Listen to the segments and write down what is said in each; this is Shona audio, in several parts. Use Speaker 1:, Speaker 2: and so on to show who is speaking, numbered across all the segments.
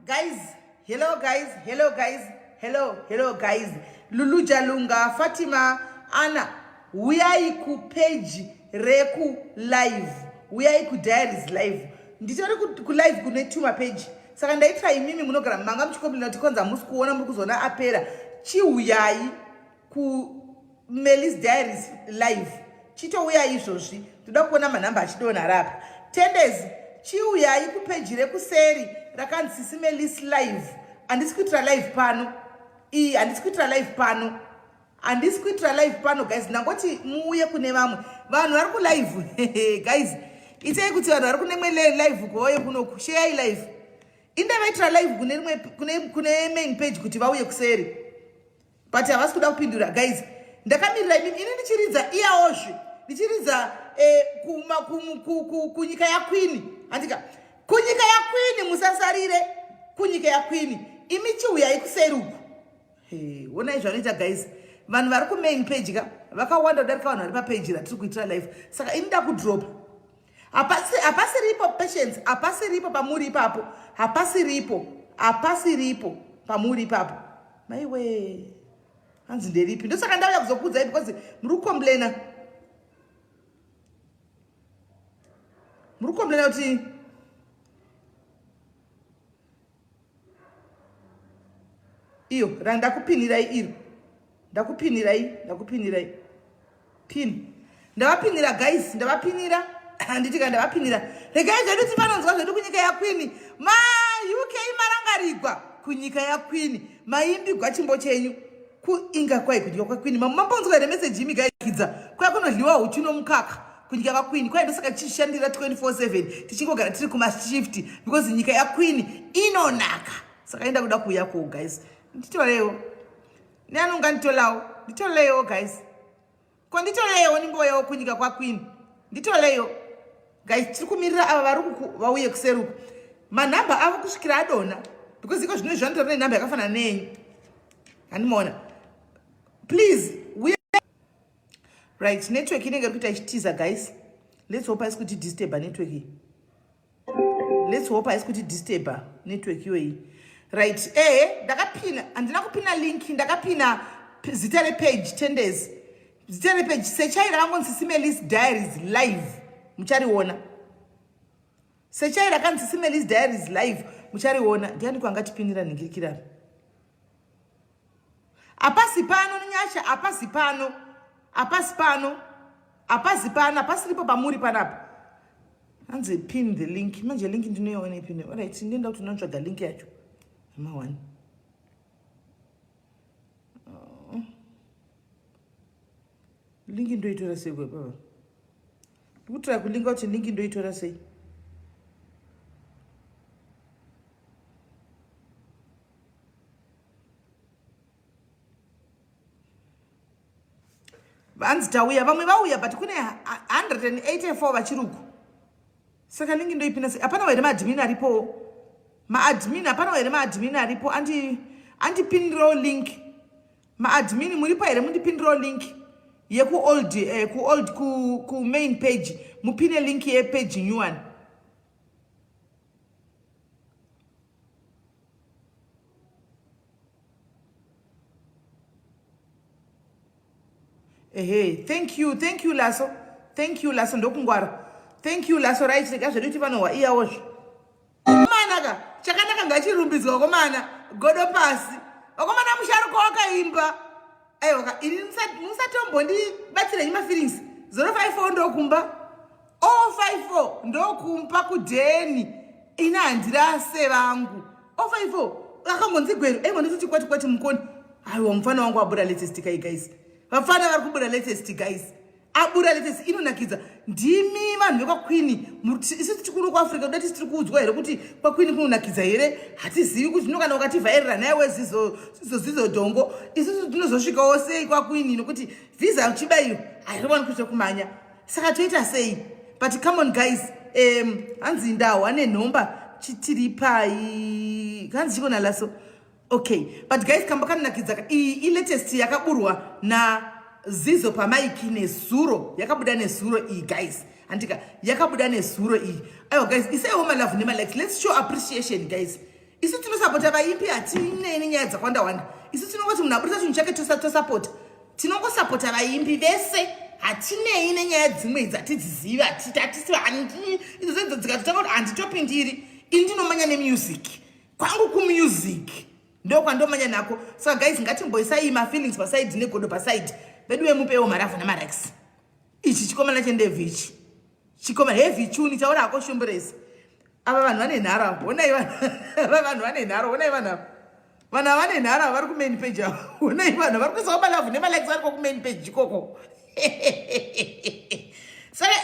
Speaker 1: Guys, hello guys. Lulu Jalunga, Fatima, Anna, we are ku page reku live. We are ku diaries live. Ndichori ku live kune tuma page. Saka ndaitrai mimi munogara manga mchikomblina kuti konza musi kuona muri kuzona apera. Chiuyai ku Melly's diaries live. Chito uyai izvozvi. Toda kuona manhamba achidonha rapa. 10 days. Chiuyai ku page reku seri rakanzi SIS MELLY's live. Andisi kuitira live pano. Andisi kuitira live pano guys. Nangoti muuye kune vamwe. Vanhu vari ku live. Guys, itai kuti vanhu vari kune live kuoye kuno share live. Inde vaitira live kune main page kuti vauye kuseri. But havasi kuda kupindura guys. Ndakamirira ini ndichiridza iyawozve. Ndichiridza kunyika ya Queen. Andika kunyika ya Queen musasarire. Kunyika ya Queen. Imi chiuyai kuseri uku. Ona izvanoita guys. Vanhu vari ku main page ka vakawanda kudarika vanhu vari pa page ratiri kuitira live. Saka ini ndakudrop. Hapasiripo patience. Hapasiripo pamuri ipapo. Hapasiripo pamuri ipapo. Maiwe. Hanzi nderipi. Ndosaka ndauya kuzokudza because muri kukomplaina. Muri kukomplaina kuti iyo ndakupinirai iro. Ndakupinirai. Pin. Ndavapinira guys, ndavapinira. Nditika ndavapinira. Regai zvedu kuti vanonzwa zvedu kunyika ya Queen. Ma UK marangarigwa kunyika ya Queen. Maimbigwa chimbo chenyu. Kuinga kwai kudyiwa kwa Queen. Mambonzwa here message imi gaikidza. Kwai kunodliwa uchi nomukaka kunyika kwa Queen. Kwai ndosaka tichishandira 24/7. Tichingogara tiri kuma shift because nyika ya Queen inonaka. Saka enda kuda kuuya ko guys. Nditolewo. Nyanunga nditolawo. Nditolewo guys. Ko nditolewo nimboyo kunyika kwa Queen. Nditoleyo. Guys, tiri kumirira ava vari vauye kuseruku. Manhamba avo kusvikira adona because iko zvino zvanitorine nhamba yakafanana nenyu. Handimona. Please, we right, network inenge kuita ichitiza guys. Let's hope isikuti disturb network iyi. Let's hope isikuti disturb network iyoyi. Right, ndakapina, andina kupina link, ndakapina zita repage 10 days. Zita repage sechai rakangonzi SIS MELLY's diaries live. Muchariona. Sechai rakanzi SIS MELLY's diaries live. Muchariona. Ndiani kwanga tipinira ningirikira. Apasi pano nyasha, apasi pano, apasiripo pamuri panapa. Hanze pin the link. Manje link ndinoiona ipine. Alright, ndenda kuti ndinotsvaga link yacho. Number 1. Link ndoitora sei kwa baba? Ndikutora kulinga kuti link ndoitora sei? Vanzi tauya vamwe vauya but kune 184 vachiruku. Saka link ndoipina sei? Hapana here maadmin aripo. Hapana here maadmin aripo. Andipiniro link. Maadmin muripo here mundipiniro link. Ye ku main page. Mupine link ye page new one. Thank you Lasso. Ndokungwara. Thank you Lasso, right? Ndikazveduti vanhu iyawozvo. Manaka, chakanaka ngachirumbidzwa komana. Godo pasi. Okomana musharuko wakaimba. Aiwa, ini musatombo ndibatsire nyima feelings. 054 ndokumba. 054 ndokumpa kudeni. Ina handirase vangu. 054 akangonzi gwero. Nditoti kwati mukoni. Aiwa, mufana wangu abura latest guys. Vafana vari kubuda latest guys. Abura latest inonakidza. Ndimi vanhu vekwa Queen. Isi tichikuru kwa Africa kudati tiri kuudzwa here kuti kwa Queen kunonakidza here. Hatizivi kuti ndokana ukativhairira naye zizo dongo. Isi tinozosvikawo sei kwa Queen nokuti visa chibairo hairwani kuita kumanya. Saka toita sei? But come on guys. Hanzi ndawo ane nhomba chitiripai. Hanzi chikona Lasso. Okay, but guys, kamba kanakidza latest yakaburwa na Zizo pamaiki nezuro yakabuda nezuro guys. handika yakabuda nezuro iyi. Aiwa guys, isaiwo malove nemalikes, let's show appreciation guys. Isu tinosapota vaimbi hatine nenyaya dzakawanda. Isu tinongoti munhu aburisa chinhu chake tosapota. Tinongosapota vaimbi vese. Hatinei nenyaya dzimwe dzatidziziva hatisi handi idzo dzikatotanga kuti handitopindiri ini ndinomanya nemusic kwangu kumusic ndo kwandomanya nako. Saka guys ngatimboisai mafeelings pasaidi negodo pasaidi vedu vemupewo maravhu namarakes. Ichi chikomana chendevhi ichi chikomana heavy tune chaona akoshomboresa. Ava vanhu vane nhara onai ava vanhu vane nhara onai vanhu vane nhara vari kumain page avo onai vanhu vari kuisa malavhu nemalikes vari kumain page ikoko. Saka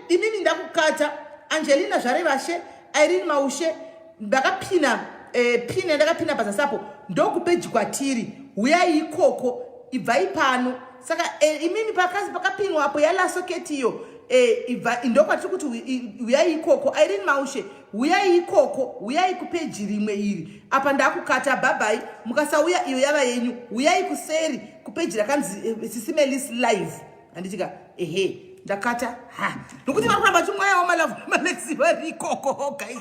Speaker 1: imini ndakukata Angelina Zvarevashe, Irene Maushe, ndakapina pina ndakapina pasasapo ndokupeji kwatiri uyai ikoko ibvai pano. Saka imini pakapinwa apo yala socket iyo ndokwatiri kuti uyai ikoko Irene Maushe uyai ikoko uyai kupeji rimwe iri apa ndakukata babai mukasauya iyo yava yenyu uyai kuseri kupeji rakanzi SIS MELLY live anditika ndakata nokuti vari kuramba chimwayawo malove malexi vari ikoko guys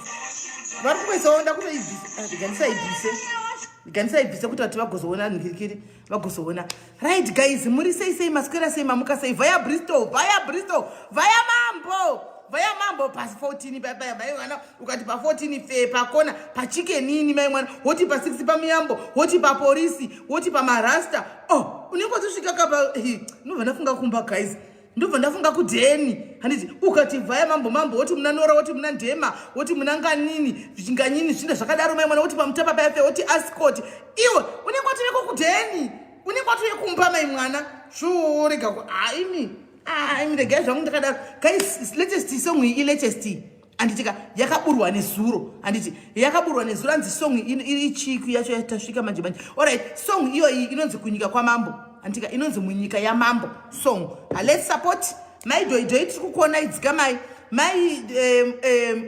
Speaker 1: vari kumesawo ndakutoigandisaibvise kuti vati vagozoona nhirikiri vagozoona. Right guys, muri sei maswera sei mamuka sei vaya Bristol vaya mambo pasi 14 mai mwana ukati pa 14 fe pakona pa chickenini mai mwana woti pa 6 pa miyambo woti pa polisi woti pa marasta unenge kusvika kapa ndobva ndafunga kumba guys ndobva ndafunga kudheni handiti ukati vaya mambo woti muna nora woti muna ndema woti muna nganyini zvinda zvakadaro mai mwana woti pamutapa pafe woti ascot iwe unenge watoveko kudheni unenge watoveko kumba mai mwana zvorega imi regai zvangu ndakadaro guys. Latest song iyi latest anditika yakaburwa nezuro handiti yakaburwa nezuro anzi song iri chiku yacho yatasvika manje. Alright, song iyo iyi inonzi kunyika kwamambo anditika inonzi munyika yamambo song. Let's support mai doi tiri kukuona idzika mai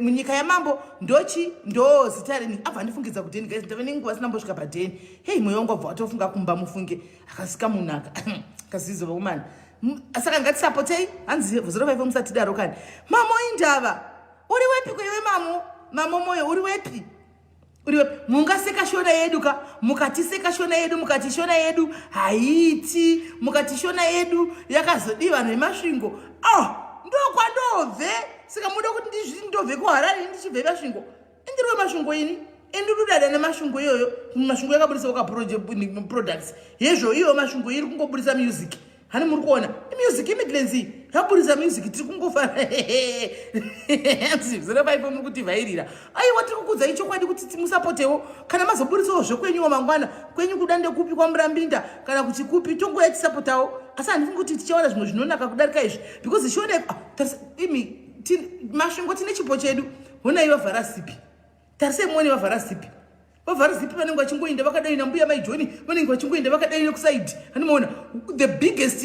Speaker 1: munyika yamambo ndo zita reni abva ndifungidza kudheni guys ndave nenguva asina mbosvika padheni. Hei mwoyo wangu abva watofunga kumba mufunge akasika munaka akazizova umani. Saka ngatisapotei hanzi 05 musatidaro kani mamo indava uri wepi kwewe mamo moyo uri wepi mungaseka shona yedu ka mukatiseka shona yedu mukati shona yedu haiti mukati shona yedu yakazodiwa nemasvingo ndo kwandobve saka muda kuti ndobve kuharare ndichibve masvingo indiriwe masvingo ini endudada nemasvingo iyoyo masvingo yakabudisa ka products yezvo iyo masvingo iri kungobudisa music hani muri kuona music imidlands yaburisa music tiri kungofana 05 muri kuti vairira aiwa tiri kukudza ichokwadi kuti musapotewo kana mazoburisawo zvekwenyuwo mangwana kwenyu kudande kupi kwamurambinda kana kuti kupi tongoya tisapotawo asi handifungi kuti tichaona zvimwe zvinonaka kudarika izvi because zvichioneka masvingo tine chipo chedu honai vavhara sipi tarisei muone vavhara sipi vavhara zipi vanenge vachingoenda vakadai nambuya maijoni vanenge vachingoenda vakadai nekusaidi handimaona the biggest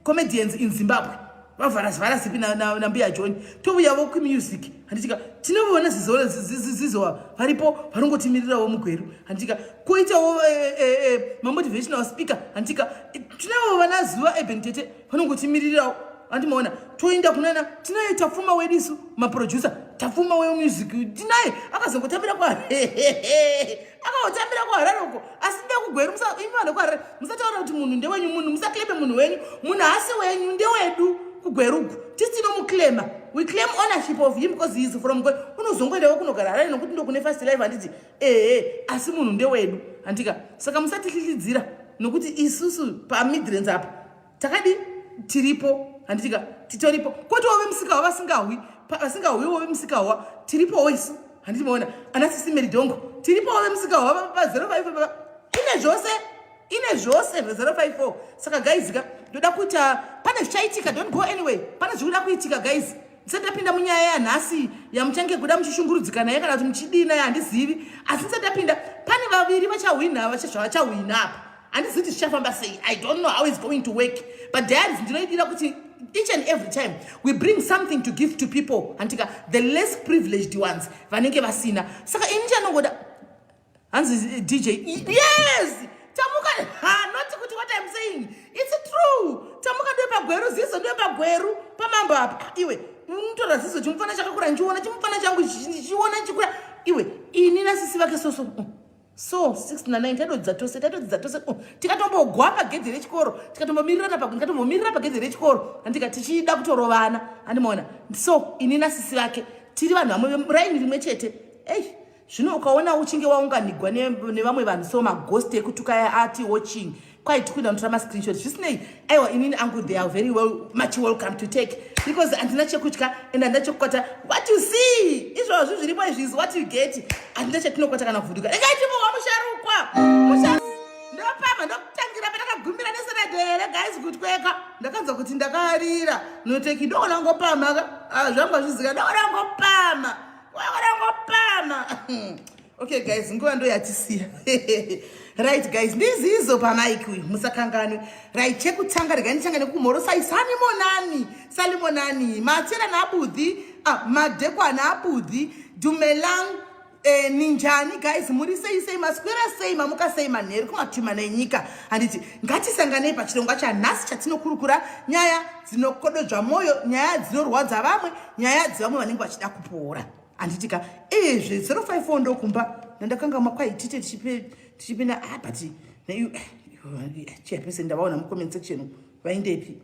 Speaker 1: comedians in Zimbabwe vavhara zipi nambuya joni touyavo kumusic handitika tinoona zizowa varipo varongotimirirawo mugweru handitika koitawo mamotivational speaker handitika tinavo vana zuva ebentete vanongotimirirawo handimaona toenda kunana tinaye tafuma wedisu maproducer tafuma wemusic tinaye akazongotambira akawotambira kuhararoko asi ndekugweru imana kuharare musataura kuti munhu ndewenyu munhu musakleme munhu wenyu munhu asi wenyu ndewedu kugweruku tisinomuklema we claim ownership of him because he is from God unozongoendawo kunogara harare nokuti ndokune first life handiti asi munhu ndewedu handika saka musatihlihidzira nokuti isusu pamidlands apa takadi tiripo handitika titoripo kuti wove musikawa vasingahuyiwo vemusikawa tiripowo isu handitimaona ana SIS MELLY dongo tiripowo vemusikawa pa05 ine zvose 054 saka guysika ndoda kuita pane zvichaitika don't go anyway pane zvikuda kuitika guys ndisati ndapinda munyaya yanhasi yamuchange kuda muchishungurudzika naye kana kuti muchidina handizivi asi ndisati ndapinda pane vaviri vachahwina vachahwina apa handiziti zvichafamba sei I don't know how it's going to work but dads ndinoidira kuti each and every time we bring something to give to people antika the less privileged ones vanenge vasina saka ini chanongoda hanzi DJ yes tamuka not kuti what I'm saying it's true chamuka ndo pagweru zizo ndo pagweru pamambo apa iwe unotora zizo chimufana chakakura nchiona chimufana changu chiona chikura iwe ini nasisi vake so 6 na 9 tadodza tose tikatombogwa pagedhi rechikoro tikatombomirira pagedhi rechikoro andika tichida kutorovana andimoona so ini nasisi vake tiri vanhu vamwe raini rimwe chete zvino ukaona uchinge waunganigwa nevamwe vanhu so maghost ekutuka ati watching quite kuda notora mascreenshot zvisinei aiwa inini angu they are very much welcome to take because handina chekutya and handina chekukwata what you see izvozvo zviripo izvi is what you get handina chetinokwata kana kuvhunduka regai timbowa musharukwa ndopama ndokutangira patakagumira nesenadhere guys kutweka ndakanzwa kuti ndakarira noteki ndoona ngopama zvangu azvizika ndoona ngopama okay guys nguva ndo yatisiya right guys ndizizo pamaiki musakanganwe right chekutanga regai ndichangane kumhoro sai salimonani matera naabudhi madekwana abudhi dumelang ninjani guys muri sei maswera sei mamuka sei manheru kumatumana enyika handiti ngatisanganei pachirongwa chanhasi chatinokurukura nyaya dzinokododzva mwoyo nyaya dzinorwadza vamwe nyaya dzevamwe vanenge vachida kupora handitika 054 ndokumba ndakanga makwaitite tichipinda but chiapese ndavaona mucomment section vaindepi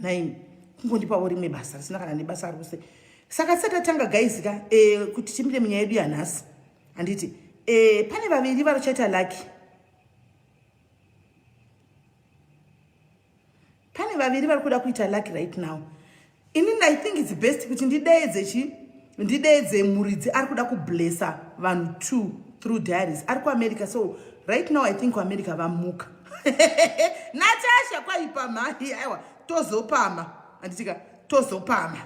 Speaker 1: 9 kungondipawo rimwe basa risina kana nebasa rose saka satatanga guys kuti timbire munyaya yedu yanhasi handiti pane vaviri varochaita laki pane vaviri vari kuda kuita laki right now inini I think it's best kuti ndideedze muridzi ari kuda kublessa vanhu 2 through diaries ari kuamerica so right now I think kuamerica vamuka natasha kwaipama aiwa tozopama handitika tozopama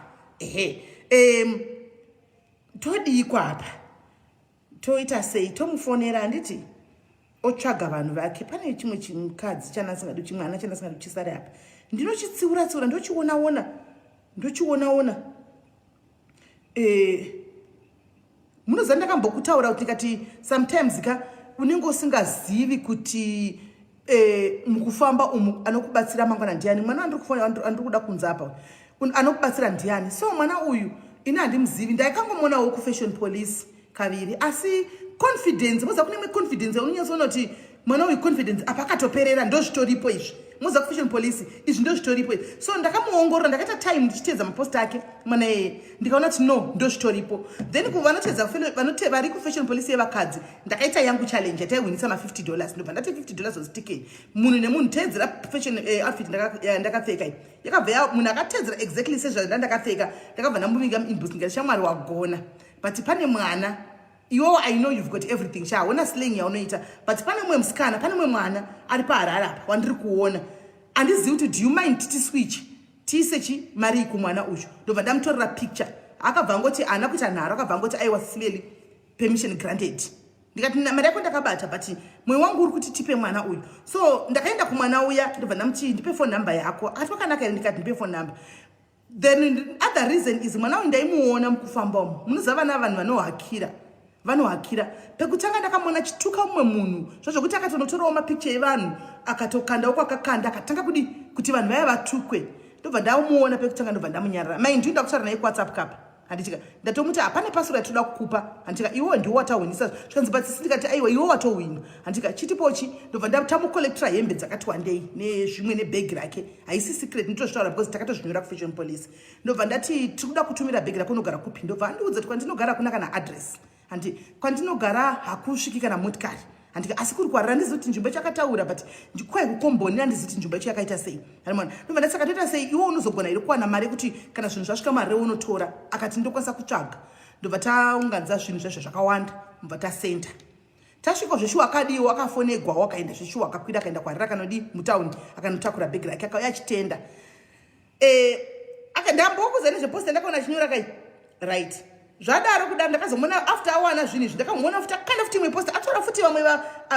Speaker 1: todikwa apa toita sei tomufonera handiti otsvaga vanhu vake pane chimwe chimukadzi chanasingadu chimwana chanasingadu chisare apa ndinochitsiura ndochiona munoziva ndakambokutaura kuti ndikati sometimes unenge usingazivi kuti mukufamba umu anokubatsira mangwana ndiani mwana andiri kuda kunza apa anokubatsira ndiani so mwana uyu ini handimuzivi ndaikangomuonawo kufashion police kaviri asi confidence moza kune confidence unonyatsona kuti mwana uyu confidence apa akatoperera ndozvitoripo izvi moza kufashion police izvi ndozvitoripo so ndakamuongorora ndakaita time ndichitedza mapost ake mwana yeye ndikaona kuti no ndozvitoripo then kuvanotedza vari kufashion police yevakadzi ndakaita yangu challenge yataiwinisa $50 ndobva ndati $50 was ticket munhu nemunhu teedzera fashion outfit ndakapfeka yakabva munhu akatedzera exactly sezvandakapfeka ndakabva ndamuvinga inbox ndikati shamwari wagona but pane mwana I know you've got everything chaona slang yaunoita but pane mwe musikana pane mwe mwana ari paharara apa wandiri kuona handizivi kuti do you mind titi switch tisechi mari kumwana uyu ndobva ndamutorera picture akabva ngoti haana kuita nharo akabva ngoti I was merely permission granted ndikati mari yako ndakabata but mwoyo wangu uri kuti tipe mwana uyu so ndakaenda kumwana uya ndobva ndamuti ndipe phone number yako ati wakanaka ndikati ndipe phone number then other reason is mwana uyu ndaimuona mukufamba umu munoziva vana vanhu vanohakira pekutanga ndakamona chituka mumwe munhu zvozvokuti akatonotorawo mapicture evanhu akatokandawo kwakakanda akatanga kuti vanhu vaya vatukwe ndobva ndamuona pekutanga ndobva ndamunyarara mind you ndakutaura naye kuwhatsapp kapa handitika ndatomuti hapane pasura yatoda kukupa handitika iwo ndiwo watahwinisa zvikanzi but ndikati aiwa iwo watohwina handitika chitipochi ndobva ndatamukollectora hembe dzakati wandei nezvimwe nebhegi rake haisi secret nditozvitaura because takatozvinyora kufashion police ndobva ndati tiri kuda kutumira bhegi rako unogara kupi ndobva andiudza kuti kwandinogara kuna kana address handi kwandinogara hakusviki kana motikari handika asi kuri kwarira ndizivi kuti nzvimbo chakataura but kwai kukomboni handizivi kuti nzvimbo yakaita sei handimona ndobva ndati sakatoita sei iwo unozogona iri kuwana mari kuti kana zvinhu zvasvika mari unotora akati ndokwanisa kutsvaga ndobva taunganidza zvinhu zvazvo zvakawanda mbva tasenda tasvika zveshuwa akadiwa akafonegwa wakaenda zveshuwa akakwira akaenda kwarira kanodi mutauni akanotakura bhegi rake akauya achitenda ndambokuza nezveposta ndakaona chinyora kai right zvadaro kudaro ndakazomona after awana zvinhu izvi ndakamuona futi akanda futi imwe posta atora futi vamwe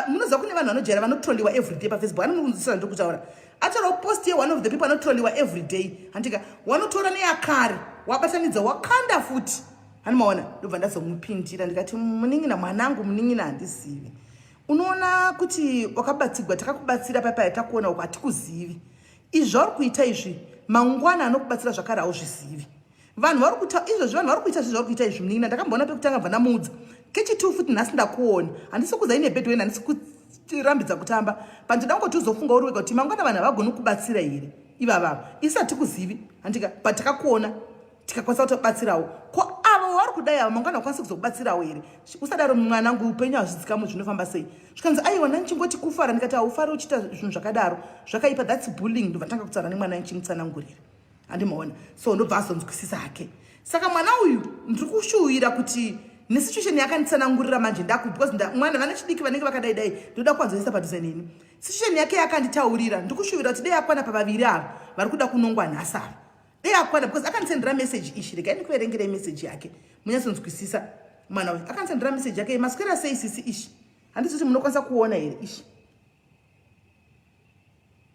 Speaker 1: munoziva kune vanhu vanojera vanotroliwa everyday pafacebook anomunzisira ndokutaura atora post ye one of the people anotroliwa everyday handika wanotora neyakare wabatanidza wakanda futi hanimaona ndobva ndazomupindira ndikati munin'ina mwanangu munin'ina handizivi unoona kuti wakabatsigwa takakubatsira papa yatakuona uko hatikuzivi izvauri kuita izvi mangwana anokubatsira zvakare hauzvizivi. Vanhu vari kuita izvozvi, vanhu vari kuita zvauri kuita izvi. Mnini ndakamboona pekutanga bva ndamuudza kechitu futi nhasi ndakuona, handisi kuza ine bedweni, handisi kurambidza kutamba, but ndangoti uzofunga uri wega kuti mangwana vanhu havagoni kubatsira here ivavava. Isi hatikuzivi handika, but takakuona tikakwanisa kutobatsirawo. Ko avo vari kudai ava mangwana vakwanisa kuzokubatsirawo here? Usadaro mwanangu upenyu hazvidzikamo zvinofamba sei. Zvikanzi aiwa nanichingoti kufara, ndikati haufari uchiita zvinhu zvakadaro zvakaipa, that's bullying. Ndobva ndanga kutaura nemwana ndichimutsanangurira, handimaona. So ndobva azonzwisisa hake. Saka mwana uyu ndiri kushuwira kuti nesituation yakanditsanangurira manje ndaku, because mwana vana chidiki vanenge vakadai dai ndoda kuwanzoisa padhuze neni. Situation yake yakanditaurira, ndiri kushuwira kuti dei akwana pavaviri ava vari kuda kunongwa nhasi ava. Dei akwana because akandisendera message ishi, regai ndikuverengere message yake munyatsonzwisisa. Mwana uyu akandisendera message yake, maswera sei sisi ishi, handisi kuti munokwanisa kuona here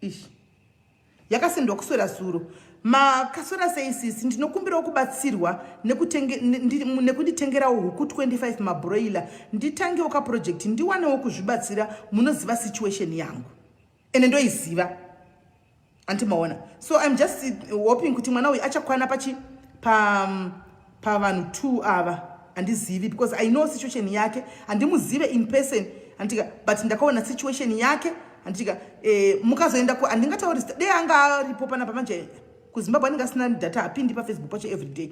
Speaker 1: ishi yakasendwa kuswera zuro. Makaswera sei sisi, ndinokumbirawo kubatsirwa nekunditengerawo huku 25 mabroiler nditangewo kaproject ndiwanewo kuzvibatsira. Munoziva situation yangu ende ndoiziva, antimaona. So I'm just hoping kuti mwana uyu achakwana pavanhu 2 ava handizivi, because I know situation yake, handimuzive in person handika, but ndakaona situation yake handika. Mukazoenda ku handingataurisa dei anga aripo panapa manje kuZimbabwe, andinga sina data, hapindi paFacebook pacho everyday.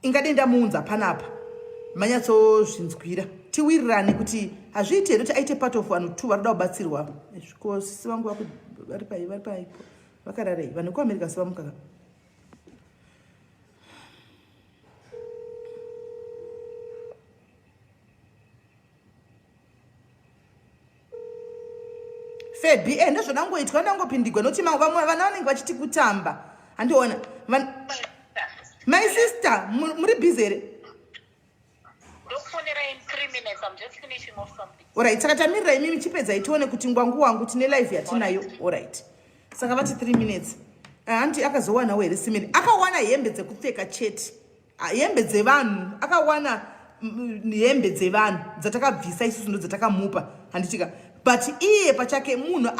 Speaker 1: Ingade ndamuunza panapa manyatsozvinzwira, tiwirirane kuti hazviiti here kuti aite part of vanhu 2 vari kuda kubatsirwa. Zviko sisi vangu vari paipo vakararei, vanhu kuAmerica sivamukaka. Febi ndizvo ndangoitwa, ndangopindigwa nokuti vana vanenge vachiti kutamba. Handiona my sister muri busy here? Alright, saka tamirira imi michipedza tione kuti ngwangu wangu tine live yatinayo. Alright, saka vati 3 minutes. Anti akazowana here simeni, akawana hembe dzekupfeka chete, hembe dzevanhu, akawana hembe dzevanhu dzatakabvisa isusu ndo dzatakamupa handitika. But iye pachake munhu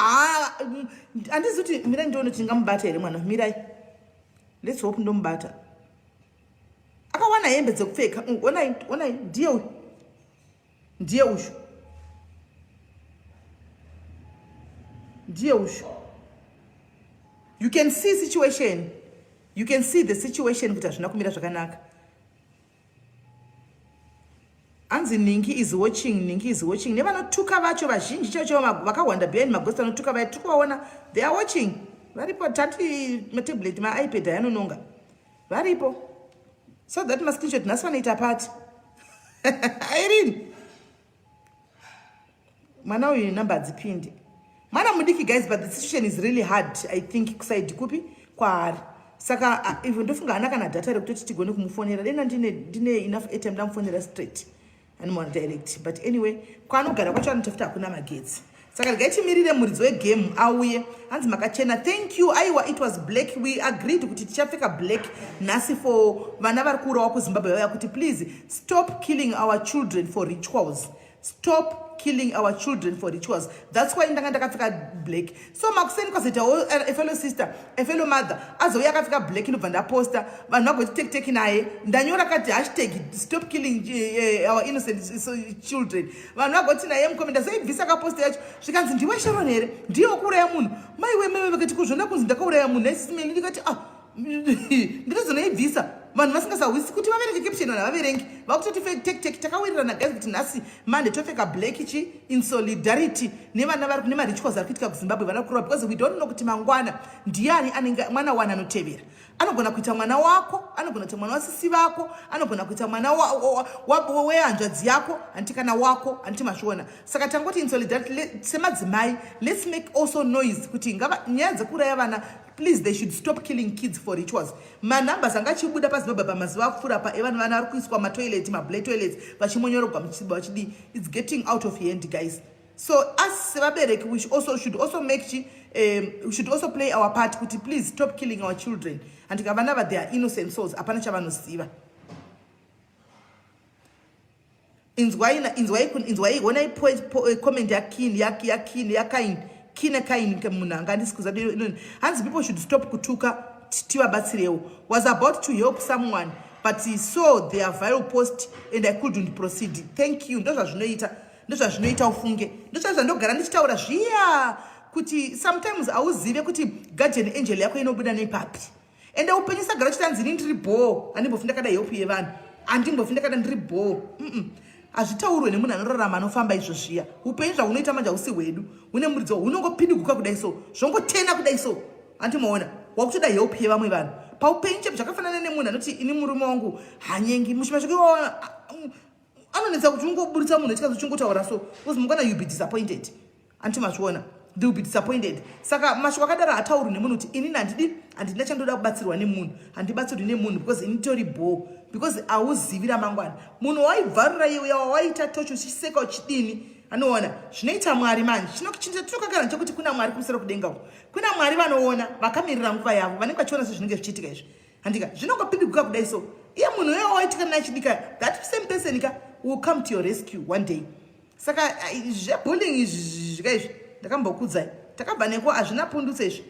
Speaker 1: handizi kuti mirai ndione kuti ndingamubata here mwana. Mirai, let's hope ndomubata. Akawana hembe dzekupfeka. Onai ndiye uyu, ndiye uyu. You can see situation, you can see the situation kuti hazvina kumira zvakanaka. Anzi Ningi is watching. Nevanotuka vacho vazhinji chacho vakawanda behind magosta anotuka vai tikuvaona, they are watching. Varipo tati matablet maipad yanononga varipo. So that mascreenshot nhasi vanoita pati. Irene mwana uyu namba hadzipindi, mwana mudiki guys, but the situation is really hard I think kusaidi kupi kwaari. Saka even ndofunga hana kana data rekutoti tigone kumufonera, dena ndine enough airtime ndamufonera straight and more direct. But anyway, kwanogara kwacho anotafuta hakuna magetsi. Saka regai timirire muridzi wegame auye. Hanzi makachena, thank you. Aiwa, it was black. We agreed kuti tichapfeka black nhasi for vana vari kuurawa kuZimbabwe vaya kuti please stop killing our children for rituals. Stop killing our children for rituals. That's why ndanga ndakapfeka black. So makuseni kwazoita a fellow sister, a fellow mother azouya akapfeka black inobva ndaposta, vanhu vagoti take naye ndanyora kati hashtag stop killing our innocent children. Vanhu vagoti naye mukomenda zoibvisa kaposta yacho zvikanzi ndiwe Sharon here, ndiye wokuuraya munhu. Maiwe vakati kuzvona kunzi ndakauraya munhu. SIS MELLY ndikati ndirizonoibvisa. Vanhu vasingazahwisi kuti vaverenge caption, vanhu havaverengi vakutoti take takawirirana guys kuti nhasi Monday topfeka black ichi in solidarity nevana vari kune marituals ari kuitika kuZimbabwe vana kurova, because we don't know kuti mangwana ndiani anenge mwana wani anotevera. Anogona kuita mwana wako, anogona kuita mwana wasisi vako, anogona kuita mwana wehanzvadzi yako, hanti kana wako, hanti mazviona. Saka tangoti in solidarity semadzimai, let's make also noise kuti nyaya dzekuuraya vana, please they should stop killing kids for rituals. Manambas angachibuda paZimbabwe pamazuva akufura pa evanhu vana vari kuiswa matoilet, mablack toilets vachimonyorogwa muchizibva vachidi. It's getting out of hand guys. So us sevabereki we should also play our part kuti please stop killing our children. And vana they are innocent souls, hapana chavanoziva. Inzwai ona comment yakini yakaini kine kaini munhu angandisikuza hanzi people should stop kutuka tivabatsirewo. Was about to help someone but he saw their viral post and I couldn't proceed. Thank you. Ndozvazvinoita ufunge. Ndozvandogara ndichitaura zviya kuti sometimes auzive kuti guardian angel yako inobuda nepapi. Ende upenyu sagara chitanzi ndiri bho andimbofinda kada help yevanhu. Andimbofinda kada ndiri bho. Azvitaurwe nemunhu anorarama anofamba izvo zviya. Upenyu zvaunoita manje hausi hwedu. Hune muridzo hunongopinduka kudai so. Zvongotena kudai so. Andimaona wakutoda help yevamwe vanhu. Paupenyu chebvu chakafanana nemunhu anoti ini murume wangu hanyengi mushimashoke anonetsa kuti ungoburitsa munhu chikazochungotaura so because mungana you be disappointed. Antimazviona they will be disappointed. Saka mashoko akadaro atauri nemunhu kuti inini handina chandoda kubatsirwa nemunhu handibatsirwi nemunhu because ini tori bho because auzivi ramangwana. Munhu waibvarura iwe waita tocho uchiseka uchidini anoona zvinoita Mwari manje chinotokagara nchekuti kuna Mwari kumusoro kudenga uko kuna Mwari vanoona vakamirira nguva yavo vanenge vachiona sezvinenge zvichiitika izvi handika zvinongopinduka kudai so iye munhu uyo waitika nachidika that same person will come to your rescue one day. Saka zvebullying izvi zvikaizvi ndakambokudzai takabva neko hazvina pundutso izvi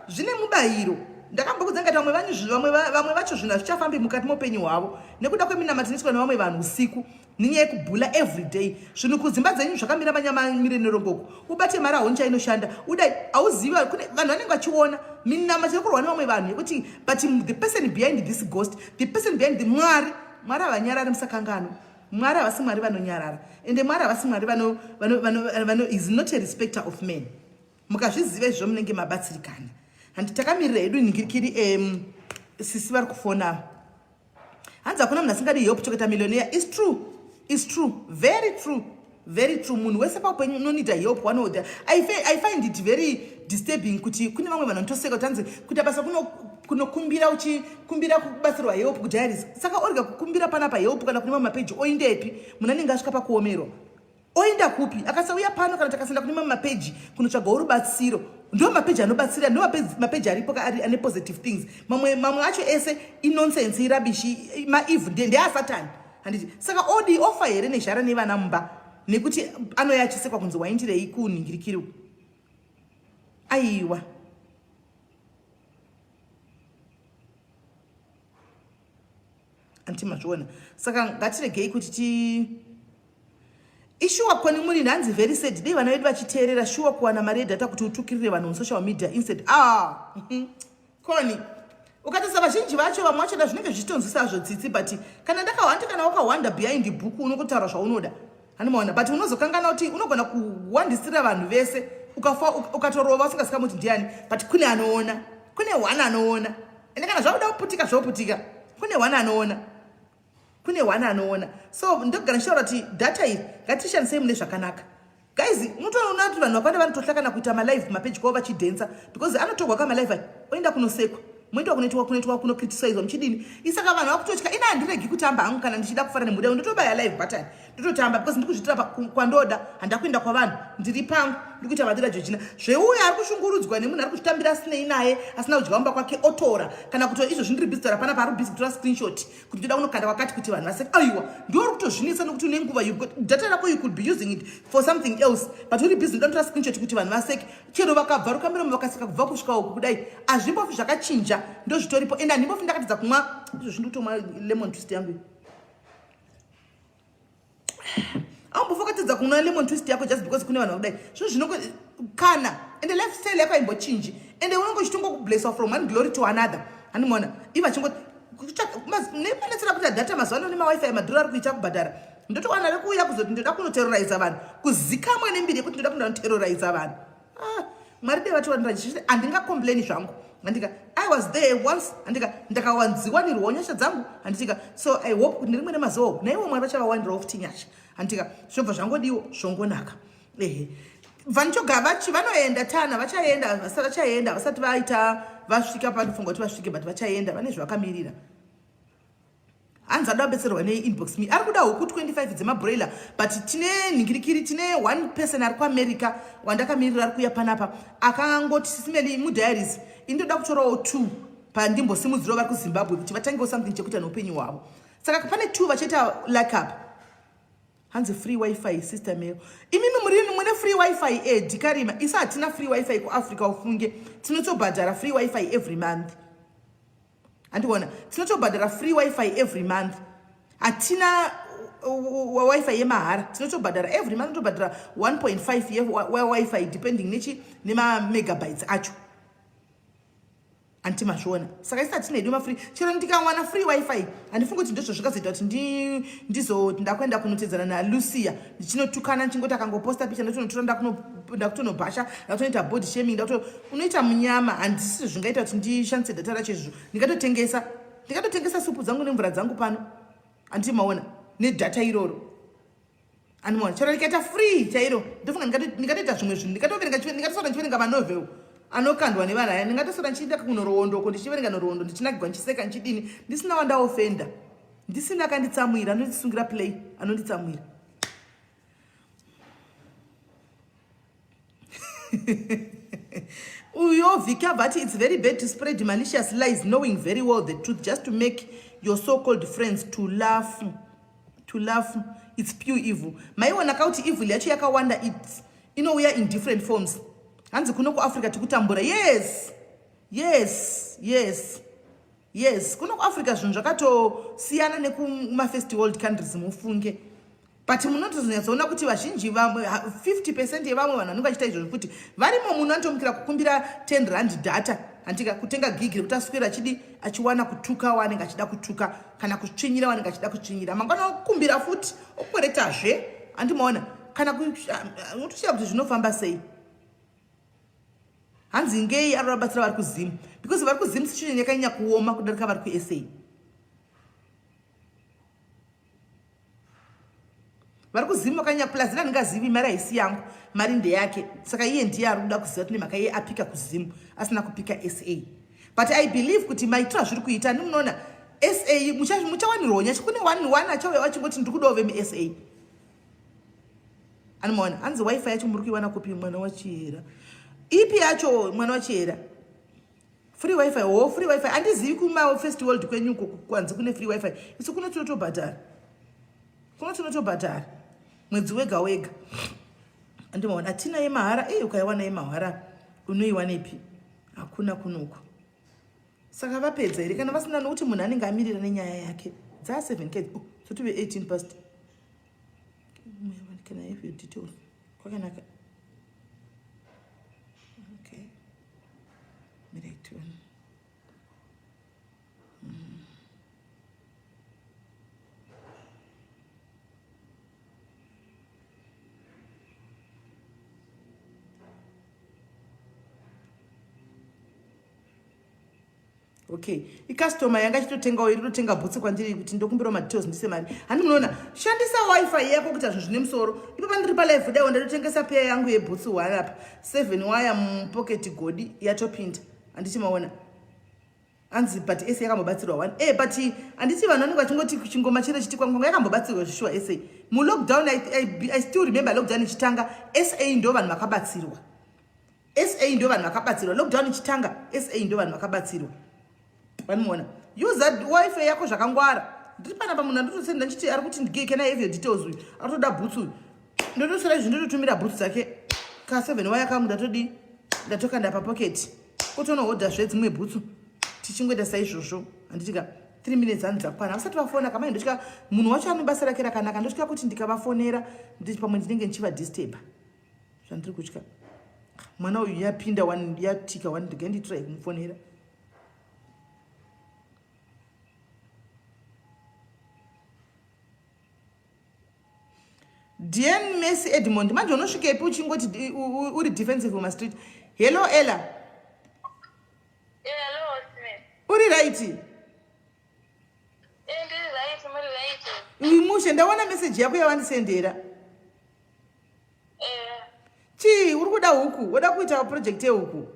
Speaker 1: zvine mubayiro. Ndakambokudza ngati vamwe vacho zvinhu hazvichafambi mukati moupenyu hwavo nekuda kweminamatinoitwa nevamwe vanhu usiku nenyaya yekubhula everyday. Zvinhu kudzimba dzenyu zvakamira manyamamire nerongoko ubate mari haoncha inoshanda udai hauziva kune vanhu vanenge vachiona minamatiro kurwa nevamwe vanhu yekuti but the person behind this ghost, the person behind the Mwari havanyarari musakangano. Mwari havasi Mwari vanonyarara ende Mwari havasi Mwari vano is not a respecter of men. Mukazviziva izvo munenge mabatsirikana. Handi takamirira hedu ningirikiri sisi vari kufona hanzi hakuna munhu asingadi help chokuita millionaire. Is true very true. Munhu wese paupenyu unonida help wanoda. I find it very disturbing kuti kune vamwe vanhu vanotoseka kuti hanzi kuti basa kunokumbira uchikumbira kubatsirwa help kudiaries. Saka orega kukumbira panapa help kana kune mamwe mapeji oindepi munhu anenge asvika pakuomerwa oenda kupi akasauya pano kana takasenda kune mamwe mapeji kunotsvaga rubatsiro. Ndo mapeji anobatsira ndo mapeji aripo ane positive things. Mamwe acho ese inonsense irabishi maevil ndeasatani handiti. Saka odi ofa here nezhara nevana mumba nekuti anoyachisekwa kunzi waindirei kuningirikiri uku aiwa. Antimazviona. Saka ngatiregei kuti ishuwa kwani muri nhanzi very sad dei vana vedu vachiteerera shuwa kuwana mari yedhata kuti utukirire vanhu musocial media instead koni ukatisa vazhinji vacho vamwe vacho zvinenge zvichitonzwisa zvotsitsi but kana wakawanda behind bhuku unokutaura zvaunoda hanimaona but unozokangana kuti unogona kuwandisira vanhu vese ukatorova usingasikamuti ndiani but kune anoona kune one anoona ende kana zvakuda kuputika zvoputika kune one anoona. So ndogara ndichitaura kuti data iri ngatishandisei mune zvakanaka. Guys, unotoona kuti vanhu vakawanda vanotohlakana kuita malive mapeji kwavo vachidhensa because anotogwa kamalive oenda kunosekwa moitwa kunoitwa kunokritisizwa muchidini. Isaka vanhu vakutotya ina handiregi kutamba hangu kana ndichida kufara nemuda ndotobaya live button ndototamba because ndikuzvitira kwandoda handakuenda kwavanhu ndiri pangu ndikuita madira jojina zveuya ari kushungurudzwa nemunhu ari kuchitambira sinei naye asina kudyamba kwake otora kana kuti izvo zvindiri busy tora pana pari busy kutora screenshot kuti ndoda kunokanda kwakati kuti vanhu vase aiwa ndiori kutozvinisa nokuti une nguva data rako you could be using it for something else but uri busy ndotora screenshot kuti vanhu vaseke chero vakabva rukamiro vakasika kubva kusvika uku kudai azvimbofi zvakachinja ndo zvitoripo ende handimbofi ndakatidza kumwa izvo zvindotomwa lemon twist yangu ambofokatedza kunwa lemon twist yako just because kune vanhu kudai zvinhu zvinokana ende lifestyle yako aimbochinji ende unongochitongo kublesswa from one glory to another hanimona iva chingoti nepanetsera kuti data mazuva ano nemawifi madhuru ari kuita kubhadhara ndotowana rekuuya kuzoti ndoda kunoterroriza vanhu kuzikamwa nembiri yekuti ndoda kunoterroriza vanhu Mwari dei vatiwanira ndichiti handingacomplaini zvangu handika I was there once handika ndakawanziwa nirwonyasha dzangu handika so I hope kuti ndirimwe nemazuva naivo Mwari vachavawanirawo futi nyasha handika zvobva zvangodiwo zvongonaka vanhu choga vanoenda tana vachaenda vasati vaita vasvika panofunga kuti vasvike but vachaenda vane zvavakamirira hanzi ada kubetserwa neinbox me ari kuda huku 25 dzemabroiler but tine nhingirikiri tine one person ari kuamerica wandakamirira ari kuuya panapa akangoti sisimeli mudiaries indoda kutorawo 2 pandimbosimudziro vari kuzimbabwe kuti vatangewo something chekuita neupenyu hwavo saka pane 2 vachiita lackup hanzi free wifi system iyo. Imimi murini mune free wifi dikarima. Isa hatina free wifi ku Africa ufunge. Tinotobhadhara free wifi every month. Andiona, tinotobhadhara free wifi every month. Hatina wifi yemahara. Tinotobhadhara every month tinotobhadhara 1.5 wifi depending nema megabytes acho. Antimashona. Saka isa hatina iduma free. Chero ndikawana free wifi. Andifunga kuti ndizvo zvakazoita kuti ndizo ndakwenda kunotedzana na Lucia. Ndichinotukana ndingoti akangoposta picha ndotonotora ndakutonobhasha, ndakutoita body shaming, unoita munyama handisi zvingaita kuti ndishandise data racho izvo. Ndikatotengesa supu dzangu nemvura dzangu pano. Antimaona nedata iroro. Andimaona chero ndikaita free chairo. Ndofunga ndikatoita zvimwe zvinhu. Ndikatosora ndichiverenga manovel anokandwa nevana aya. Ndingatosora ndichienda kunorohondo ndichiverenga norohondo ndichinagirwa ndichiseka ndichidini ndisina wandaofenda. Ndisina akanditsamwira anondisungira play anonditsamwira. Uyovika but it's very bad to spread malicious lies knowing very well the truth just to make your so-called friends to laugh. It's pure evil. Maiona kauti evil yacho yakawanda we are in different forms. Hanzi kuno ku Africa tikutambura. Yes. Kuno ku Africa zvinhu zvakatosiyana nekuma first world countries mufunge. But munotozonyatsoona kuti vazhinji vamwe 50% yevamwe vanhu vanenge vachiita izvozvo kuti varimo munhu anotomukira kukumbira 10 rand data antika kutenga gig rekuti aswera achiwana kutuka wanenge achida kutuka kana kutsvinyira wanenge achida kutsvinyira mangwana okukumbira futi okweretazve andimaona kana unotoziva kuti zvinofamba sei. Hanzi ngei anobatsira vari kuzimu because vari kuzimu situation yakanyanya kuoma kudarika vari kuSA. Vari kuzimu wakanyanya plus ina ndingazivi mari haisi yangu mari ndeyake saka iye ndiye ari kuda kuziva kuti mhaka iye apika kuzimu asina kupika SA. But I believe kuti maitiro zviri kuita ndimunoona SA muchawanirwa nyachi kune one achauya wachingoti ndiri kudawo vemuSA. Anomaona hanzi wifi yacho muri kuiwana kupi mwana wachihera ipi yacho mwana wachihera free wifi free wifi handizivi kuma first world kwenyuko kwanzi kune free wifi isu kuno tinotobhadhara mwedzi wega andimaona hatina yemahara ukaiwana yemahara unoiwanepi hakuna kunuko. Saka vapedza here kana vasina nokuti munhu anenge amirira nenyaya yake dza 7 kids sotuve 18 past. Can I have your details? Kwakanaka. Okay. Miraitu. Okay, customer yanga chitotengawo inotenga bhutsi kwandiri kuti ndokumbira madetails ndise mari. Handi munoona shandisa wifi yako kuti zvine musoro. Ipo pandiri pa live dai ndotengesa pair yangu yebhutsi 1 apa 7 wire mu pocket godi yatopinda. Anditi maona. Anzi but SA yakambobatsirwa 1. But anditi vanhu vanenge vachingoti kuchingoma chero chitikwa ngonga yakambobatsirwa zvishwa SA. Mu lockdown I still remember lockdown ichitanga SA ndo vanhu vakabatsirwa. SA ndo vanhu vakabatsirwa. Lockdown ichitanga SA ndo vanhu vakabatsirwa. Vanimona use that wifi yako zvakangwara ndiri pana pamunhu andotosenda ndichiti ari kuti ndigei can I have your details uyu atoda bhutsu ndotosora izvi ndototumira bhutsu dzake ka 7 waya kamu ndatokanda papocket otonohodha zvedzimwe bhutsu tichingoita saizvozvo handitika 3 minutes handi dzakwana vasati vafona kamai ndosvika munhu wacho ane basa rake rakanaka ndosvika kuti ndikavafonera nditi pamwe ndinenge ndichivadisturba zvandiri kutya mwana uyu yapinda yatika ndigenditrai kumufonera. Diane Messi Edmond manje unosvika ipi uchingoti uri defensive muma street. Hello Ella.
Speaker 2: Hello Smith.
Speaker 1: Uri right?
Speaker 2: Ndiri right, muri right.
Speaker 1: Umushe ndaona message yako yawandisendera. Chi uri kuda huku? Wada kuita project yehuku?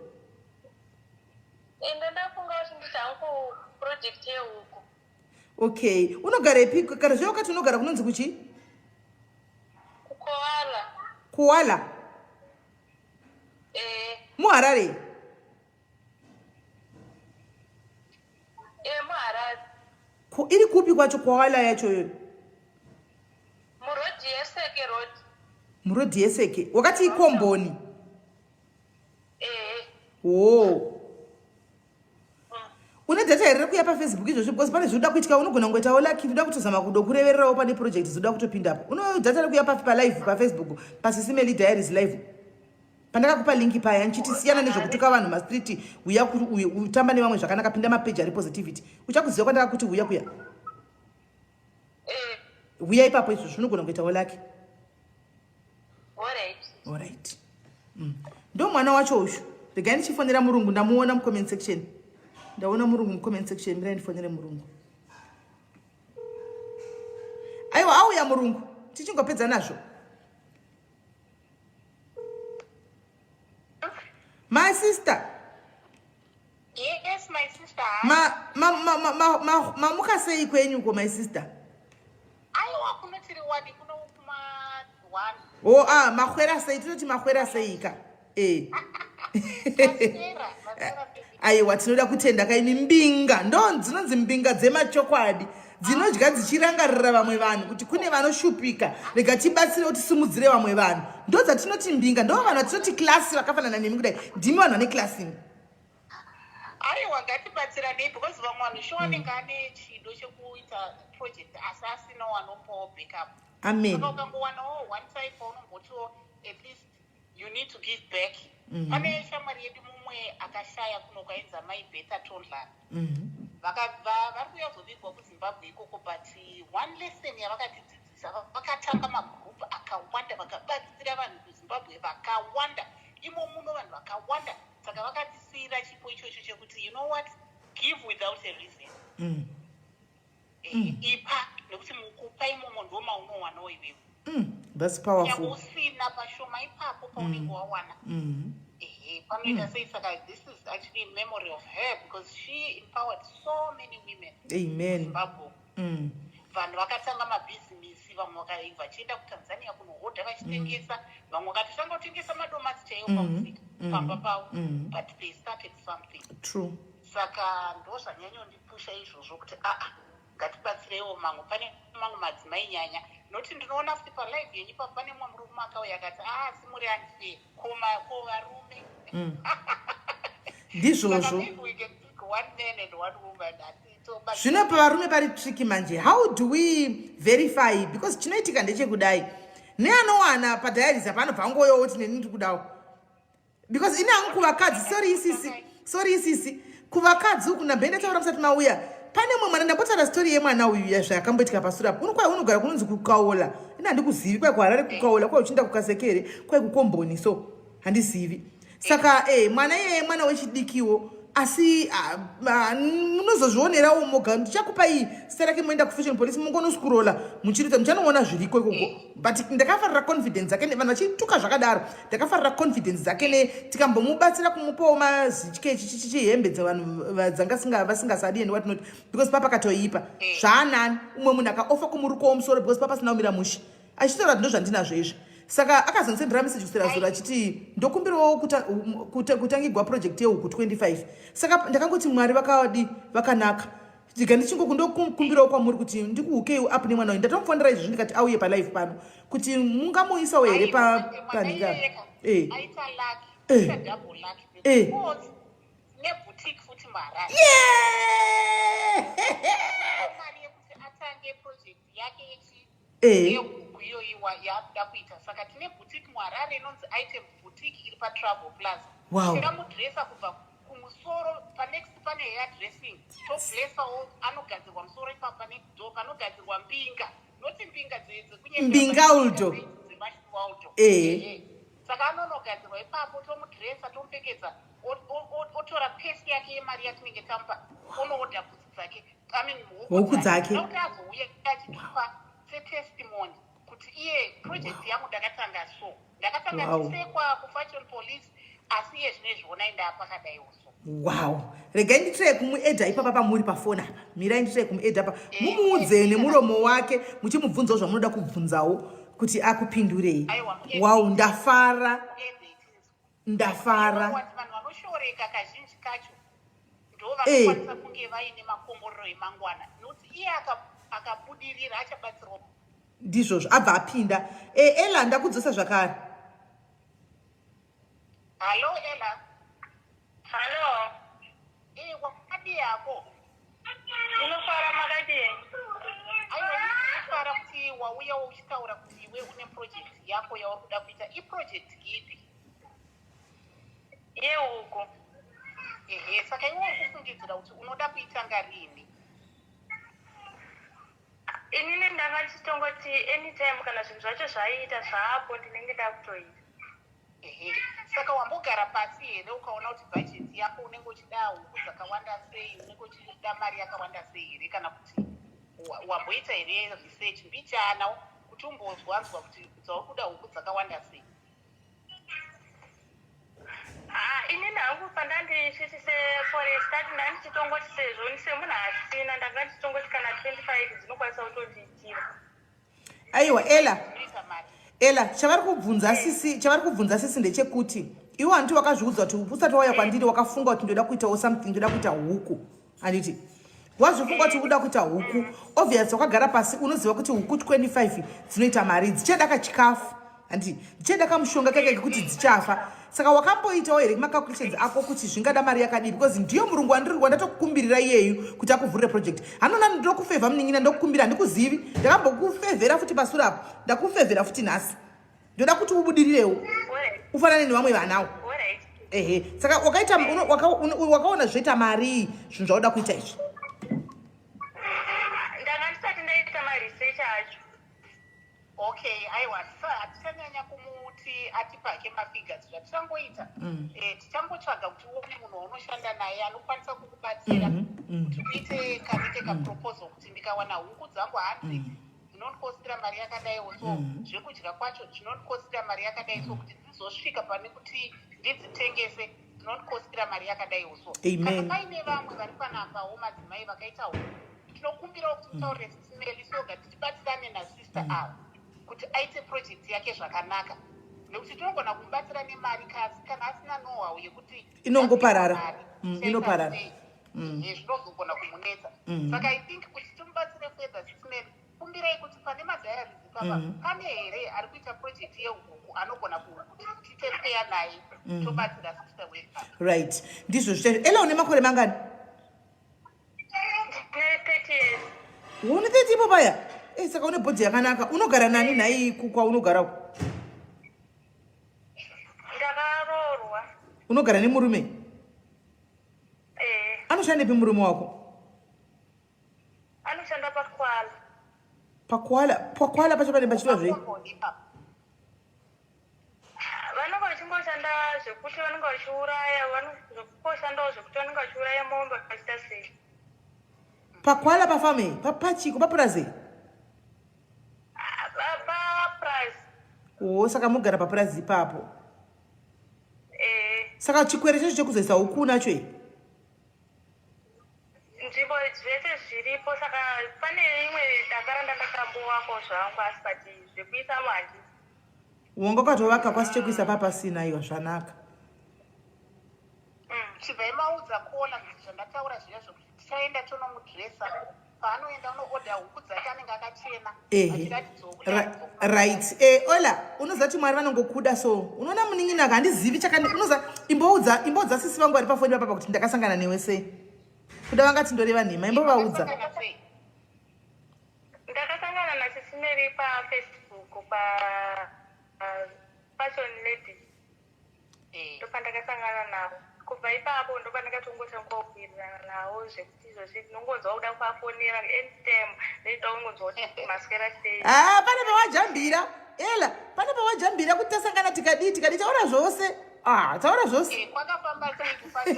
Speaker 2: Ndafunga kuti ndichangu project yehuku.
Speaker 1: Okay, unogara ipi? Kana zvako kati unogara kunonzi kuchi? Kuala. Muharare.
Speaker 2: Muharare.
Speaker 1: Iri kupi kwacho Kuala yacho yoyo?
Speaker 2: Murodi yes
Speaker 1: Murodhi yeseke. Wakati ikomboni. Oh. Une data here kuya pa Facebook izvo because pane zvoda kuitika unogona ngoitawo lucky unoda kutozama kudokurevererawo pane project zoda kutopinda apo. Uno data rekuya pa live pa Facebook pa SIS MELLY diaries live. Pandakakupa link paya nchiti siyana nezvokutuka vanhu mastreet uya utamba nevamwe zvakanaka pinda mapage ari positivity. Uchakuziva kwandaka kuti uya kuya. Uya ipapo izvo zvinogona ngoitawo lucky. All right. Ndo mwana wacho ushu. Regai ndichifonera murungu ndamuona mu comment section. Ndaona murungu mu comment section mira ndifonere murungu. Aiwa auya murungu. Tichingopedza nazvo. My sister.
Speaker 2: Yes, my sister.
Speaker 1: Muka sei kwenyu ko my sister?
Speaker 2: Aiwa kunotiri wadi kuno kuma 1.
Speaker 1: Oh mahwera sei tinoti mahwera seika. Aiwa tinoda kutenda kaini mbinga ndonzi mbinga dzemachokwadi dzinodya dzichirangarira vamwe vanhu kuti kune vanoshupika rega tibatsire kuti simudzire vamwe vanhu ndo dzatinoti mbinga ndo vanhu vatinoti klasi vakafanana nemi kudai ndimi vanhu vane klasi.
Speaker 2: Aiwa ngatibatsirane because vamwe vanhu showanenge ane chido chekuita project asi asina wanopawo backup.
Speaker 1: Amen.
Speaker 2: Ukangowanawo one time paunongotiwo at least you need to give back. Pane shamwari yedu mumwe akashaya kuno kwainza mai Beta Tondla. Vari kuyazovigwa kuZimbabwe ikoko but one lesson yavakatidzidzisa vakatanga magroup akawanda vakabatsira vanhu kuZimbabwe vakawanda imo muno vanhu vakawanda saka vakatisiyira chipo ichocho chekuti you know what give without a reason. Ipa nekuti mukupa imomo ndo maunowanawo iwewe.
Speaker 1: That's powerful.
Speaker 2: Usina pashoma ipapo paunenge wawana. Panoita sei saka this is actually a memory of her because she empowered so many women.
Speaker 1: Amen.
Speaker 2: Zimbabwe. Vanhu vakatanga mabhizinisi vamwe vachienda kuTanzania kunohodha vachitengesa vamwe vakatotanga kutengesa madomasi chaiwo pamusika pamba pavo but they started something.
Speaker 1: True.
Speaker 2: Saka ndo zvanyanyondipusha izvozvo kuti ngatibatsireiwo mamwe pane mamwe madzimai nyanya noti ndinoona futi palive yenyu ipapo pane mumwe murume akauya akati simuri unfair ko varume
Speaker 1: ndizvozvo zvino pavarume pari tricky manje. How do we verify because chinoitika ndechekudai neanowana padiaries apanobva ngoyo kuti neni ndiri kudawo because ine hangu kuvakadzi sorry isisi kuvakadzi uku nabhende taura musati mauya pane mwe mwana ndambotara story yemwana uyu yazvakamboitika pasura unokwai unogara kunonzi kukaola ina handikuzivi kwai kuharare kukaola kwai uchienda kukasekere kwai kukomboni so handizivi saka mwana iyeye mwana wechidikiwo asi munozozvionerawo moga ndichakupa iyi zita rake moenda kufashion police mungonoscrolla muchirita muchanoona zviriko ikoko but ndakafarira confidence dzake vanhu vachituka zvakadaro ndakafarira confidence dzake tikambomubatsira kumupawo mazihembe dzavanhu dzanga vasingasadi and what not because papa akatoipa zvaanani umwe munhu akaofa kumurukawo musoro because papa asina kumira mushi achitaura ndo zvandinazvo izvi saka akazonsendera message kusera zuro achiti ndokumbirawo kutangigwa project yehuku 25 saka ndakangoti mwari vakanaka ndiga ndichingokundokumbirawo kwamuri kuti ndikuhukei up nemwana uyu ndatomufonera izvi ndikati auye palive pano kuti mungamuisawo here panhinga
Speaker 2: kuyoiwa yakuda kuita saka tine boutique muHarare inonzi item boutique iri paTravel Plaza. Tikamudresa kubva kumusoro panext pane hair dressing toblesawo anogadzirwa musoro ipapo panedo panogadzirwa mbinga noti mbinga
Speaker 1: mbingaudo
Speaker 2: saka anonogadzirwa ipapo tomudresa tomupfekedza otora pesi yake yemari yatinenge tamupa onoodha bvudzi dzake
Speaker 1: huku dzake
Speaker 2: nokuti azouya achitupa setestimony kuti iye project yangu ndakatanga so ndakatanga ndisekwa kufashion police asi iye zvinezviona indapakadaiwo so
Speaker 1: wow regai nditire kumuedha ipapa pamuri pafoni apa mirai nditire kumuedha apa mumuudze nemuromo wake muchimubvunzawo zvamunoda kubvunzawo kuti akupindurei. Wow ndafara
Speaker 2: vanhu vanoshoreka kazhinji kacho ndo vanokwanisa kunge vaine makomborero emangwana nokuti iye akabudirira achabatsirawo
Speaker 1: ndizvozvo abva apinda. Ela ndakudzosa zvakare.
Speaker 2: Hello Ella. Hello. Wakati yako. Unofara makati. Unofara kuti wauya uchitaura kuti iwe une project yako yauri kuda kuita. Project ipi? Yeuko. Saka iwe uri kufungidzira kuti unoda kuitanga rini? Inini ndakachitongoti anytime kana zvinhu zvacho zvaita zvaapo ndinenge ndakutoita. Saka wambogara pasi here ukaona kuti budget yako unenge uchida huku dzakawanda sei, unenge uchida mari yakawanda sei here, kana kuti wamboita here research mbichana kuti umbozwanzwa kuti dzauri kuda huku dzakawanda sei? Inini hangu pandandisvitise for a start ndandichitongoti sezvo ndise munhu asina ndanga ndichitongoti kana 25 dzinokwanisa kutondiitira.
Speaker 1: Aiwa Ela, chavari kubvunza sisi ndechekuti iwe hanti wakazviudza kuti usati wauya kwandiri wakafunga kuti ndoda kuitawo something, ndoda kuita huku. Handiti wazvifunga kuti uda kuita huku, obviously wakagara pasi unoziva kuti huku 25 dzinoita mari, dzichada kachikafu, handiti dzichada kamushonga kake kekuti dzichafa. Saka wakamboitawo here macalculations ako kuti zvingada mari yakadii, because ndiyo murungu wandiri ndatokukumbirira iyeyu kuti akuvhurire project. Hanona ndokufevha munin'ina ndokukumbira, ndikuzivi ndakambokufevhera futi pasure apo, ndakufevhera futi nhasi, ndoda kuti ubudirirewo ufanane nevamwe vanawo. Saka wakaona zvoita mari zvinhu zvauda kuita izvi? Ndanga ndisati ndaita maresearch acho. Okay, aiwa hatichanyanya kumuti atipake mafigures. Zvatichangoita tichangotsvaga kuti uone munhu waunoshanda naye anokwanisa kukubatsira kuti uite kanike kaproposal kuti ndikawana huku dzangu 100 dzinondikosira mari yakadaiwo, so zvekudya kwacho zvinondikosira mari yakadai, so kuti dzizosvika pane kuti ndidzitengese dzinondikosira mari yakadaiwo. So kana paine vamwe vari panakawo madzimai vakaita huku, tinokumbira kuti mutaurire SIS MELLY soga tichibatsirane nasister avo kuti aite project yake zvakanaka, nekuti tinogona kumubatsira nemari kasi kana asina know-how yekuti inongoparara inoparara
Speaker 2: zvinozogona kumunetsa. Saka I think kuti timubatsire further SIS MELLY, kumbirai kuti pane madiaries papa pane here ari kuita project yehuku anogona kuti titepeya naye tobatsira sister wedu. Right, ndizvo zvichaita. Ela une makore mangani? 30 years. Une 30 ipo paya? Saka une bhodhi yakanaka. Unogara nani naye kwaunogara? Ndakarorwa. Unogara nemurume? Anoshanda ipi murume wako? Anoshanda pakwala. Pakwala pacho pane pachitwa zvei? Vanenge vachingoshanda zvekuti vanenge vachiuraya, vanongoshandawo zvekuti vanenge vachiuraya mombe vachita sei. Pakwala pafame? Papachiko? Papurazi? Saka mugara papurazi ipapo. Saka chikwere chacho chekuzoisa huku nacho nzvimbo zvese zviripo. Saka pane imwe ndakaranda ndakambowako zvangu asi pati zvekuisa manje wanga ukatovaka kwasi chekuisa papasina. Iwa zvanaka. Chibva imaudza kuona kuti zvandataura zviya zvokuti tichaenda tonomudresa paanoenda unooda huku dzake anenge akachena. Right. Ola, unozati mwari vanongokuda, so unoona munin'ina handizivi unoza imboudza sisi vangu vari pafoni papa kuti ndakasangana newe sei, kuda vangati ndoreva nhema. Imbovaudza. Ndakasangana naSIS MELLY paFacebook Fashion Ladies. Ndopa ndakasangana navo. Kubva ipapo ndopa ndakatongotanga kubhiirana navo zvekuti izvozvi ndinongonzwa kuda kuvafonera anytime ndoita ungonzwa kuti maswera sei. Pane pawajambira. Ela, pane pawajambira kuti tasangana tikadii taura zvose. Taura zvose. Kwakafamba sei kufashion?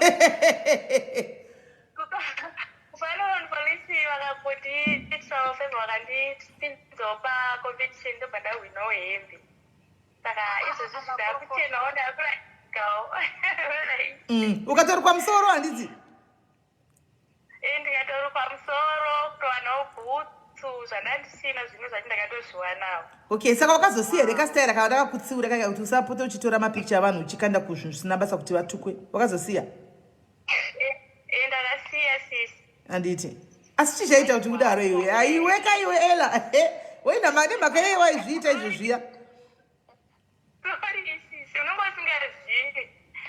Speaker 2: Kufanana nepolisi vakangoti titrawo feva vakandipinzawo pacompetition ndobva ndahwinawo hembe. Saka izvozvi zvidakuchenawo ndakuragawo. Ukatori pamusoro handiti? Ndikatori pamusoro kutowanawo bhutsu zvandandisina zvimwe zvati ndakatozviwanawo. Okay, saka wakazosiya here kastaira kana ndakakutsiura kaka kuti usapote uchitora mapikicha avanhu uchikanda kuzvinhu zvisina basa kuti vatukwe? Wakazosiya? Ndakasiya sisi. Handiti asi chichaita kuti udaro iwe. Aiweka iwe Ela.
Speaker 1: Wenda made makaye waizviita izvo zviya.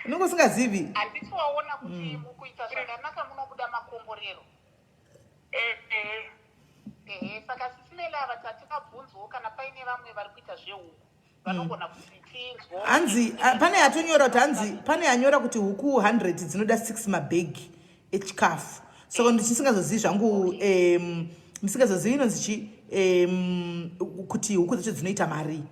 Speaker 1: Unongo singazivi.
Speaker 2: Handiti waona kuti mukuita zvakanaka munobuda makomborero. Saka sisimela vatatu kabvunzwo kana paine vamwe vari kuita zvehuku. Vanogona kuti chinzwo.
Speaker 1: Hanzi pane atonyora kuti hanzi pane anyora kuti huku 100 dzinoda 6 mabhegi echikafu. So ndisingazozivi zvangu ndisingazozivi inonzi kuti huku dzacho dzinoita mari.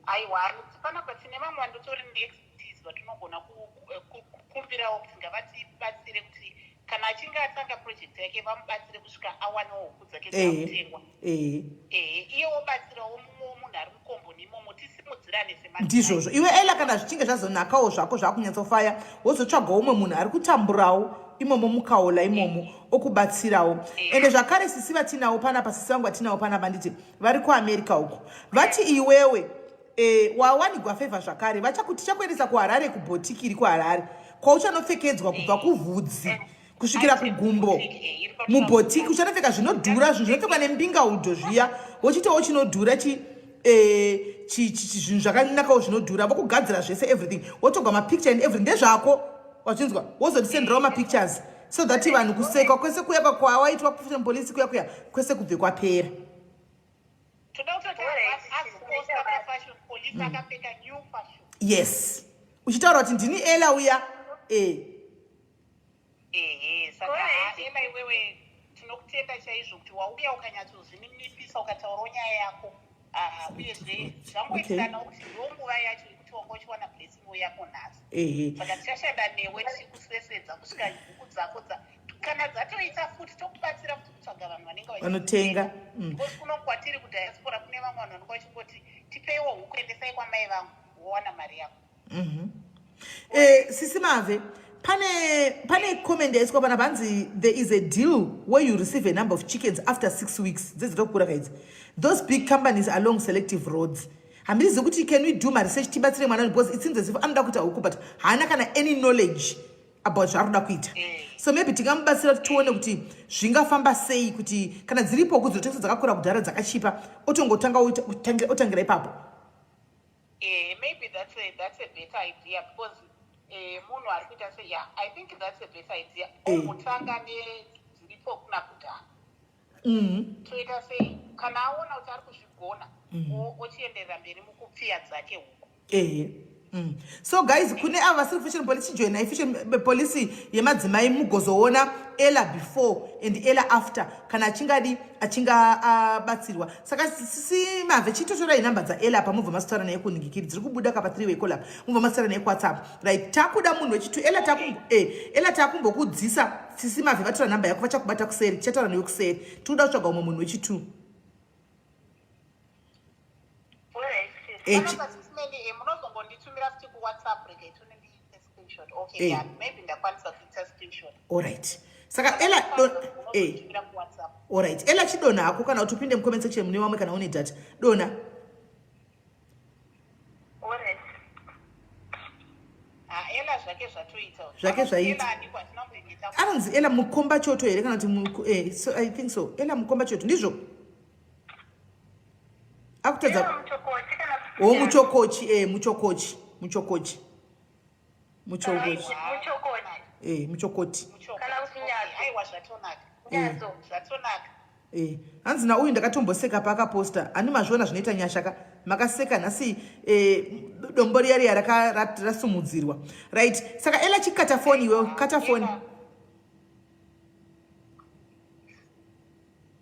Speaker 2: Aiwa, pana patine vamwe vandotori neexpertise vatinogona kukumbirawo kuti ngavatibatsire kuti kana achinge atanga project yake vamubatsire kusvika awanewo huku dzake dzakutengwa. Iye wobatsirawo mumwe munhu ari mukomboni imomo tisimudzirane semazina.
Speaker 1: Ndizvozvo. Iwe ela kana zvichinge zvazonakawo zvako zvakunyatsofaya wozotsvagawo umwe munhu ari kutamburawo imomo mukaola imomo okubatsirawo. Ende zvakare sisi vatinawo panapa sisi vangu vatinawo panapa nditi vari kuAmerica uko. Vati iwewe wawanigwa favor zvakare vachakuti chakuendesa kuHarare kubhotiki iri kuHarare kwauchanopfekedzwa kubva kuvhudzi kusvikira kugumbo mubhotiki uchanopfeka zvinodhura zvinopfekwa nembingaudho zviya wochitawo chinodhura zvinhu zvakanakawo zvinodhura vokugadzira zvese everything wotogwa mapicture and everything ndezvako wachinzwa wozodisenderawo mapictures so that vanhu kusekwa kwese kuya kwawaitwa kufashon police kuya kwese kubve kwapera. Yes. Uchitaura kuti ndini ela uya.
Speaker 2: Saka ela iwewe tinokutenda chaizvo kuti wauya ukanyatsozvininipisa ukataurawo nyaya yako. Uyezve zvangoitiranawo kuti ndonguva yacho yekuti wanga uchiwana blessing yako nhasi. Saka tichashanda newe tichikusesedza kusvika huku dzako kana dzatoita futi tokubatsira kuti kutsvaga vanhu vanenge
Speaker 1: vanotenga.
Speaker 2: Because kuno kwatiri kudiaspora kune vamwe vanhu vanenge vachingoti tipeiwo huku endesai kwamai vangu wowana mari yako.
Speaker 1: Sisi Mave, pane comment yaiswa pana banzi there is a deal where you receive a number of chickens after 6 weeks. Those big companies along selective roads. Hambizi kuti can we do my research tibatsire mwana because it seems as if anoda kuita huku but haana kana any knowledge about zvaanoda kuita. So maybe tingamubatsira tuone kuti zvingafamba sei kuti kana dziripo huku dzinotengesa dzakakura kudhara dzakachipa otongotanga otangira ipapo.
Speaker 2: Maybe that's a better idea because munhu ari kuita say yeah I think that's a better idea. Omutanga nedziripo kuna kudhara. Toita sei kana aona kuti ari kuzvigona ochienderera mberi mukupfiya dzake huku.
Speaker 1: So guys, kune ava vasiri fashion police join fashion police yemadzimai mugozoona ela before and ela after kana achinga batsirwa. Saka sisi Mave chitotora inamba dza ela pa mubva masitara naye kuningikiri dziri kubuda kapa 3 way collab mubva masitara naye WhatsApp right takuda munhu wechitu ela takumbo kudzisa sisi Mave vatora namba yako vachakubata kuseri chataura naye kuseri toda kutsvaga umwe munhu wechitu.
Speaker 2: Okay, maybe ndakwanisa kuita screenshot.
Speaker 1: Alright. Saka ela Alright. Ela chidona hako kana utupinde mu comment section mune wamwe kana une data. Dona.
Speaker 2: Alright. Ela zvake zvatoita.
Speaker 1: Zvake zvaita. Anonzi ela mukomba choto here kana kuti so I think so. Ela mukomba choto ndizvo. Akutadza. Muchokochi muchokoti. Muchokoti.
Speaker 2: Kana usinyati. Aiwa zvatonaka. Nyazo zvatonaka.
Speaker 1: Hanzi na uyu ndakatomboseka paakaposta ani mazviona zvinoita nyashaka makaseka nhasi dombo riya riya rasumudzirwa right. Saka ela chikata phone iwe kata phone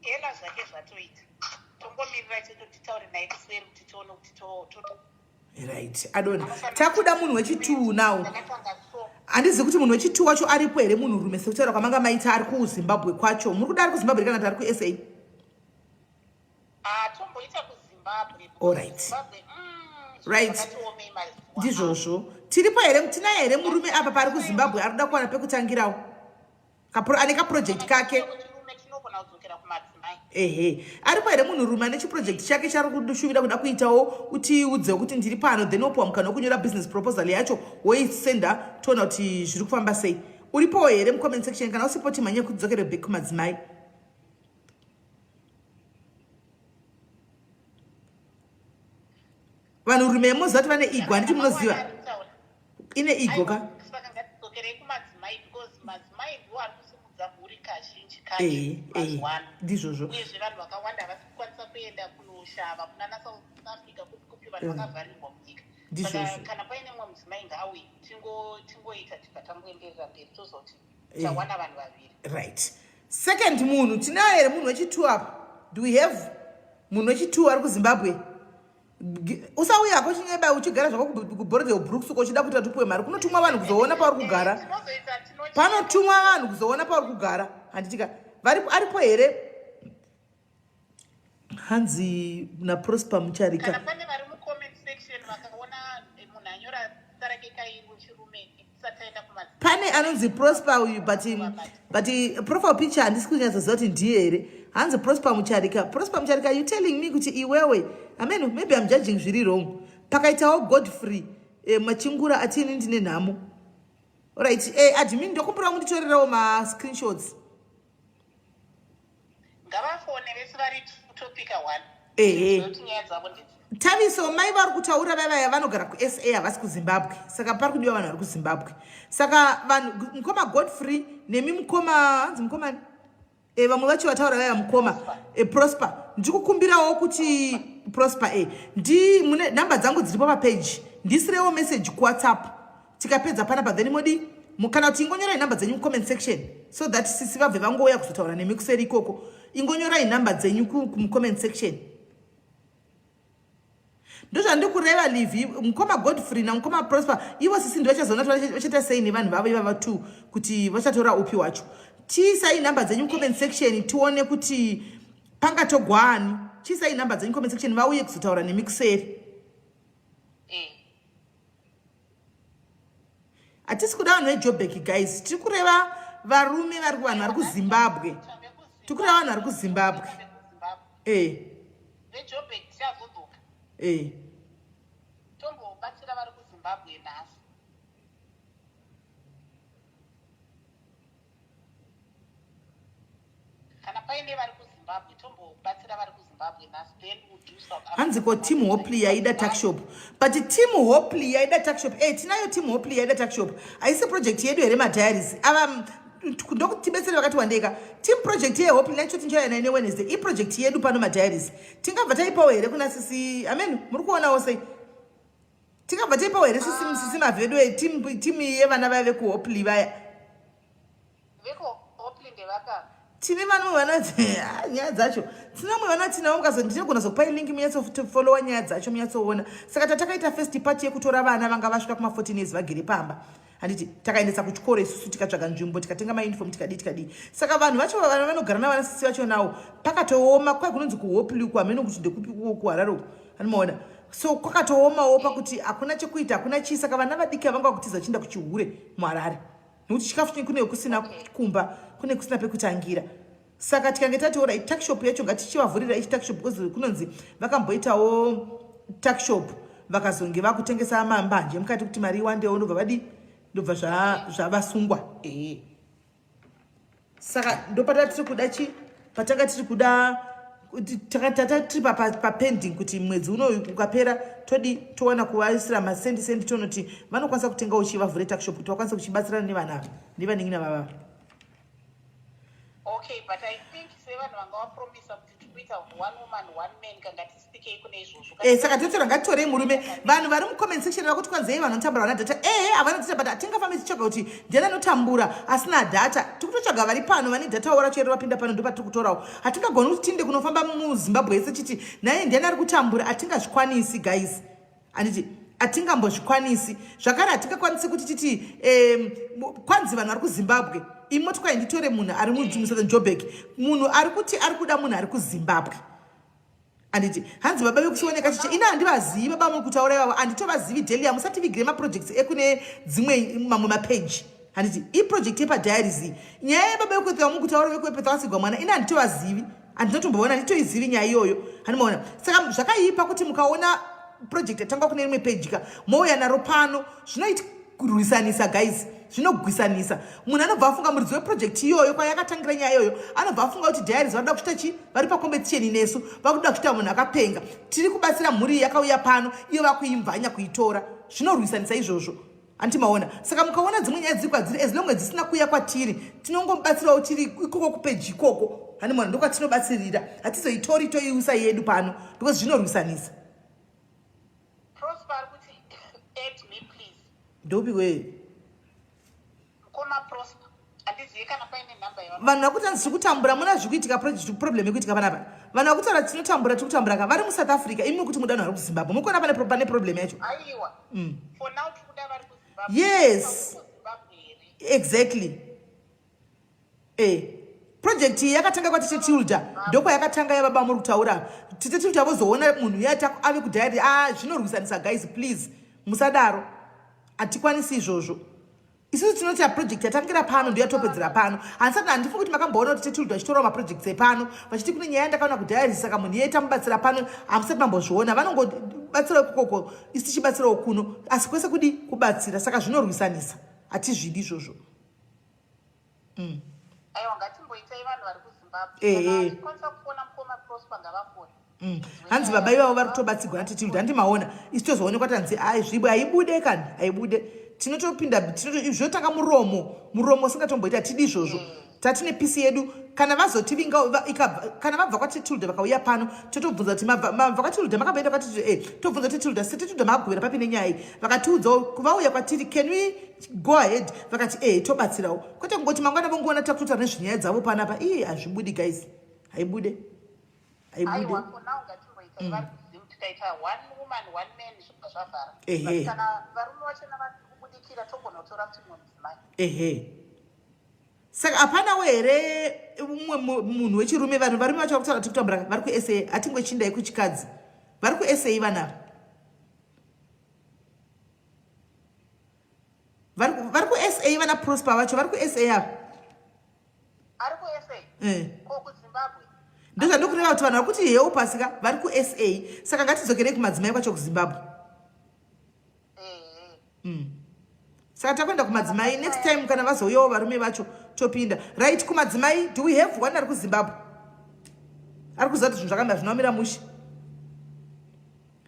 Speaker 2: ela zvake zvatoita tongomirira cheto titaure naye kuseri kuti tione kuti
Speaker 1: right. Adona takuda munhu wechitu now handizi kuti munhu wechitu wacho aripo here munhu rume sekutaura kwamanga maita ari kuZimbabwe kwacho muri kuda ari kuZimbabwe kana ari kuSA.
Speaker 2: Tomboita kuZimbabwe.
Speaker 1: Alright. Right. Ndizvozvo tiripo here tinaye here murume apa pari kuZimbabwe ari kuda kuwana pekutangirawo ane kaproject kake. Aripo here munhu rume ane chiproject chake chari kushuvira kuda kuitawo utiudze kuti ndiri pano then opuwa mukana wekunyora business proposal yacho woisenda toona kuti zviri kufamba sei. Uripo here mu comment section kana usipo timhanye kudzokera back kumadzimai. vanhu rume muzati vane ego handiti munoziva ine ego ka
Speaker 2: saka ngatizokerei kumadzimai because madzimai ndiwo ari kusimudza mhuri kazhinji kare mazuwano
Speaker 1: ndizvozvo
Speaker 2: uyezve vanhu vakawanda havasi kukwanisa kuenda kunoshava kunana south africa kupi vanhu vakavharirwa munyika saka kana paine mumwe mudzimai ngaauye tingoita tikatangoenderera mberi tozoti tawana vanhu vaviri
Speaker 1: right. Second munhu tinayo here munhu wechitu apa. Do we have munhu wechitu ari kuzimbabwe? Usauyako chinyeba uchigara zvako kuborodhe Brooks uko uchida kuti tupuwe mari. Kunotumwa vanhu kuzoona pauri kugara. Panotumwa vanhu kuzoona pauri kugara. Handitika aripo here hanzi na Prosper Mucharika.
Speaker 2: Kana pane vari mucomment section vakaona munhu anyora zita rake kairi wechirume isataenda kumadzimai.
Speaker 1: Pane anonzi Prosper uyu but profile picture handisi kunyatsoziva kuti ndiye here. Hanzi Prosper Mucharika. Prosper Mucharika, you telling me kuti iwewe, I mean maybe I'm judging zviri wrong. Pakaitawo Godfrey Machingura atini ndine nhamo. Alright, admin ndokumbura munditorerawo ma screenshots.
Speaker 2: Ngavafone vese vari topic 1. Zoti nyaya dzavo ndidzi.
Speaker 1: Taviso mai vari kutaura vaya vanogara kuSA havasi kuZimbabwe. Saka pari kudiwa vanhu vari kuZimbabwe. Saka vanhu mukoma Godfrey nemi mukoma hanzi mukoma vamwe vacho vataura vaya mukoma Prosper. Ndikukumbirawo kuti Prosper mune namba dzangu dziripo papage. Ndisirewo message kuWhatsApp. Tikapedza panapa then modi kana kuti ingonyorai namba dzenyu mucomment section so that sisi vabve vangouya kuzotaura nemi kuseri ikoko. Ingonyorai namba dzenyu mucomment section. Ndozvandikureva Livi mukoma Godfrey namukoma Prosper ivo sisi ndivachazoona kuti vachata sei nevanhu vavo ivava tu kuti vachatora upi wacho. Chiisai namba dzenyu mucomment section tione kuti pangatogwani. Chiisai namba dzenyu mucomment section vauye kuzotaura nemi kuseri. Hatisi kuda vanhu veJoburg guys. Tiri kureva varume vari kuvanhu vari kuZimbabwe. Tiri kureva vanhu vari kuZimbabwe.
Speaker 2: VeJoburg tichazodoka. Tombobatsira vari kuZimbabwe nhasi. Kana paine vari kuZimbabwe tombobatsira vari kuZimbabwe nhasi then we'll do South Africa.
Speaker 1: Hanzi ko Team Hopley yaida tuckshop. But Team Hopley yaida tuckshop. Tinayo Team Hopley yaida tuckshop. Haisi project yedu here madiaries. Ndokutibetsera vakati wandeka. Team project ye Hopley nacho tinjoya nayo Wednesday. I project yedu pano madiaries. Tingabva taipawo here kuna sisi. Amen. Muri kuonawo sei. Tingabva taipawo here sisi mavhedu team yevana vaya veku Hopley vaya.
Speaker 2: Veku Hopley ndevapa.
Speaker 1: Tine vanhu vanoti nyaya dzacho tinomwe vanoti nawo mukazondinogona zokupai link munyatsofollowa nyaya dzacho munyatsoona. Saka tatakaita first party yekutora vana vanga vasvika kuma14 years vagere pamba. Handiti takaendesa kuchikoro isusu tikatsvaga nzvimbo tikatenga mauniform tikadi. Saka vanhu vacho vanogara navana sisi vacho nawo pakatooma kwai kunonzi kuHopley uku hameno kuti ndekupi kuHarare. Anomaona. So kwakatoomawo pakuti hakuna chekuita hakuna chii. Saka vana vadiki vanga kutiza chienda kuchihure muHarare. Nokuti chikafu kune kusina kumba kune kusina pekutangira. Saka tikange tati ora tuckshop yacho ngatichivavhurira ichi tuckshop because kunonzi vakamboitawo tuckshop vakazonge vakutengesa mambanje mukati kuti mari iwandewo ndobva zvavasungwa. Saka ndopata tiri kuda patanga tiri kuda tiri papending kuti mwedzi uno ukapera todi towana kuvaisira masendi tonoti vanokwanisa kutenga uchivavhure tuckshop kuti vakwanisa kuchibatsirana nevanhu nevaningina vava.
Speaker 2: Okay, but I think seven vangawapromisa kuti tikuita one woman one man kanga tisipikei kune izvozvo.
Speaker 1: Saka totora ngatitorei murume vanhu vari mucomment section vakuti kwanzei vanhu vanotambura vana data havana data but hatingafambi tichitsvaga kuti ndiani anotambura asina data. Tikutotsvaga vari pano vane data wo racho vapinda pano ndopatiri kutorawo. Hatingagoni kuti tinde kunofamba muZimbabwe yese chiti naye ndiani ari kutambura hatingazvikwanisi guys. Handiti hatingambozvikwanisi zvakare hatingakwanisi kuti titi kwanzi vanhu vari kuZimbabwe imotokari nditore munhu ari muJoburg munhu ari kuti ari kuda munhu ari kuZimbabwe. Handiti hanzi baba vekusioneka chichi ina handivazivi baba mukutaura ivavo handitovazivi Delia musativigire maprojects ekune dzimwe mamwe mapage. Handiti iproject yepadiaries nyaya yebaba vekuita mukutaura vekuepeta vasigwa mwana ina handitovazivi handinotomboona handitoizivi nyaya iyoyo. Handimaona saka zvakaipa kuti mukaona project yatanga kune imwe page ka mouya naro pano zvinoita kurwisanisa guys, zvinogwisanisa. Munhu anobva afunga muridzi weproject iyoyo kwayakatangira nyaya iyoyo anobva afunga kuti diaries varikuda kuchita chi, vari pakombetisheni nesu, vakuda kuchita munhu akapenga, tiri kubatsira mhuri yakauya pano, iyo vakuimvanya kuitora. Zvinorwisanisa izvozvo. Antimaona. Saka mukaona dzimwe nyaya dziri kwadziri as long as dzisina kuuya kwatiri, tinongomubatsirawo tiri ikoko kupeji ikoko. Hanimona ndokwatinobatsirira. Hatizoitori toiusa yedu pano because zvinorwisanisa.
Speaker 2: Prosper kuti aid me please.
Speaker 1: Ndopi we.
Speaker 2: Mukoma Prosper. Handizivi kana paine number yavanhu.
Speaker 1: Vanhu vakuti handisi kutambura muna zvikuitika problem yekuitika panapa. Vanhu vakutaura tinotambura tikutambura ka vari muSouth Africa imi kuti mudanho vari kuZimbabwe. Mukuona pane problem yacho.
Speaker 2: Aiwa. For now tikuda vari kuZimbabwe.
Speaker 1: Yes. Exactly. Project iyi yakatanga kwatete Tilda ndokwa yakatanga yababa muri kutaura tete Tilda vozoona munhu yata ave kudhayari zvinorwisanisa guys please musadaro atikwanisi izvozvo isusu tinoti project yatangira pano ndiyo yatopedzera pano hansati handifi kuti makamboona kuti tete Tilda achitora maprojects epano vachiti kune nyaya yandakaona kudhayari saka munhu yeta mubatsira pano hamusati mambozviona vanongobatsira ikoko isu tichibatsirawo kuno asi kwese kudi kubatsira saka zvinorwisanisa hatizvidi izvozvo.
Speaker 2: Aiwa ngatimboitai vanhu vari kuZimbabwe. Tikwanisa kuona Mukoma Prosper ngavafoni.
Speaker 1: Hanzi baba ivavo vari kutobatsirwa natete Tilda handimaona isi tozoonekwa tanzi zvibo haibude kani haibude tinotopinda zvotanga muromo usingatomboita tidi izvozvo tatine pisi yedu kana vazotivinga kana vabva kwatete Tilda vakauya pano totobvunza kuti mabva kwatete Tilda makabaenda kwatete tobvunza tete Tilda tete Tilda makagovera papi nenyaya iyi vakatiudzawo vauya kwatiri can we go ahead vakati tobatsirawo kwete kungoti mangwana vongoona takutaura nezvenyaya dzavo panapa hazvibudi guys haibude
Speaker 2: aiwa for now ngatimboitai vari kuZimu tikaita one woman one man zvobva zvavhara kana varume vachona vari kubudikira togona kutora kuti mumwe mudzimai. Saka hapanawo here umwe munhu wechirume vanhu varume vacho vakutaura tikutambura vari kuSA hatingochindai kuchikadzi vari kuSA vanapa vari kuSA vana Prosper vacho vari kuSA ava ari kuSA ko kuZimbabwe
Speaker 1: ndozvandokureva kuti vanhu vari kuti hewo pasika vari kuSA saka ngatizokerei kumadzimai kwacho kuZimbabwe. Saka takuenda kumadzimai next time kana vazouyawo varume vacho topinda right kumadzimai. Do we have one ari kuZimbabwe ari kuziva kuti zvinhu zvakamira zvinomira mushe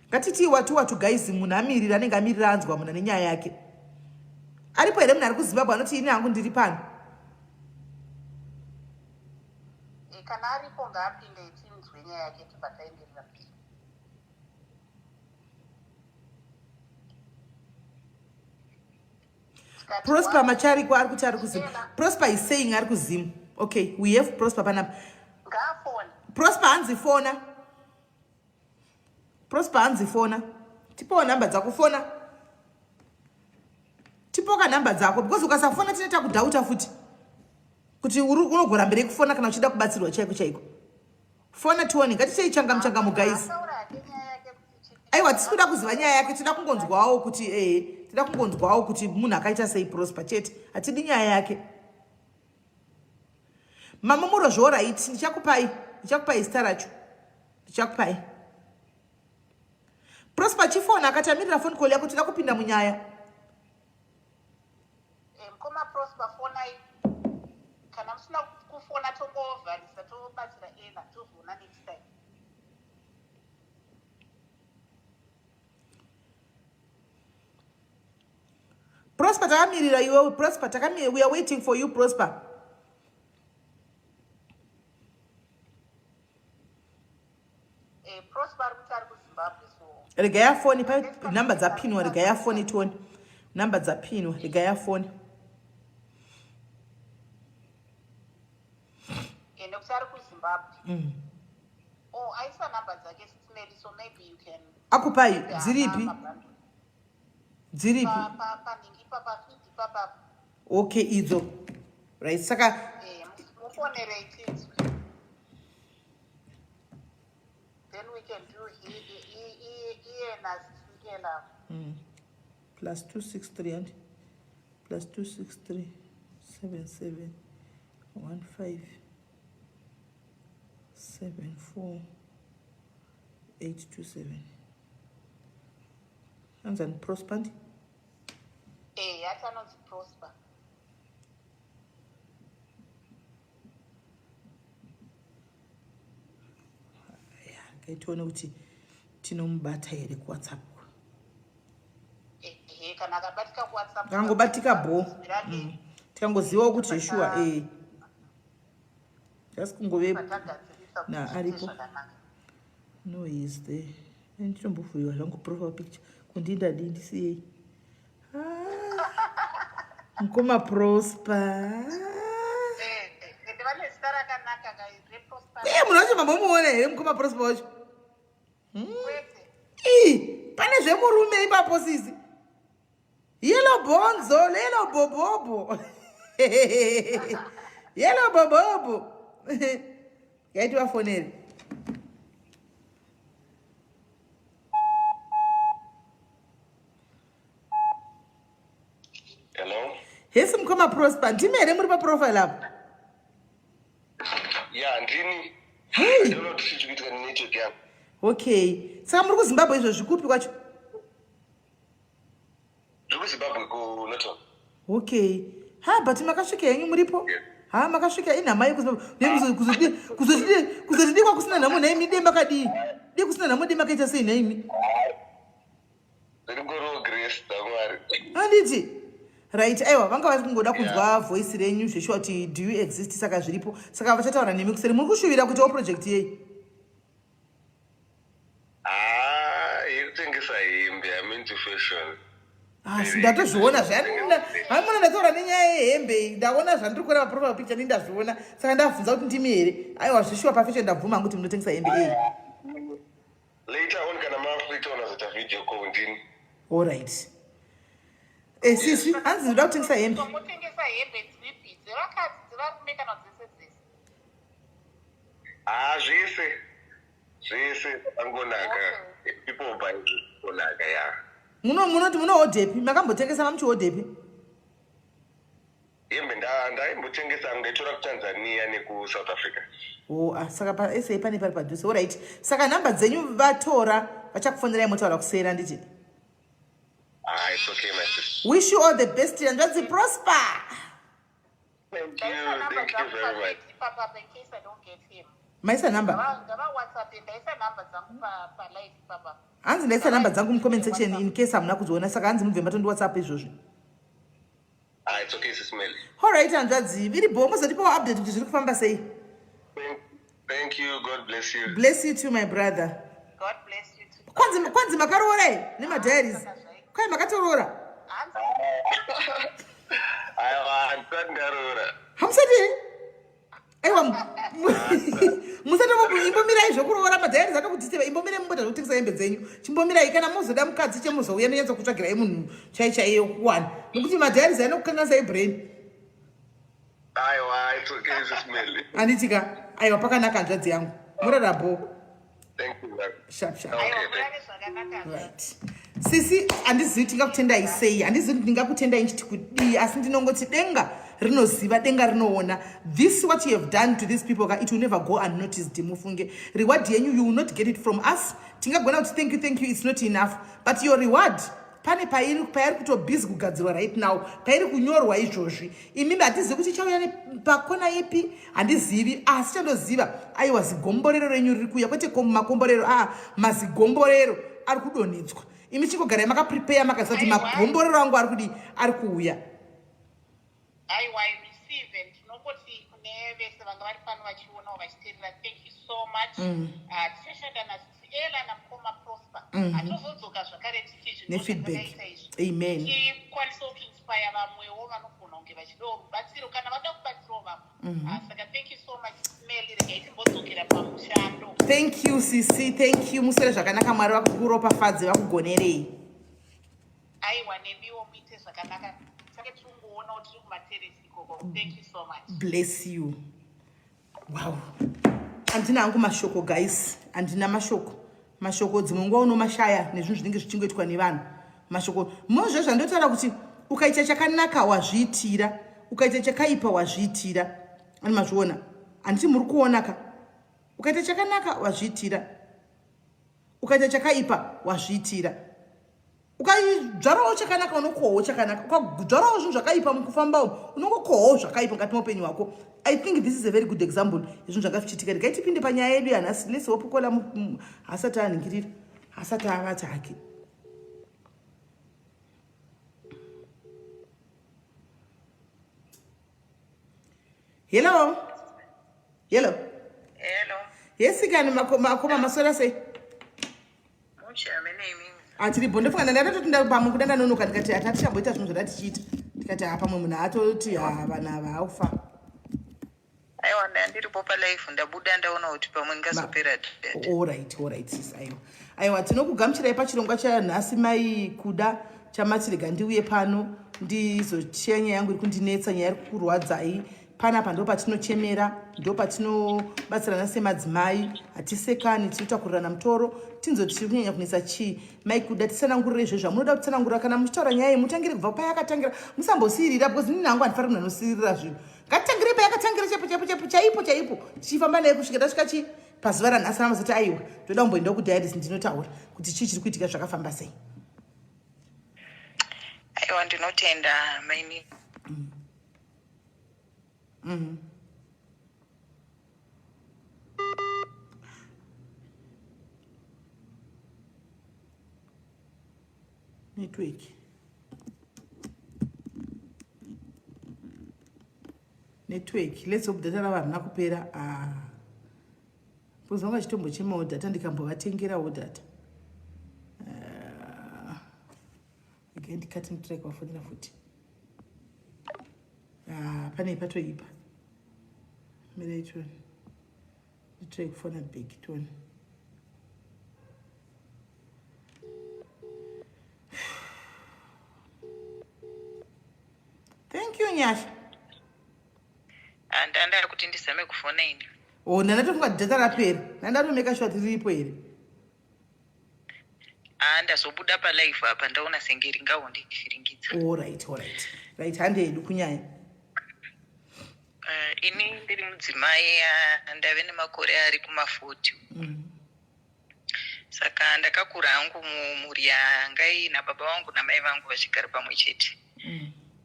Speaker 1: ngatiti watu guys munhu amirira anenge amirira anzwa munhu ane nyaya yake aripo here munhu ari kuZimbabwe anoti ini hangu ndiri pano
Speaker 2: kana aripo ngaapinde tinzwe nyaya yake tibva taenderera.
Speaker 1: Prosper machariko ari kuti ari kuZimu. Prosper is saying ari kuZimu. Okay, we have Prosper panapa. Prosper hanzi fona. Prosper hanzi fona. Tipo namba dzako fona. Tipo ka namba dzako because ukasafona tineta kudhauta futi. Kuti unogora mbere kufona kana uchida kubatsirwa chaiko chaiko. Fona tuone ngatichei changa guys. Aiwa tisikuda kuziva nyaya yake tida kungonzwawo kuti tida kungonzwawo kuti munhu akaita sei Prosper chete hatidi nyaya yake. Mama murozvo right ndichakupai zita racho ndichakupai. Prosper chifona akatamirira phone call yako tida kupinda munyaya.
Speaker 2: Mukoma Prosper fonai kana musina kufona tongovharisa tobatsira ena tozoona next time.
Speaker 1: Prosper takamirira iwe Prosper takamirira we are waiting for you Prosper.
Speaker 2: Prosper mutari kuZimbabwe so
Speaker 1: rega yafoni pa number dzapinwa rega yafoni tuone number dzapinwa rega yafoni
Speaker 2: nokutari kuZimbabwe. Aisa number dzake SIS so maybe you can
Speaker 1: akupai dziripi
Speaker 2: paningi papafiti papa.
Speaker 1: Okay idzo right saka
Speaker 2: mufonerei tinzwe then we can do iyena
Speaker 1: plus 263 and plus 263 77 15 74 827 anzani Prosper
Speaker 2: Yati anonzi Prosper.
Speaker 1: Tione kuti tinomubata here kuWhatsApp.
Speaker 2: Kana akabatika kuWhatsApp.
Speaker 1: Kangobatika bo. Tikangoziva kuti sure just kungove na aripo. No, he is there. Nditombofuiwa zvangu profile picture kundinda ndisiyei. Mukoma Prosper. Munhu wacho mambomuona here mukoma Prosper wacho? Pane zvemurume ipapo sisi. Yellow bonzo, yellow bobobo. Yellow bobobo. Yaitwa foneri.
Speaker 3: Hello?
Speaker 1: Hesi mukoma Prosper, ndimi here muri paprofile apo?
Speaker 3: Yeah, ndini.
Speaker 1: Hey.
Speaker 3: I don't know kuti kuitika network yangu.
Speaker 1: Okay. Saka muri kuZimbabwe izvo zvikupi kwacho?
Speaker 3: Ndiri kuZimbabwe kuNoto.
Speaker 1: Okay. But makasvika henyu muripo? Makasvika inhama yekuZimbabwe. Kuzotidikwa kusina nhamo nhaimi demba kadii? Dii kusina nhamo demba kaita sei nhaimi?
Speaker 3: Ndiri ngoro grace daMwari.
Speaker 1: Handiti? Right, aiwa vanga vari kungoda kunzwa voice renyu zveshuwa kuti do you exist saka zviripo. Saka vachataura nemi kuseri muri kushuvira kuti project yei?
Speaker 3: Yekutengesa hembe, I'm into fashion.
Speaker 1: Ndatozviona zvamuna ndataura nenyaya yehembe ndaona zvandiri kuona paprofile picture ndazviona saka ndabvunza kuti ndimi here. Aiwa zvishuwa pafashion ndabvuma kuti munotengesa hembe ei.
Speaker 3: Later on kana mafuita unazoita video call ndini.
Speaker 1: All right. Sisi hanzi ndoda kutengesa hembe.
Speaker 2: Mutengesa hembe dzipi? Dzevakadzi dzevanarume kana dzese dzese?
Speaker 3: Zvese angonaka. People buy onaka ya.
Speaker 1: Munoti munohodhepi? Makambotengesa muchihodhepi?
Speaker 3: Hembe ndaimbotengesa ngaitora kuTanzania nekuSouth Africa.
Speaker 1: Saka paSA pane pari padhuze. All right. Saka nhamba dzenyu vatora vachakufonerai motaura kusera nditi.
Speaker 3: It's okay, my sister.
Speaker 1: Wish you all the best and that's Prosper.
Speaker 3: Thank you very much.
Speaker 2: Papa, in case I don't get him.
Speaker 1: Maisa number.
Speaker 2: WhatsApp ndaisa number dzangu pa live papa.
Speaker 1: Hanzi ndaisa number dzangu mu comment section in case hamuna kuzoona saka hanzi mubvemba tondi WhatsApp izvozvo.
Speaker 3: It's okay, SIS MELLY.
Speaker 1: All right, hanzvadzi. Viri bombo zotipawo update kuti zviri kufamba sei.
Speaker 3: Thank you. God bless you.
Speaker 1: Bless you too, my brother.
Speaker 2: God bless you too.
Speaker 1: Kwanzi makaroora here nemadiaries. Kai makatoroora.
Speaker 3: Ndarora.
Speaker 1: Hamusati? Aiwa. Musati imbomirai zvokuroora madiaries anokudziseva imbomirai mumbota zvokutengesa hembe dzenyu. Chimbomirai kana muzoda mukadzi chemuzouya nonyanza kutsvagirai munhu chaichaiye kuwana. Nokuti madiaries anokukanganisai brain.
Speaker 3: It's okay, SIS MELLY.
Speaker 1: Anitika. Aiwa pakanaka hanzvadzi yangu. Murarabo.
Speaker 3: Thank you.
Speaker 1: Sharp.
Speaker 3: Okay.
Speaker 1: Right. Sisi handizivi tingakutendai sei, handizivi kuti ndingakutendai nchiti kudii, asi ndinongoti denga rinoziva, denga rinoona. This what you have done to these people, it will never go unnoticed. Mufunge reward yenyu, you will not get it from us. Tingagona kuti thank you, it's not enough, but your reward pane pairi kutobhizi kugadzirwa right now, pairi kunyorwa izvozvi. Imimi hatizivi kuti chauya pakona ipi, handizivi, asi chandoziva aiwa zigomborero renyu riri kuuya, kwete makomborero, mazigomborero ari kudonhedzwa. Imi chingogara makaprepare makaziva kuti magomborero angu ari kuuya.
Speaker 2: Aiwa, I receive and tinongoti kune vese vanga vari pano vachionawo vachiteerera, thank you so much. Tichashanda nasisi Ela namukoma Prosper. Hatozodzoka zvakare
Speaker 1: nefeedback. Amen.
Speaker 2: Tikwanisa kuinspire vamwewo vanogona kunge vachidawo rubatsiro kana vada kubatsirawo vamwe. Saka thank you so much SIS regai timbodzokera pamushando.
Speaker 1: Thank you Sisi, thank you. Musere zvakanaka, Mwari vakuropafadze vakugonerei.
Speaker 2: Aiwa, nemiwo muite zvakanaka. Saka tirongoona kuti tiri kumateresi ikoko. Thank you so much.
Speaker 1: Bless you. Wow. Andina hangu mashoko guys, andina mashoko dzimwe nguva unomashaya nezvinhu zvinenge zvichingoitwa nevanhu. Mashoko mozvo zvandotaura kuti ukaita chakanaka wazviitira, ukaita chakaipa wazviitira. Ani mazviona? Handiti muri kuonaka. Ukaita chakanaka wazviitira, ukaita chakaipa wazviitira. ukadzvarawo chakanaka unokohwawo chakanaka, ukadzvarawo zvinhu zvakaipa mukufamba unongokohwawo zvakaipa mukati meupenyu hwako. I think this is a very good example yezvinhu zvakachitika. Regai tipinde panyaya yedu yanhasi. Let's hope kola hasati aningirira, hasati avata hake. Hello. Hello.
Speaker 2: Hello.
Speaker 1: Yes, kani makoma masora sei? Atiri bonde fana ndato tunda pamu kudanda nonoka ndikati atatishamboita zvinhu zvadatichiita. Ndikati apa mumwe munhu atoti vana ava aufa.
Speaker 2: Aiwa ndandiripo palife ndabuda ndaona kuti pamwe ngazopera.
Speaker 1: All right sis. Aiwa tinokugamuchirai pachirongwa chanhasi mai kuda chamatirega ndiuye pano ndizochiya nyaya yangu iri kundinetsa, nyaya iri kukurwadzai. Panapa ndo patinochemera, ndo patinobatsirana semadzimai, hatisekani, tinotakurirana mutoro, tinzoti tiri kunyanya kunetsa chii. Mai kuda tisanangurire izvo zvamunoda kutsanangura. Kana muchitaura nyaya mutangire kubva payakatangira, musambosiyirira because nini hangu handifari munhu anosiyirira zvinhu. Ngatitangire payakatangira chaipo tichifamba naye kusvika tasvika chii pazuva ranhasi ramazoti aiwa ndoda kumboendawo kudiaris ndinotaura kuti chii chiri kuitika zvakafamba sei.
Speaker 2: Aiwa ndinotenda maini.
Speaker 1: Network. Let's hope data rava rina kupera. Pozonga chitombo chemawo data ndikambovatengerawo data. Again ndikati nditrai kuvafonera futi. Pane patoipa. Mirai toni. Nditrai kufona big toni. Thank you Nyasha.
Speaker 2: Ndandara kuti ndizame kufona ini.
Speaker 1: Ndandatofunga data rapera. Ndandatomeka sure riripo here.
Speaker 2: Ndazobuda palife apa ndaona senge ringawo ndichiringidza.
Speaker 1: Right hande yedu kunyaya.
Speaker 2: Ini ndiri mudzimai ndave nemakore ari kuma40. Saka ndakakura hangu mumhuri yanga ina baba vangu namai vangu vachigara pamwe chete.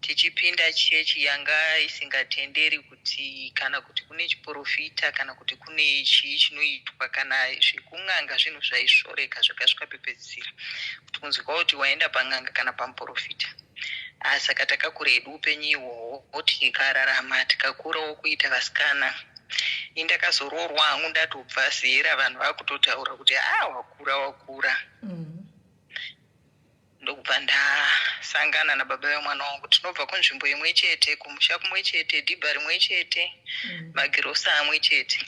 Speaker 2: Tichipinda chechi yanga isingatenderi kuti kana kuti kune chiprofita kana kuti kune chii chinoitwa kana zvekun'anga zvinhu zvaishoreka zvakasvika pepedzisira kuti kunzwika kuti waenda pang'anga kana pamuprofita. Saka takakura edu upenyu ihwohwo tikararama tikakurawo kuita vasikana. Indakazoroorwa hangu ndatobva zera vanhu vakutotaura kuti wakura. Ndokubva ndasangana nababa vemwana wangu. Tinobva kunzvimbo imwe chete, kumusha kumwe chete, dhibha rimwe chete, magirosa amwe chete.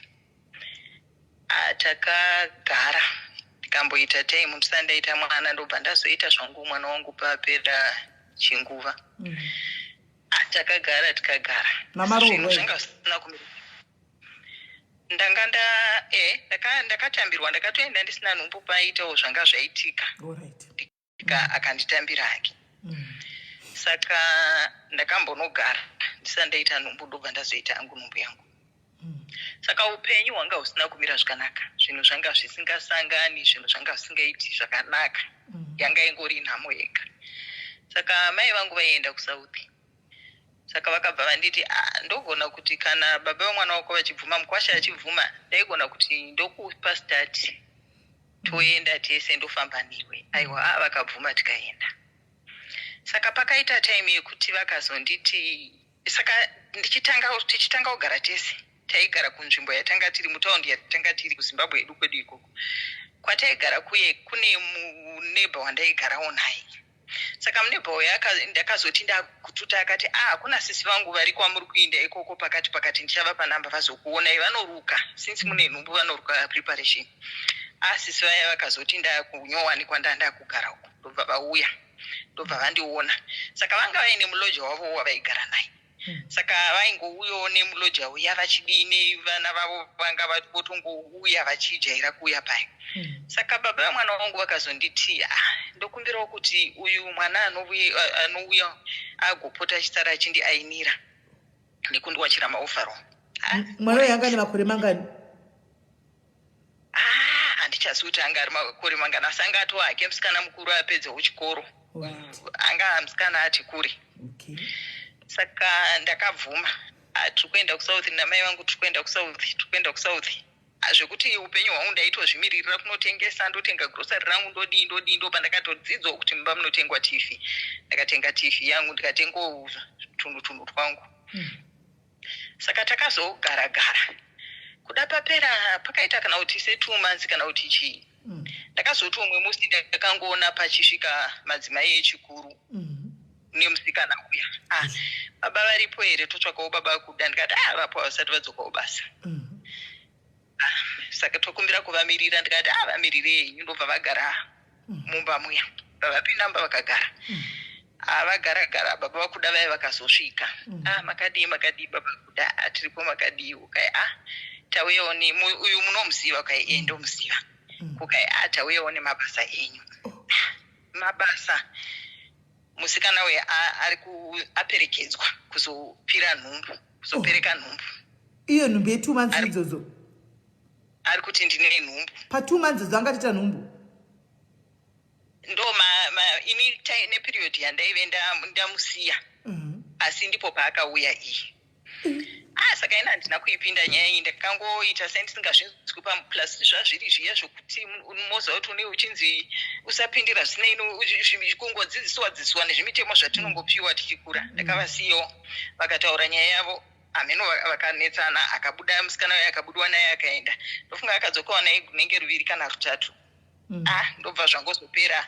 Speaker 2: Takagara tikamboita time ndisandaita mwana, ndobva ndazoita zvangu mwana wangu papera chinguva. Takagara zvinhu zvanga zvisina kumira. Ndakatambirwa, ndakatoenda ndisina nhumbu paitawo zvanga zvaitika. Akanditambira hake. Saka ndakambonogara ndisandaita nhumbu, ndobva ndazoita hangu nhumbu yangu. Saka upenyu hwanga husina kumira zvakanaka, zvinhu zvanga zvisingasangani, zvinhu zvanga zvisingaiti zvakanaka. Yanga ingori nhamo yega. Saka mai vangu vaienda kuSouth. Saka vakabva vanditi ndogona kuti kana baba vemwana wako vachibvuma, mukwasha achibvuma, ndaigona kuti ndokupa start toenda tese ndofamba niwe. Aiwa vakabvuma tikaenda. Saka pakaita time yekuti vakazonditi, saka tichitanga kugara tese. Taigara kunzvimbo yatanga tiri mutaundi yatanga tiri kuZimbabwe edu kwedu ikoko. Kwataigara kune muneighbor wandaigarawo naye. Saka muneighbor uyu ndakazoti ndakututa akati kuna sisi vangu vari kwamuri kuinda ikoko pakati ndichavapa namba vazokuonai, vanoruka since mune nhumbu vanoruka preparation. Sisi vaya vakazoti ndakunyowani kwandanda kugara uko, ndobva vauya, ndobva vandiona. Saka vanga vaine muloja wavo wavaigara naye. Saka vaingouyawo nemuloja uya vachidini, vana vavo vanga votongouya vachijaira kuuya paye. Saka baba vemwana wangu vakazonditi ndokumbirawo kuti uyu mwana anouya agopota achitsara achindiainira nekundiwachira maovharo.
Speaker 1: Mwana yanga ane makore mangani?
Speaker 2: Handichazivi kuti anga ari makore mangani, asi anga atova hake musikana mukuru apedzawo chikoro. anga musikana ati kure.
Speaker 1: Okay.
Speaker 2: Saka ndakabvuma. Tikuenda kusouth namai vangu tikuenda kusouth. Zvekuti upenyu hwangu ndaitozvimiririra kunotengesa ndotenga grocery rangu ndodii pandakatodzidzwa kuti mumba munotengwa TV. Ndakatenga TV yangu ndikatenga tunhu twangu. Saka takazogara kuda papera pakaita kana kuti 2 months kana kuti chii. Ndakazoti umwe musi ndakangoona pachisvika madzimai echikuru nemusikana uya. Baba varipo here totsvakawo baba kuda ndikati vapo vasati vadzokawo basa. Saka tokumbira kuvamirira ndikati vamirirei ndobva vagara mumba muya. Vapinda mba vakagara. Vagara baba vakuda vaya vakazosvika. Makadii baba kuda tiripo makadii ukai tauyawo uyu munomuziva ukai ndomuziva. Ukai tauyawo nemabasa enyu. Mabasa musikana uyu aperekedzwa kuzopereka nhumbu.
Speaker 1: Iyo nhumbu ye 2 months idzodzo.
Speaker 2: Ari kuti ndine nhumbu.
Speaker 1: Pa 2 months dzanga tita nhumbu.
Speaker 2: Ndo ini neperiod yandaive ndamusiya. Asi ndipo paakauya iyi. Saka ina handina kuipinda nyaya iyi ndakangoita sendisingazvinzwi plus zvazviri zviya zvokuti unoziva kuti une uchinzi usapindira zvine kungodzidziswa nezvimitemo zvatinongopiwa tichikura. Ndakavasiyo vakataura nyaya yavo. Ameno vakanetsana akabuda musikana uyu akabudwa naye akaenda. Ndofunga akadzokawo naye kunenge ruviri kana rutatu. Ndobva zvangozopera.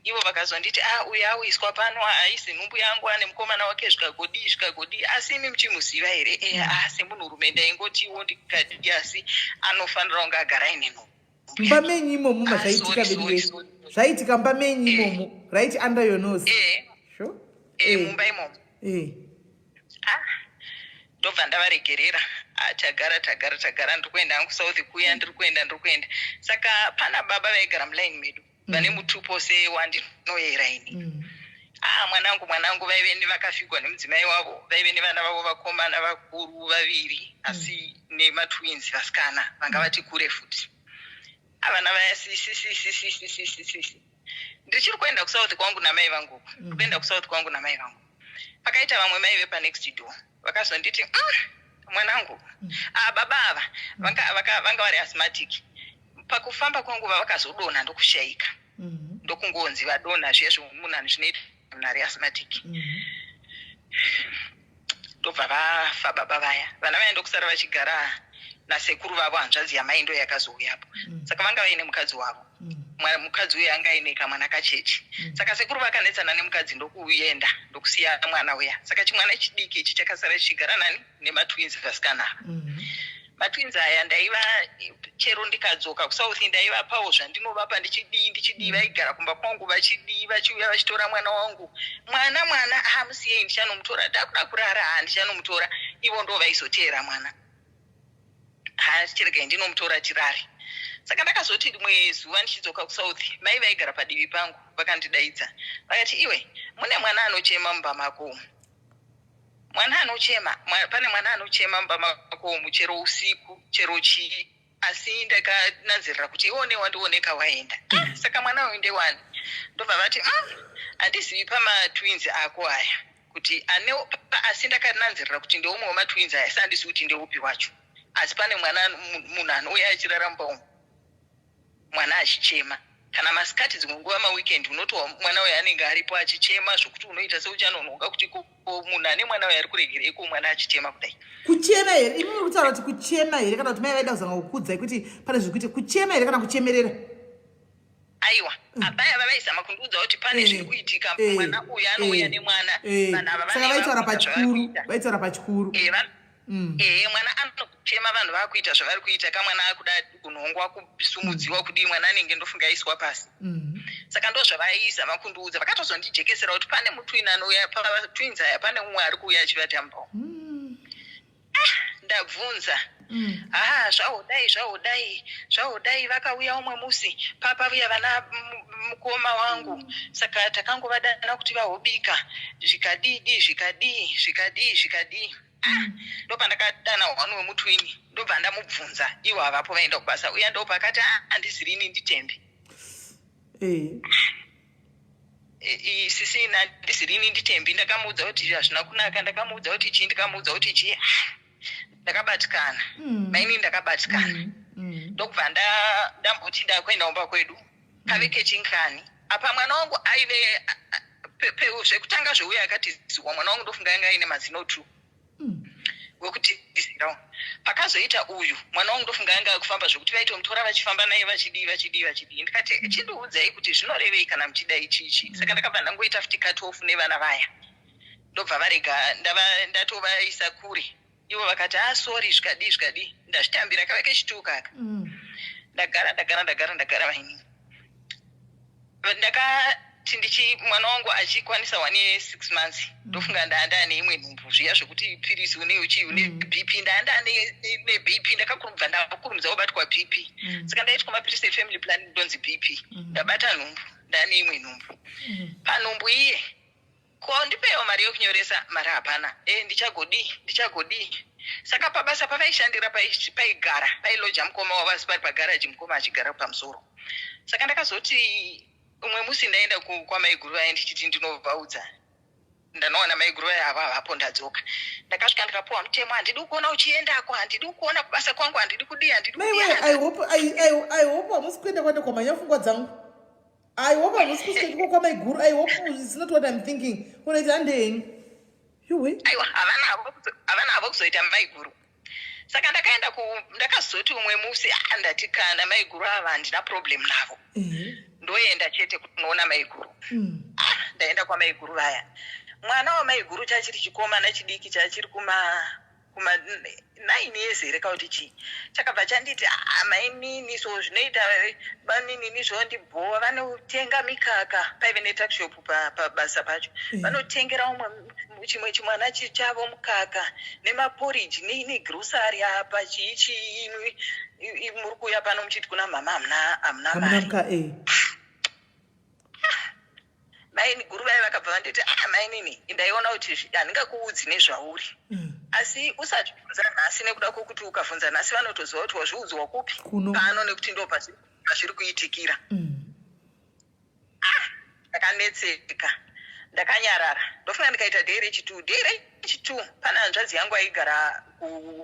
Speaker 2: Ivo vakazonditi uyu auiswa pano haisi nhumbu yangu ane mukomana wake zvikagodi asi imi muchimuziva here? Semunhurume ndaingotiwo ndikati asi anofanira kunge agara ine nhumbu.
Speaker 1: Mumba menyu imomo mazvaitika bedwe. Zvaitika mumba menyu imomo. Right under your nose. Sure.
Speaker 2: Mumba imomo. Ndobva ndavaregerera. Tagara ndikuenda hangu south kuya ndikuenda. Saka pana baba vaigara mulaini medu. Vane mutupo sewandinoyera ini. Mwanangu vaive vakafigwa nemudzimai wavo. Vaive nevana vavo vakomana vakuru vaviri. Asi nematwins vasikana. Vanga vati kure futi. Vana vaya sisi. Ndichiri kuenda kusouth kwangu namai vangu. Pakaita vamwe maive panext door. Vakazonditi mwanangu. Baba ava vanga vari asthmatic. Pakufamba kwangu vakazodonha ndokushaika. Ndokungonzi vadonha zviya zvomunhu zvinoita munhu ari asthmatic. Ndobva vafa baba vaya. Vana vaya ndokusara vachigara nasekuru vavo hanzvadzi yamai ndo yakazouyapo. Saka vanga vaine mukadzi wavo. Mukadzi uyu anga aine kamwana kachechi. Saka sekuru vakanetsana nemukadzi ndokuenda ndokusiya mwana uya. Saka chimwana chidiki ichi chakasara chichigara nematwins vasikana. Matwins aya ndaiva chero ndikadzoka kusouth ndaivapawo zvandinovapa ndichidii vaigara kumba kwangu vachiuya vachitora mwana wangu. Mwana musiyei ndichanomutora. Ndakuda kurara ndichanomutora. Ivo ndo vaizotera mwana. Chirege ndinomutora chirari. Saka ndakazoti rimwe zuva ndichidzoka kusouth mai vaigara padivi pangu vakandidaidza. Vakati iwe mune mwana anochema mumba mako. Pane mwana anochema mumba mako chero usiku chero chii. Asi ndakananzirira kuti ione wandioneka waenda. Saka mwana uyu ndewani. Ndobva vati handizivi pamatwins ako aya. Kuti asi ndakananzirira kuti ndeumwe wematwins aya asi handizivi kuti ndeupi wacho. Asi pane munhu anouya achirara mumba umu. Mwana achichema. Kana masikati dzimwe nguva maweekend unotowa mwana uyu anenge aripo achichema zvokuti unoita seuchanonhonga kuti munhu ane mwana uyu ari kuregereiko mwana achichema kudai.
Speaker 1: Kuchema here? Imi muri kutaura kuti kuchema here kana kuti mai vaida kuzama kukuudzai kuti pane zvekuti kuchema here kana kuchemerera?
Speaker 2: Aiwa, abaya vavaizama kundiudza kuti pane zviri kuitika mwana uyu anouya nemwana.
Speaker 1: Saka vaitaura pachikuru.
Speaker 2: Mwana anochema vanhu vakuita zvavari kuita kamwana akuda kunhongwa kusumudziwa kudii mwana anenge ndofunga aiswa pasi. Saka ndo zvavaisa vakundiudza vakatozondijekesera kuti pane mutwin anouya twins aya pane umwe ari kuuya achivata mumba. Ndabvunza. Zvaudai vakauya umwe musi papa uya vana mukoma wangu. Saka takangovadana kuti vahobika zvikadii. Ndobva ndakadana hwanu wemutwini ndobva ndamubvunza iwo havapo vaenda kubasa uya ndobva akati handizivi ini nditembe. isisina ndisirini nditembi ndakamuudza kuti hazvina kunaka ndakamuudza kuti chii ndikamuudza kuti chii ndakabatikana maini ndakabatikana ndokubva ndamboti ndakuenda umba kwedu kave kechinkani apa mwana wangu aive zvekutanga zveuya akati ziwa mwana wangu ndofunga yanga aine mazino 2 wekuti zirawo pakazoita uyu mwana wangu ndofunga yanga akufamba zvokuti vaitomutora vachifamba naye vachidii ndikati chindiudzai kuti zvinorevei kana muchida ichichi saka ndakabva ndangoita futi cut-off nevana vaya ndobva varega ndatovaisa kure ivo vakati sori zvikadi ndazvitambira kava kechituka aka ndagara vaini ndakati mwana wangu achikwanisa 1 year 6 months ndofunga ndaanda neimwe nhumbu zviya zvokuti pirisi une bp ndaanda nebp ndakakurumidza ndakurumidza kubatwa bp saka ndaitwa mapirisi efamily planning ndonzi bp ndabata nhumbu ndane imwe nhumbu panhumbu iye ko ndipewo mari yokunyoresa mari hapana ndichagodii saka pabasa pavaishandira paigara pailoja mukoma wavasi pari pagaraji mukoma achigara pamusoro saka ndakazoti umwe musi ndaenda kwamaiguru aya ndichiti ndinovhaudza ndanowana maiguru aya ava avapo ndadzoka ndakasvika ndikapuwa mutemo handidi kuona uchiendako handidi kuona kubasa kwangu handidi kudii
Speaker 1: I hope hamusi kuenda kwamanya pfungwa dzangu I hope hamusi kusvika kwamaiguru I hope it's not what I'm thinking unoita handeni
Speaker 2: aiwa havana havo kuzoita maiguru saka ndakazoti umwe musi ndati kana maiguru ava handina problem navo ndoenda chete kunoona maiguru ndaenda kwamaiguru vaya mwana wamaiguru chachiri chikomana chidiki chachiri kuma 9 years here kauti chii chakabva chanditi mainini so zvinoita baninini zvondibhowa vanotenga mikaka paive netakshop pabasa pacho vanotengera umwe chimwe chimwana chavo mukaka nemaporiji negrosari apa chii muri kuuya pano muchiti kuna mama hamuna mari maini guru vaye vakabva vanditi mainini ndaiona kuti handingakuudzi nezvauri asi usati bvunza nhasi nekuda kwokuti ukabvunza nhasi vanotoziva kuti wazviudzwa kupi pano nekuti ndo pazviri kuitikira ndakanetseka ndakanyarara ndofunga ndikaita dheri chitu pana hanzvadzi yangu aigara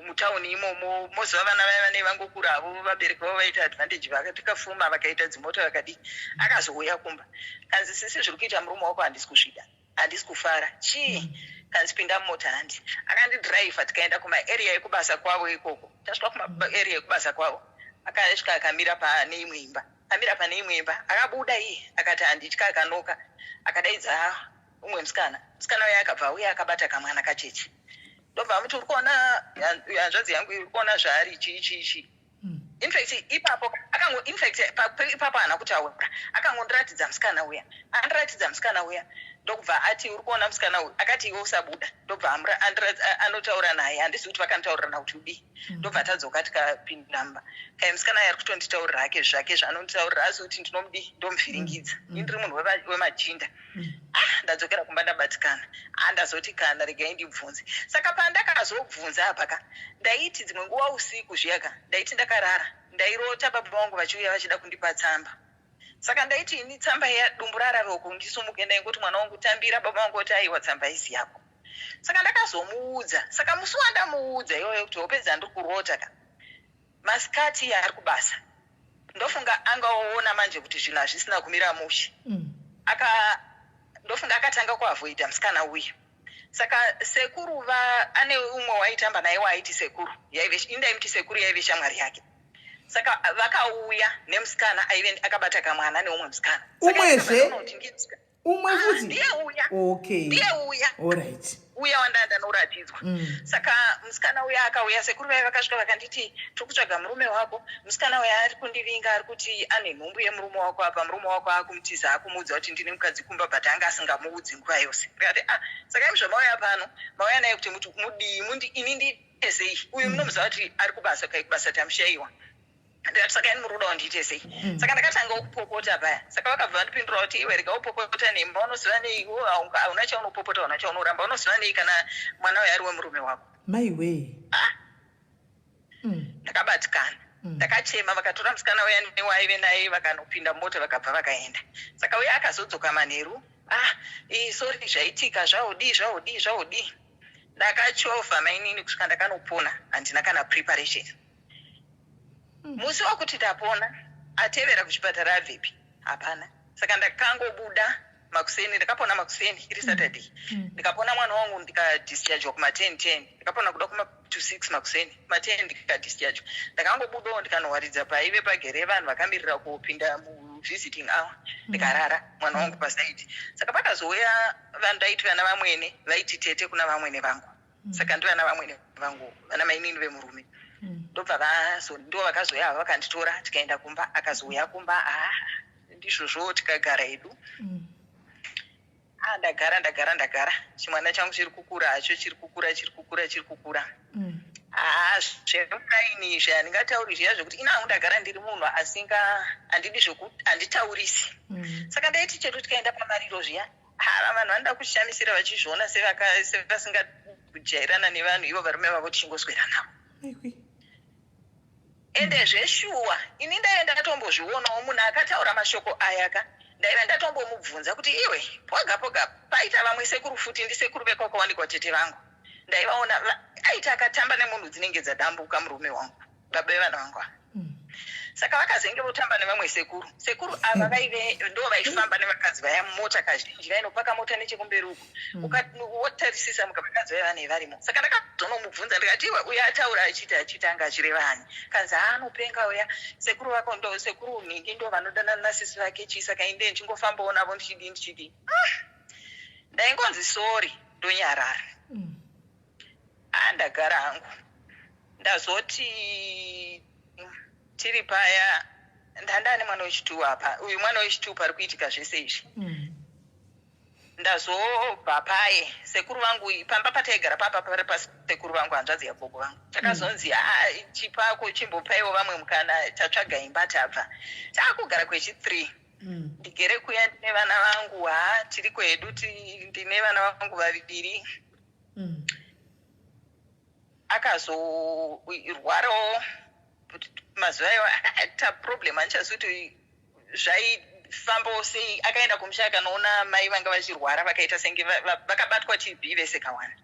Speaker 2: mutauni imomo moziva vana vaya vanei vangokura avo vabereki vavo vaita advantage vakatikafuma vakaita dzimota vakadii akazouya kumba kanzi sisi zviri kuita murume wako handisi kusvida handisi kufara chii kanzi pinda mumota handi akandidhiraivha tikaenda kumaarea ekubasa kwavo ikoko tasvika kumaarea ekubasa kwavo akasvika akamira pane imwe imba akabuda iye akati handitya akanoka akadaidza umwe musikana uya akabva uya akabata kamwana kacheche ndobva muti uri kuona hanzvadzi yangu iri kuona zvaari chii infact ipapo haana kutaura akangondiratidza musikana uya andiratidza musikana uya ndokubva ati uri kuona musikana uyu akati iwe usabuda ndobva anotaura naye handisi kuti vakanotaurana kuti udii ndobva tadzoka tikapinda mba kai musikana aya ari kutonditaurira hake zvake zvaanonditaurira asi kuti ndinomudii ndomuvhiringidza indiri munhu wemajinda ndadzokera kumba ndabatikana ndazoti kana regai ndibvunze saka pandakazobvunza apaka ndaiti dzimwe nguva usiku zviyaka ndaiti ndakarara ndairota baba vangu vachiuya vachida kundipa tsamba saka ndaiti ini tsamba dumbu rararoko ndisumuke ndaingoti mwana wangu tambira baba vangu oti aiwa tsamba isi yako saka ndakazomuudza saka musi wandamuudza iyoyo kuti hopedza ndiri kurota ka masikati yaari kubasa ndofunga angaona manje kuti zvinhu hazvisina kumira mushe ndofunga akatanga kuavhoidha musikana uyu saka sekuru ane umwe waitamba naye waaiti sekuru indaimuti sekuru yaive shamwari yake saka vakauya nemusikana akabata kamwana neumwe musikana
Speaker 1: umwezve umwe futi
Speaker 2: ndiye uya
Speaker 1: alright
Speaker 2: uya wandanda noratidzwa saka musikana uya akauya sekuru vai vakasvika vakanditi tiri kutsvaga murume wako musikana uya ari kundivinga ari kuti ane nhumbu yemurume wako apa murume wako akumutiza akumuudza kuti ndine mukadzi kumba but anga asingamuudzi nguva yose ndikati saka imi zvamauya pano mauya naye kuti mudii ini ndiite sei uyu munomuziva kuti ari kubasa kaikubasa tamushayiwa ndikati saka ini muruda wandiite sei saka ndakatanga kupopota paya saka vakabva vandipindura kuti iwe rega upopota nei mba unoziva nei hauna chaunopopota hauna chaunoramba unoziva nei kana mwana uyo ari wemurume wako
Speaker 1: maiwe
Speaker 2: ndakabatikana ndakachema vakatora musikana uya newaive naye vakanopinda mota vakabva vakaenda saka uya akazodzoka manheru
Speaker 4: sorry zvaitika zvaudi ndakachovha mainini kusvika ndakanopona handina kana preparation. Musi wakuti ndapona atevera kuchipatara abvepi hapana. Saka ndakangobuda makuseni, ndakapona makuseni iri Saturday. Ndikapona mwana wangu ndikadischarge kuma 10:10. Ndikapona kuda kuma 2:6 makuseni. Kuma 10 ndikadischarge. Ndakangobudawo ndikanowaridza paive pagere vanhu vakamirira kupinda visiting hour. Ndikarara mwana wangu paside. Saka pakazouya vanhu vaiti vana vamwene vaiti tete kuna vamwene vangu. Saka ndo vana vamwene vangu vana mainini vemurume. Ndo vakazoya vakanditora tikaenda kumba, akazouya kumba ndizvozvo tikagara edu. Ndagara chimwana changu chiri kukura hacho, chiri kukura. Zvemuraini zvandingatauri zviya zvokuti ina ndagara ndiri munhu handidi zvokuti handitaurisi. Saka ndaiti chedu tikaenda pamariro zviya vanhu vanoda kushamisira vachizviona sevasingajairana nevanhu ivo varume vavo tichingoswera navo. Ende zveshuwa ini ndaenda ndatombozvionawo munhu akataura mashoko ayaka. Ndaiva ndatombomubvunza kuti iwe poga paita vamwe sekuru futi ndisekuru vekwakawanikwa tete vangu. Ndaivaona aiti akatamba nemunhu dzinenge dzadambuka murume wangu baba vevana vangu. Saka vakazenge votamba nevamwe sekuru ava vaive ndo vaifamba nevakadzi vaya mumota kazhinji vainopaka mota nechekumberi uku wotarisisa mukavakadzi vaya vane varimo. Saka ndakazonomubvunza ndikati iwe uya ataura achiti anga achireva hani. Kanzi anopenga uya sekuru vako ndo sekuru ningi ndo vanodana nasisi vake chi. Saka inde ndichingofambawo navo ndichidi ndaingonzi sorry ndonyarara. Ndagara hangu ndazoti tiri paya ndandane mwana wechitu apa, uyu mwana wechitu pari kuitika zvese izvi. Ndazobva paye sekuru vangu pamba pataigara papa pari pasekuru vangu hanzvadzi yagogo vangu. Takazonzi chipako chimbopaiwo vamwe mukana tatsvaga imba tabva. Takugara kwechi3. Ndigere kuya ndine vana vangu tiri kwedu ndine vana vangu vaviri. Akazorwarawo mazuva iwo aita problem andichazuti zvaifambawo sei. Akaenda kumusha akanoona mai vanga vachirwara vakaita senge vakabatwa TB vese kawana.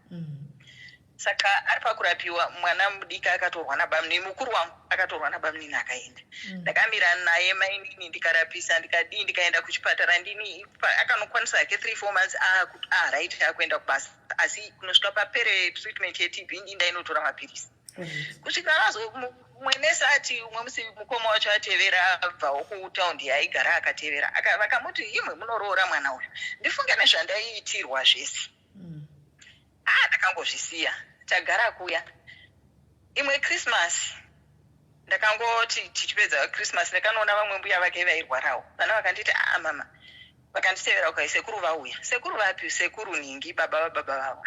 Speaker 4: Saka ari pakurapiwa mwana mudiki akatorwa nabamuni, mukuru wangu akatorwa nabamunini akaenda. Ndakamira naye mainini ndikarapisa ndikaenda kuchipatara ndini akanokwanisa hake 3-4 months kuti right akuenda kubasa. Asi kunosvika papere treatment yeTB ndainotora mapirisi. Kusvika mwenesi ati umwe musi mukoma wacho atevera abvawo kutaundi yaigara akatevera. Vakamuti imwe munoroora mwana uyu. Ndifunge nezvandaiitirwa zvese. Ndakangozvisiya. Tagara kuya. Imwe Christmas ndakangoti tichipedza Christmas ndakanoona vamwe mbuya vake vairwarawo. Vana vakanditi mama. Vakanditevera ukai sekuru vauya. Sekuru vapi? Sekuru ningi baba vavo.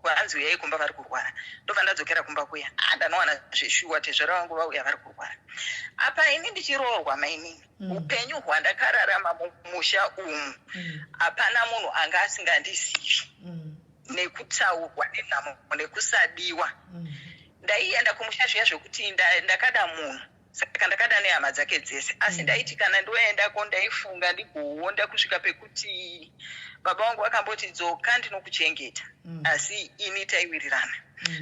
Speaker 4: Vanzi uyai kumba vari kurwara. Ndobva ndadzokera kumba kuya. Ndanowana zveshuwa tezvara vangu vauya vari kurwara. Apa ini ndichiroorwa mainini. Upenyu hwandakararama mumusha umu. Hapana munhu anga asingandizivi. Nekutaurwa nenhamo nekusadiwa. Ndaienda kumusha zviya zvokuti ndakada munhu. Saka ndakada nehama dzake dzese. Asi ndaiti kana ndoendako ndaifunga ndigoonda kusvika pekuti baba vangu vakamboti dzoka ndinokuchengeta. Asi ini taiwirirana.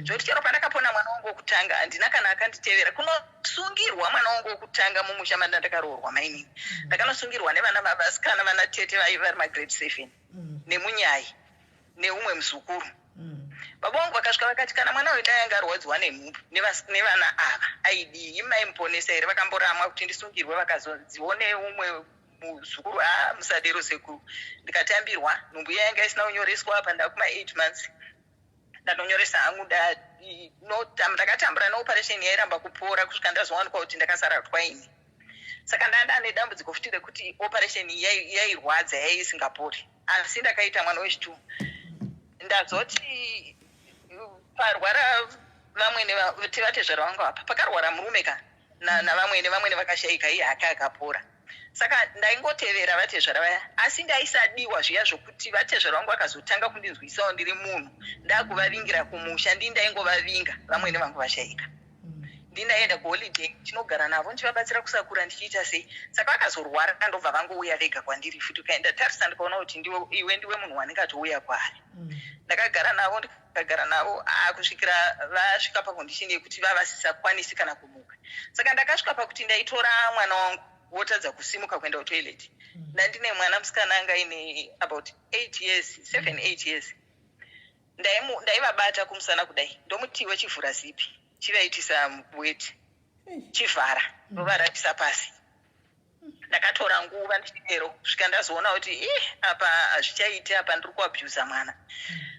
Speaker 4: Zvoti chero pandakapona mwana wangu wokutanga handina kana akanditevera. Kunosungirwa mwana wangu wokutanga mumusha mandakaroorwa mainini. Ndakanosungirwa nevana vavasikana vana tete vaiva vari magrade 7 nemunyai neumwe muzukuru. Baba vangu vakasvika vakati kana mwana uyu dai anga arwadziwa nemhumbu nevana ava aidii maimuponesa here. Vakamboramwa kuti ndisungirwe vakazodzione umwe muzukuru musadero sekuru. Ndikatambirwa nhumbu yanga isina kunyoreswa apa ndakuma 8 months. Ndanonyoresa hangu ndakatambura neoperation yairamba kupora kusvika ndazowanikwa kuti ndakasara twaini. Saka ndanda nedambudziko futi rekuti operation yairwadza yaisingapori. Asi ndakaita mwana wechitu. Ndazoti parwara vamwene vatezvara vangu apa pakarwara murume navamwene vakashaika iye hake akapora. Saka ndaingotevera vatezvara vaya. Asi ndaisadiwa zviya zvokuti vatezvara vangu vakazotanga kundinzwisawo ndiri munhu ndakuvavingira kumusha ndaingovavinga vamwene vangu vashaika. ndinaenda kuholiday tinogara navo ndichivabatsira kusakura ndichiita sei. Saka vakazorwara ndobva vangouya vega kwandiri futi ukaenda tarisa ndikaona kuti iwe ndiwe munhu wandingatouya kwaari. Ndakagara navo kusvikira vasvika pakondishini yekuti vavasisakwanisi kana kumuka. Saka ndakasvika pakuti ndaitora mwana wangu wotadza kusimuka kuenda kutoilet. Ndandine mwana musikana anga aine about 7-8 years. Ndaivabata kumusana kudai ndomuti wechivhura zipi chivaitisa weti chivhara ndovaratisa pasi. Ndakatora nguva ndichidero kusvika ndazoona kuti apa hazvichaiti, apa ndiri kuabhusa mwana.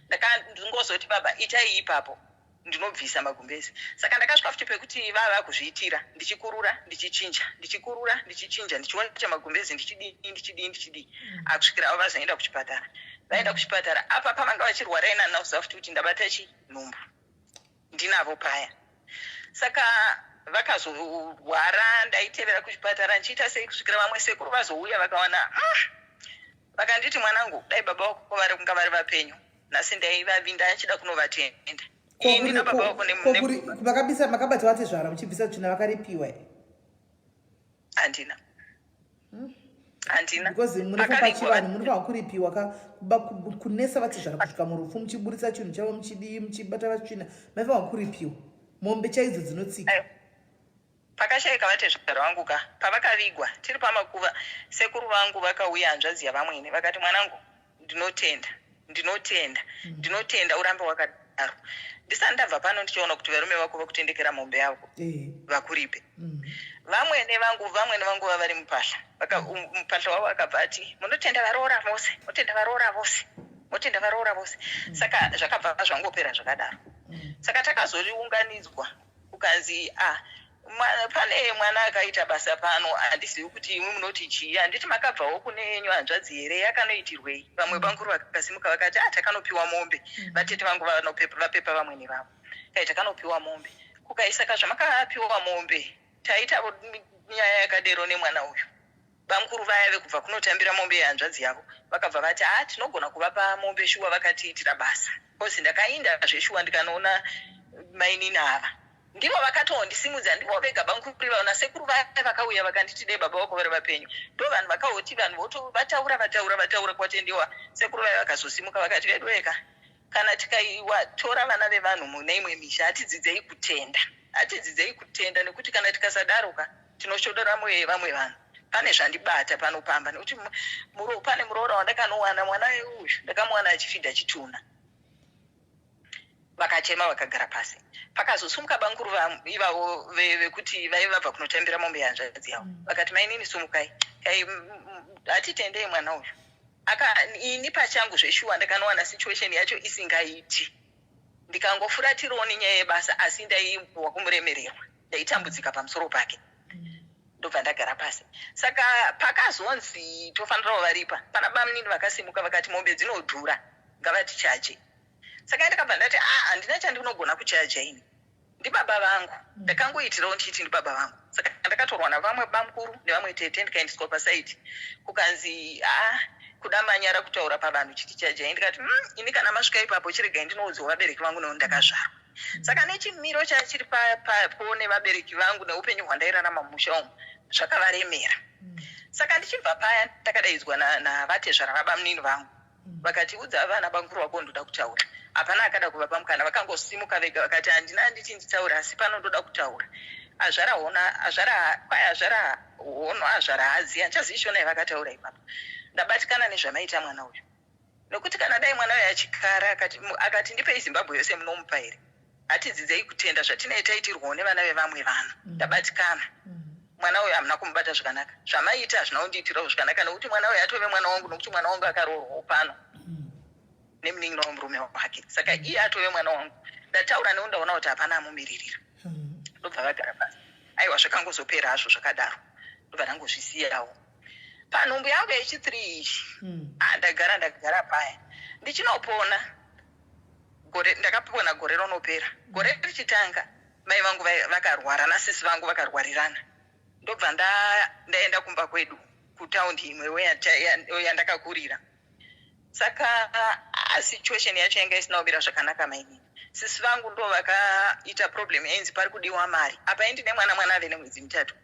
Speaker 4: Ndakangozoti baba itai ipapo ndinobvisa magumbezi. Saka ndakasvika futi pekuti vava kuzviitira ndichikurura ndichinja ndichiona magumbezi ndichidii akusvikira avo vazoenda kuchipatara. Vaenda kuchipatara apa pavanga vachirwara ina nauza futi kuti ndabata nhumbu ndinavo paya. Saka vakazorwara ndaitevera kuchipatara ndichiita sei kusvikira vamwe sekuru vazouya vakaona vakanditi mwanangu dai baba vako vari kunga vari vapenyu nhasi ndaivavinda ndichida kunovatenda. Ndina baba vako
Speaker 1: makabata vatezvara muchibvisa tsvina vakaripiwa
Speaker 4: handina
Speaker 1: because munofapachivanhu munofanwa kuripiwa kunesa vatezvara kusvika murufu muchiburisa chinhu chavo muchidii muchibata vatsvina maifanwa kuripiwa mombe chaidzo dzinotsika.
Speaker 4: Pakashayika vatezvara vangu ka pavakavigwa tiri pamakuva sekuru vangu vakauya hanzvadzi yavamwene vakati mwanangu ndinotenda urambe wakadaro. Ndisati ndabva pano ndichiona kuti varume vako vakutendekera mombe yako vakuripe. Vamwene vangu vavari mupahla mupahla wavo akabva ati munotenda varoora vose. Saka zvakabva zvangopera zvakadaro. Saka takazoriunganidzwa kukanzi pane mwana akaita basa pano handizivi kuti imwe munoti chii. Handiti makabvawo kune yenyu hanzvadzi here yakanoitirwei. Vamwe banguru vakasimuka vakati takanopiwa mombe vatete vangu vapepa vamwene vavo kai takanopiwa mombe kukaisaka zvamakapiwa mombe taita nyaya yakadero nemwana uyu. Bamukuru vayave kubva kunotambira mombe yehanzvadzi yavo vakabva vati tinogona kuvapa mombe shuwa vakatiitira basa. Kozi ndakainda zveshuwa ndikanoona mainini ava ndivo vakatoondisimudza ndivo vega bamukuru vaona sekuru vaya vakauya vakanditi dei baba vako vari vapenyu. Ndo vanhu vakaoti vanhu vataura kuvatendiwa. Sekuru vaya vakazosimuka vakati vedoweka kana tikaiwatora vana vevanhu mune imwe misha hatidzidzei kutenda nekuti kana tikasadaroka tinoshodora mwoyo yevamwe vanhu. Pane zvandibata panopamba nekuti pane muroora wandakanowana mwana uyu ndakamuwana achifidha chituna. Vakachema vakagara pasi. Pakazosumuka banguru ivavo vekuti vaivabva kunotambira mombe yehanzvadzi yavo vakati mainini sumukai hatitendei mwana uyu. Ini pachangu zveshuwa ndakanowana situation yacho isingaiti ndikangofuratirawo nenyaya yebasa asi ndaiwa kumuremererwa ndaitambudzika pamusoro pake ndobva ndagara pasi. Saka pakazonzi tofanirawo varipa pana bamunini vakasimuka vakati mombe dzinodhura ngavatichaje. Saka ndakabva ndati handina chandinogona kuchaja ini ndibaba vangu ndakangoitirawo ndichiti ndibaba vangu. Saka ndakatorwa navamwe bamukuru nevamwe tete ndikaendeswa pasaiti kukanzi kuda manyara kutaura pavanhu chiti chajai. Ndikati ini kana masvika ipapo chiregai ndinoudzwa vabereki vangu neu ndakazvarwa. Saka nechimiro chachiri papo nevabereki vangu neupenyu hwandairarama mumusha umu zvakavaremera. Saka ndichibva paya takadaidzwa navatezvara vabamunini vangu vakati udza vana bamukuru vako ndoda kutaura. Hapana akada kuvapa mukana vakangosimuka vega vakati handina nditi nditaura asi pano ndoda kutaura. Azvara hono azvara haziya ndichazivi shona yavakataura ipapo. Ndabatikana nezvamaita mwana uyu nokuti kana dai mwana uyu achikara akati ndipei Zimbabwe yose munomupa here hatidzidzei kutenda zvatinaitirwawo nevana vevamwe vanhu. Ndabatikana mwana uyu hamuna kumubata zvakanaka. Zvamaita hazvinaundiitirawo zvakanaka nokuti mwana uyu atove mwana wangu nokuti mwana wangu akaroorwawo pano nemunin'ina wemurume wake. Saka iye atove mwana wangu. Ndataura neu ndaona kuti hapana amumiririra. Ndobva vagara pasi. Aiwa zvakangozopera hazvo zvakadaro ndobva ndangozvisiyawo. Panhumbu yangu yechi3 ndagara paya ndichinopona ndakapona gore ronopera. Gore richitanga mai vangu vakarwara nasisi vangu vakarwarirana. Ndobva ndaenda kumba kwedu kutaundi imwe yandakakurira. Saka situation yacho yanga isina kumira zvakanaka mainini. sisi vangu ndo vakaita problem yainzi pari kudiwa mari apa ndine mwana ave nemwedzi mitatu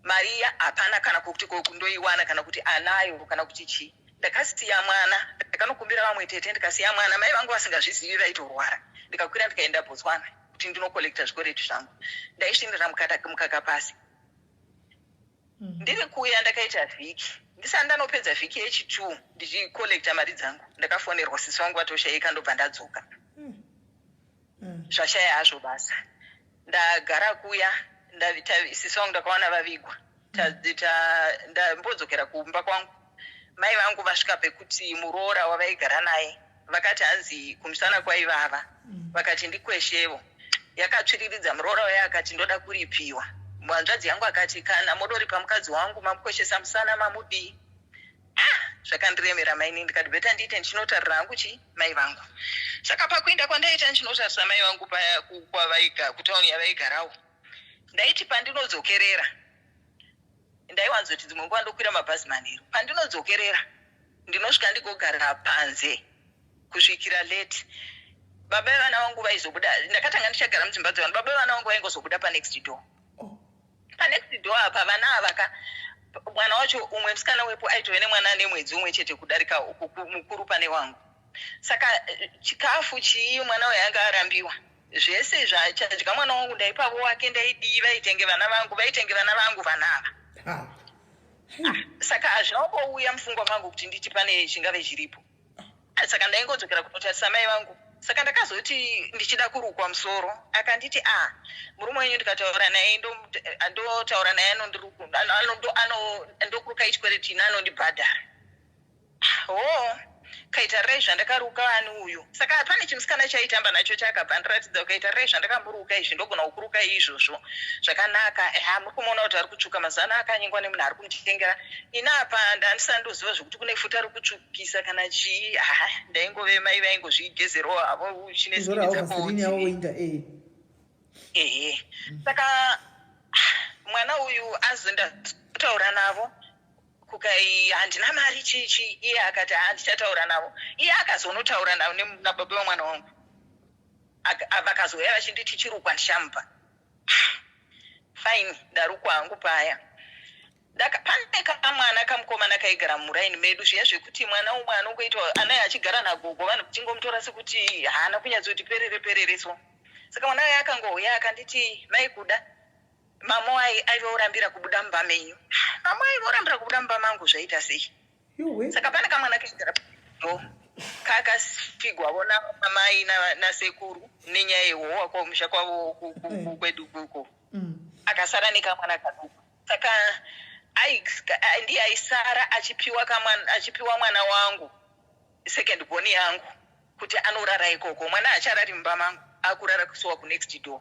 Speaker 4: mari iya hapana kana kuti kundoiwana kana kuti anayo kana kuti chii ndakasiya mwana ndakanokumbira vamwe tete ndikasiya mwana mai vangu vasingazvizivi vaitorwara ndikakwira ndikaenda Botswana kuti ndinokolekta zvikoretu zvangu ndaisvindira mukaka pasi ndiri kuya ndakaita vhiki ndisati ndanopedza vhiki yechi2 ndichikolekta mari dzangu ndakafonerwa sisi vangu vatoshaika ndobva ndadzoka zvashaya hazvo basa ndagara kuya sisi vangu ndakawana vavigwa ndambodzokera kumba kwangu mai vangu vasvika pekuti muroora wavaigara naye vakati hanzi kumusana kwaivava vakati ndikweshevo yakatsviriridza muroora waye akati ndoda kuripiwa mwanzvadzi yangu akati kana modoripa mukadzi wangu mamukweshesa musana mamudii zvakandiremera maini ndikati bheta ndiite ndichinotarira hangu chi mai vangu saka pakuenda kwandaita ndichinotarisa mai vangu kutauni yavaigarawo ndaiti pandinodzokerera ndaiwanzoti dzimwe nguva ndokwira mabhazi manheru pandinodzokerera ndinosvika ndigogara panze kusvikira late baba vevana vangu vaizobuda ndakatanga ndichagara mudzimba dzevanhu baba vevana vangu vaingozobuda panext door panext door apa vana avaka mwana wacho umwe musikana wepo aitove nemwana ane mwedzi umwe chete kudarika mukuru pane wangu saka chikafu chii mwana waye arambiwa zvese zvachadya mwana wangu ndaipavo wake ndaidii vaitenge vana vangu vanava saka hazvinongouya mufungwa mangu kuti nditi pane chingave chiripo saka ndaingodzokera kunotarisa mai vangu saka ndakazoti ndichida kurukwa musoro akanditi murume wenyu ndikataura naye ndotaura naye ndokuruka ichikwereti ina anondibhadhara kaitarirai zvandakaruka ani uyu saka pane chimusikana chaitamba nacho chakabva ndiratidza ukaitarirai zvandakamuruka izvi ndogona kukuruka izvozvo zvakanaka muri kumuona kuti ari kutsvuka mazana akanyengwa nemunhu ari kumutengera ina apa ndandisandooziva zvokuti kune futa ari kutsvukisa kana chii ndaingove mai vaingozvigezerawo havo chine
Speaker 1: zvinidzakoinda
Speaker 4: saka mwana uyu azondautaura navo kukai handina mari chichi iye akati handichataura navo iye akazonotaura navo nababa vamwana wangu vakazouya vachinditi chirukwa ndishamupa fine ndarukwa hangu paya pane kamwana kamukomana kaigara muraini medu zviya zvekuti mwana umwe anongoita anaye achigara nagogo vanhu kuchingomutora sekuti haana kunyatsoti perere so saka mwana waye akangouya akanditi mai kuda mama aivorambira kubuda mumba menyu mama aivorambira kubuda mumba mangu zvaita sei saka pane kamwana kaigara kakasvigwawo namai nasekuru nenyaya yehowa kwamusha kwavo kwedu kuko akasara nekamwana kaduku saka ndiye aisara achipiwa mwana wangu second born yangu kuti anorara ikoko mwana acharari mumba mangu akurara kusiwa kunext door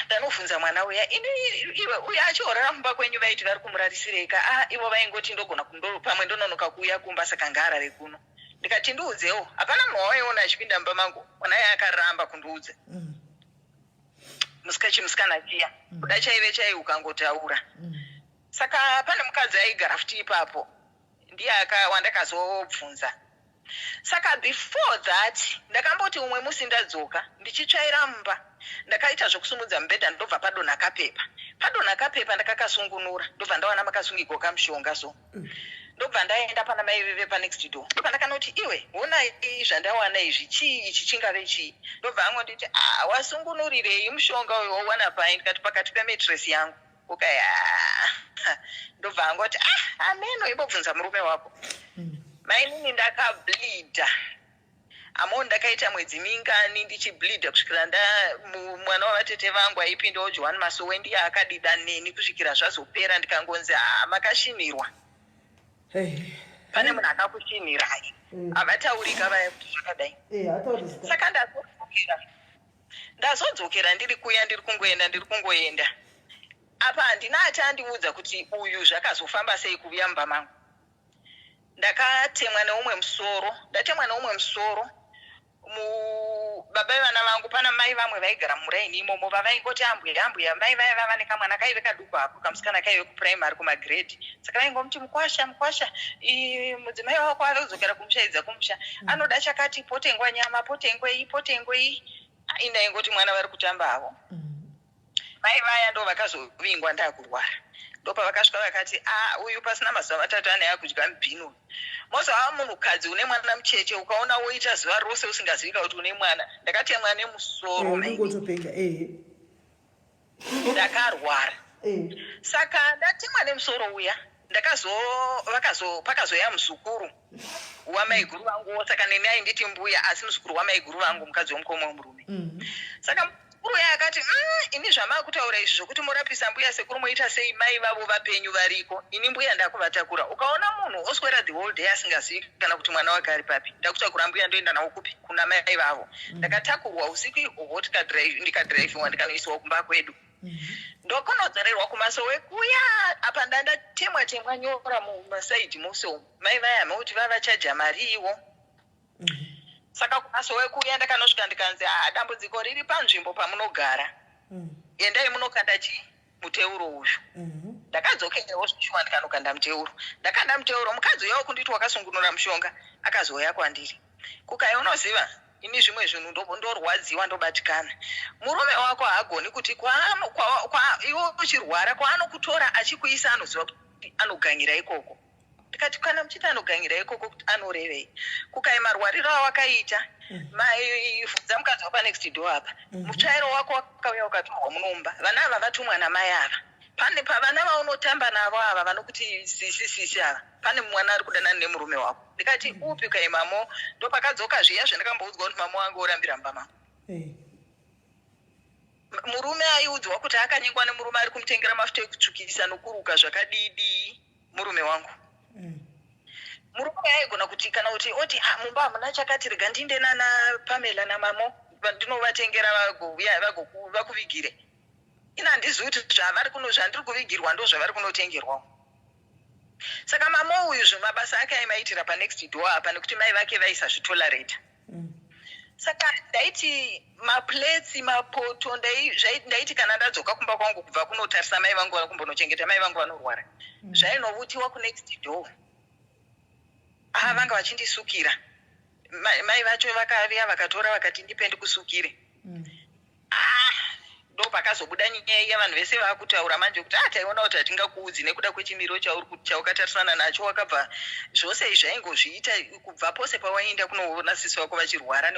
Speaker 4: ndanobvunza mwana uya iwe uya achiorara mumba kwenyu vaiti vari kumurarisireka ivo vaingoti ndogona pamwe ndononoka kuuya kumba saka ngaarare kuno ndikati ndiudzewo hapana munhu wawaiona achipinda mumba mangu mwana uya akaramba kundiudza chimusikana chiya kuda chaive chai ukangotaura saka pane mukadzi aigara futi ipapo ndiye wandakazobvunza saka before that ndakamboti umwe musi ndadzoka ndichitsvaira mumba ndakaita zvokusumudza mubhedha ndobva padonha kapepa ndakakasungunura ndobva ndawana makasungirwa kamushonga so ndobva ndaenda pana mai veve panext door ndobva ndakanoti iwe ona zvandawana izvi chii ichi chingave chii ndobva amwe nditi wasungunurirei mushonga uyu wawana pai ndikati pakati pemetresi yangu ukai ndobva angoti ameno imbobvunza murume wako mainini ndakableedha amo ndakaita mwedzi mingani ndichibleedha kusvikira mwana wavatete vangu aipindawo John Masowe ndiye akadida neni kusvikira zvazopera ndikangonzi makashinirwa pane munhu akakushinhirai havataurika vaya kuti zvakadai saka ndazodzokera ndiri kuya ndiri kungoenda apa handina ati andiudza kuti uyu zvakazofamba sei kuuya mumba mangu ndatemwa neumwe musoro baba vana vangu pana mai vamwe vaigara muraini imomo vavaingoti ambuya mai vaya vava nekamwana kaive kaduku ako kamusikana kaive kupuraimari kumagrade saka vaingomuti mukwasha mudzimai wako ave kudzokera kumushaidza kumusha anoda chakati potengwa nyama potengwei indaingoti mwana vari kutamba avo mai vaya ndo vakazovingwa ndakurwara ndopavakasvika vakati uyu pasina mazuva matatu ane akudya mubhinu mozova munhukadzi une mwana mucheche ukaona woita zuva rose usingazivika kuti une mwana ndakatemwa nemusoro ndakarwara saka ndatemwa nemusoro uya pakazoya muzukuru wamaiguru vangu saka neni ainditi mbuya asi muzukuru wamaiguru vangu mukadzi womukoma wemurume saka mukuru uya akati ini zvamakutaura izvi zvokuti murapisa mbuya sekuru moita sei mai vavo vapenyu variko ini mbuya ndakuvatakura ukaona munhu oswera the whole day asingazivi kana kuti mwana wake ari papi ndakutakura mbuya ndoenda nawo kupi kuna mai vavo ndakatakurwa usiku ihwohwo ndikadhiraivhiwa ndikanoiswa kumba kwedu ndokonodzorerwa kumasowe kuya apa ndandatemwa nyora mumasaidhi mose umu mai vaya mauti vavachaja mari iwo saka kumasowe kuya ndakanosvika ndikanzi dambudziko riri panzvimbo pamunogara endai munokanda muteuro uyu ndakadzokerewo zvishuwa ndikanokanda muteuro ndakanda muteuro mukadzi uyawo kunditi wakasungunura mushonga akazoya kwandiri kukai unoziva ini zvimwe zvinhu ndorwadziwa ndobatikana murume wako haagoni kuti iwo uchirwara kwaanokutora achikuisa anoziva kuti anoganyira ikoko ndikati kana muchiti anoganyira ikoko kuti anorevei kukai marwariro awakaita maivhudza mukadzi wapanext door apa mutsvairo wako wakauya ukatorwa munomba vana ava vatumwa namai ava pane pavana vaunotamba navo ava vanokuti sisi ava pane mwana ari kudanana nemurume wako ndikati upi kai mamo ndopakadzoka zviya zvandakamboudzwa kuti mama wangu orambira mba murume aiudzwa kuti akanyengwa nemurume ari kumutengera mafuta ekutsvukisa nokuruka zvakadidi murume wangu murume aigona kuti kana kuti oti mumba hamuna chakati rega ndinde nana Pamela namamo ndinovatengera vakuvigire ina handizivi kuti zvandiri kuvigirwa ndo zvavari kunotengerwa saka mama uyu zvemabasa ake aimaitira panext door apa nekuti mai vake vaisazvitolerata saka ndaiti maplates mapoto ndaiti kana ndadzoka kumba kwangu kubva kunotarisa mai vangu vari kumbonochengeta mai vangu vanorwara zvainovutiwa kunext door vanga vachindisukira mai vacho vakaviya vakatora vakati ndipe ndikusukire ndo pakazobuda nyaya yavanhu vese vakutaura manje kuti taiona kuti hatingakuudzi nekuda kwechimiro chaukatarisana nacho wakabva zvose izvaingozviita kubva pose pawaenda kunoona sisi vako vachirwara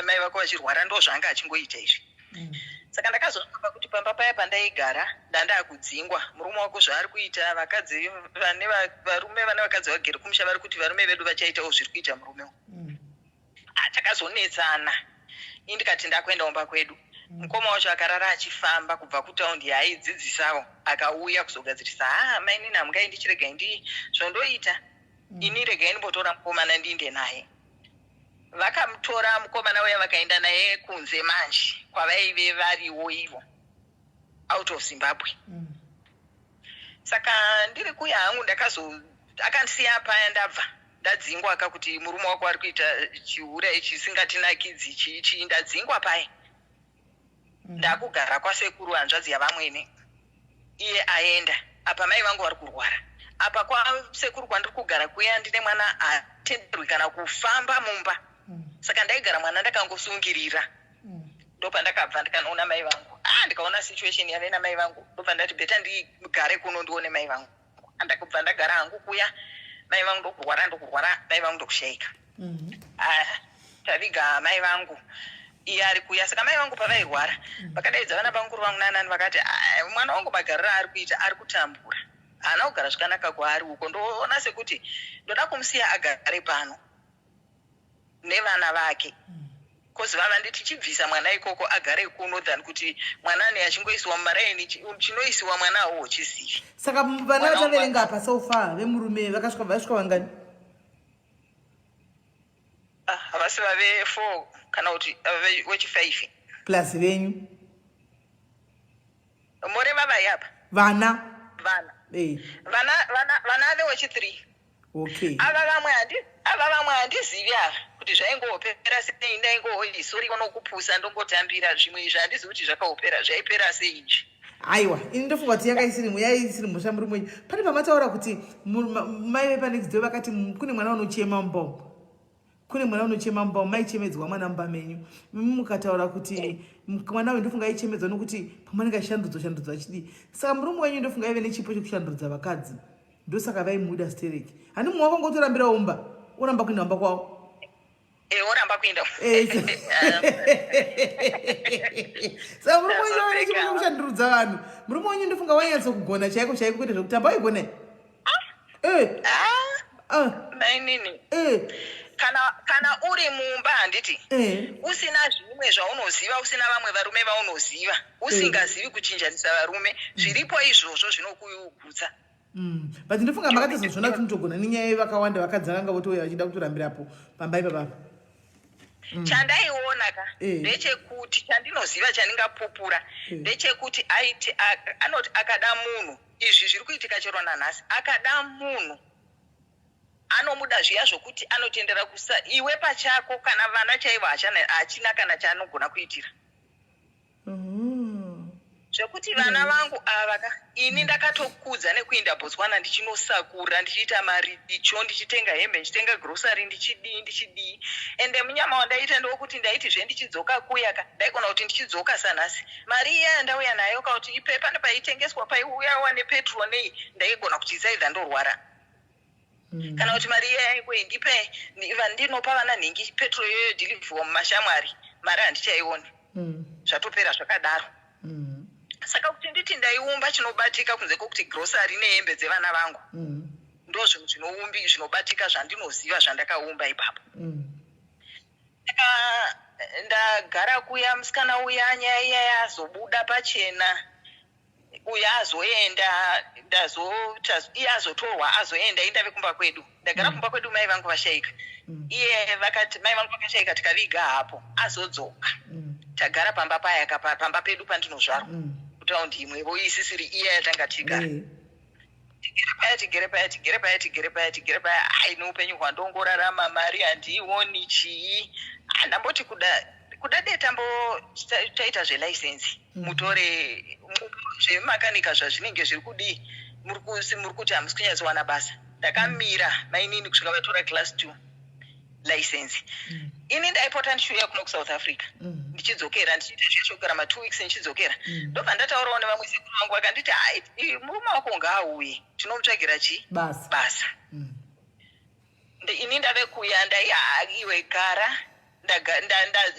Speaker 4: mai vako vachirwara ndo zvanga achingoita izvi saka ndakazofamba kuti pamba paya pandaigara ndandakudzingwa murume wako zvaari kuita vakadzi varume vane vakadzi vagere kumusha vari kuti varume vedu vachaitawo zviri kuita murume takazonetsana indikati ndakuenda umba kwedu mukoma wacho akarara achifamba kubva kutaundi yaaidzidzisawo akauya kuzogadzirisa mainini hamungai ndichiregai zvondoita ini regai ndimbotora mukomana ndiinde naye vakamutora mukomana uya vakaenda naye kunze manje kwavaive variwo ivo out of Zimbabwe saka ndiri kuya hangu akandisiya paya ndabva ndadzingwa kakuti murume wako ari kuita chiura ichi singatinakidzi chichi ndadzingwa paya ndakugara kwasekuru hanzvadzi yavamwene iye aenda apa mai vangu vari kurwara apa kwasekuru kwandiri kugara kuya ndine mwana atenderwi kana kufamba mumba saka ndaigara mwana ndakangosungirira ndopandakabva ndikanoona mai vangu ndikaona situation yave namai vangu ndobva ndati beta ndigare kuno ndione mai vangu andakubva ndagara hangu kuya mai vangu ndokurwara mai vangu ndokushaika taviga mai vangu iye ari kuya saka mai vangu pavairwara vakadaidza vana banguru vangu nanani vakati mwana wangu magariro ari kuita ari kutambura haana kugara zvakanaka kwaari uko ndoona sekuti ndoda kumusiya agare pano nevana vake kozi vava nditichibvisa mwana ikoko agare kuno than kuti mwana ne achingoisiwa mumaraini chinoisiwa mwana awo chizivi
Speaker 1: saka vana vachaverenga apa so far vemurume vasvika vangani
Speaker 4: havasi vave 4 kana kuti wechi5
Speaker 1: plus venyu
Speaker 4: more vavai apa
Speaker 1: vana
Speaker 4: vana ave wechi3
Speaker 1: Okay.
Speaker 4: ava vamwe handizivi ava kuti zvaingopera sei, ndaingoisori unokupusa ndongotambira zvimwe izvi handizivi kuti zvakaopera zvaipera sei izvi.
Speaker 1: Aiwa, ini ndofunga kuti yaisiri musha muri mwenyu. Pane pamataura kuti mai vepanext door vakati kune mwana unochema mumba. Kune mwana unochema mumba, maichemedzwa mwana mumba menyu. Mukataura kuti mwana uyu ndofunga aichemedzwa nokuti pamanenge ashandudzwa achidi. Saka murume wenyu ndofunga aive nechipo chekushandudza vakadzi. Ndosaka vaimuda stereki. Hani mumwe wako ngotorambira umba. Uramba kuenda umba kwawo.
Speaker 4: Oramba kuenda.
Speaker 1: Saka murume wenyu ane chipo chekushandudza vanhu. Murume wenyu ndofunga wainyatso kugona chaiko kwete zvokutamba waigona.
Speaker 4: Mainini. Kana uri mumba handiti usina zvimwe zvaunoziva, usina vamwe varume vaunoziva, usingazivi kuchinjanisa varume, zviripo izvozvo zvinokuugutsa.
Speaker 1: But ndofunga makatozozvona kuti mutogona nenyaya yevakawanda vakadzi vakanga votouya vachida kutorambirapo pamba ipapapa.
Speaker 4: Chandaiona ndechekuti chandinoziva chandingapupura ndechekuti aiti anoti akada munhu, izvi zviri kuitika chero nanhasi, akada munhu anomuda zviya zvokuti anotendera kusa iwe pachako kana vana chaivo hachina kana chaanogona kuitira. Zvekuti vana vangu ava ini ndakatokudza nekuenda Botswana ndichinosakura, ndichiita maricho, ndichitenga hembe, ndichitenga grocery, ndichidii. Ende munyama wandaita ndokuti ndaitizve ndichidzoka kuyaka, ndaigona kuti ndichidzoka sanhasi. Mari iya ndauya nayo kuti ipepa paitengeswa paiuya wane petrol nei, ndaigona kuti isaidha ndorwara. Kana kuti mari iya yaingoi ndipe ndinopa vana nhingi petrol yoyo deliverwa mumashamwari, mari handichaioni. Zvatopera zvakadaro. Saka kuti nditi ndaiumba chinobatika kunze kwokuti grocery nehembe dzevana vangu. Ndo zvinhu zvinobatika zvandinoziva zvandakaumba ipapo. Saka ndagara kuya musikana uya nyaya iya yazobuda pachena. Uya azoenda iye azotorwa azoenda indave kumba kwedu. Ndagara kumba kwedu mai vangu vashaika. Iye vakati mai vangu vakashaika tikaviga hapo azodzoka. Tagara pamba paya pamba pedu pandinozvarwa. Kutaundi imwevo isisiri iya yatanga tigara. Tigere paya ai noupenyu hwandongorarama mari handiioni chii. Ndamboti kuda detambo taita zvelicense mutore zvemakanika zvazvinenge zviri kudii muri kuti hamusi kunyatsowana basa. Ndakamira mainini kusvika vatora class 2 license. Ini ndaipota ndichiuya kuno kuSouth Africa ndichidzokera ndichiita zveshokera ma 2 weeks ndichidzokera. Ndobva ndataurawo nevamwe sekuru vangu vakanditi murume wako ngaauye tinomutsvagira chi basa. Ini ndave kuya iwe gara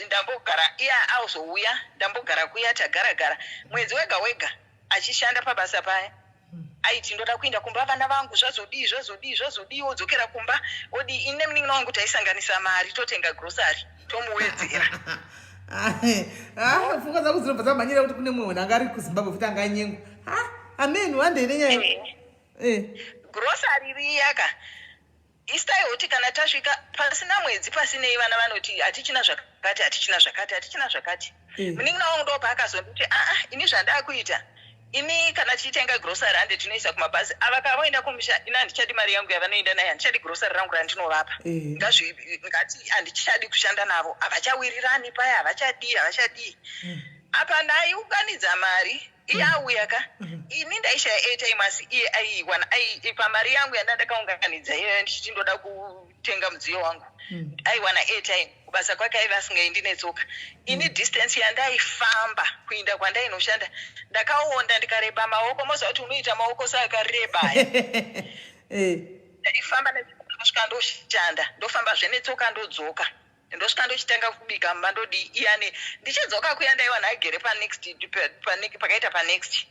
Speaker 4: ndambogara iye azouya ndambogara kuya tagara mwedzi wega achishanda pabasa paya. Aiti ndoda kuenda kumba vana vangu zvazodii wodzokera kumba odi ine munin'ina wangu taisanganisa mari totenga grocery tomuwedzera.
Speaker 1: Pfungwa dzangu dzinobva dzamhanyira kuti kune mumwe anga ari kuZimbabwe futi anga anyengo. Ameni wandene nyaya.
Speaker 4: Grocery riyaka istaioti kana tasvika pasina mwedzi pasinei vana vanoti hatichina zvakati. Munin'ina wangu ndopa akazonditi ini zvandakuita ini kana tichitenga grocery hande tinoisa kumabhazi ava kavoenda kumusha ina handichadi mari yangu yavanoenda nayo, handichadi grocery rangu randinovapa. Ngati handichadi kushanda navo, havachawirirani paya, havachadii. Apa ndaiunganidza mari iye auya ini ndaishaya airtime asi iye aiwana pamari yangu yandakaunganidza iyoyo ndichiti ndoda kutenga mudziyo wangu aiwana airtime. Kubasa kwake aiva asingaendi netsoka. Ini distance yandaifamba kuinda kwandainoshanda ndakaonda ndikareba maoko moza kuti unoita maoko sakareba. Ndaifamba netsoka ndoshanda ndofamba zvenetsoka ndodzoka ndosvika ndochitanga kubika mba ndodi iyane ndichidzoka kuya ndaiwana agere pakaita panext.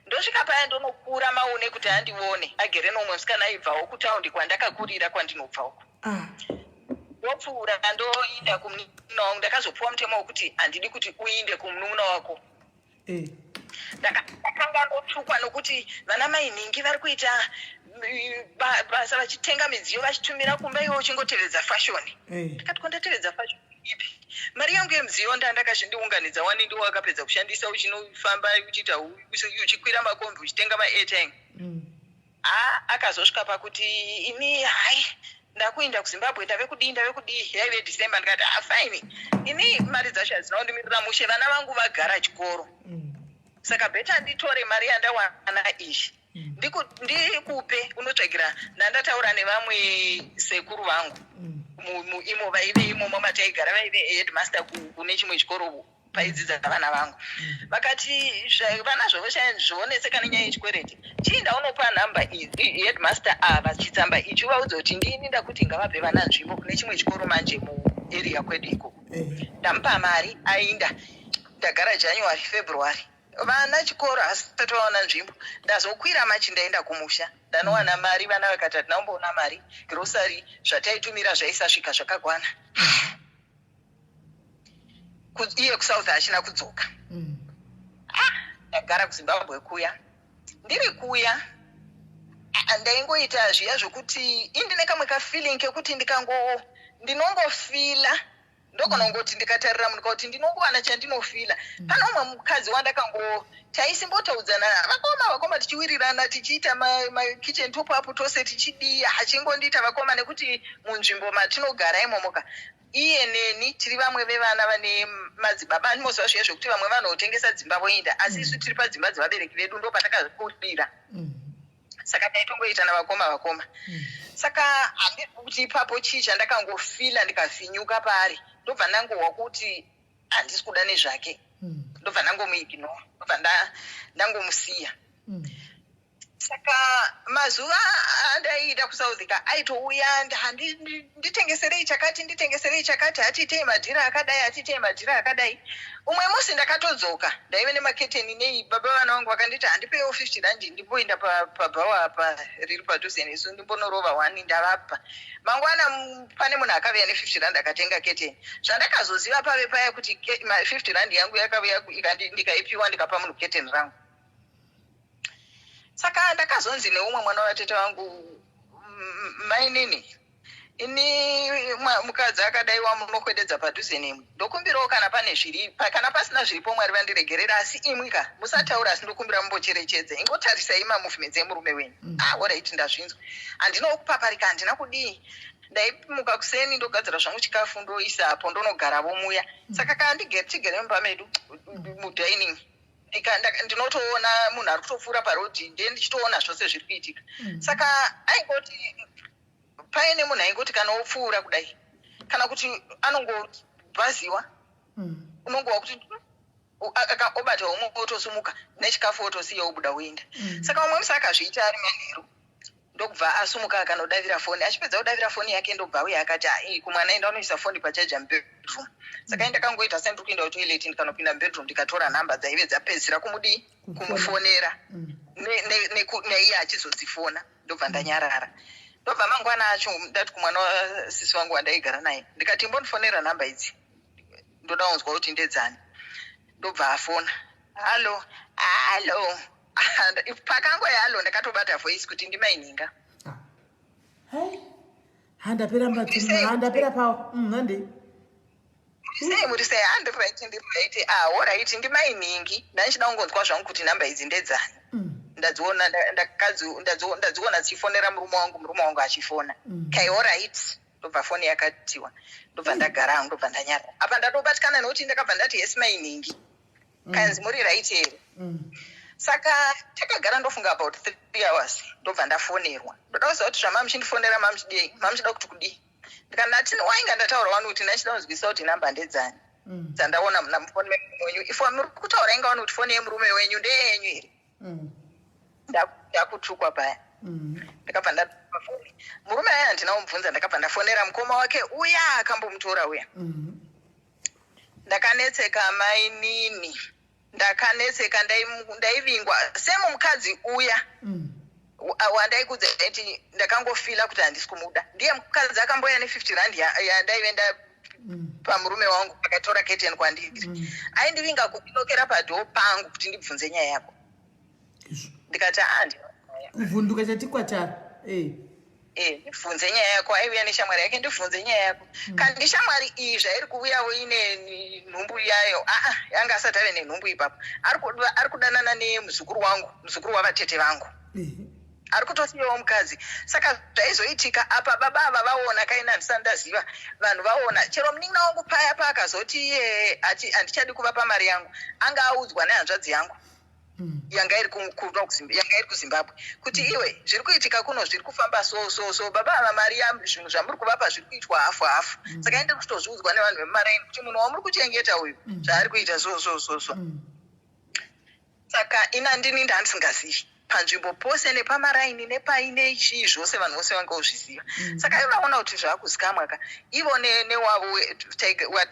Speaker 4: Ndosvika paya ndonokura maune kuti handione agere nomwe musikana aibvawo kutaundi kwandakakurira kwandinobvawo. Ndopfuura ndoenda kumunun'una wangu ndakazopuwa mutemo wokuti handidi kuti uinde kumunun'una wako. Ndakanga ndotukwa nokuti vana mai nhingi vari kuita basa vachitenga midziyo vachitumira kumba iwo uchingotevedza fashion. Ndakati kondatevedza fashion ipi? Mari yangu yemudziyo ndakazvindiunganidza wani ndiwo wakapedza kushandisa uchinofamba uchiita uchikwira makombi uchitenga maairtime. akazosvika pakuti ini hai ndakuenda kuZimbabwe ndave kudii yaive December ndikati fine ini mari dzacho hadzinaundimirira mushe vana vangu vagara chikoro saka beta nditore mari yandawana izvi ndikupe unotsvagira ndandataura nevamwe sekuru vangu imo vaive imomo mataigara vaive headmaster kune chimwe chikoro paidzidza vana vangu vakati vana zvonetseka nenyaya yechikwereti chiinda unopa nhamba headmaster ava chitsamba ichi uvaudza kuti ndini ndakuti ngavape vana nzvimbo kune chimwe chikoro manje muarea kwedu ikoko ndamupa mari ainda ndagara January February vana chikoro hasisati vaona nzvimbo ndazokwira machi ndaenda kumusha ndanowana mari vana vakati tinaumboona mari grocery zvataitumira zvaisasvika zvakakwana iye kuSouth hachina kudzoka ndagara kuZimbabwe kuya ndiri kuya ndaingoita zviya zvokuti indine kamwe kafeeling kekuti ndinongofila ndogona kungoti ndikatarira munhu kuti ndinongowana chandinofila pana umwe mukadzi taisimbotauzana vakoma tichiwirirana tichiita kitchen top up tose tichidii hachingondiita vakoma nekuti munzvimbo matinogara imomoka iye neni tiri vamwe vevana vane madzibaba andimoziva zviya zvokuti vamwe vanotengesa dzimba voinda asi isu tiri padzimba dzevabereki vedu ndo patakakudira saka taitongoita navakoma saka kuti ipapo chii chandakangofila ndikafinyuka paari ndobva ndangohwa kuti handisi kuda nezvake ndobva ndangomuignore ndobva ndangomusiya saka mazuva andaida kuSouthika aitouya nditengeserei chakati hatitei madhira akadai umwe musi ndakatodzoka ndaive nemaketeni nei baba vana vangu vakanditi handipeiwo 50 rand ndimboenda pabhawa apa riri padhuze nesu ndimbonorova 1 ndavapa mangwana pane munhu akauya ne50 rand akatenga keteni zvandakazoziva pave paya kuti 50 rand yangu yakauya ndikaipiwa ndikapa munhu keteni rangu saka ndakazonzi neumwe mwana watete wangu mainini ini mukadzi akadaiwa munokwededza padhuze nemi ndokumbirawo kana pasina zviripo Mwari vandiregerera asi imwika musataura asi ndokumbira mumbocherechedza ingotarisai mamuvements emurume wenyu alright ndazvinzwa handinokupaparika handina kudii ndaimuka kuseni ndogadzira zvangu chikafu ndoisapo ndonogaravo muya saka kana tigere mumba medu mudining ndinotoona munhu ari kutopfuura parodhi ndichitoona zvose zviri kuitika saka aingoti paine munhu aingoti kana opfuura kudai kana kuti anongobhaziwa unongowa kuti obata umwe otosumuka nechikafu otosiya obuda uenda saka umwe musi akazviita ari manheru ndokubva asumuka akanodavira foni achipedza kudavira foni yake ndobva uye akati kumwana enda unoisa foni pachaja mubedroom saka ndakangoita sendiri kuenda kutoilet ndikanopinda mubedroom ndikatora nhamba dzaive dzapedzisira kumufonera neiye achizodzifona ndobva ndanyarara ndobva mangwana acho ndati kumwana wasisi wangu wandaigara naye ndikati mbonifonera nhamba idzi ndoda kunzwa kuti ndedzani ndobva afona halo pakangoyalo ndakatobata voice kuti ndimaininga
Speaker 1: handapera handapera pawo hande
Speaker 4: sei muri sei handiright alright ndimainingi ndanchida kungonzwa zvangu kuti nhamba idzi ndedzani ndadziona dzichifonera murume wangu achifona kai alright ndobva foni yakatiwa ndobva ndagara hangu ndobva ndanyara apa ndatobatikana nekuti ndakabva ndati yes mainingi kanzi muri right here saka takagara ndofunga about 3 hours ndobva ndafonerwa ndoda kuziva kuti zvamamuchindifonera mamuchidei mamuchida kuti kudii ndikandati wainga ndataura wanu kuti ndachida kunzwisa kuti nhamba ndedzani dzandaona namufoni wemurume wenyu if muri kutaura inga wanu kuti foni yemurume wenyu ndeyenyu here ndakutukwa paya ndakabva ndatuka foni murume aya handina kumubvunza ndakabva ndafonera mukoma wake uya akambomutora uya ndakanetseka mainini ndakanetseka ndaivingwa semumukadzi uya wandaikudza kuti ndakangofila kuti handisi kumuda ndiye mukadzi akamboya ne50 rand yandaive pamurume wangu akatora keteni kwandiri aindivinga kupinokera padhoo pangu kuti ndibvunze nyaya yako ndikati
Speaker 1: kuvhunduka chatikwatara
Speaker 4: ndibvunze nyaya yako aiuya neshamwari yake ndibvunze nyaya yako kandi shamwari iyi zvairi kuuyawo ine nhumbu yayo yanga asati ave nenhumbu ipapo ari kudanana nemuzukuru wangu muzukuru wavatete vangu ari kutosiyawo mukadzi. Saka zvaizoitika apa baba ava vaona kaina handisandaziva vanhu vaona chero munin'ina wangu paya paakazoti handichadi kuvapa mari yangu anga audzwa nehanzvadzi yangu yanga iri kuzimbabwe kuti iwe zviri kuitika kuno zviri kufamba so baba ava mari zvinhu zvamuri kuvapa zviri kuitwa hafu hafu. Saka ende kutozviudzwa nevanhu vemumaraini kuti munhu wamuri kuchengeta uyu zvaari kuita so. Saka ina ndini ndandisingazivi panzvimbo pose nepamaraini nepaine chii zvose vanhu vose vanga uzviziva. Saka ivaona kuti zvaakuzikamwa ka ivo newavo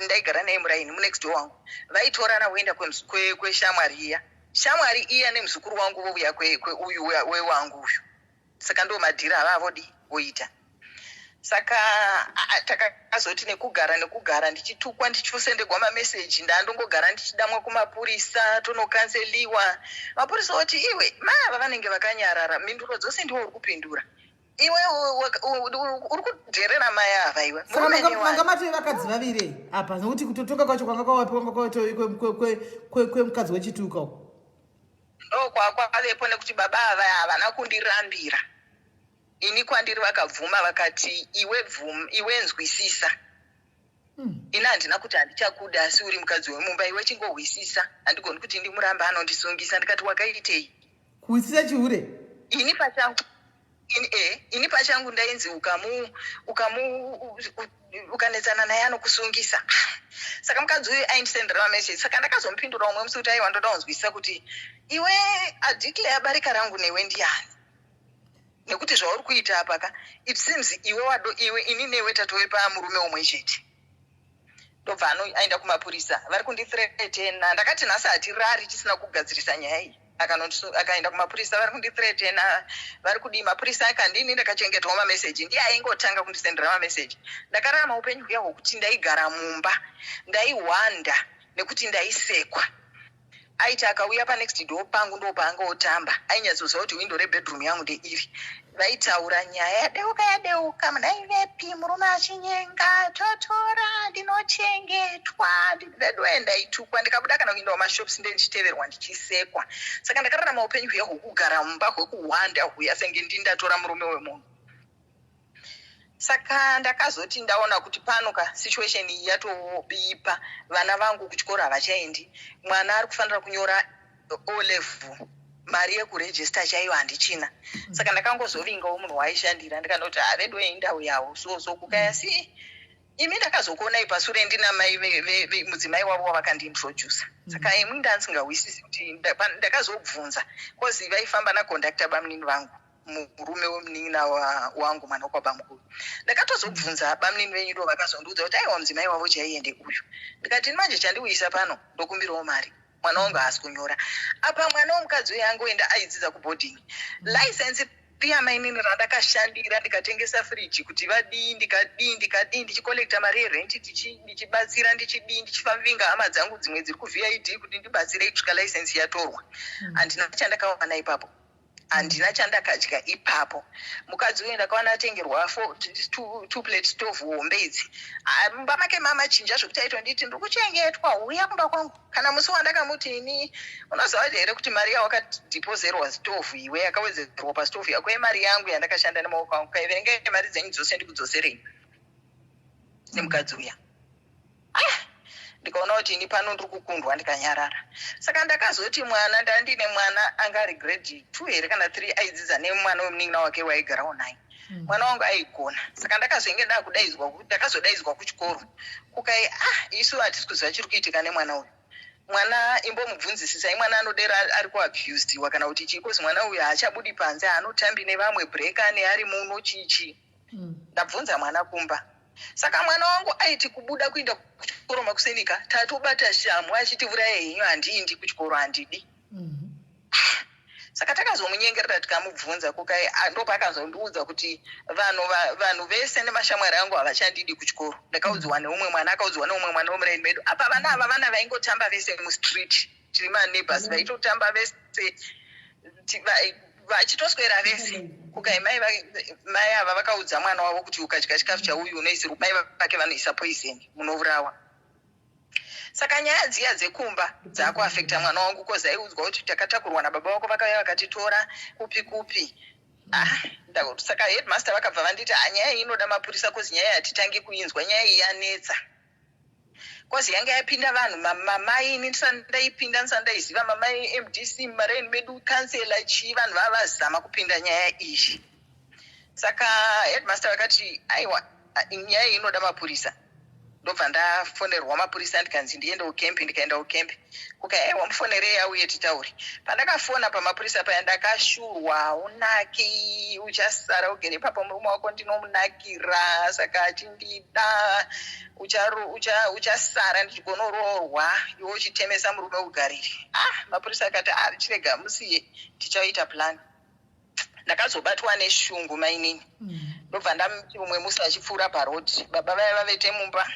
Speaker 4: ndaigara naye muraini munext door wangu vaitorana voenda kweshamwari iya. Shamwari iya nemuzukuru wangu vouya kweuyu wewangu uyu. Saka ndo madhira avavodi voita. Saka takazoti nekugara ndichitukwa ndichisenderwa mameseji ndandongogara ndichidamwa kumapurisa tonokanseliwa. Mapurisa oti iwe maava vanenge vakanyarara minduro dzose ndiwo uri kupindura. Iwe uri kudherera mai ava iwe.
Speaker 1: Manga mati vakadzi vavire apa nokuti kutotoka kwacho kwanga kwawapi kwemukadzi wechituka uko.
Speaker 4: Kwavepo nekuti baba ava havana kundirambira. Ini kwandiri vakabvuma vakati iwe nzwisisa. Ina handina kuti handichakuda asi uri mukadzi wemumba iwe chingohwisisa. Handigoni kuti ndimuramba anondisungisa. Ndikati wakaitei?
Speaker 1: Kuhwisisa chihure?
Speaker 4: Ini pachangu ndainzi ukanetsana naye anokusungisa. Saka mukadzi uyu aindisendera mameseji. Saka ndakazomupindura umwe musi kuti aiwa ndoda kunzwisisa kuti iwe adeclare barika rangu newe ndiani. Nekuti zvauri kuita apa ka it seems iwe ini newe tatove pamurume umwe chete. Ndobva aenda kumapurisa vari kundithreatena. Ndakati nhasi hatirari tisina kugadzirisa nyaya iyi. Akaenda kumapurisa vari kundithreatena vari kudii. Mapurisa akandini ndakachengetwa mameseji ndiye aingotanga kundisendera mameseji. Ndakararama upenyu huya hwokuti ndaigara mumba ndaihwanda nekuti ndaisekwa. Aiti akauya panext door pangu ndopaanga otamba ainyatsoziva kuti windo rebedroom yangu ndeiri. Vaitaura nyaya yadeuka munaivepi murume achinyenga totora ndinochengetwa ndoenda itukwa ndikabuda kana kuindawo mashops ndichiteverwa ndichisekwa. Saka ndakararama upenyu huya hwekugara mumba hwekuhwanda huya senge ndindatora murume wemunhu. Saka ndakazoti ndaona kuti pano ka situation iyi yatobipa. Vana vangu kuchikora havachaendi. Mwana ari kufanira kunyora O level. Mari yekuregister chaiyo handichina. Saka ndakangozovingawo munhu waishandira ndikandoti avedu endau yawo so kukaya si imi ndakazokuonai pasure ndina mai mudzimai wavo wavakandintroduce. Saka imwe ndandisingawisisi kuti ndakazobvunza kozi vaifamba naconductor bamunini vangu murume wemunin'ina wangu mwana wakwabamukuru. Ndakatozobvunza bamunini venyu ndo vakazondiudza kuti aiwa mudzimai wavo chaiende uyu. Ndikati manje chandiuyisa pano ndokumbirawo mari. Mwana wangu haasi kunyora. Apa mwana womukadzi yangu enda aidzidza kuboarding. License yamainini randakashandira ndikatengesa fridge kuti vadii ndikadii ndichikolekta mari yerent ndichibatsira ndichifamvinga hama dzangu dzimwe dziri kuVID kuti ndibatsire kusvika license yatorwa. Handina chandakawana ipapo. Handina chandakadya ipapo. Mukadzi uyu ndakawana atengerwa 2 plate stove hombe idzi. Mumba make mama chinja zvokuti aitonditi ndiri kuchengetwa uya kumba kwangu. Kana musi wandakamuti ini unoziva here kuti mari yakadhipozerwa stove iwe yakawedzerwa pastove yako yemari yangu yandakashanda nemaoko angu kaiverenga mari dzenyu dzose ndikudzoserei nemukadzi uya. Ndikaona kuti ini pano ndiri kukundwa ndikanyarara. Saka ndakazoti mwana ndandine mwana anga ari grade 2 here kana 3 aidzidza nemwana wemunin'ina wake waigarawo naye. Mwana wangu aigona. Saka ndakazoinge ndakazodaidzwa kuchikoro. Kukai isu hatisi kuziva chiri kuitika nemwana uyu. Mwana imbomubvunzisisai mwana anodera ari kuabusediwa kana kuti chikozi mwana uyu haachabudi panze anotambi nevamwe breka neari muno chichi. Ndabvunza mwana kumba. Saka mwana wangu aiti kubuda kuinda kuchikoro makusenika tatobata shamu achiti uraya henyu handiendi kuchikoro handidi. Saka takazomunyengerera tikamubvunza kukai ndopakazondiudza kuti vanhu vese nemashamwari angu havachandidi kuchikoro. Ndakaudzwa neumwe mwana akaudzwa neumwe mwana womuraini medu. Apa vana ava vana vaingotamba vese mustreet tiri maneighbors vaitotamba vese vachitoswera vese. Kukai mai ava vakaudza mwana wavo kuti ukadya chikafu chauyu unoisirwa mai vake vanoisa poison munourawa. Saka nyaya dziya dzekumba dzakuafekta mwana wangu kozi aiudzwa kuti takatakurwa nababa wako vakauya vakatitora kupi Saka headmaster vakabva vanditi nyaya iyi inoda mapurisa kozi nyaya hatitangi kuinzwa, nyaya iyi yanetsa. Kozi yanga yapinda vanhu mamai, ini ndaipinda ndaiziva mamai MDC maraini medu kansela chii, vanhu vavazama kupinda nyaya iyi. Saka headmaster vakati aiwa nyaya iyi inoda mapurisa. Ndobva ndafonerwa mapurisa ndikanzi ndiende ukempi, ndikaenda ukempi. Aiwa mufonerei auye titauri. Pandakafona pamapurisa paya ndakashurwa, unaki uchasara ugere ipapo murume wako ndinomunakira, saka achindida uchasara ndichigonoroorwa, iwe uchitemesa murume ugariri. Mapurisa akati chirega musiye tichaita plan. Ndakazobatwa neshungu mainini. Ndobva ndamti umwe musi achipfuura parodi, baba vaya vavete mumba.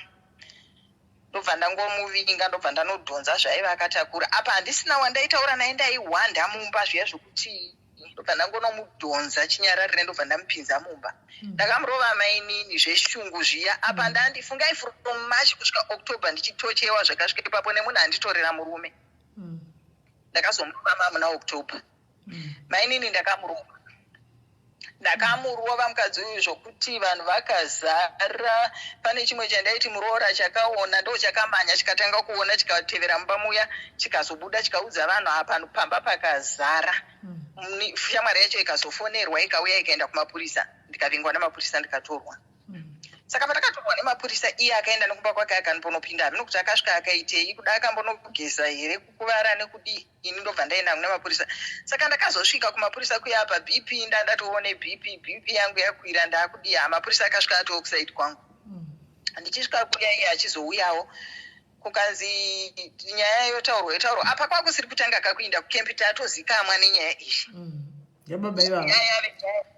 Speaker 4: Ndobva ndangomuvinga, ndobva ndanodhonza zvaiva akatakura. Apa handisina wandaitaura naye ndaihwanda mumba zviya zvokuti ndobva ndangonomudhonza chinyararire, ndobva ndamupinza mumba. Ndakamurova mainini zveshungu zviya. Apa ndandifungai from March kusvika October ndichitochewa zvakasvika ipapo nemunhu anditorera murume. Ndakazomurova muna October. Mainini ndakamurova mukadzi uyu zvokuti vanhu vakazara. Pane chimwe chandaiti muroora chakaona ndo chakamanya chikatanga kuona chikatevera mumba muya chikazobuda chikaudza vanhu apa pamba pakazara. Shamwari yacho ikazofonerwa ikauya ikaenda kumapurisa, ndikavingwa namapurisa ndikatorwa. Saka pandakatorwa nemapurisa iye akaenda nekumba kwake akanonopinda nokuti akasvika akaitei, kuda akambonogeza here, kukuvara nekudii. Ini ndobva ndaenda nemapurisa. Saka ndakazosvika kumapurisa kuya apa BP ndatoone BP yangu yakwira, ndakudii. Mapurisa akasvika atokusaidi kwangu. Ndichisvika kuya iye achizouyawo kukanzi nyaya yotaurwa apa kwakusiri kutanga kakuinda kukempi tatozikamwa nenyaya iyi.
Speaker 1: Baba ivava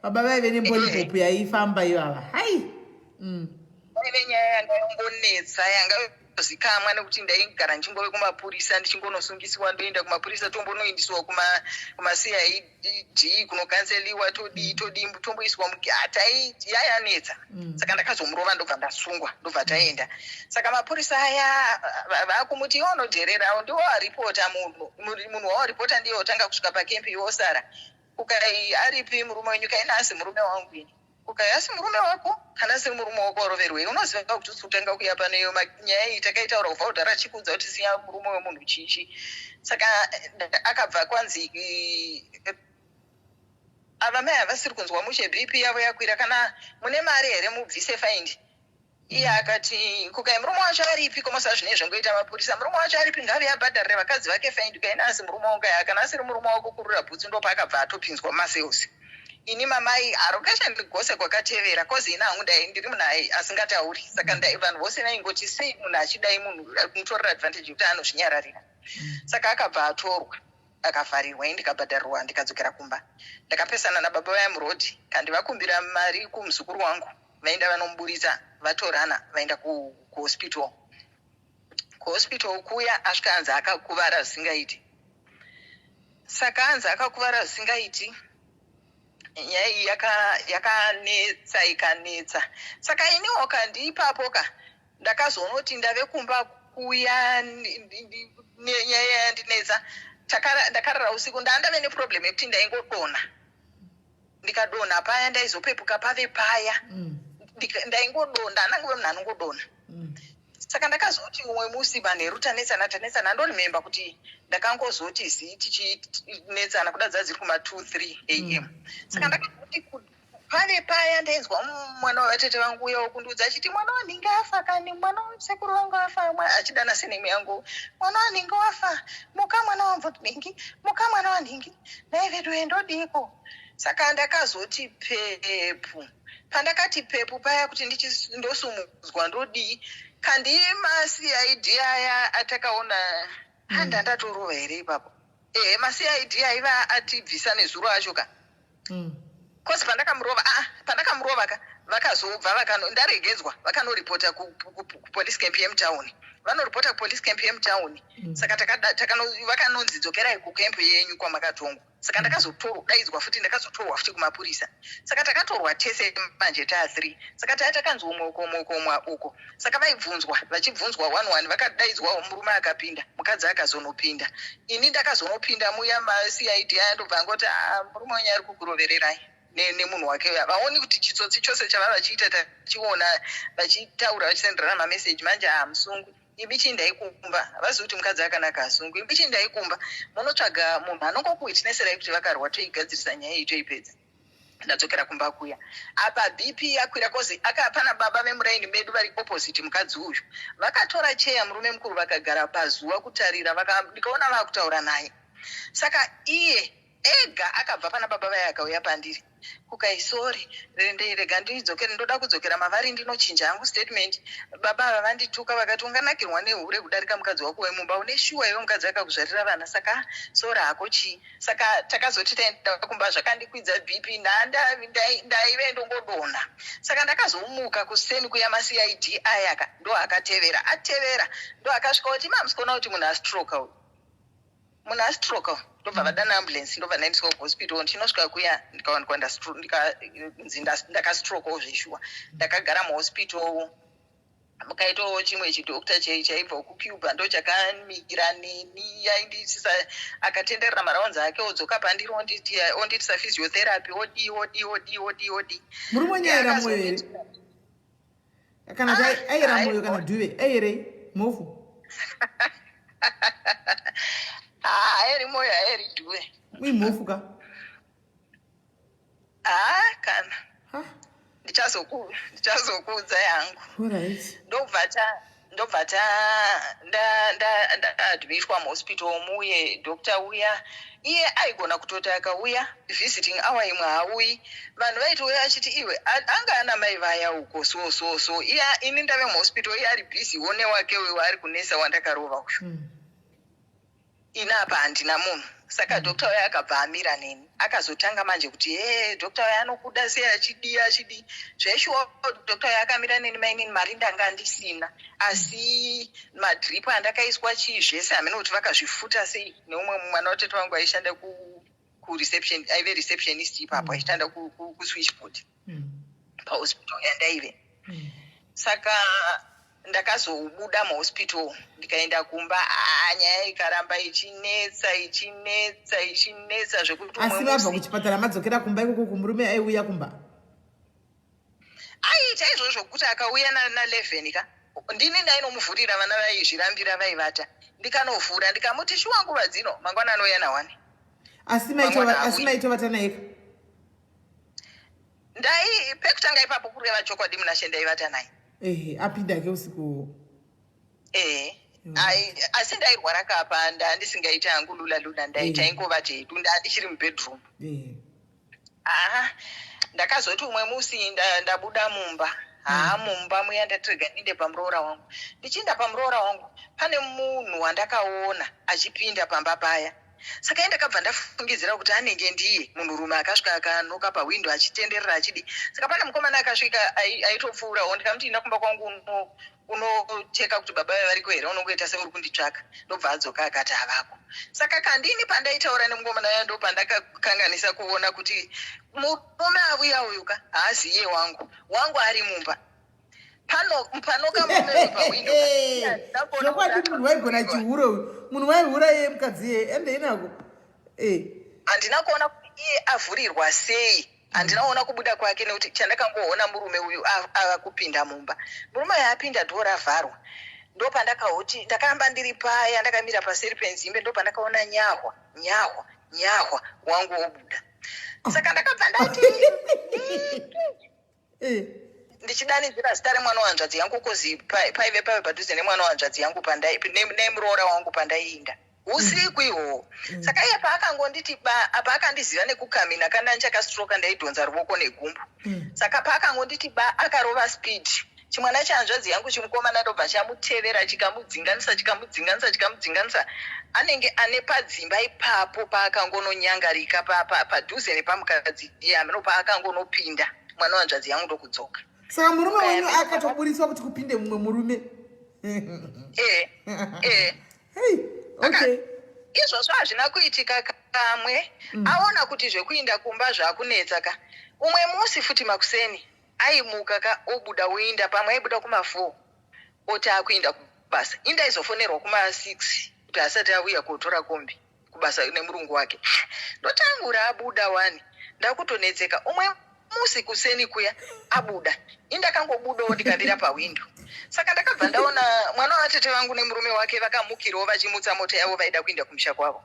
Speaker 1: baba vaive nembolipopu yaifamba ivava hai
Speaker 4: vaive nyaya yanga yongonetsa yanga yozikamwa nekuti ndaigara ndichingove kumapurisa ndichingonosungisiwa ndoenda kumapurisa tombonoindiswa kuma-CID kunokanseliwa todii tomboiswa mugata yayanetsa. Saka ndakazomurova ndobva ndasungwa ndobva taenda. Saka mapurisa aya vakumuti onodhererawo ndiwo aripota munhu wawaripota ndiye otanga kusvika pakempi yosara. Kukai aripi murume wenyu? Kai nasi murume wangu ini. Kukai asi murume wako? Kana si murume wako waroverwei? Unoziva kuti usutanga kuya paneyo nyaya iyi takaitaura kubva kudhara chikudza kuti siya murume wemunhu chichi. Saka akabva kwanzi ava mai havasiri kunzwa mushe BP yavo yakwira, kana mune mari here mubvise faindi. Iye akati kukai murume wacho aripi komosa zvine zvangoita mapurisa, murume wacho aripi ngave yabhadharire vakadzi vake faindi. Kai nasi murume wako kaya, kana asiri murume wako kurura bhutsu ndo paakabva atopinzwa mumasales. Ini mamai arokesha ndigose kwakatevera kozi ina hangu dai ndiri munhu asingatauri. Saka vanhu vose vaingoti sei munhu achidai munhu mutorera advantage kuti anozvinyararira. Saka akabva atorwa akavharirwa, ndikabhadharirwa ndikadzokera kumba. Ndakapesana nababa vaya murodhi kandivakumbira mari kumuzukuru wangu, vaenda vanomuburisa vatorana vaenda kuhospital. Kuhospital kuya asvika anzi akakuvara zvisingaiti. Saka anzi akakuvara zvisingaiti, nyaya iyi yakanetsa ikanetsa. Saka iniwo kandiipapoka ndakazonoti ndave kumba kuya nyaya yandinetsa. Ndakarara usiku ndandave neproblem yekuti ndaingodona. Ndikadona paya ndaizopepuka pave paya. Ndaingodonda anangove munhu anongodona. Saka ndakazoti umwe musi manheru tanetsana ndonimemba kuti ndakangozoti zii tichinetsana kuda dzadziri kuma 2-3 AM. Saka ndakazoti pave paya ndainzwa mwana wavatete vangu uya wokundiudza achiti mwana wanhingi afa, kani mwana wasekuru vangu afa, achidana senemu yangu, mwana wanhingi wafa, muka mwana wamvudhingi, muka mwana wanhingi, naivedu endodiko. Saka ndakazoti pepu. Pandakati pepu paya kuti ndosumudzwa ndodii, kandima-CID aya atakaona handandatorova here ipapo. Ma-CID aiva atibvisa nezuro acho ka. Kosi pandakamurova ka vakazobva ndaregedzwa vakanoripota kupolice camp yemutauni. Vanoripota kupolice camp yemutauni. Saka vakanonzi dzokerai kukempu yenyu kwamakatongwa. Saka ndakazodaidzwa futi ndakazotorwa futi kumapurisa. Saka takatorwa tese manje ta3. Saka takanzwa umwe uko. Saka vachibvunzwa 1-1 vakadaidzwa murume akapinda, mukadzi akazonopinda. Ini ndakazonopinda muya ma-CID aya ndobva ngoti murume wenyu ari kukurovererai. nemunhu wake uya vaoni kuti chitsotsi chose chavava vachiita tachiona vachitaura vachisendera mameseji manje hamusungu ibi chindaikumba havazivi kuti mukadzi akanaka asungu ibi chindaikumba munotsvaga munhu anongokuwitnesserai kuti vakarwa toigadzirisa nyaya iyi toipedza ndadzokera kumba kuya apa bp yakwira kozi akapana baba vemuraini medu vari opposite mukadzi uyu vakatora cheya murume mukuru vakagara pazuva kutarira ndikaona vakutaura naye saka iye ega akabva pana baba vaye akauya pandiri kukaisori rega ndidzokere ndoda kudzokera mavari ndinochinja hangu statement baba ava vandituka vakati unganakirwa nehure kudarika mukadzi wako wemumba une shuwa iwe mukadzi akakuzvarira vana saka sora hako chii saka takazoti taenda kumba zvakandikwidza bp ndaive ndongodonha saka ndakazomuka kuseni kuya macid ayaka ndo akatevera atevera ndo akasvika kuti mamusikona kuti munhu astroke uyu munhu astroke ndobva vadana ambulance ndobva ndaendeswa kuhospital ndichinosvika kuya ndikawanikwa ndakastrokewo zveshuwa ndakagara muhospital mukaitawo chimwe chidokta chaibva kucuba ndo chakamikira neni yaindisisa akatenderera maraunzi ake odzoka pandiri onditisa physiotherapy odi
Speaker 1: murumonyaira mwoyo here kana aira mwoyo kana dhuve aire mofu
Speaker 4: haeri moyo haeri dhuve
Speaker 1: uimofuka
Speaker 4: kana ndichazokuudza yangu ndobva ndaadmitwa muhospital muye dokta uya iye aigona kutoti akauya visiting hour imwe hauyi vanhu vaitouya achiti iwe anga ana mai vaya uko so iya ini ndave muhospital iye ari bhizi one wake uyu ari kunesa wandakarova uyu inapa handina munhu saka dokta uya akabva amira neni akazotanga manje kuti dokta uya anokuda sei achidi zveshuwa dokta uya akamira neni mainini mari ndanga handisina asi madhiripu andakaiswa chii zvese hamene kuti vakazvifuta sei neumwe mwana watete wangu aishanda kureception aive receptionist ipapo aishanda kuswitchboard pahospital yandaive saka ndakazobuda muhospital ndikaenda kumba nyaya ikaramba ichinetsa zvekuti
Speaker 1: asi vabva kuchipatara madzokera kumba ikoko kumurume aiuya kumba
Speaker 4: aiita izvozvo kuti akauya na11 ka ndini ndainomuvhurira vana vaizvirambira vaivata ndikanovhura ndikamuti shuwa nguva dzino mangwana anouya na1
Speaker 1: asi maitovata naika
Speaker 4: pekutanga ipapo kureva chokwadi munashe ndaivata naye
Speaker 1: apinda ke usiku
Speaker 4: asi ndairwara kapanda ndisingaita hangu lula ndaita ingova tedu ndichiri mubedroom ndakazoti umwe musi ndabuda mumba mumba muya ndatirega ndinde pamuroora wangu ndichiinda pamuroora wangu pane munhu wandakaona achipinda pamba paya saka ndakabva ndafungidzira kuti anenge ndiye munhurume akasvika akanoka pahwindo achitenderera achidi saka pane mukomana akasvika aitopfuurawo ndikamuti ina kumba kwangu unocheka kuti baba variko here unongoita seuri kunditsvaka ndobva adzoka akati havako saka kandini pandaitaura nemukomana uya ndo pandakakanganisa kuona kuti murume avuya uyuka haaziye wangu ari mumba panoka mume pahwindo
Speaker 1: zvokwadi munhu waigona chihuro munhu waihura iye mukadzi iye ende inako
Speaker 4: handina kuona kuti iye avhurirwa sei handinaona kubuda kwake nekuti chandakangoona murume uyu avakupinda mumba murume uyu apinda dhoo ravharwa ndo pandakauti ndakamba ndiri paya ndakamira paseri penzimbe ndo pandakaona nyahwa wangu obuda saka ndakabva ndati ndichidanidzira zita remwana wanzvadzi yangu kozi paive padhuze nemwana wanzvadzi yangu nemuroora wangu pandaiinda usiku ihwohwo saka iye paakangonditi paakandiziva nekukamina kanda ndichakastroka ndaidhonza ruoko negumbu saka paakangonditi akarova speed chimwana chanzvadzi yangu chimukomana ndobva chamutevera chikamudzinganisa anenge ane padzimba ipapo paakangononyangarika padhuze nepamukadzi ameno paakangonopinda mwana wanzvadzi yangu ndokudzoka
Speaker 1: saka murume wenyu akatoburiswa kuti kupinde mumwe murume
Speaker 4: izvozvo hazvina kuitika kamwe aona kuti zvekuinda kumba zvakunetsa ka umwe musi futi makuseni aimuka ka obuda oinda pamwe aibuda kuma4 oti akuinda kubasa inda aizofonerwa kuma6 kuti asati auya kotora kombi kubasa nemurungu wake ndotangura abuda 1 ndakutonetseka. Umwe musi kuseni kuya abuda. Indakangobudawo ndikavira pawindo. Saka ndakabva ndaona mwana watete vangu nemurume wake vakamukirawo vachimutsa mota yavo vaida kuenda kumusha kwavo.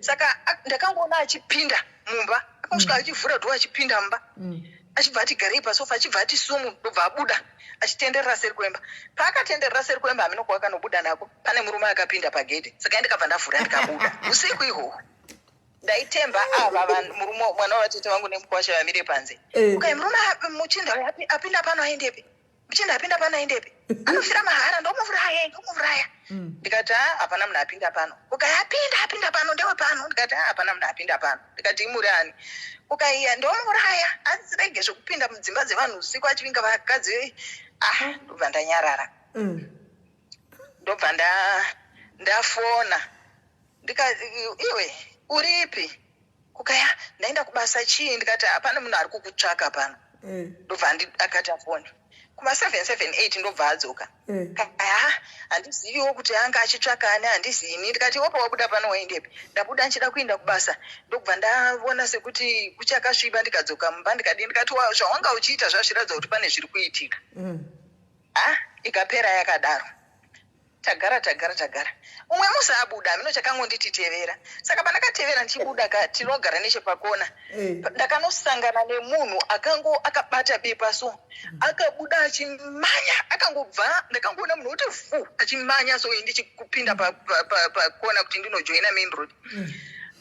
Speaker 4: Saka ndakangoona achipinda mumba, akasvika achivhura dhuwa achipinda mumba. Achibva ati garei pasofa, achibva ati sumu, ndobva abuda achitenderera seri kwemba. Paakatenderera seri kwemba hameno kwakanobuda nako, pane murume akapinda pagedhe. Saka ndikabva ndavhura ndikabuda. Usiku ihwohwo ndaitemba ava murume mwana watete vangu nemukwasha vamire panze. Ukai murume muchinda apinda pano aendepi? Muchinda apinda pano aendepi? Anofira mahara, ndomuvuraya. Ndikati hapana munhu apinda pano. Ukai apinda pano ndewe pano. Ndikati hapana munhu apinda pano. Ndikati imurani? Ukaiya ndomuraya, azirege zvekupinda mudzimba dzevanhu usiku achivinga vakadzi. Ndobva ndanyarara. Ndobva ndafona. Ndikati iwe uripi? Kukaya ndaenda kubasa chii? Ndikati hapana munhu ari kukutsvaka pano. Ndobva akati afoni. Kuma 778 ndobva adzoka. Handiziviwo kuti anga achitsvakani, handizini. Ndikati wopa wabuda pano waendepi? Ndabuda nchida kuenda kubasa. Ndobva ndaona sekuti kuchakasviba ndikadzoka mumba ndikati zvawanga uchiita zvazviratidza kuti pane zviri kuitika. Ikapera yakadaro. Tagara. Umwe musi abuda, mino chakangonditi tevera. Saka pandakatevera ndichibuda tinogara nechepakona. Ndakanosangana nemunhu akabata bepa so. Akabuda achimanya, akangobva, ndakangoona munhu uti fu achimanya so ndichikupinda pakona kuti ndinojoina main road.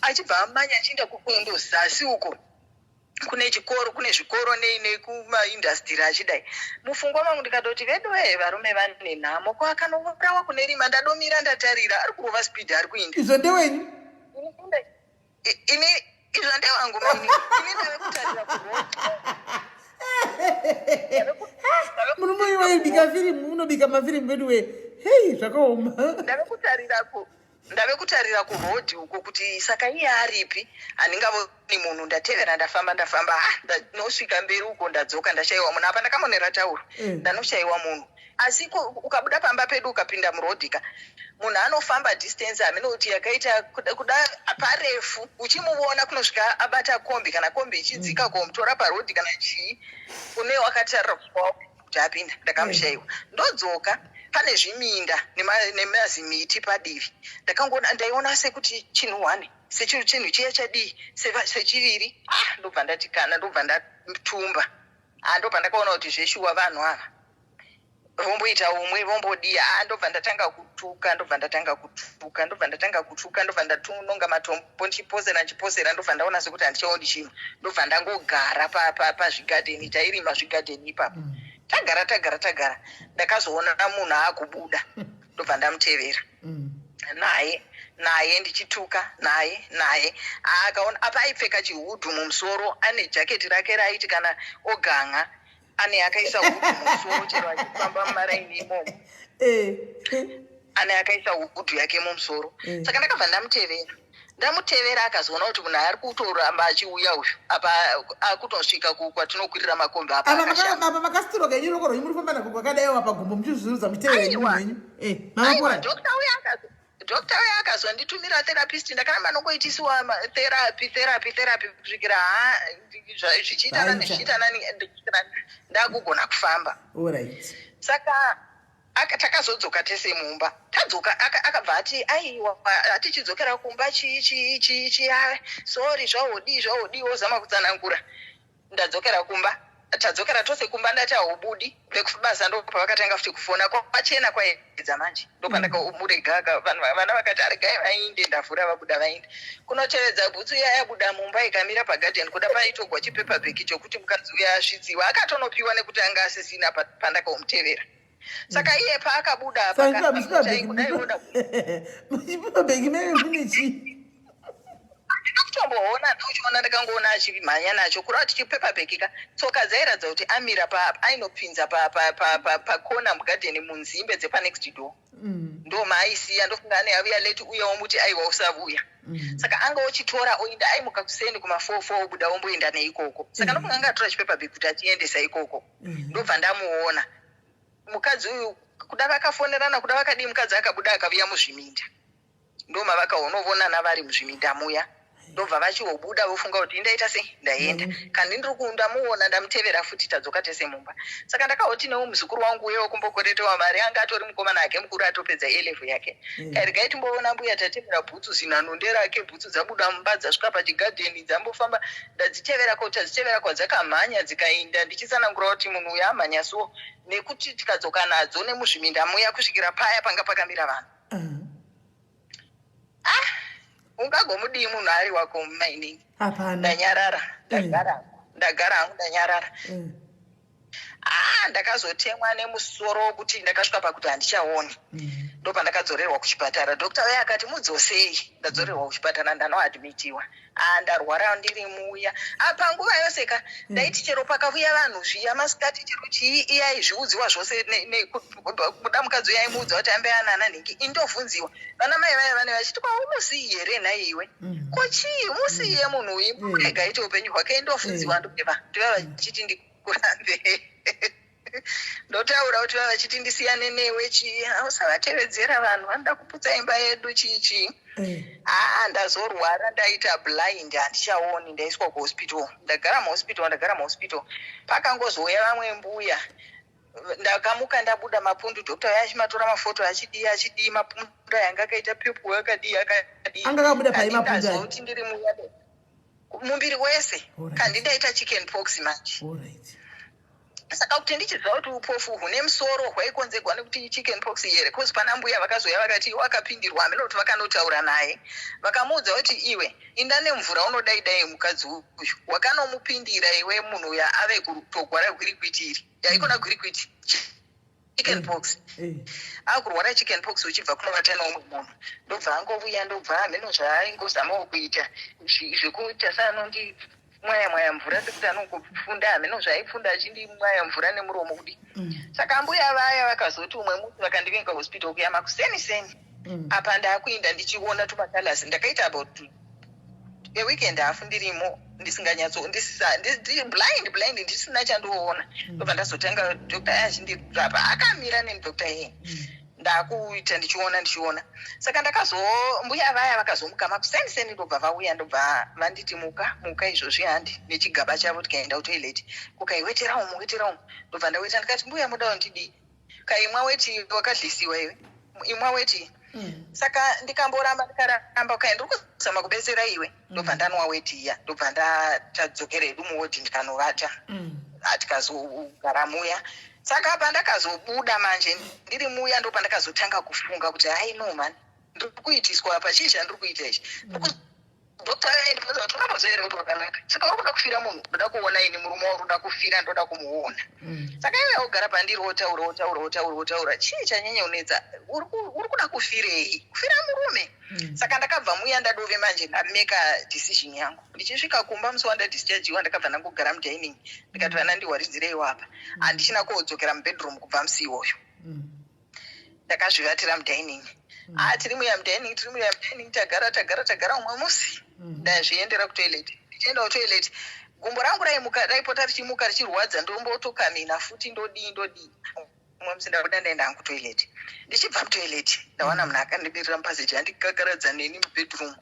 Speaker 4: Achibva amanya achienda kukwendo zasi uko. Kune zvikoro nekumaindastri achidai. Mufungwa mangu ndikatoti vedu varume vane nhamo kwakanourawa kune rima ndadomira ndatarira ari kurova speed ari kuinda.
Speaker 1: Izvo ndewenyu?
Speaker 4: Izvo ndewangu mani. Ini ndave kutarira kuroti.
Speaker 1: Murume iwe bika firimu, unobika mafirimu vedu we. Hey, zvakaoma.
Speaker 4: Ndave kutarira kurodhi uko kuti saka iye aripi, handingavoni munhu. Ndatevera ndafamba ndanosvika mberi uko ndadzoka ndashayiwa munhu. Apa ndakamonera tauro ndanoshayiwa munhu. Asi ukabuda pamba pedu ukapinda murodhika, munhu anofamba distance aminoti yakaita kuda parefu, uchimuona kunosvika abata kombi kana kombi ichidzika komutora parodhi kana chii, une wakatarira kuti apinda. Ndakamushayiwa ndodzoka. Pane zviminda nemazimiti padivi. Ndaiona sekuti chinhu 1 sechinhu chiya chadii sechiviri. Ndobva ndatikana, ndobva ndatumba. Ndobva ndakaona kuti zveshuwa vanhu ava vomboita umwe vombodii. Ndobva ndatanga kutuka, ndobva ndatunonga matombo ndichiposera. Ndobva ndaona sekuti handichaoni chinhu. Ndobva ndangogara pazvigadheni, tairima zvigadheni ipapo. Tagara. Ndakazoona munhu akubuda. Ndobva ndamutevera. Naye ndichituka naye. Akaona apa aipfeka chihudhu mumusoro, ane jaketi rake raiti kana oganga. Ane akaisa hudhu mumusoro chero achifamba mumaraini imomo. Ane akaisa hudhu yake mumusoro. Saka ndakabva ndamutevera akazoona kuti munhu ari kutoramba achiuya uyu. Apa akutosvika kwatinokwirira makombi apa akashama.
Speaker 1: Apa makasitoroka yenyu lokoro muri famba nako kwakadaiwa pagumbo muchizviruza mutevere wenyu. Makora.
Speaker 4: Dokta uya akazonditumira therapist. Ndakaramba nongoitisiwa therapy kusvikira zvichiita nani ndakugona kufamba.
Speaker 1: Alright.
Speaker 4: Saka takazodzoka tese mumba. Tadzoka akabva ati aiwa atichidzokera kumba sorry zvahodi wozama kutsanangura. Ndadzokera kumba. Tadzokera tose kumba ndati haubudi. Vekubasa ndo pavakatanga futi kufona kwachena kwaedza manje. Ndo pandakaumurega vana vakati aregai vainde ndavhura vabuda vainde. Kunotevedza bhutsu iya yabuda mumba ikamira pagadheni kuda paitogwa chipepa bheki chokuti mukadzi uya asvidziwa. Akatonopiwa nekuti anga asisina pandakaumutevera. Saka iye paakabuda
Speaker 1: muchipepabheki mene mune chii?
Speaker 4: Ndinokutomboona ndauchiona ndakangoona achimhanya nacho kurava kuti chipepabheki tsoka dzairatidza kuti amira ainopinza pakona mugadheni munzimbe dzepanext door. Ndo maaisiya ndofunga ane avuya leti uyawo muti aiwa usavuya. Saka anga ochitora oinda aimuka kuseni kuma4 obuda omboenda neikoko. Saka ndofunga anga atora chipepabheki kuti achiendesa ikoko. Ndobva ndamuona mukadzi uyu kuda vakafonerana kuda vakadii mukadzi akabuda akavuya muzviminda. Ndoma vakaonovonana vari muzviminda muya. ndobva vachiwobuda vofunga kuti indaita sei ndaenda kandi ndamuona ndamutevera futi tadzoka tese mumba. Saka ndakauti newo muzukuru wangu uyewo kumbokoretewa mari anga atori mukomana ake mukuru atopedza A-level yake karigai timboona mbuya tatevera bhutsu zinanonde rake bhutsu dzabuda mumba dzasvika pachigadheni dzambofamba ndadzitevera ko tadzitevera kwadzakamhanya dzikainda ndichisanankura kuti munhu uyu amhanya so nekuti tikadzoka nadzo nemuzviminda muya kusvikira paya panga pakamira vanhu. Ungagomudii munhu ari wako mumining? Ndanyarara ndagara hangu ndanyarara. Ndakazotemwa nemusoro kuti ndakasvika pakuti handichaoni. Ndopandakadzorerwa kuchipatara. Dokta uya akati mudzosei? Ndadzorerwa kuchipatara ndanoadmitiwa. Ndarwara ndiri muya. Panguva yose ndaiti chero pakavuya vanhu zviya masikati chero chii iyai zviudziwa zvose kuda mukadzi uya aimuudza kuti ambe anana nhingi indovhunziwa. Vana mai vaya vane vachiti kwaunosiyi here nhai iwe? Kochii musiye munhu uyu ega iti upenyu hwake indovhunziwa ndobva vachiti ndikurambe. Ndotaura kuti vachiti ndisiyane newe chii usavatevedzera vanhu vanoda kuputsa imba yedu chii. Ndazorwara ndaita blind handichaoni ndaiswa kuhospital. Ndagara muhospital pakangozouya vamwe mbuya ndakamuka ndabuda mapundu dokta uya achimatora mafoto achidii mapundu yanga akaita purple akadii
Speaker 1: angakabuda pai mapundu
Speaker 4: ndazoti ndiri muya mumbiri wese kandi ndaita chicken pox manje. Saka kuti ndichiziva kuti upofu hune musoro hwaikonzerwa nekuti chicken pox here kozi pana mbuya vakazouya vakati wakapindirwa hamene kuti vakanotaura naye vakamuudza kuti iwe inda nemvura unodaidai mukadzi uyu wakanomupindira iwe munhu uya ave kutogwara gwirikwiti iri yaikona gwirikwiti chicken pox akurwara chicken pox uchibva kunovata neumwe munhu ndobva angovuya ndobva hameno zvaaingozamawo kuita zvekuita sanongi mwaya mvura sekuti anongofunda hameno zvaaifunda achindi mwaya mvura nemuromo kudi. Saka mbuya vaya vakazoti umwe musi vakandivinga hospital kuya makuseni apa ndakuinda ndichiona tumakalasi ndakaita about a weekend hafu ndirimo blind ndisina chandoona ndobva ndazotanga dokta achindirapa akamira nedokta yeye ndakuita ndichiona. Saka mbuya vaya vakazomuka makuseni ndobva vauya ndobva vanditi muka izvozvi handi nechigaba chavo tikaenda kutoilet kukaiwetera umu ndobva ndaweta ndikati mbuya mudawo ndidii kaimwa weti wakadlisiwa iwe imwa weti. Saka ndikamboramba ukaenda uri kuzama kubetsera iwe ndobva ndanwa weti iya ndobva tadzokera hedu muwodhi ndikanovata tikazogara muya. Saka pandakazobuda manje ndiri muya ndo pandakazotanga kufunga kuti hai no man ndiri kuitiswa apa chii chandiri kuita ichi. Dokta ndibvunza kuti unambozere kuti wakanaka saka wakuda kufira munhu ndoda kuona ini murume wari uda kufira ndoda kumuona. Saka iwe ogara pandiri wotaura chii chanyenyeunetsa uri kuda kufirei kufira murume. Saka ndakabva muya ndadove manje ndameka decision yangu ndichisvika kumba musi wandadischargiwa ndakabva ndangogara mudining ndikati vana ndiwaridzireiwo apa handichina kuodzokera mubedroom kubva musi iwoyo ndakazvivatira mudining. Tiri muya mudining tagara umwe musi ndazviendera kutoilet ndichienda kutoilet gumbo rangu raipota richimuka richirwadza ndombotokamina futi ndodii umwe musi ndabuda ndaenda hangu kutoilet. Ndichibva mutoilet ndawana munhu akandibirira mupaseji andikakaradza neni mubedroom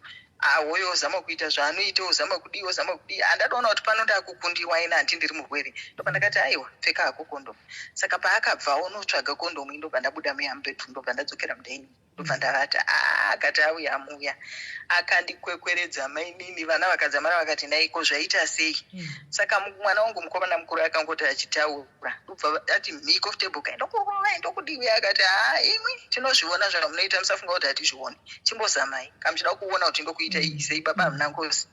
Speaker 4: woyo ozama kuita zvaanoita ozama kudii handadaona kuti pano ndakukundiwa ina handi ndiri murwere ndobva ndakati aiwa pfeka hako kondomu. Saka paakabvawo notsvaga kondomu ndobva ndabuda muya mubedroom ndobva ndadzokera mudaini ndobva ndavata akati auya muya akandikwekweredza mainini vana vakadzamara vakati naiko zvaita sei. Saka mwana wangu mukomana mukuru akangoti achitaura ndobva ati mhiko futebho kaenda kudiwi akati imwe tinozviona zvakamunoita musafunga kuti hatizvioni chimbozamai kamuchida kuona kuti ndokuita sei baba hamuna ngozi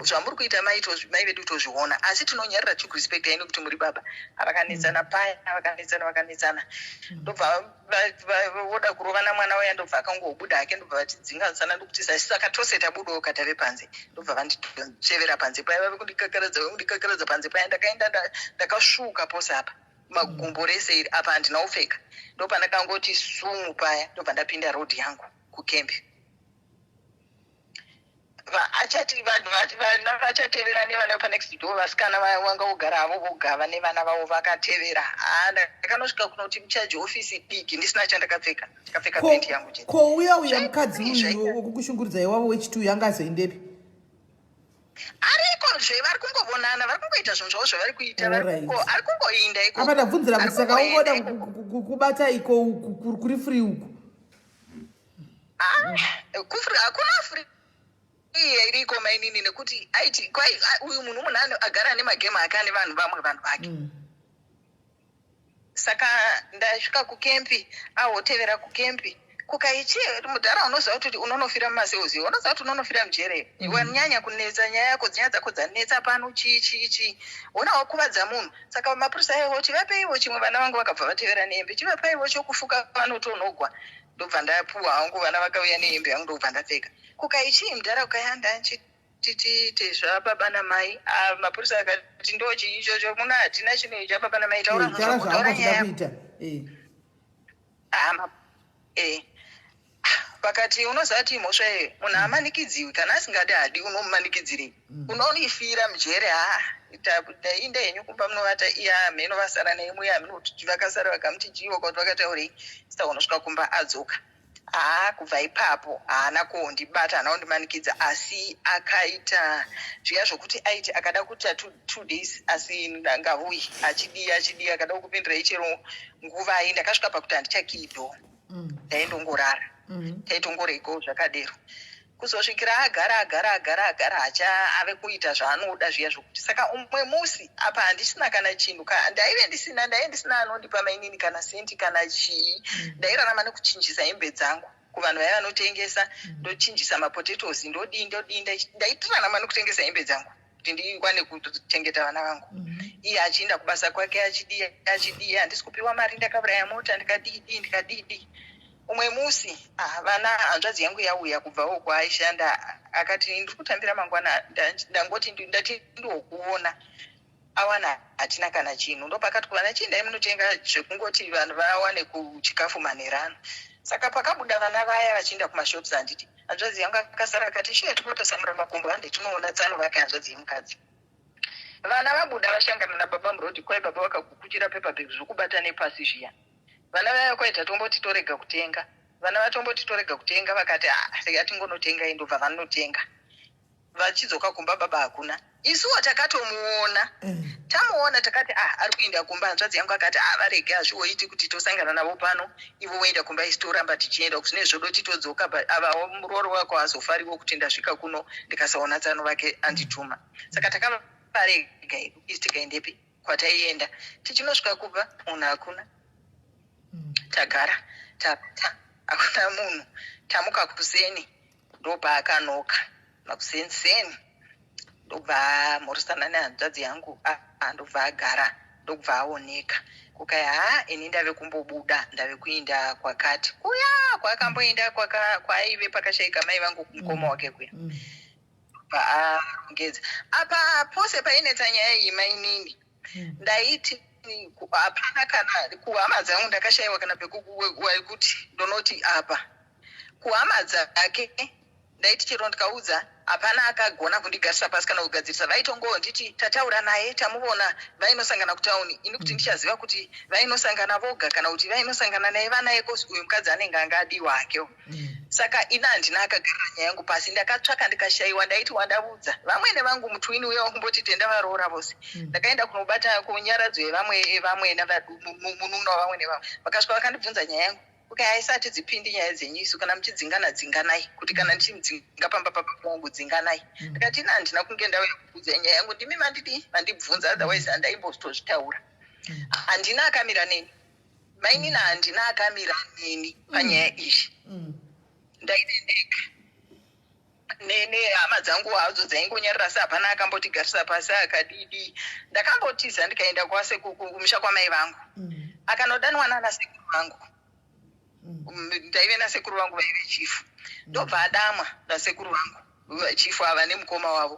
Speaker 4: zvamuri kuita mai vedu tozviona asi tinonyarira chikurespecta ine kuti muri baba. Vakanetsana paya vakanetsana ndobva voda kurovana mwana waya ndobva akangobuda hake ndobva vachidzinganisana ndokuti saka tose tabudawo katave panze ndobva vanditevera panze paya vave kundikakaradza panze paya ndakaenda ndakasvuka pose apa magumbo rese iri apa handina kupfeka ndopandakangoti sumu paya ndobva ndapinda rodhi yangu kukembi. Vana vachatevera nevana panext door vasikana vanga kugara havo vogava nevana vavo vakatevera. Ndakanosvika kunoti muchaji ofisi diki ndisina chandakapfeka ndakapfeka pendi yangu chete.
Speaker 1: Ko uya mukadzi uyu wokukushungurudza iwavo wechitu yanga azoendepi?
Speaker 4: ariko zve vari kungovonana vari kungoita zvinhu zvavo zvavari kuita ari kungoinda iko
Speaker 1: apa ndabvunzira kuti saka ungoda kubata iko kuri free uku
Speaker 4: hakuna free iriko mainini nekuti aiti uyu munhu munhu agara nemagemu ake ane vanhu vamwe vanhu vake saka ndasvika kukempi ahotevera kukempi kukaichi mudhara unoziva kuti unonofira mumaseuzi unoziva kuti unonofira mujere wanyanya kunetsa nyaya yako dzinya dzako dzanetsa pano chii ona wakuvadza munhu saka mapurisa aivo chivapeivo chimwe vana vangu vakabva vatevera nehembe chivapaivo chokufuka pano tonogwa ndobva ndapuwa hangu vana vakauya nehembe yangu ndobva ndapfeka kukaichi mudhara ukayanda titi zvababa namai mapurisa akati ndochi ichocho muna hatina chinhu chababa namai taura nyaya pakati unozati mhosva iyo munhu amanikidziwi kana asingadi hadi unomumanikidzirei unonifira mujere inde henyu kumba munovata iya mheno vasara nemuya munoti vakasara vakamuti chiwo kuti vakataurei saka unosvika kumba adzoka kubva ipapo haana kundibata haana kundimanikidza asi akaita zviya zvokuti aiti akada kuita 2 days asi ngauyi achidi akada kupindira ichero nguva ai ndakasvika pakuti handichakidho ndaindongorara taitongoreko zvakadero kuzosvikira agara ave kuita zvaanoda zviya zvokuti saka umwe musi apa handisina kana chinhu ndaive ndisina anondipa mainini kana senti kana chii ndairarama nekuchinjisa hembe dzangu kuvanhu vaya vanotengesa ndochinjisa mapotatoes ndodii ndaitirarama nekutengesa hembe dzangu kuti ndikwane kuchengeta vana vangu iye achienda kubasa kwake achidii handisi kupiwa mari ndakauraya mota ndikadii umwe musi vana hanzvadzi yangu yauya kubvawo kwaaishanda akati ndiri kutambira mangwana ndangoti ndati ndokuona awana hatina kana chinhu ndopakati kuvana chii ndai munotenga zvekungoti vanhu vawane kuchikafu manherano saka pakabuda vana vaya vachienda kumashops handiti hanzvadzi yangu akasara akati shiye tinotosamura makumbo handi tinoona tsano vake hanzvadzi yemukadzi vana vabuda vashangana nababa murodi kwai baba vakakukuchira pepabhegi zvokubata nepasi zviya vana vaya kwaita tomboti torega kutenga vana vatomboti torega kutenga vakati atingonotenga indobva vanotenga vachidzoka kumba baba hakuna isuwo takatomuona tamuona takati ari kuenda kumba hanzvadzi yangu akati varege hazviwoiti kuti tosangana navo pano ivo woenda kumba isi toramba tichienda kuti zvine zvodo titodzoka avawo muroro wako hazofariwo kuti ndasvika kuno ndikasaona tsano vake andituma saka takavarega hedu isi tikaendepi kwataienda tichinosvika kubva munhu hakuna tagara tapita hakuna munhu tamuka kuseni ndobva akanoka makuseniseni ndobva mhorisana nehanzvadzi yangu ndobva agara ndobva aoneka kukaya ini ndave kumbobuda ndave kuinda kwakati kuya kwakamboenda kwaive pakashayika mai vangu kumukoma wake kuya ndobva arongedza apa pose painetsa nyaya iyi mainini ndaiti hapana kana kuhama dzangu ndakashayiwa kana pekuti ndonoti apa kuhama dzake ndaiti chero ndikaudza hapana akagona kundigarisa pasi kana kugadzirisa vaitongonditi tataura naye tamuona vainosangana kutauni ini kuti ndichaziva kuti vainosangana voga kana kuti vainosangana naye vana ekosi uyu mukadzi anenge angadiwa hakewo saka ina handina akagara nyaya yangu pasi ndakatsvaka ndikashayiwa ndaiti wandaudza vamwene vangu mutwini uya wakumboti tenda varoora vose ndakaenda kunobata kunyaradzo yevamwe munun'una wavamwene vavo vakasvika vakandibvunza nyaya yangu haisati dzipindi nyaya dzenyu isu kana muchidzingana dzinganai kuti kana ndichimudzinga pamba papangu dzinganai ndikati ina handina kunge ndauya kukudza nyaya yangu ndimi mandibvunza otherwise handaimbozvitaura handina akamira neni mainina handina akamira neni panyaya izvi ndainendeka nehama dzangu hadzo dzaingonyarira se hapana akambotigarisa pasi akadidi ndakambotiza ndikaenda kumusha kwamai vangu akanodanwa nanasekuru vangu ndaive nasekuru vangu vaive chifu ndobva adamwa nasekuru vangu chifu ava nemukoma wavo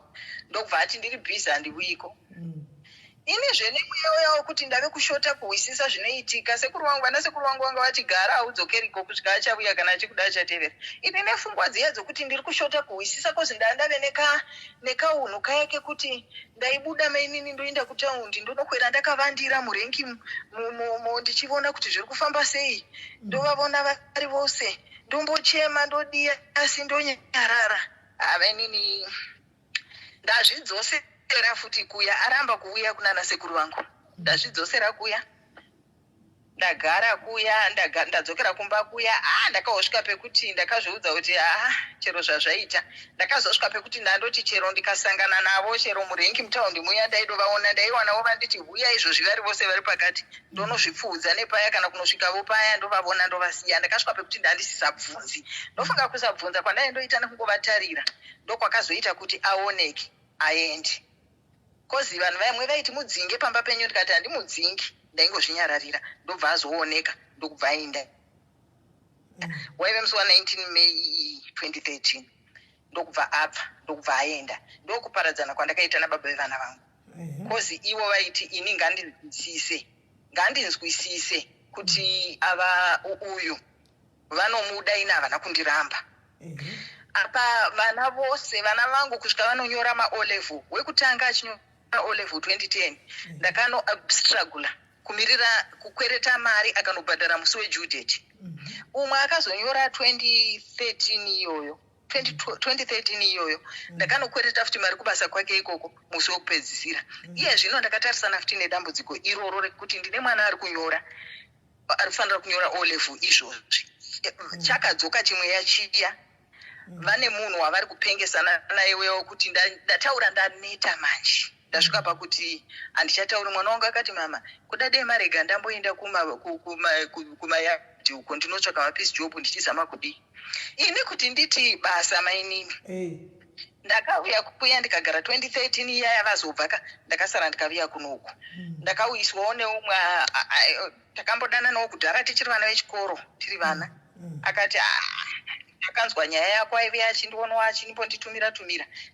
Speaker 4: ndobva ati ndiri bhizi handiuyiko ini zvenemweya yawo kuti ndave kushota kuhwisisa zvinoitika sekuru vangu vanasekuru vangu vanga vati gara haudzokeriko kusvika achavuya kana achikuda achatevera ini nepfungwa dziya dzokuti ndiri kushota kuhwisisa kozi ndandave nekaunhu kaya kekuti ndaibuda mainini ndoenda kutaundi ndonokwera ndakavandira murengi ndichiona kuti zviri kufamba sei ndovavona vari vose ndombochema ndodiya asi ndonyarara hava inini ndazvidzosera futi kuya aramba kuuya kunana sekuru vangu ndazvidzosera kuya ndagara kuya ndadzokera kumba kuya ndakazosvika pekuti ndakazviudza kuti chero zvazvaita ndakazosvika pekuti ndandoti chero ndikasangana navo chero murengi mutaundi muya ndaidovaona ndaiwanawo vanditi huya izvozvi vari vose vari pakati ndonozvipfuudza nepaya kana kunosvikavo paya ndovavona ndovasiya ndakasvika pekuti ndandisisabvunzi ndofunga kusabvunza kwandaindoita nekungovatarira ndokwakazoita kuti aoneke aende kozi vanhu vamwe vaiti mudzinge pamba penyu ndikati handimudzingi ndaingozvinyararira ndobva azooneka ndokubva aenda waive musi wa19 May 2013 ndokubva abva ndokubva aenda ndokuparadzana kwandakaita nababa vevana vangu kozi ivo vaiti ini ngandinzwisise kuti ava uyu vanomuda ini havana kundiramba apa vana vose vana vangu kusvika vanonyora maolevel wekutanga achinyora olevel 2010 ndakanostrugula kumirira kukwereta mari akanobhadhara musi wejudheti umwe akazonyora 2013 iyoyo 2013 iyoyo ndakanokwereta futi mari kubasa kwake ikoko musi wekupedzisira iye zvino ndakatarisana futi nedambudziko iroro rekuti ndine mwana ari kunyora ari kufanira kunyora olevel izvozvi chakadzoka chimwe yachiya vane munhu wavari kupengesana naiwewo kuti ndataura ndaneta manje ndasvika pakuti handichatauri mwana wangu akati mama kuda dei marega ndamboenda kumayadhi uko ndinotsvaka mapisi job ndichizama kudii ini kuti nditi basa mainini ndakauya kuya ndikagara 2013 iya yavazobvaka ndakasara ndikaviya kunoku ndakauyiswawo neumwe takambodana nawo kudhara tichiri vana vechikoro tiri vana akati akanzwa nyaya yako aive achindionawo achindiponditumira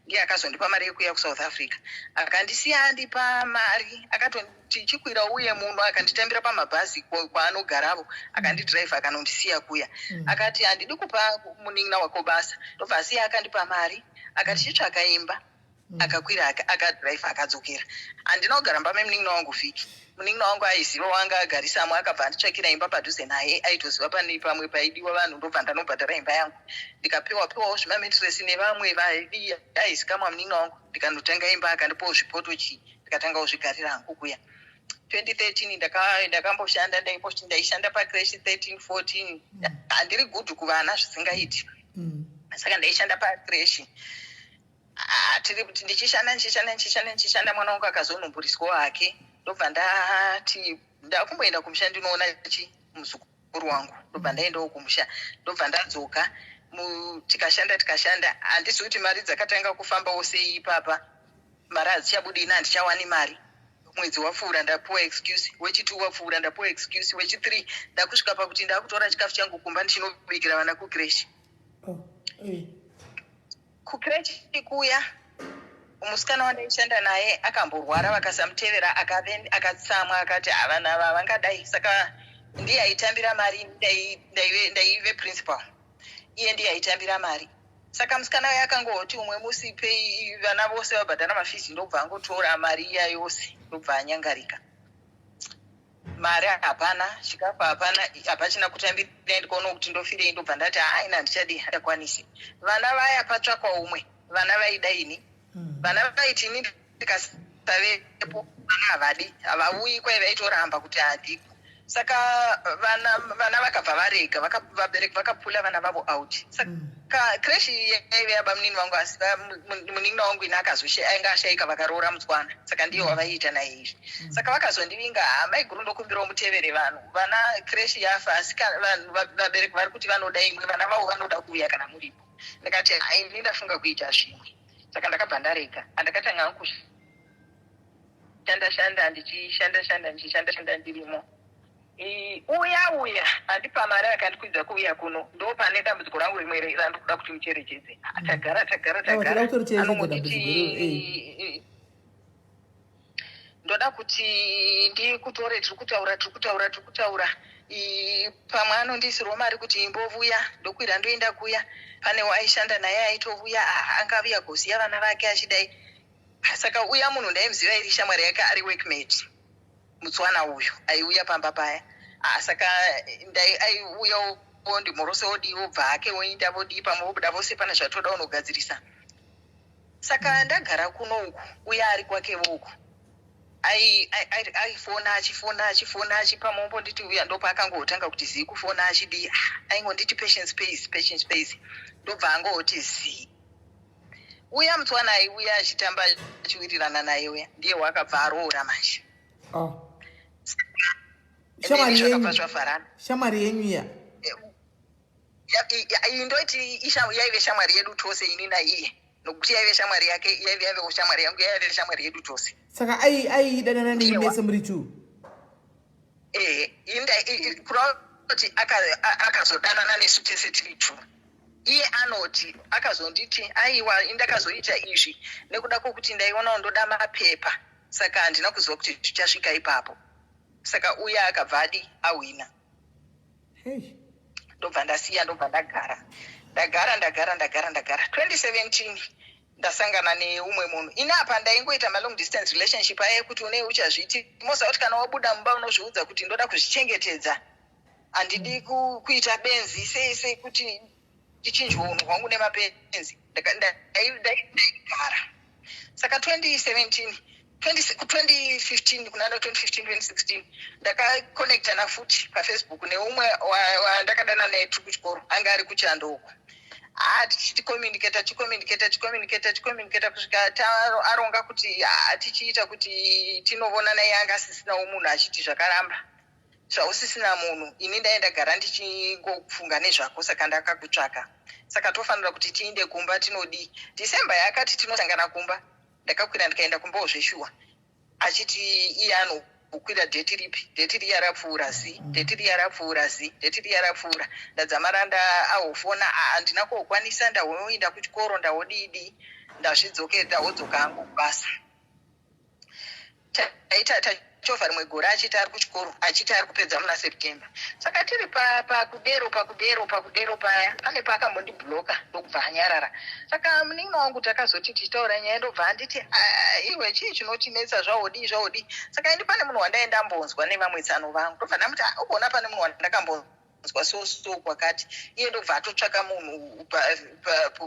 Speaker 4: ndiye akazondipa mari yekuya kuSouth Africa akandisiya andipa mari akatoti chikwira uye munhu akanditambira pamabhazi kwaanogaravo akandidhiraivha akanondisiya kuya akati handidi kupa munin'ina wako basa ndobva asiya akandipa mari akati chitsvaka imba akakwira akadhiraivha akadzokera handina kugara mba memunin'ina wangu vhiki munin'ina wangu aiziva wanga agarisamo akabva anditsvakira imba padhuze naye aitoziva pane pamwe paidiwa vanhu ndobva ndanobhadhara imba yangu ndikapewawo zvimamitiresi nevamwe aizikamwa munin'ina wangu ndikandotanga imba akandipawo zvipoto ndikatangawo zvigarira hangu kuya 2013 ndakamboshanda ndaishanda pacreshi 13-14 handiri gudhu kuvana zvisingaiti saka ndaishanda pacreshi tiri kuti ndichishanda mwana wangu akazonumburiswawo hake ndobva ndati ndakumboenda kumusha ndinoona muzukuru wangu ndobva ndaendawo kumusha ndobva ndadzoka tikashanda handisi kuti mari dzakatanga kufambawo sei ipapa mari hadzichabudi ina handichawani mari mwedzi wapfuura ndapuwa excuse wechi2 wapfuura ndapuwa excuse wechi3 ndakusvika pakuti ndakutora chikafu changu kumba ndichinobikira vana kukreshi kukreshi kuya umusikana wandaishanda naye akamborwara vakasamutevera akatsamwa akati vana ava vangadai saka ndiye aitambira mari ndaive principal iye ndiye aitambira mari saka musikana waye akangoti umwe musi pei vana vose vabhadhara mafisi ndobva angotora mari iya yose ndobva anyangarika mari hapana chikafu hapana hapachina kutambira ndikaona kuti ndofirei ndobva ndati haina ndichadi handakwanisi vana vaya patsvakwa umwe vana vaida ini vana vaiti ini ndikasavepo vana havauyi kwai vaitoramba kuti handiko saka vana vakabva varega vabereki vakapula vana vavo out saka kreshi yaive yaba munini wangu asi munin'ina wangu ina ainge ashaika vakaroora mutswana saka ndiyo wavaiita naye izvi saka vakazondivinga hama iguru ndokumbirawo mutevere vanhu vana kreshi yafa asi vabereki vari kuti vanoda imwe vana vavo vanoda kuuya kana muripo ndikati ini ndafunga kuita zvimwe saka ndakabva ndarega handakatanga hangu ndichishandashanda ndirimo uya handipa mari akandikwidza kuuya kuno ndo pane dambudziko rangu rimwe randokuda kuti mucherechedze tagara anongotiti ndoda kuti ndikutore tiri kutaura pamwe anondisirwa mari kuti imbovuya ndokwira ndoenda kuya pane waishanda naye aitovuya angavuya kuziya vana vake achidai saka uya munhu ndaimuziva iri shamwari yake ari workmate mutswana uyu aiuya pamba paya saka aiuya ndimorose wodii wobva ake woinda vodii pamwe wobuda vose pane zvatoda unogadzirisa Saka ndagara kunoku uya ari kwake uku aifona achipamombo nditi uya ndopa akangotanga kuti zii kufona achidi aingonditi patience pace ndobva angoti zii uya mutswana aiuya achitamba achiwirirana naye uya ndiye wakabva aroora manje
Speaker 1: shamwari yenyu iya
Speaker 4: indoti yaive shamwari yedu tose ini naiye nokuti yaive shamwari yake yaive shamwari yangu yaive shamwari yedu tose
Speaker 1: saka aidanana nemi mese muri tu
Speaker 4: kuti akazodanana nesu tese tiri tu iye anoti akazonditi aiwa indakazoita izvi nekuda kwokuti ndaiona ndoda mapepa saka handina kuziva kuti tichasvika ipapo saka uya akabva adi awina ndobva ndasiya ndobva ndagara 2017 ndasangana neumwe munhu inapa ndaingoita malong distance relationship aye kuti une uchazviti mosa kuti kana wabuda mumba unozviudza kuti ndoda kuzvichengetedza handidi kuita benzi sei kuti tichinjwa unhu hwangu nemapenzi ndaigara saka 2015 kunana 2016 ndakakonectana futi pafacebook neumwe wandakadana naye tiri kuchikoro anga ari kuchando uko tichikomunicata kusvika aronga kuti tichiita kuti tinoonana yanga asisinawo munhu achiti zvakaramba zvausisina munhu ini ndaenda gara ndichingofunga nezvako saka ndakakutsvaka saka tofanira kuti tiinde kumba tinodi December yakati tinosangana kumba ndakakwira ndikaenda kumba ozveshuwa achiti iye anokwira dheti ripi dheti riya rapfuura ndadzamara ndaahofona handina kokwanisa ndahoenda kuchikoro ndahodidi ndazvidzoka hangu basa tachovha rimwe gore achiti ari kuchikoro achiti ari kupedza muna September saka tiri pakudero paya pane paakambondibhuloka ndokubva anyarara saka munin'ina wangu takazoti tichitaura nyaya ndobva handiti iwe chii chinotinetsa zvahodi saka indi pane munhu wandaenda mbonzwa nevamwe tsano vangu ndobva ndamuti ugona pane munhu wandakambonzwa so kwakati iye ndobva atotsvaka munhu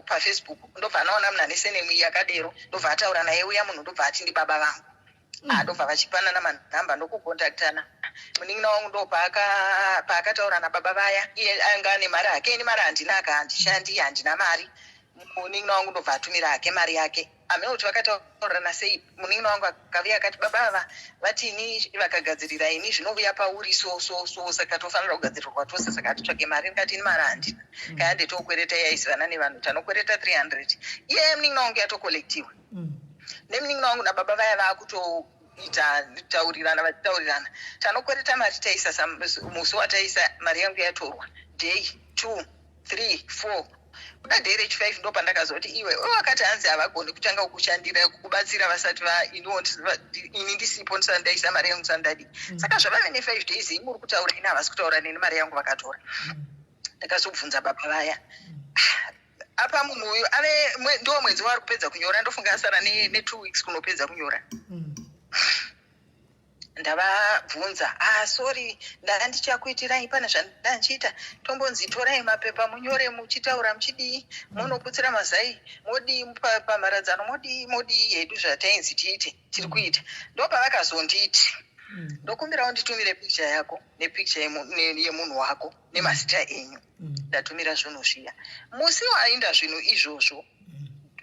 Speaker 4: pafacebook ndobva anaona munhu ane senemu yakadero ndobva ataura naye uya munhu ndobva ati ndi baba vangu ndobva vachipanana manhamba ndokukontaktana munin'ina wangu ndo paakataura nababa vaya iye anga ane mari hake ini mari handinaka handishandi handina mari munin'ina wangu ndobva atumira hake mari yake amene kuti vakataurana sei munin'ina wangu akaviya akati baba ava vati ini vakagadzirira ini zvinovuya pauri so saka tofanira kugadzirirwa tose saka titsvake mari ndikati ini mari handina kayande tokwereta yaizivana nevanhu tanokwereta 300 iye munin'ina wangu yatokolektiwa nemunin'ina wangu nababa vaya vaakutoita vachitaurirana tanokwereta mari taisa musi wataisa mari yangu yatorwa day 2 3 4 kuda day rechi5 ndo pandakazoti iwe wakati hanzi havagoni kutanga kukushandira kukubatsira vasati ini ndisipo ndisati ndaisa mari yangu sandadi saka zvavave ne5 days imuri kutaura ini havasi kutaura neni mari yangu vakatora ndakazobvunza baba vaya apa munhu uyu ndo mwedzi wari kupedza kunyora ndofunga asara ne2 weeks kunopedza kunyora ndavabvunza sorry ndanga ndichakuitirai pana zvandandiita tombonzitorai mapepa munyore muchitaura muchidii munoputsira mazai modi pamharadzano modi hedu zvatainzi tiite tiri kuita ndopavakazonditi ndokumbirawo nditumire pikicha yako nepikicha yemunhu wako nemazita enyu ndatumira zvinhu zviya musi wainda zvinhu izvozvo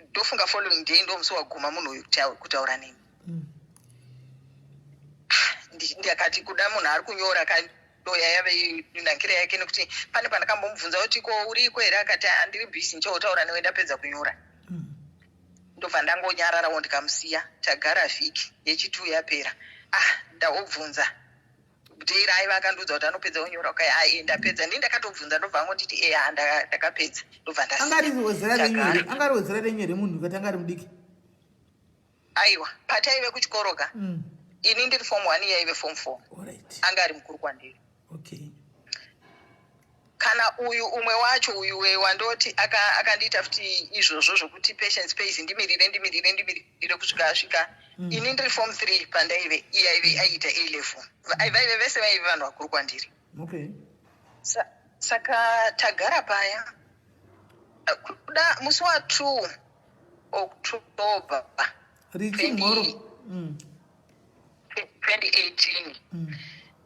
Speaker 4: ndofunga following day ndo musi waguma munhu uyu kutaura neni ndakati kuda munhu ari kunyora kadoya yave nhankira yake nekuti pane pandakambomubvunza kuti ko uriko here akati handiri bhisi ndichotaura newe ndapedza kunyora ndobva ndangonyararawo ndikamusiya tagara vhiki yechi2 yapera ndahobvunza teira aiva akandiudza kuti anopedza kunyora kai ndapedza ndii ndakatobvunza ndobva angonditi ndakapedza ndobva ndasiya
Speaker 1: angari wezera renyu remunhu kati angari mudiki
Speaker 4: aiwa pataive kuchikoroka ini ndiri form 1 yaive form 4 anga ari mukuru kwandiri kana uyu umwe wacho uyu wandoti akandiita futi izvozvo zvokuti patience pace ndimirire kusvika asvika ini ndiri form 3 pandaive iye aive aiita A-level vaive vese vaive vanhu vakuru kwandiri saka tagara paya kuda musi wa2 October
Speaker 1: richimhoro
Speaker 4: 2018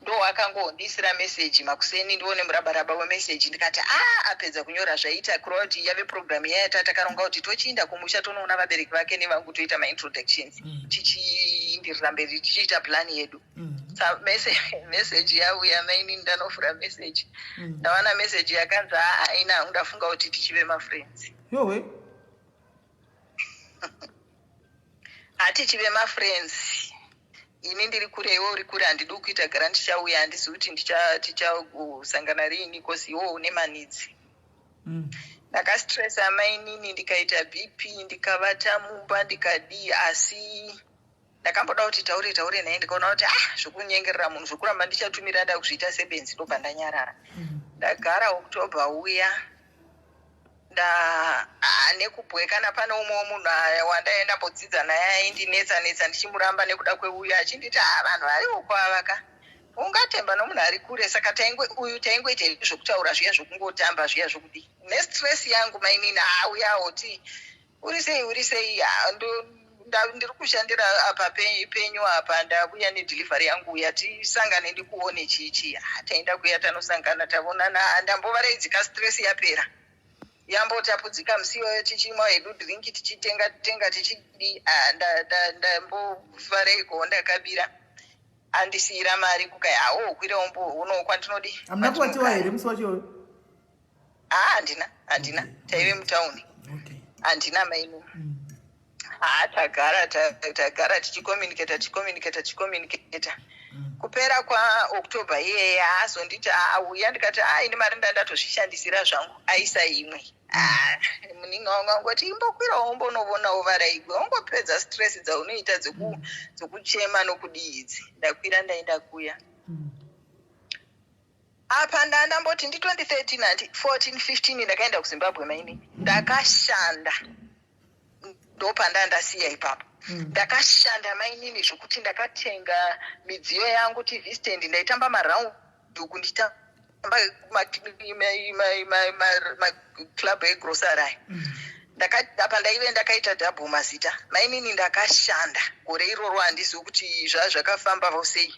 Speaker 4: ndo akangondisira meseji makuseni ndione murabaraba wemeseji ndikati apedza kunyora zvaita crowd yave program yayata takaronga kuti tochiinda kumusha tonoona vabereki vake nevangu toita maintroductions tichiindirira mberi tichiita plani yedu meseji yauya maini ndanofura meseji ndawana meseji yakanzi aina ndafunga kuti tichive mafriends
Speaker 1: yowe
Speaker 4: hatichive mafriends ini ndiri kure iwe uri kure handidi kuita gara ndichauya handisi kuti tichagosangana rini kosi iwo une manidzi ndakastresa mainini ndikaita bp ndikavata mumba ndikadii asi ndakamboda kuti taure naye ndikaona kuti zvokunyengerera munhu zvokuramba ndichatumira nda kuzviita sebenzi ndobva ndanyarara ndagara October uya nekubwekana pane umwe munhu wandaenda mbodzidza naye aindinetsa ndichimuramba nekuda kweuya achinditi vanhu variwo kwavaka ungatemba nomunhu ari kure saka taingoita zvokutaura zviya zvokungotamba zviya zvokudii nestress yangu mainini uyawo ti uri sei ndiri kushandira apa penyu apa ndauya nedelivery yangu uya tisangane ndikuone chichi taenda kuya tanosangana tavonana ndambovaraidzika stress yapera yambotapudzika musiwo tichimwa hedu drinki tichitenga tichidi ndambovareiko ndakabira andisiyira mari kukai kwira uno kwandinodi
Speaker 1: amuna kuwatiwa here musi wacho
Speaker 4: handina taive mutauni handina mainu tagara tichikomunicata kupera kwaOctober iyeya azonditi uya ndikati ini mari ndatozvishandisira zvangu aisa imwe muninga wangu angoti imbokwirawo mbonovonawo varaigwe ungopedza stress dzaunoita dzekuchema nokudii idzi ndakwira ndaenda kuya apa ndamboti ndi 2013 handi 14 15 ndakaenda kuZimbabwe maini ndakashanda ndopandandasiya ipapo ndakashanda mainini zvokuti ndakatenga midziyo yangu TV stand ndaitamba maraundi uku ndichitamba maclub egrocery apa ndaive ndakaita double mazita mainini ndakashanda gore iroro handizivi kuti zvakafamba sei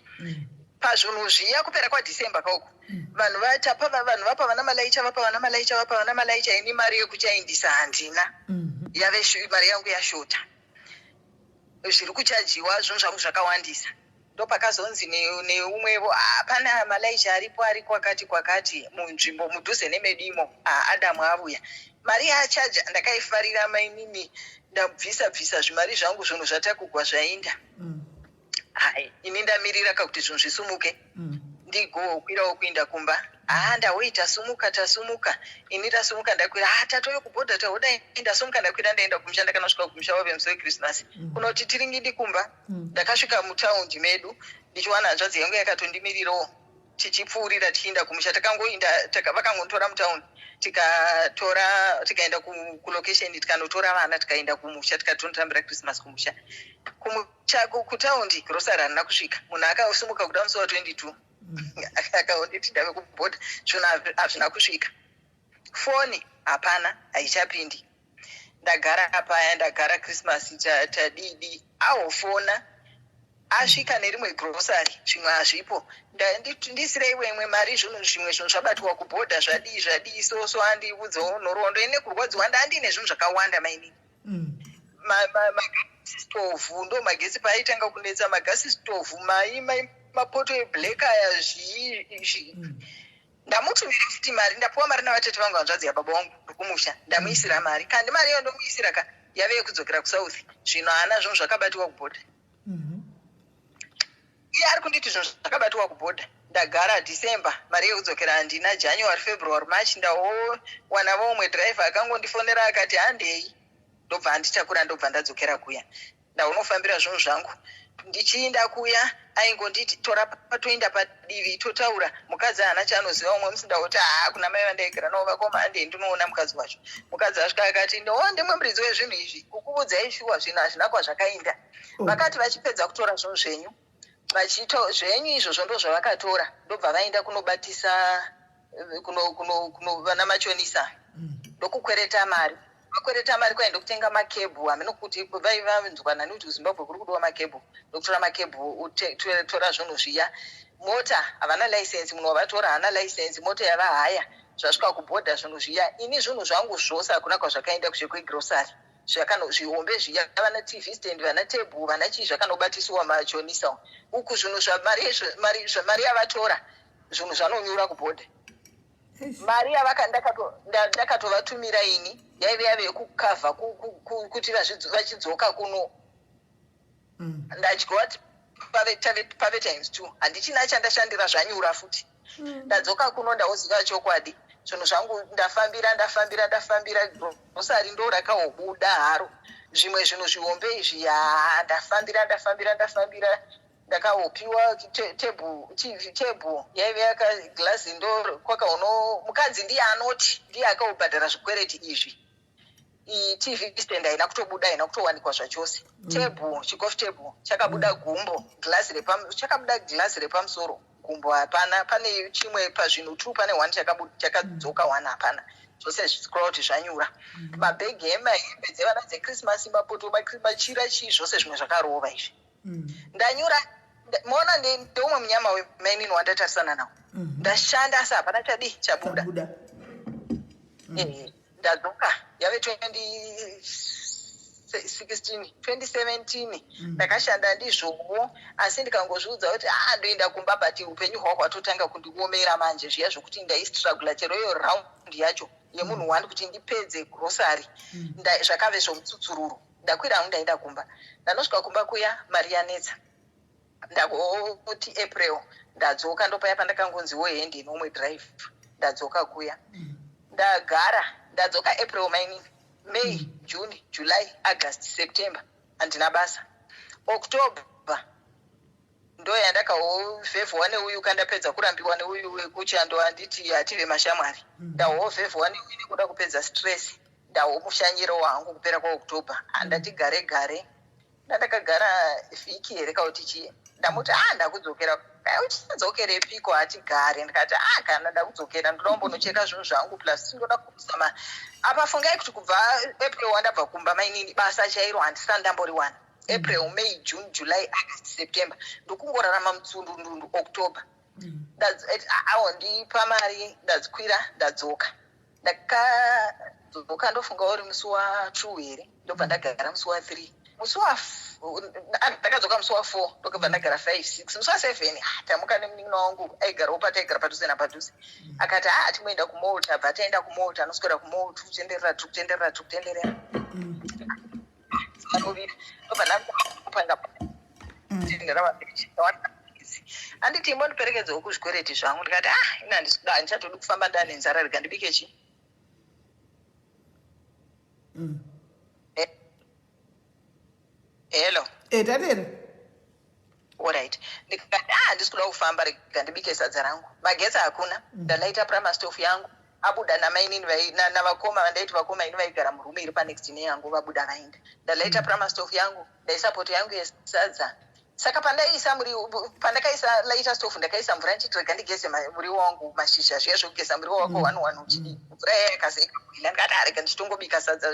Speaker 4: pazvinhu zviya kupera kwaDhisemba kauko vanhu vapa vana malaicha ini mari yekuchaindisa handina yave mari yangu yashota zviri kuchajiwa zvinhu zvangu zvakawandisa ndopakazonzi neumwevo pana malaicha aripo ari kwakati munzvimbo mudhuze nemedimo Adamu avuya mari yachaja ndakaifarira mainini ndabvisa zvimari zvangu zvinhu zvatakugwa zvainda ini ndamirira kakuti zvinhu zvisumuke ndigokwirawo kuinda kumba ndawei tasumuka ini tasumuka ndakwira tatoyo kubhodha taoda ndasumuka ndakwira ndaenda kumusha ndakanosvika kumusha wave musi weChristmas kunoti tiringidi kumba ndakasvika mutaundi medu ndichiwana hanzvadzi yangu yakatondimirirawo tichipfuurira tichienda kumusha vakangotora mutaundi tikaenda kulocation tikanotora vana tikaenda kumusha tikatonotambira Christmas kumusha kutaundi grocery handina kusvika munhu akasumuka kuda musi wa22 akaonditi ndave kubhodha zvinhu hazvina kusvika foni hapana haichapindi ndagara Christmas tadidi ahofona asvika nerimwe grocery zvimwe hazvipo ndisirei imwe mari zvimwe zvinhu zvabatwa kubhodha zvadii soso handiudzawo nhoroondo ine kurwadziwa ndandine zvinhu zvakawanda mainini magasi stovhu ndo magesi paaitanga kunetsa magasi stovhu mapoto eblack aya zvii ndamutumira futi mari ndapuwa mari navatete vangu hanzvadzi yababa vangu kumusha ndamuisira mari kandi mari iyo ndomuisira yave yekudzokera kusouth zvino haana zvinhu zvakabatwa kubhodha iye ari kunditi zvinhu zvakabatwa kubhodha ndagara December mari yekudzokera handina January February March ndawana vomwe driver akangondifonera akati handei ndobva handitakura ndobva ndadzokera kuya ndaunofambira zvinhu zvangu ndichiinda kuya aingonditi tora patoinda padivi totaura mukadzi haana chaanoziva umwe musi ndauti kuna mai vandaigara navo vakoma handei ndinoona mukadzi wacho mukadzi asvika akati ndimwe muridzi wezvinhu izvi kukuudzai shuwa zvinhu hazvina kwazvakainda vakati vachipedza kutora zvinhu zvenyu zvenyu izvozvo ndo zvavakatora ndobva vaenda kunobatisa kuno vana machonisa ndokukwereta mari makwereta mari kwaenda kutenga makebhu amenokuti vaivanzwa nani kuti kuzimbabwe kuri kudiwa makebhu ndokutora makebhu tora zvinhu zviya mota havana license munhu wavatora hana license mota yavahaya zvasvika kubhodha zvinhu zviya ini zvinhu zvangu zvose hakuna kwazvakaenda kuchekwegrosary zvihombe zviya vana tv stand vana tebhu vana chii zvakanobatiswa majonisa uku zvinhu zvamari yavatora zvinhu zvanonyura kubhodha mari yavakandakatovatumira ini yaive yave yekukavha kuti vachidzoka kuno ndadyiwa pave times 2 handichina chandashandira zvanyura futi ndadzoka kuno ndaoziva chokwadi zvinhu zvangu ndafambira grosari ndo rakaobuda haro zvimwe zvinhu zvihombe izvi ndafambira ndakaopiwa tebhu yaive yakaglazi ndo kwakauno mukadzi ndiye anoti ndiye akaobhadhara zvikwereti izvi tv stand haina kutobuda haina kutowanikwa zvachose tebhu chikofu tebhu chakabuda gumbo chakabuda gilasi repamusoro gumbo hapana pane chimwe pazvinhu 2 pane 1 chakadzoka 1 hapana zvose zvisikura kuti zvanyura mabhegi emahembe dzevana dzechristmas mapoto machira chii zvose zvimwe zvakarova izvi ndanyura maona ndeumwe munyama wemainini wandatarisana nawo ndashanda asi hapana chabuda ndadzoka yave 2017 ndakashanda ndizvowo asi ndikangozviudza kuti ndoenda kumba but upenyu hwako hwatotanga kundiomera manje zviya zvokuti ndaistrugula chero iyo raundi yacho yemunhu wandi kuti ndipedze grosari zvakave zvomutsutsururu ndakwira hangu ndaenda kumba ndanosvika kumba kuya mari yanetsa ndakoti april ndadzoka ndopaya pandakangonziwo hendi nomwe drive ndadzoka kuya ndadzoka april may june july august september handina basa october ndo yandakaovhevhwa neuyu kandapedza kurambiwa neuyu wekuchando handiti hative mashamwari ndahovhevhwa neuyu nekuda kupedza stress ndawomushanyiro wangu kupera kwaoctober handati gare ndandakagara vhiki here kauti chii ndamuti ndakudzokera uchidzokerepiko hatigare ndikati kana ndakudzokera ndonombonocheka zvinhu zvangu plus sindoda kukusama apa fungai kuti kubva april wandabva kumba mainini basa chairo handisana ndambori 1 april may june july august september ndokungorarama mutsundundundu october ndipa mari ndadzikwira ndadzoka ndakadzoka ndofunga uri musi wa2 here ndobva ndagara musi wa3 musi ndakadzoka musi wa4 ndokubva ndagara 5 6 musi wa7 tamuka nemunin'ina wangu aigarawo pataigara padhuze napadhuze akati timoenda kumota bva taenda kumota anoswera kumota tukutenderera ndobva ndapanga handiti imbo ndiperekedzewo kuzvikwereti zvangu ndikati ina handisikuda handichatodi kufamba ndane nzara rega ndibike chi hello
Speaker 1: tatera
Speaker 4: alright ndikati handisikuda kufamba rega ndibike sadza rangu magetsi hakuna ndalaita pramastofu yangu abuda namainini navakoma vandaiti vakoma ini vaigara murume iri panext neyangu vabuda vaenda ndalaita pramastofu yangu ndaisa poto yangu yesadza saka pandakaisa laita stofu ndakaisa mvura ndichiti rega ndigeze muriwo wangu mashizha zviya zvokugeza muriwo wako 1 uchidi mvura yakazeikakuila ndikati rega ndichitongobika sadza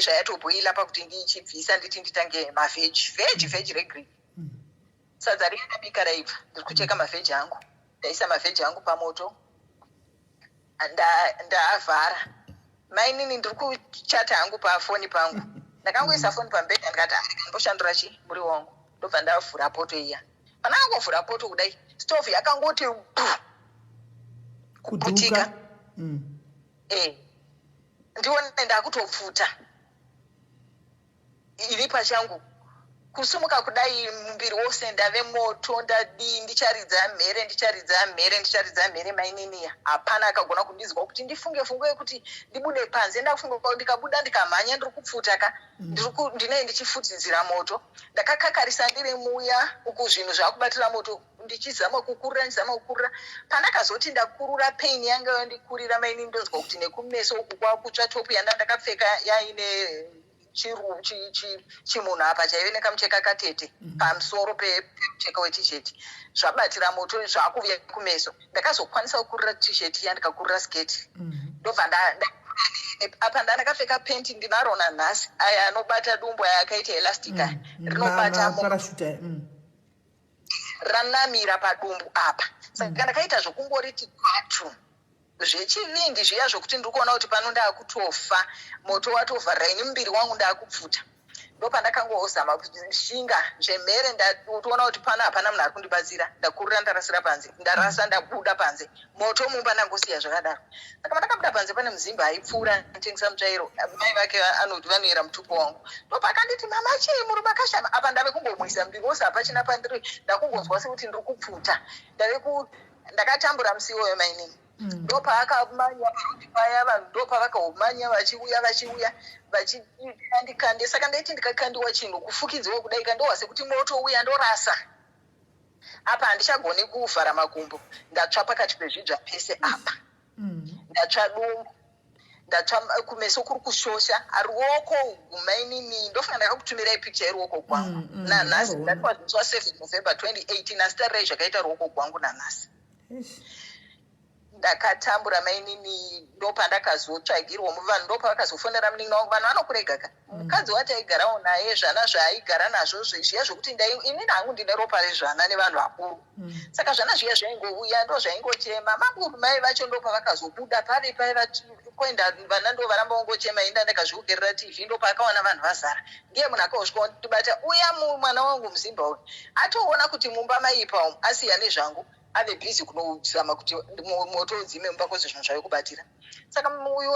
Speaker 4: zvayatobhoila pakuti ndichibvisa nditi nditange mavheji regreen sadza riya ndabika raibva ndiri kucheka mavheji angu ndaisa mavheji angu pamoto ndavhara mainini ndiri kuchata hangu pafoni pangu ndakangoisa foni pambedha ndikati ndimboshandura chi muri wangu ndobva ndavhura poto iya pandangovhura poto kudai stofu yakangoti kuputika ndione ndakutopfuta ini pachangu kusumuka kudai mumbiri wose ndave moto ndadii ndicharidza mhere maininiya hapana akagona kundizwa kuti ndifunge yekuti ndibude panze ndafunga ndikabuda ndikamhanya ndiri kupfuta ndinenge ndichifutidzira moto ndakakakarisa ndiri muya uku zvinhu zvakubatira moto ndichizama kukurira pandakazoti ndakurura paini yanga yandikurira mainini ndonzwa kuti nekumeso uku kwakutsva topu yandakapfeka yaine chimunhu apa chaive nekamucheka katete pamusoro pemucheka wetisheti zvabatira moto zvakuuya kumeso ndakazokwanisa kukurira tisheti yandikakurira sketi ndobva apa ndakapfeka penti ndinarona nhasi aya anobata dumbu aya akaita elastica rinobata
Speaker 1: parachute
Speaker 4: ranamira padumbu apa saka ndakaita zvokungoriti kwatu zvechivindi zviya zvokuti ndiri kuona kuti pano ndaakutofa moto watovharira ini muviri wangu ndaakupfuta ndopandakangozama shinga zvemhere ndatoona kuti pano hapana munhu ari kundibatsira ndakurira ndarasira panze ndarasa ndabuda panze moto mumba ndangosiya zvakadaro saka pandakabuda panze pane muzimba aipfuura atengesa mutsvairo mai vake anoti vanoera mutupo wangu ndopakanditi mama chii murume akashama apa ndave kungomwisa muviri wose hapachina pandiri ndakungonzwa sekuti ndiri kupfuta ndakatambura musiwo wemainini ndopaakamanya paroti paya vanhu ndopavakaumanya vachiuya vachikandikande saka ndaiti ndikakandiwa chinhu kufukidziwa kudaika ndowa sekuti moto uya ndorasa apa handichagoni kuvhara makumbo ndatsva pakati pezvidzva pese apa ndatsva dumbu ndatsva kumeso kuri kushosha ruoko gumainini ndofunga ndakakutumirai picha yeruoko kwangu nanhasi ndatiwaziswa 7 November 2018 asi tarirai zvakaita ruoko kwangu nanhasi ndakatambura mainini ndopandakazotsvagirwa muvanhu ndopavakazofonera munin'ina wangu vanhu vanokuregaka mukadzi wataigarawo naye zvana zvaaigara nazvo zviya zvokuti inini hangu ndine ropa rezvana nevanhu vakuru saka zvana zviya zvaingouya ndo zvaingochema manguru mai vacho ndopavakazobuda pave kuenda vana ndo varamba vangochema inda ndakazviogerera tv ndopakaona vanhu vazara ndiye munhu akausvika ndibata uya mwana wangu muzimba uyu atoona kuti mumba maipa umu asiya nezvangu ave bhizi kunozama kuti moto udzime mumba kwose zvinhu zvavekubatira saka uyu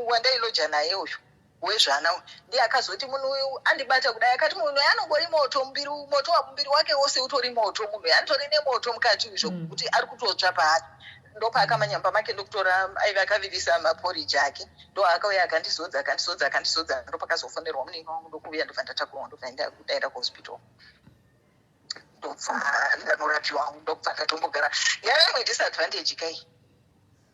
Speaker 4: wandailoja naye uyu wezvana ndiye akazoti munhu uyu andibata kudai akati munhu uyu anongori moto moto wamumbiri wake wose utori moto munhu uyu anotori nemoto mukati izvo kuti ari kutotsva paari ndopaakamanyamba make ndokutora aive akavirisa maporiji ake ndo akauya akandizodza ndopakazofonerwa munin'ina wangu ndokuuya ndobva ndatakurwa ndobva ndaenda kuhospital ndobva ndanorapiwa ndobva ndatombogara yavemwe disadvantage kai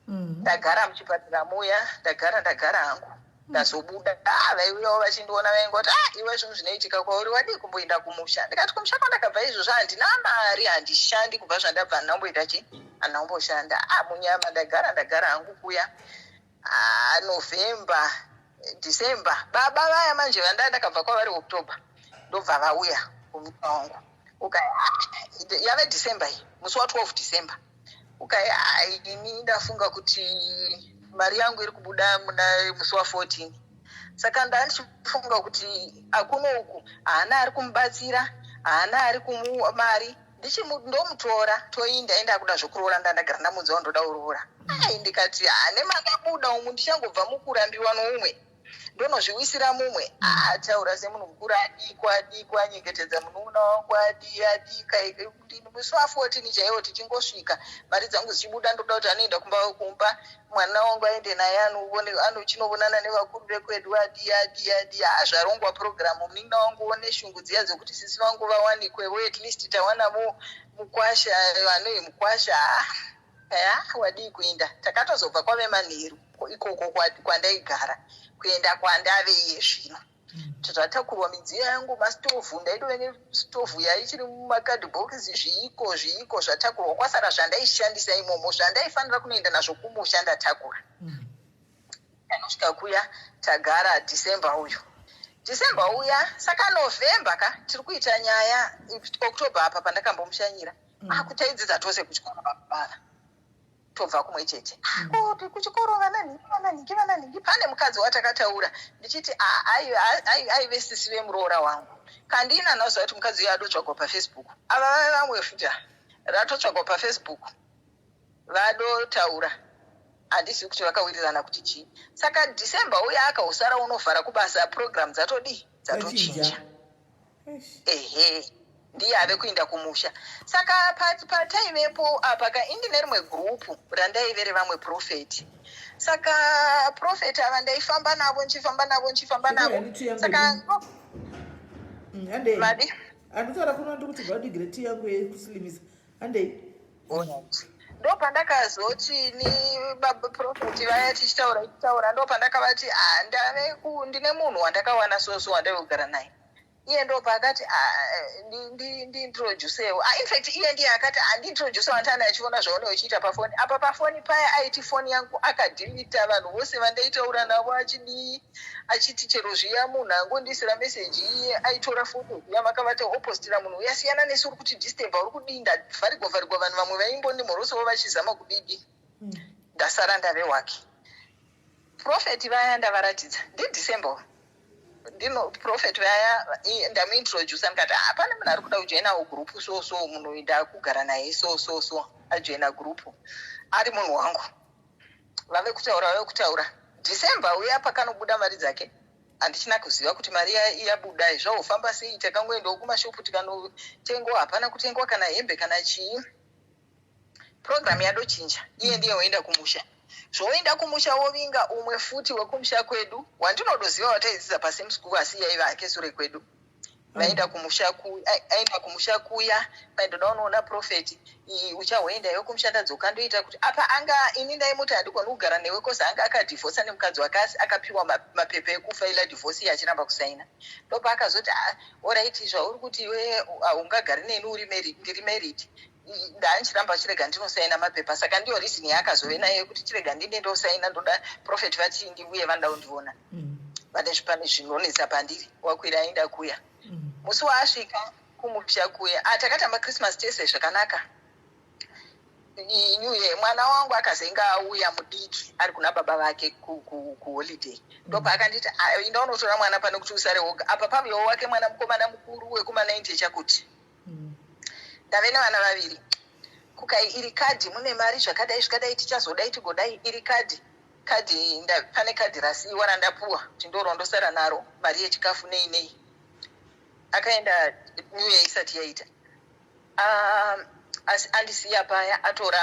Speaker 4: ndagara muchipatara muya ndagara hangu ndazobuda vaiuyawo vachindiona vaingoti iwe zvinhu zvinoitika kwauri wadii kumboenda kumusha ndikati kumusha kwandakabva izvozvo handina mari handishandi kubva zvandabva handinamboita chii handinamboshanda munyama ndagara hangu kuya November December baba vaya manje vandakabva kwavari October ndobva vauya kumunda wangu yave December iyi musi wa12 December ini ndafunga kuti mari yangu iri kubuda muna musi wa14 saka ndandichifunga kuti akuno uku haana ari kumubatsira haana ari kumari ndomutora toinda enda kuda zvokuroora ndandagara ndamunzawo ndoda uroora ndikati nemakabuda umu ndichangobva mukurambiwa noumwe ndonozviwisira mumwe ataura semunhu mukuru adikwa anyengetedza munun'una wangu adika musi wa14 chaiwo tichingosvika mari dzangu zichibuda ndoda kuti anoenda kumba mwana wangu aende naye anochinoonana nevakuru vekwedu adi zvarongwa purogiramu munin'ina wangu one shungu dziya dzokuti sisi vangu vawanikwewo at least tawanamo mukwasha vanoi mukwasha wadii kuinda takatozobva kwave manheru ikoko kwandaigara kuenda kwandave iye zvino zvatakurwa midziyo yangu masitovu ndaidove nesitovu yaichiri mumakadhibhokisi zviiko zvatakurwa kwasara zvandaishandisa imomo zvandaifanira kunoenda nazvo kumusha ndatakura anosvika kuya tagara December uya saka November tiri kuita nyaya October apa pandakambomushanyira kutaidzidza tose kuchikoro baba tobva kumwe chete kuti kuchikoro vananhingi pane mukadzi watakataura ndichiti aive sisi vemuroora wangu kandina nazoa kuti mukadzi uyo adotsvagwa pafacebook ava vave vamwe futi ratotsvagwa pafacebook vadotaura handisi kuti vakawirirana kuti chii saka December uya akausara unovhara kubasa program dzatochinja ndiye ave kuenda kumusha saka pataivepo apa indine rimwe gurupu randaivere vamwe profeti saka profeti ava ndaifamba navo nchifamba navo saka
Speaker 1: madi anditaura kuno ndikuti gaudigire tii yangu yekusilimisa handei
Speaker 4: ndopandakazoti ni profeti vaya tichitaura ndopandakavati ndine munhu wandakawana soso wandaiogara naye iye ndo pakati ndiintroducewo in fact iye ndiye akati andiintroducewo antani achiona zvaone uchiita pafoni apa pafoni paya aiti foni yangu akadhilita vanhu vose vandaitaura navo achiti chero zviya munhu angondisira meseji iye aitora foto zviya makavata opostira munhu uyasiyana nesu uri kuti disturb uri kudinda vharigwa vanhu vamwe vaimbondimhorosawo vachizama kudidi ndasara ndave wake profeti vaya ndavaratidza ndidecember ndino profeti vaya ndamuintroduce ndikati hapana munhu ari kuda kujoinawo gurupu so munhu ndakugara naye so ajoina gurupu ari munhu wangu vave kutaura December uya pakanobuda mari dzake handichina kuziva kuti mari yabuda zvahofamba sei takangoendawo kumashopu tikanotengwa hapana kutengwa kana hembe kana chii program yadochinja iye ndiye waenda kumusha zvoenda kumusha wovinga umwe futi wekumusha kwedu wandinodoziva wataidzidza pasame school asi yaiva ake sure kwedu vaenda kumusha kuya vaindoda unoona profeti uchahoendayo kumushanda dzoka ndoita kuti apa anga ini ndaimuti handikoni kugara newe kozi anga akadhivhosa nemukadzi wake asi akapiwa mapepa ekufaila dhivhosi achiramba kusaina ndopa akazoti oraiti zvauri kuti iwe haungagari neni ndiri married ndaanchiramba chirega ndinosaina mapepa saka ndiyo reason yaakazove naye kuti chirega ndine ndosaina ndoda profeti vati ndiuye vanoda kundiona vane zvipane zvinonetsa pandiri wakwira aenda kuya musi waasvika kumusha kuya takatamba christmas tese zvakanaka new year mwana wangu akazenga auya mudiki ari kuna baba vake kuholiday ndopa akanditi inda unotora mwana pane kuti usare woga apa pamwewo wake mwana mukomana mukuru wekuma-90 chakuti ndave nevana vaviri kukai iri kadhi mune mari zvakadai tichazodai tigodai iri kadhi pane kadhi rasiiwa randapuwa kuti ndorondosara naro mari yechikafu nei akaenda new year isati yaita andisiya paya atora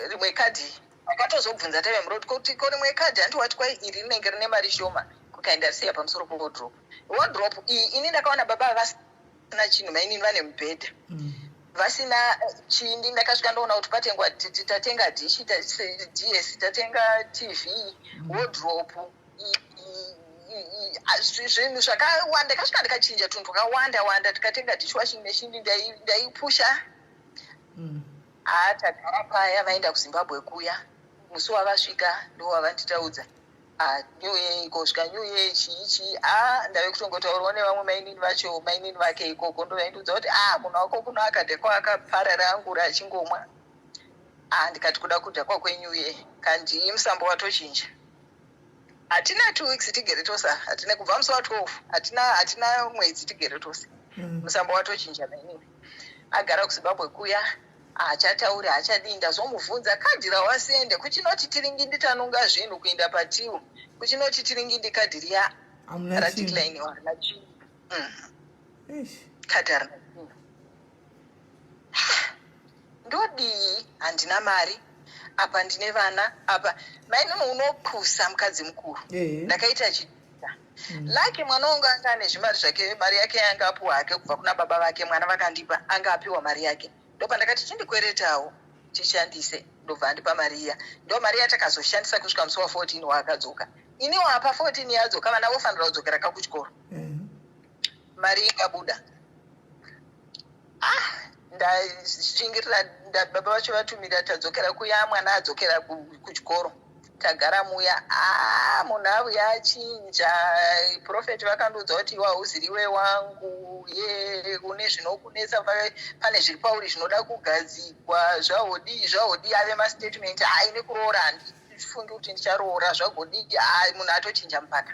Speaker 4: rimwe kadhi akatozobvunza tave muroti kuti ko rimwe kadhi andiwati kwai iri rinenge rine mari shoma kukaenda asiya pamusoro pewardrope iyi ini ndakaona baba vasina chinhu mainini vane mubhedha vasina chindi ndakasvika ndoona kuti patengwa tatenga dishi ds tatenga tv wardrope zvinhu zvakawanda ndakasvika ndikachinja tunhu twakawanda tikatenga dish washing machine ndaipusha tagara paya vaenda kuzimbabwe kuya musi wavasvika ndo wavanditaudza new year ikosvika new year chii ndave kutongotaurawo nevamwe mainini vake ikoko ndovaindudza kuti munhu wako kuno akadhekwa akaparara angura achingomwa ndikati kuda kudha kwakwenew year kandi musambo watochinja hatina 2 weeks tigere tose hatina kubva musi wa12 hatina mwedzi tigere tose musambo watochinja mainini agara kuzimbabwe kuya hachatauri hachadii ndazomubvunza kadhi rawasende kuchinoti tiringindi tanunga zvinhu kuenda patiwo kuchinoti tiringindi kadhi riya radecliniwa harina chii kadhi harina chii ndodii handina mari apa ndine vana apa mainini unopusa mukadzi mukuru ndakaita chiita laki mwana wangu anga ane zvimari zvake mari yake yanga apiwa hake kubva kuna baba vake mwana vakandipa anga apiwa mari yake ndopa ndakati chindikweretawo tishandise ndobva andipa mari iya ndo mari yatakazoshandisa kusvika musi wa14 waakadzoka iniwo apa 14 yadzoka vana vofanira kudzokera kakuchikoro mari ingabuda ndashingirira baba vacho vatumira tadzokera kuya mwana adzokera kuchikoro tagara muya munhu auya achinja profeti vakandoudza kuti iwe hauziriwe wangu une zvinokunetsa pane zviri pauri zvinoda kugadzikwa zvahodii ave mastatement ine kuroora handifungi kuti ndicharoora zvagodii munhu atochinja mupaka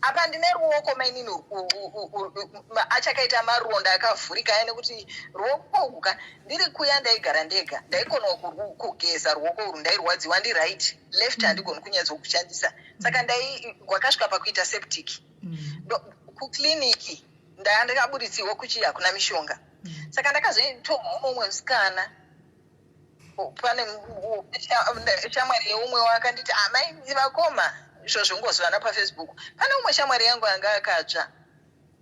Speaker 4: apa ndine ruoko mainini achakaita maronda akavhurika aine kuti ruoko uka ndiri kuya ndaigara ndega ndaikonawo kugeza ruoko urwu ndairwadziwa ndiright left handigoni kunyatsokushandisa saka gwakasvika pakuita septic kukliniki ndandikabuditsiwa kuchi hakuna mishonga saka ndakazoitonga mumwe musikana pane shamwari yeumwe wakanditi amai vakoma izvo zvingozivana pafacebook pane umwe shamwari yangu anga akatsva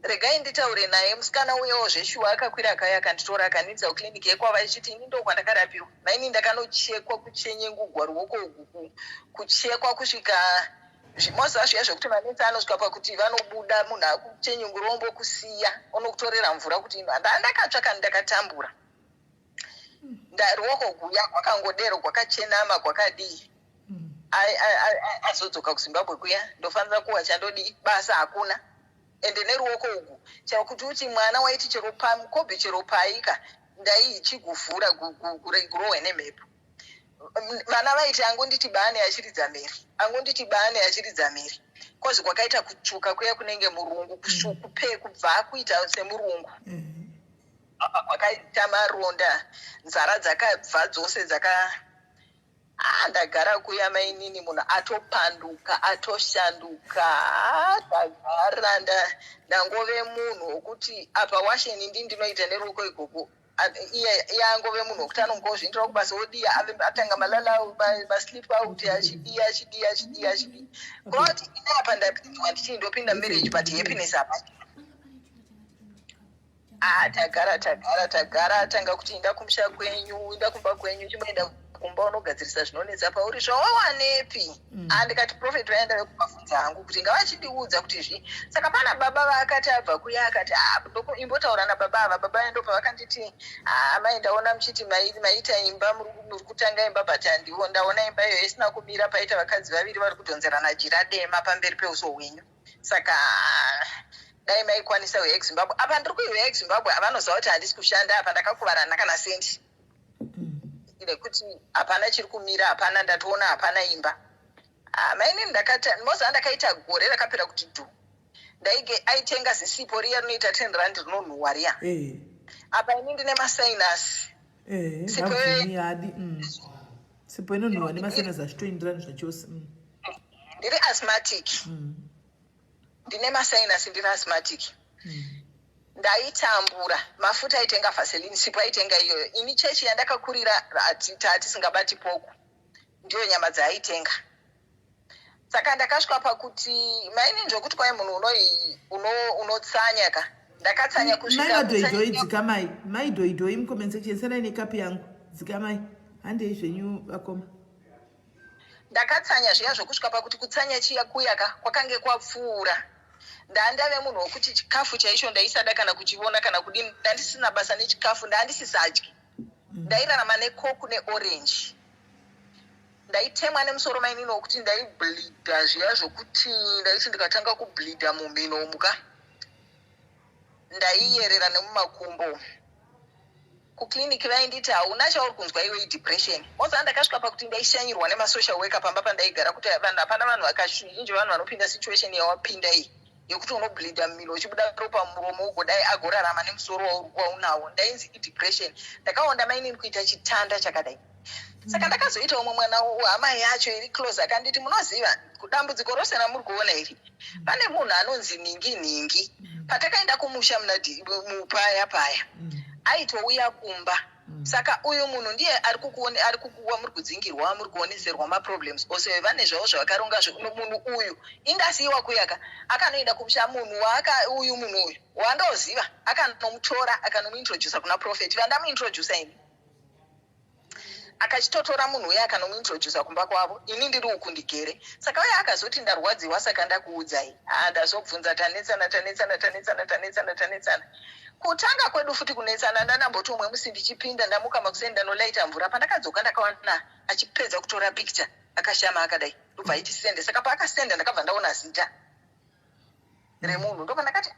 Speaker 4: regai nditaure naye musikana uyewo zveshuwa akakwira akaya akanditora akandidza kukliniki yekwava ichiti ini ndo kwandakarapiwa maini ndakanochekwa kuchenyengugwa ruoko uku kuchekwa kusvika zvimosi zvacho yazvokuti manesi anosvika pakuti vanobuda munhu akuchenyungurombo kusiya unokutorera mvura kuti ndakatsvaka ndakatambura ruoko guya kwakangodero kwakachenama kwakadii azodzoka kuzimbabwe kuya ndofanira kuwa chandodii basa hakuna ende neruoko ugu chero kuti uti mwana waiti chero pamukobi chero paika ndaichiguvhura gurohwe nemhepo vana vaiti angonditi bane achiridza mheri angonditi bane achiridza mheri kozi kwakaita kutsvuka kuya kunenge murungu kupe kubva kuita semurungu kwakaita maronda nzara dzakabva dzose ndagara kuya mainini munhu atopanduka atoshanduka ndagara ndangove munhu wokuti apa washeni ndinoita neruoko ikoko iye angove munhu wokuti anongozvindira kubasa odiya atanga malala maslip out achidii ngoti inapa ndapindiwa ndichindopinda marriage but happiness hapana tagara atanga kuti inda kumusha kwenyu inda kumba kwenyu chimoenda kumba unogadzirisa zvinonetsa pauri zvawawanepi ndikati profeti vaenda vekubvunza hangu kuti ngavachidiudza kuti saka pana baba vaakati abva kuya akati imbotaura nababa ava baba ndo pavakanditi amai ndaona muchiti maita imba muri kutanga imba but handiwo ndaona imba iyo isina kumira paita vakadzi vaviri vari kudhonzerana jira dema pamberi peuso hwenyu saka dai maikwanisa weeximbabwe apa ndiri kuiweeximbabwe avanoziva kuti handisi kushanda apa ndakakuvarana kana sendi nekuti hapana chiri kumira hapana ndatoona hapana imba mainini moza ndakaita gore rakapera kuti ndaige aitenga zisipo riya rinoita 10 rand rinonhuhwa riya apa ini ndine masainasi
Speaker 1: sipo inonhuhwa nemasainasi achitoenderani zvachose
Speaker 4: ndiri asthmatic ndine masainasi ndiri asthmatic ndaitambura mafuta aitenga vaseline sipo aitenga iyoyo ini chechi yandakakurira hatisingabati poko ndiyo nyama dzaaitenga saka ndakasvika pakuti maini nzvokuti kwai munhu unotsanya ka ndakatsanya
Speaker 1: kusvikadoidhoi dzikamai maidoidhoi mucomment section senai nekapi yangu dzikamai handei zvenyu vakoma
Speaker 4: ndakatsanya zviya zvokusvika pakuti kutsanya chiya kuyaka kwakange kwapfuura ndandave munhu wokuti chikafu chaisho ndaisada kana kuchiona kana kudini ndandisina basa nechikafu ndandisisadyi ndairarama nekoku neorange ndaitemwa nemusoro mainini wokuti ndaibhlidha zviya zvokuti ndaiti ndikatanga kubhlidha mumhino muka ndaiyerera nemumakumbo kukliniki vainditi hauna chauri kunzwa iwe depression moza ndakasvika pakuti ndaishanyirwa nemasocial worker pamba pandaigara kuti hapana vanhu vakazhinji vanhu vanopinda situation yawapinda iyi yekuti unobhlidha mumhino uchibuda ropa muromo ugodai agorarama nemusoro waunawo ndainzi depression ndakaonda mainini kuita chitanda chakadai saka ndakazoita umwe mwana hama yacho iri close akanditi munoziva kudambudziko rose ramuri kuona iri pane munhu anonzi ningi patakaenda kumusha mupaya aitouya kumba saka uyu munhu ndiye ari kukuwa muri kudzingirwa muri kuoneserwa maproblems ose vane zvavo zvavakaronga munhu uyu indasiyiwa kuyaka akanoenda kumusha munhu uyu wandoziva akanomutora akanomuintrodusa kuna profeti vandamuintrodusa ini akachitotora munhu uya akanomuintrodusa kumba kwavo ini ndiri uku ndigere saka uye akazoti ndarwadziwa saka ndakuudzai ndazobvunza tanetsana kutanga kwedu futi kunetsana ndanamboti umwe musi ndichipinda ndamuka makuseni ndanolaita mvura pandakadzoka ndakawana achipedza kutora picture akashama akadai ndobva aiti sende saka paakasenda ndakabva ndaona zita remunhu ndopa ndakati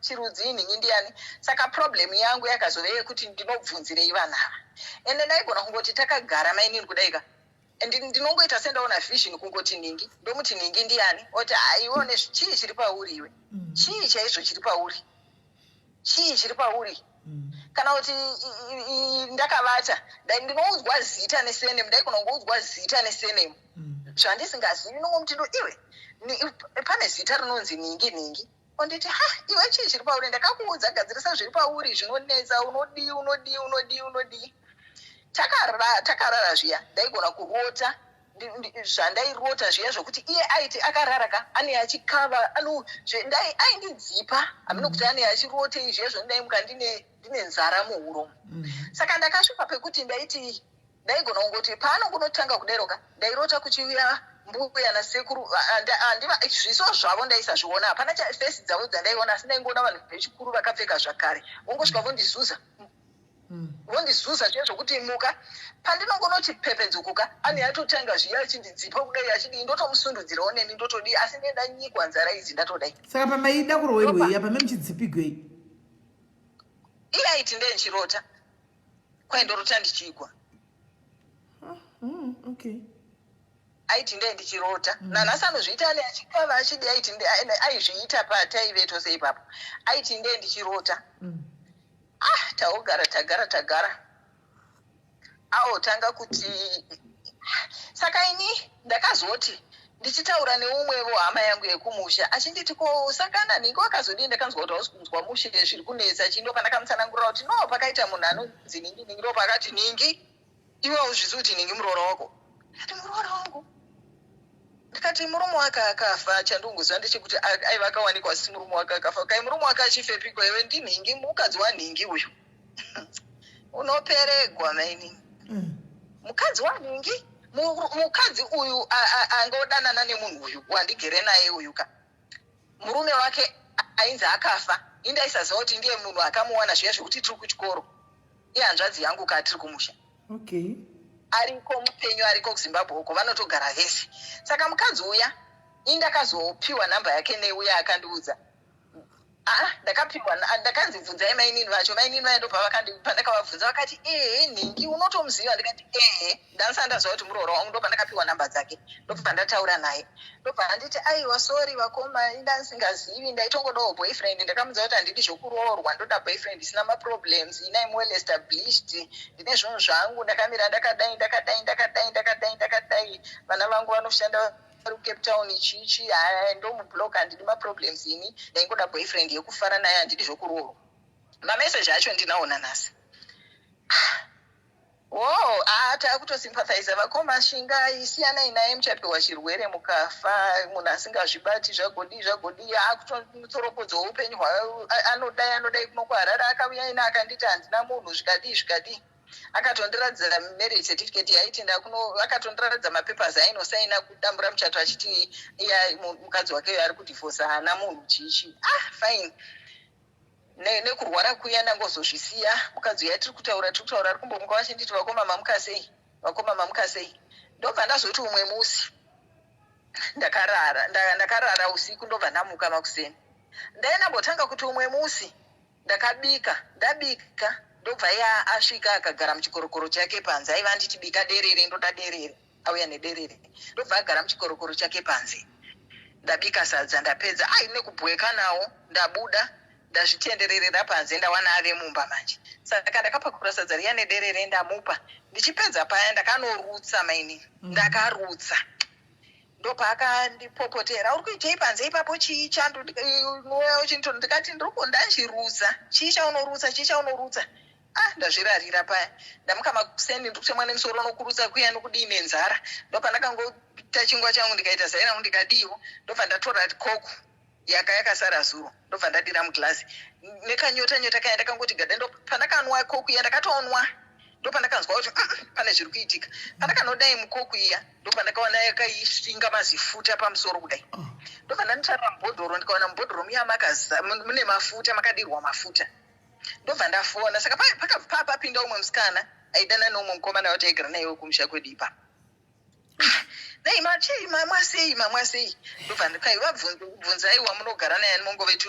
Speaker 4: chirudzi iningi ndiani saka problem yangu yakazove yekuti ndinobvunzirei vanhu ava ende ndaigona kungoti takagara mainini kudaika ndinongoita sendaona vision kungoti ningi ndomuti ningi ndiani oti ione chii chiri pauri iwe chii chaizvo chiri pauri kana kuti ndakavata ndinoudzwa zita nesenemu ndaigona kungoudzwa zita nesenemu zvandisingazivi nongomutindo iwe pane zita rinonzi ningi onditi iwe chii chiri pauri ndakakuudza gadzirisa zviri pauri zvinonetsa unodii takarara zviya ndaigona kurota zvandairota zviya zvokuti iye aiti akararaka ane achikava aindidzipa hamina kuti ane achirotei zviya zvondaimuka ndine nzara muhuro saka ndakasvika pekuti ndaiti ndaigona kungoti paano kunotanga kuderoka ndairota kuchiuya mbuya nasekuru andiva zviso zvavo ndaisazviona hapana fesi dzavo dzandaiona asi ndaingoona vanhu vechikuru vakapfeka zvakare vongosvika vondizuza zviya zvokuti muka pandinongonoti pepedzukuka ani yatotanga zviya achindidzipa kudai achidii ndotomusundudzirawo neni ndotodii asi ndenda nyikwa nzara idzi ndatodai
Speaker 1: saka pamaida kurowerwei apa memuchidzipigwei
Speaker 4: iye aiti ndenchirota kwai ndorota ndichigwa
Speaker 1: okay
Speaker 4: aiti ndichirota nanhasi anozviita ane achikava achidi aiti aizviita pataive tose ipapo aiti ndichirota tagara aotanga kuti saka ini ndakazoti ndichitaura neumwevo hama yangu yekumusha achinditi ko sakana ningi wakazodii ndakanzwa kuti hausi kunzwa mushe zviri kunetsa chindo pandakamutsanangurira kuti no pakaita munhu anonzi ningi ningi ndo pakati ningi iwe uzvizi kuti ningi muroora wako ati muroora wangu ndikati murume wake akafa chandongozva ndechekuti aiva akawanikwa sisi murume wake akafa kai murume wake achifepikwa iwe ndinhingi mukadzi wanhingi uyu unoperegwa maini mukadzi wanhingi mukadzi uyu angodanana nemunhu uyu wandigere naye uyuka murume wake ainzi akafa indaisaziva kuti ndiye munhu akamuwana zviya zvekuti tiri kuchikoro ihanzvadzi yangu katiri kumusha
Speaker 1: okay
Speaker 4: ariko mupenyu ariko kuzimbabwe uko vanotogara vese saka mukadzi uya indakazopiwa namba yake neuya akandiudza ndakanzi bvunzai mainini vacho mainini vaendo pandakavabvunza vakati ningi unotomuziva ndikati ndandisati ndaziva kuti muroora wangu ndopandakapiwa namba dzake ndopandataura naye ndopanditi aiwa sori vakoma indandisingazivi ndaitongodawo boyfriend ndakamudza kuti handidi zvokuroorwa ndoda boyfriend isina maproblems inaim well established ndine zvinhu zvangu ndakamira ndakadai vana vangu vanoshanda Cape Town chichi ndomublock handidi maproblems ini ndaingoda boyfriend yekufara naye handidi zvokuroorwa mameseji acho ndinaona nhasi taakutosympathiza vakoma shingai siyanai naye muchapiwa chirwere mukafa munhu asingazvibati zvagodii akutomutoropodzawo upenyu hwayo anodai kuno kuharara akauya ina akanditi handina munhu zvikadii akatondiratidza marriage certificate yaitenda kuno akatondiratidza mapepers ainosaina kudambura muchato achiti iya mukadzi wake ari kudivhosa haana munhu chichi fine nekurwara kuya ndangozozvisiya mukadzi uya tiri kutaura ari kumbomuka vachinditi vakoma mamuka sei ndobva ndazoti umwe musi ndakarara usiku ndobva ndamuka makuseni ndainambotanga kuti umwe musi ndabika ndobva asvika akagara muchikorokoro chake panze aiva anditi bika derere ndoda derere auya nederere ndobva agara muchikorokoro chake panze ndabika sadza ndapedza nekubweka nawo ndabuda ndazvitendererera panze ndawana ave mumba manje saka ndakapakura sadza riya nederere ndamupa ndichipedza paya ndakanorutsa maini ndakarutsa ndopakandipopotera uri kuitei panze ipapo chii ndikati ndanchirutsa chii chaunorutsa ndazvirarira paya ndamuka makuseni ndikutemwa nemusoro nokurutsa kuya nokudii nenzara ndopandakangota chingwa changu ndikaita zaina ndikadiwo ndobva ndatora koku yakasara zuro ndobva ndadira muglazi nekanyota kaya ndakangoti gada pandakanwa koku iya ndakatonwa ndopandakanzwa kuti pane zviri kuitika pandakanodai mukoku iya ndopandakaona yakaisvinga mazifuta pamusoro kudai ndobva ndanotarira mubhodhoro ndikaona mubhodhoro muya mune mafuta makadirwa mafuta ndobva ndafona saka papinda umwe musikana aidana neumwe mukomana wati aigara naiwe kumusha kwedu ipa mamwasei ndobva ndikaivabvunzai wamunogara naye mungove tu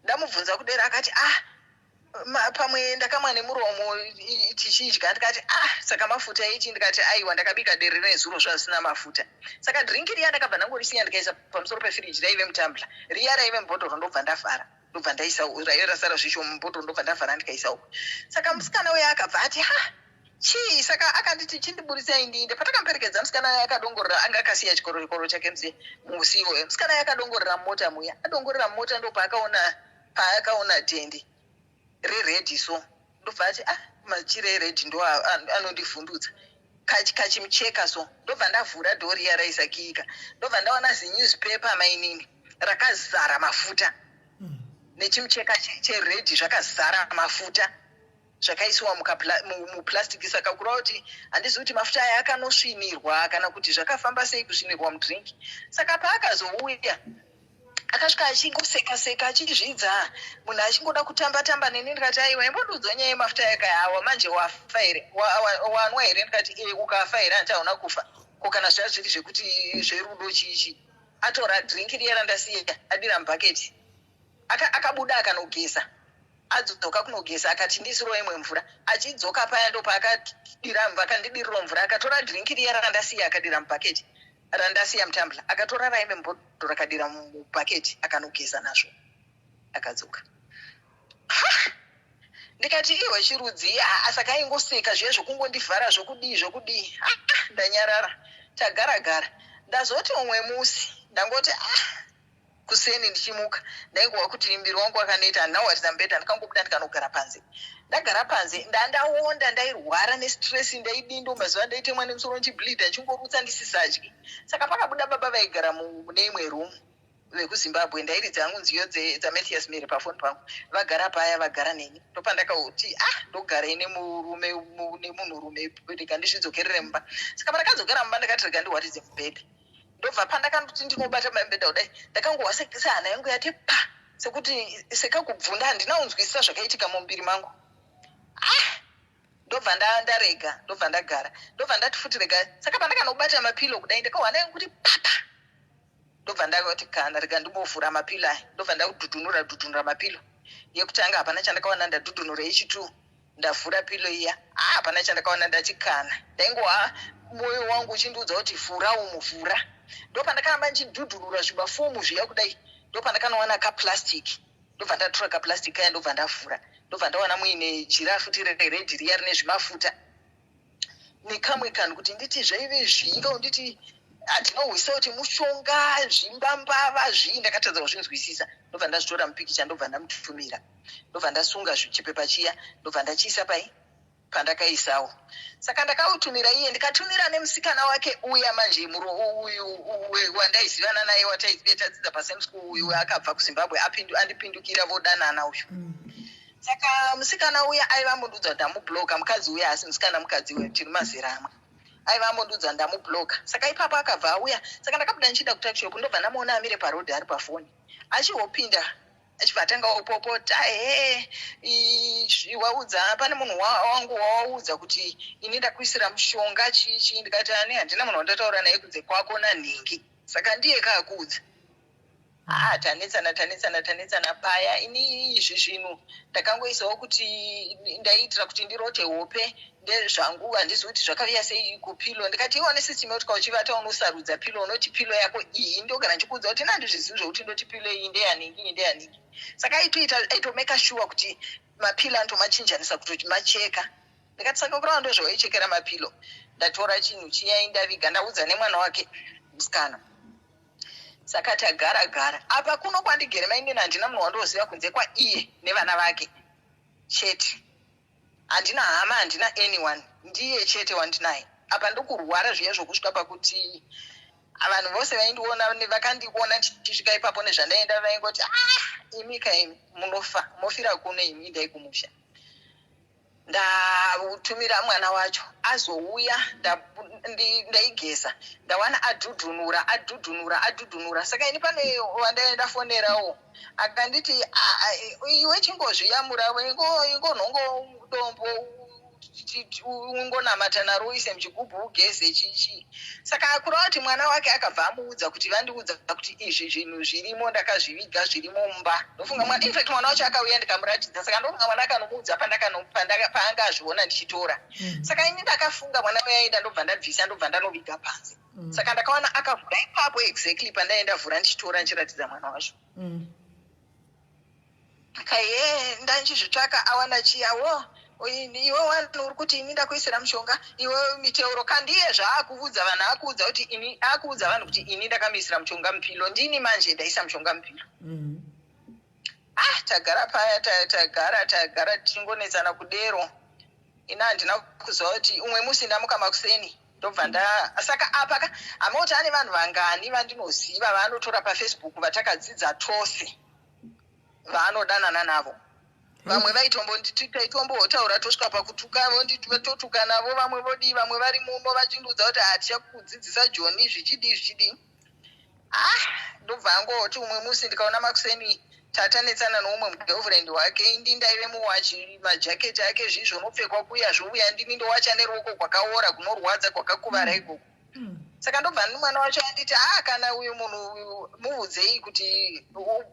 Speaker 4: ndamubvunza kudera akati pamwe ndakamwa nemuromo tichidya ndikati saka mafuta ichi ndikati aiwa ndakabika dere rezuro zvazvisina mafuta saka dringi riya ndakabva ndangorisiya ndikaisa pamusoro pefiriji raive mutambla riya raive mubhodhoro ndobva ndafara ndobva ndaisao rasara zvisho mubhodhoro ndobva ndafara ndikaisao saka musikana uya akabva ati chii saka akanditi chindiburisai ndinde patakamuperekedza musikana uya akadongorera anga akasiya chikorokoro chake musiwo musikana uya akadongorera mumota muya adongorera mumota paakaona tende reredhi so ndobva ati machiri eredhi ndo anondivhundutsa kachimucheka so ndobva ndavhura dhori iya raisakiyika ndobva ndaona zinewspaper mainini rakazara mafuta nechimucheka cheredhi zvakazara mafuta zvakaiswa muplastic. Saka kurova kuti handizi kuti mafuta aya akanosvinirwa kana kuti zvakafamba sei kusvinirwa mudrink. Saka paakazouya akasvika achingoseka-seka achizvidza, munhu achingoda kutamba-tamba neni. Ndikati aiwa imbondiudza nyaya yemafuta yakaya awa manje wafa here, wanwa here? Ndikati ukafa here handichaona kufa ko kana zvaa zviri zvekuti zverudo chichi. Atora drinki riya randasiya adira mubhaketi, akabuda akanogeza, adzoka kunogeza akati ndisiro imwe mvura. Achidzoka paya ndo paakadira vakandidirira mvura, akatora drinki riya randasiya akadira mubhaketi randasiya mutambla, akatora raime mbodhoro akadira mubhaketi akanogeza nazvo akadzoka. Ndikati iwe chirudzi, saka aingoseka zviya zvokungondivhara zvokudii. Ndanyarara, tagara-gara. Ndazoti umwe musi ndangoti kuseni ndichimuka ndaingova kuti mbiri wangu wakaneta, handinawaridza mubhedha, ndikangobuda ndikanogara panze. Ndagara panze ndandaonda, ndairwara nestress, ndaidindo mazuva ndaitemwa nemusoro ndichibleedha ndichingorutsa ndisisadyi. Saka pakabuda baba vaigara mune imwe room vekuZimbabwe, ndairidza hangu nziyo dzaSIS MELLY pafoni pangu, vagara paya vagara neni. Ndopandakauti ndogarai nemunhurume rega ndizvidzokerere mumba. Saka pandakadzokera mumba ndakati rega ndiwaridze mubhedha. Ndobva pandakandoti ndinobata mabhedha kudai ndakangowa sehana yangu yati sekuti sekakubvunda, handina unzwisisa zvakaitika mumuviri mangu. Ndobva ndarega, ndobva ndagara, ndobva ndati futi rega. Saka pandakanobata mapilo kudai ndakawana yangu kuti papa. Ndobva ndakati kana rega ndimbovhura mapilo aya, ndobva ndakudhudhunura mapilo. Yekutanga hapana chandakawana, ndadhudhunura yechi2 ndavhura pilo iya, hapana chandakawana ndachikana. Ndaingova moyo wangu uchindiudza kuti vhura umu vhura. Ndopandakaramba ndichidhudhurura zvimafomu zviya kudai, ndopandakanowana kaplastiki. Ndobva ndatora kaplastiki kaya ndobva ndavhura. Ndobva ndawana muine jira futi redhi riya rine zvimafuta nekamwe kanhu kuti nditi zvaive zvinga nditi handinohwisa kuti mushonga zvimbambava zvii, ndakatadza kuzvinzwisisa. Ndobva ndazvitora mupikicha ndobva ndamutumira, ndobva ndasunga chipepa chiya ndobva ndachiisa pandakaisawo. Saka ndakautumira iye, ndikatumira nemusikana wake uya manje uyu wandaizivana naye wataadzidza pasame school, uyu akabva kuZimbabwe andipindukira vodanana uyu. Saka musikana uya aivambondudza ndamubloka, mukadzi uya asi musikana mukadzi uya tiri mazera amwe, aivambondudza ndamubloka. Saka ipapo akabva auya, saka ndakabuda ndichida kutakishop, ndobva ndamuona amire parodhi ari pafoni achihopinda achibva atanga opopota, waudza pane munhu wangu wawaudza kuti ini ndakuisira mushonga chichi. Ndikati ani handina munhu wandataura naye kunze kwako nanhingi, saka ndiye kaakuudza. Tanetsana paya. Ini izvi zvinhu ndakangoisawo kuti ndaiitira kuti ndirote hope ndezvangu, handizi kuti zvakauya sei kupilo. Ndikati iwane sisitemu yekuti kauchivata unosarudza pilo, unoti pilo yako iyi ndogara ndichikuudza kuti nandizvizivi zvokuti ndoti pilo iyi ndeyanhingi. Saka aitomeka sure kuti mapilo anotomachinjanisa kuti macheka. Ndikati saka kurava ndozvawaichekera mapilo. Ndatora chinhu chiyai ndaviga, ndaudza nemwana wake musikana. Saka tagara-gara apa kuno kwandigere mainini handina munhu wandoziva kunze kwaiye nevana vake chete. Handina hama, handina anyone, ndiye chete wandinaye. Apa ndokurwara zviya zvokusvika pakuti vanhu vose vaindiona vakandiona tichisvika ipapo nezvandaenda vaingoti imi kaimi munofa, mofira kuno, imi indai kumusha. Ndatumira mwana wacho azouya, ndaigeza ndawana adhudhunura. Saka ini pane wandaenda fonerawo akanditi iwe chingozviyamura, ingonhongo mutombo ungonamata naro uise muchigubhu ugeze chichi. Saka kurava kuti mwana wake akabva amuudza kuti vandiudza kuti izvi zvinhu zvirimo ndakazviviga zvirimo mumba. Ndofunga mwana, infact mwana wacho akauya ndikamuratidza, saka ndofunga mwana akanomuudza paanga azviona ndichitora. Saka ini ndakafunga mwana uyaenda, ndobva ndabvisa ndobva ndanoviga panze. Saka ndakawana akavhura ipapo exactly pandaenda vhura ndichitora ndichiratidza mwana wacho. Ndandichizvitsvaka awana chiyawo, iwe wanhu uri kuti ini ndakuisira mushonga, iwe miteuro kandiye zvaakuudza vanhu, akuudza kuti ini, akuudza vanhu kuti ini ndakamuisira mushonga mupilo, ndini manje ndaisa mushonga mupilo. Tagara paya, tagara tichingonetsana kudero. Ina handina kuziva kuti umwe musi ndamuka makuseni ndobva saka apa hamauti ane vanhu vangani vandinoziva vaanotora paFacebook vatakadzidza tose vaanodanana navo. vamwe vaitombotaura tosvika pakutuka totuka navo vamwe vodi vamwe vari muno vachindudza kuti hatichakudzidzisa joni zvichidii ndobva angoti umwe musi ndikaona makuseni tatanetsana noumwe mugirlfriend wake indi ndaive muwachi majaketi ake zvizvo nopfekwa kuya zvouya ndini ndowacha neruoko kwakaora kunorwadza kwakakuvara ikoko saka ndobva mwana wacho anditi kana uyu munhu uyu muudzei kuti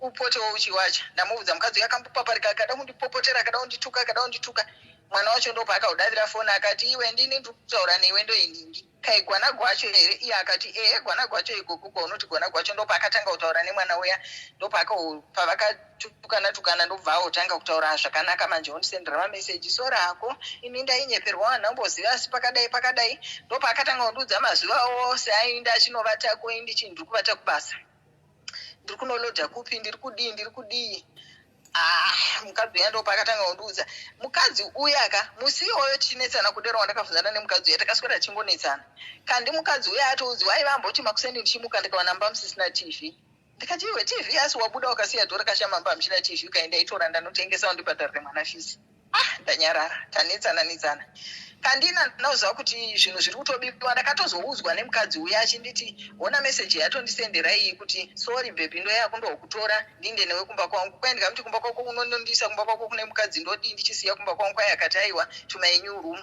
Speaker 4: upotewo uchiwacha. Ndamuudza mukadzi uyu akambopaparika akada kundipopotera akada kundituka mwana wacho ndobva akaudavira foni akati iwe ndini ndiri kutaura newe ndoiningi kai gwana gwacho here iye akati gwana gwacho ikoko kwaunoti gwana gwacho ndopa akatanga kutaura nemwana uya ndopa pavakatukana ndobva aotanga kutaura zvakanaka manje ondisendera mameseji sora ako ini ndainyeperwa nhambozviva asi pakadai ndopa akatanga kundiudza mazuva ose ainda achinovatako indichi ndiri kuvata kubasa ndiri kunolodha kupi ndiri kudii mukadzi uya ndopa akatanga kundiudza mukadzi uyaka musi iyoyo tichinetsana kudero wandakabvunzana nemukadzi uya takaswera tichingonetsana kandi mukadzi uya atoudzwa waiva amboti makuseni ndichimuka ndikawana mba musisina tv ndikati iwe tv asi wabuda wakasiya dhora kashama mba muchina tv ukaenda itora ndanotengesa wandibhadharire mwana fisi ndanyarara tanetsana kandina ndinoziva kuti zvinhu zviri kutobikwa ndakatozoudzwa nemukadzi uya achinditi ona meseji yatondisendera iyi kuti sorry bebi ndoyako ndokutora ndinde newe kumba kwangu kwai ndikamti kumba kwako unondondisa kumba kwako kune mukadzi ndodii ndichisiya kumba kwangu kwai akati aiwa tumainew room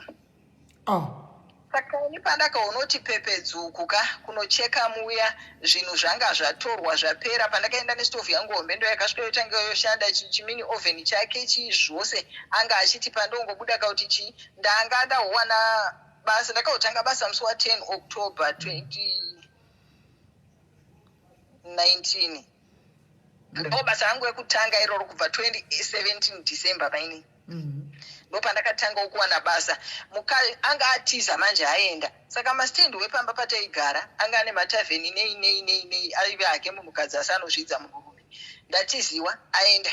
Speaker 4: saka ini pandakaonoti pepedzukuka kunocheka muya zvinhu zvanga zvatorwa zvapera pandakaenda nestovhu yangu hombe ndo yakasvika yotanga yoshanda chimini oven chake zvose anga achiti pandongobuda kauti ndanga ndawana basa ndakautanga basa musi wa10 October 2019 ndo basa rangu ekutanga iroro kubva 2017 December maini ndopandakatanga ukuwana basa anga atiza manje aenda saka masitendi wepamba pataigara anga ane matavheni nei aive hake munhukadzi asi anozvidza munhurume ndatiziwa aenda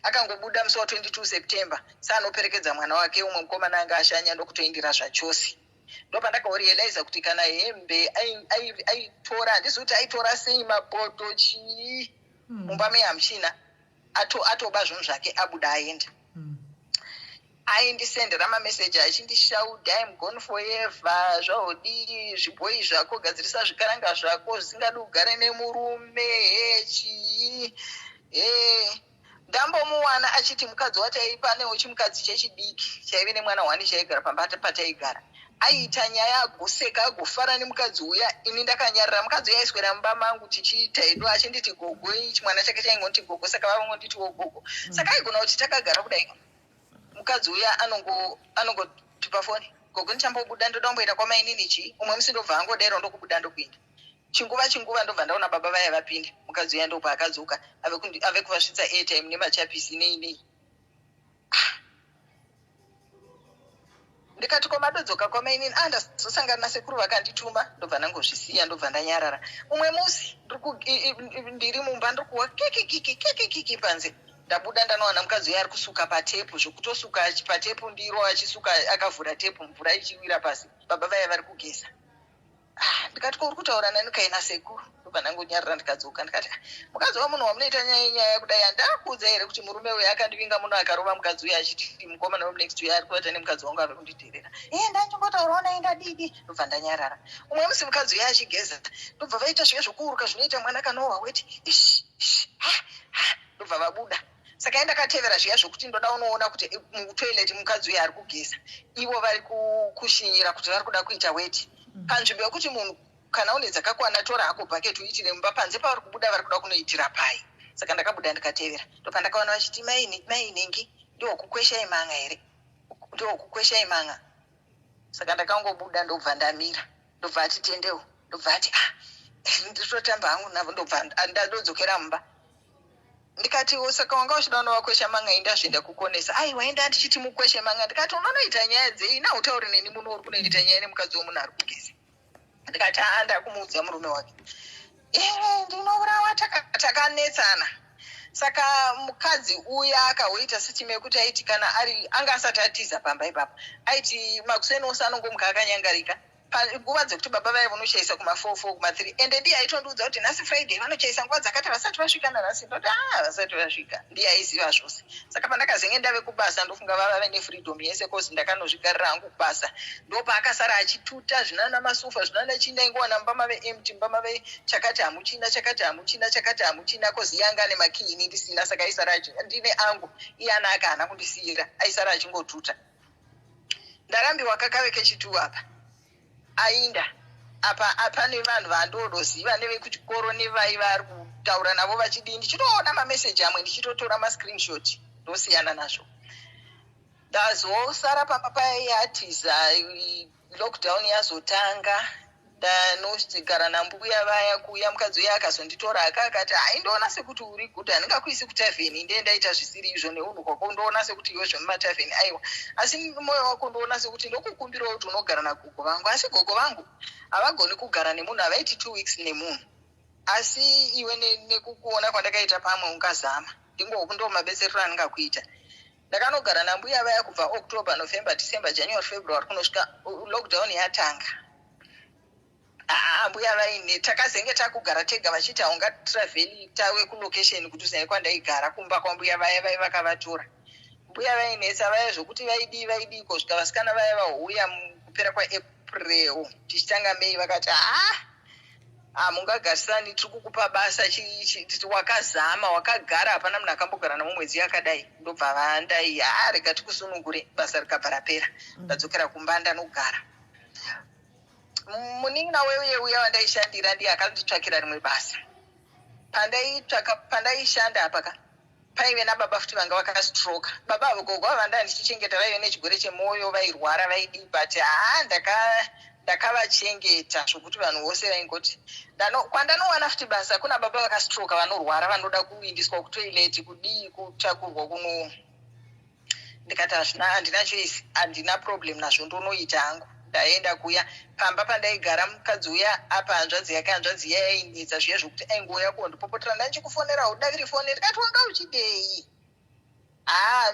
Speaker 4: akangobuda musi wa22 September saanoperekedza mwana wake umwe mukomana anga ashanya ndokutoindira zvachose ndopandakarealiza kuti kana hembe aitora handisi kuti aitora sei mapoto chii mumba mehamchina atoba zvinhu zvake abuda aenda aindisendera mameseji achindishaudha I'm gone forever zvahodii zvibhoyi zvako gadzirisa zvikaranga zvako zvisingadi kugare nemurume chii ndambomuwana achiti mukadzi wataipanewo chimukadzi chechidiki chaive nemwana wani chaigara pamba pataigara aiita nyaya agoseka agofara nemukadzi uya ini ndakanyarara mukadzi uya aiswera mumba mangu tichiita edu achinditi gogo mwana chake chaingonditi gogo saka vavangonditiwo gogo saka aigona kuti takagara kudai mukadzi uya anongotipa foni gogo ndichambobuda ndoda kumboenda kwamainini chii umwe musi ndobva angodero ndokubuda ndokuenda chinguva ndobva ndaona baba vaya vapinde mukadzi uya ndobva akadzoka ave kuvasvitsa airtime nemachapisi nei ndikati komadodzoka kwamainini ndazosangana nasekuru vakandituma ndobva ndangozvisiya ndobva ndanyarara umwe musi ndiri mumba ndiri kuwa kekekiki panze ndabuda ndanowana mukadzi uya ari kusuka patepu zvokutosuka patepu ndiro achisuka akavhura tepu mvura ichiwira pasi baba vaya vari kugeza ndikati kouri kutaura nani kaina sekuru ndobva ndangonyarara ndikadzoka ndikati mukadzi wamunhu wamunoita nyaya kudai handakuudza here kuti murume uyu akandivinga muno akarova mukadzi uyu achiti mukomana wemunext uyu ari kuvata nemukadzi wangu ave kunditeerera ndachingotaurawo naenda didi ndobva ndanyarara umwe musi mukadzi uyu achigeza ndobva vaita zviya zvokuuruka zvinoita mwana kanohwa weti ndobva vabuda saka endakatevera zviya zvokuti ndoda unoona kuti mutoileti mukadzi uyu ari kugeza ivo vari kushinyira kuti vari kuda kuita weti panzvimbo yokuti munhu kana une dzakakwana tora hako bhaketi uitire mumba panze pavari kubuda vari kuda kunoitira pai saka ndakabuda ndikatevera ndopandakaona vachiti mainingi ndokukwesha imanga here ndokukwesha imanga saka ndakangobuda ndobva ndamira ndobva ati tendewo ndobva ati nditotamba hangu navo ndobva ndadodzokera mumba ndikati saka wanga uchida unovakwesha manga indazvenda kukonesa aiwa enda ndichiti mukweshe manga ndikati unonoita nyaya dzei nautauri neni muno uri kunoita nyaya nemukadzi womunhu ari kugeza ndikati ndakumuudza murume wake ndinourawa takanetsana saka mukadzi uya akahoita sitime yekuti aiti kana anga asati atiza pamba ipapa aiti makuseni ose anongomuka akanyangarika nguva dzekuti baba vaye vonochaisa kuma4 kuma3 ende ndiye aitondiudza kuti nhasi Friday vanochaisa nguva dzakati vasati vasvika nanhasi ndoti vasati vasvika ndiye aiziva zvose. Saka pandakazenge ndave kubasa ndofunga vava ne freedom yese kozi ndakanozvigarira hangu kubasa ndopaakasara achituta zvinana masufa zvinana chinda ingowana mumba mave empty mumba mave chakati hamuchina kozi yanga nemakii ini ndisina. Saka aisara ndine angu iye anaka haana kundisiyira aisara achingotuta. Ndarambiwa kakave kechitu apa ainda apa nevanhu vandodoziva nevekuchikoro nevai vari kutaura navo vachidii ndichitoona mameseji amwe ndichitotora mascreenshot ndosiyana nazvo. Ndazosara pamba payatiza lockdown yazotanga ndanostigara nambuya vaya kuuya mukadzi uya akazonditora akati ndoona sekuti uri good handingakuisi kutavheni ndiye ndaita zvisiri izvo neunhu kwako ndoona sekuti iwe zvemumatavheni aiwa asi mwoyo wako ndoona sekuti ndokukumbirawo kuti unogara nagogo vangu asi gogo vangu havagoni kugara nemunhu havaiti 2 weeks nemunhu asi iwe nekukuona kwandakaita pamwe ungazama ndomabetserero andingakuita. Ndakanogara nambuya vaya kubva October, November, December, January, February kunosvika lockdown yatanga. Mbuya vaine takazenge takugara tega vachiti haunga travel tawe kulocation kuti usaine kwandaigara kumba kwambuya vaya vai vakavatora. Mbuya vainetsa vaya zvokuti vaidi kusvika vasikana vaya vauya kupera kwaApril tichitanga May vakati mungagarisani tiri kukupa basa wakazama wakagara hapana munhu akambogara namo mwedzi yakadai ndobva vandai rega tikusunungure basa rikabva rapera ndadzokera kumba ndanogara. Munin'ina weuya wandaishandira ndiye akanditsvakira rimwe basa. Pandaishanda apaka paive nababa futi vanga vakastroka. Baba avo gogo vavanda ndichichengeta vaive nechigwere chemwoyo vairwara vaidi but ndakavachengeta zvokuti vanhu vose vaingoti kwandanowana futi basa kuna baba vakastroka vanorwara vanoda kuindiswa kutoileti kudii kutakurwa kuno. Ndikati handina choice handina problem nazvo ndonoita hangu. Ndaenda kuya pamba pandaigara mukadzi uya apa hanzvadzi yake hanzvadzi iya yainetsa zviya zvokuti aingoya kundipopotera ndachikufonera udaviri foni ndikati wanga uchidei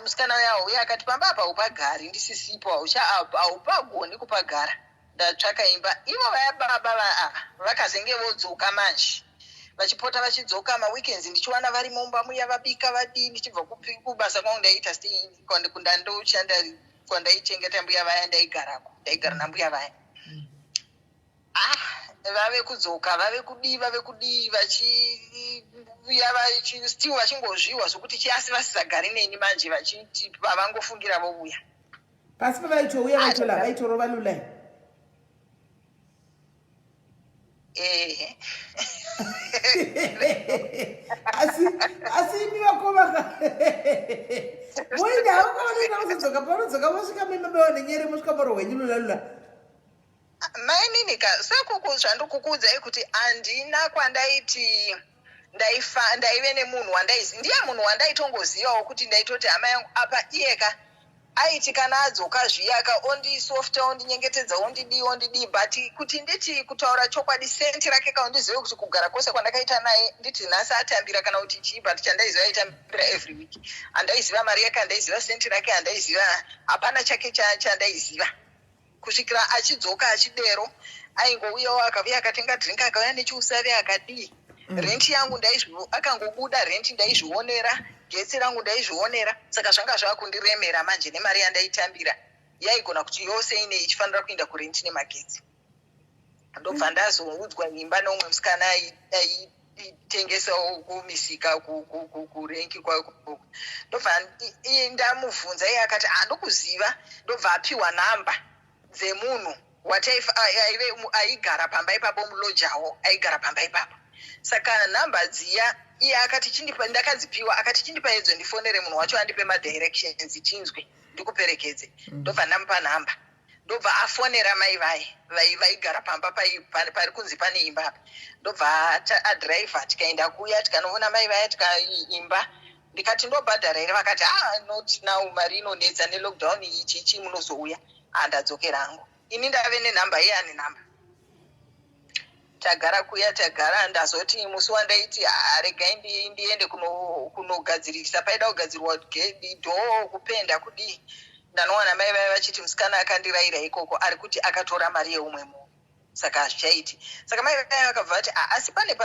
Speaker 4: musikana uya uya akati pamba apa haupagari ndisisipo haupagoni kupagara. Ndatsvaka imba ivo vaya baba vakazenge vodzoka manje vachipota vachidzoka maweekends ndichiwana vari mumba muya vabika vadii ndichibva kubasa kwangu ndaiita kundandoshanda kwandaichengeta mbuya vaya ndaigara nambuya vaya. Vave kudzoka vave kudii vachiuya still vachingozviwa zvokuti chiasi vasisagari neni manje vachiti vavangofungira vouya
Speaker 1: pasi pavaitouya vaitorova lulai. asi imi vakovaka moida haukavanenda kuzodzoka paunodzoka vosvika mimbewa nenyere mosvika paro hwenyu lulalula
Speaker 4: maininika sekuku zvandikukuudzai kuti handina kwandaiti ndaive nemunhu wandaizi ndiye munhu wandaitongozivawo kuti ndaitoti hama yangu apa iyeka aiti kana adzoka zviyaka ondisofta ondinyengetedza ondidii but kuti nditi kutaura chokwadi senti rake kaundizive kuti kugara kwose kwandakaita naye nditi nhasi atambira kana kuti chii but chandaiziva aitambira every week handaiziva mari yake handaiziva senti rake handaiziva hapana chake chandaiziva kusvikira achidzoka achidero aingouyawo akavuya akatenga dringi akauya nechiusavi akadii renti yangu akangobuda renti ndaizvionera getsi rangu ndaizvionera saka zvanga zvakundiremera manje nemari yandaitambira yaigona kuti yose ine ichifanira kuenda kurenti nemagetsi. Ndobva ndazoudzwa imba neumwe musikana aitengesawo kumisika kurenki kwako ndobva ndamubvunza iye akati ndokuziva ndobva apiwa nhamba dzemunhu aigara pamba ipapo mulojawo aigara pamba ipapo. Saka nhamba dziya iye akati ndakadzipiwa akati chindipa idzo ndifonere munhu wacho andipe madirections chinzwe ndikuperekedze ndobva ndamupa nhamba ndobva afonera mai vaigara pamba pari kunzi pane imba apa ndobva adhiraivha tikaenda kuya tikanoona mai vaya tikaimba ndikati ndobhadhara here vakati not now mari inonetsa nelockdown ichichi munozouya ndadzokera hangu ini ndave nenhamba iye ane nhamba. Tagara kuya tagara ndazoti musi wandaiti regai ndiende kunogadzirisa paida kugadzirwa dhoo kupenda kudii ndanowana mai vaya vachiti musikana akandiraira ikoko ari kuti akatora mari yeumwe munhu saka hazvichaiti. Saka mai vaya vakabva vati asi pane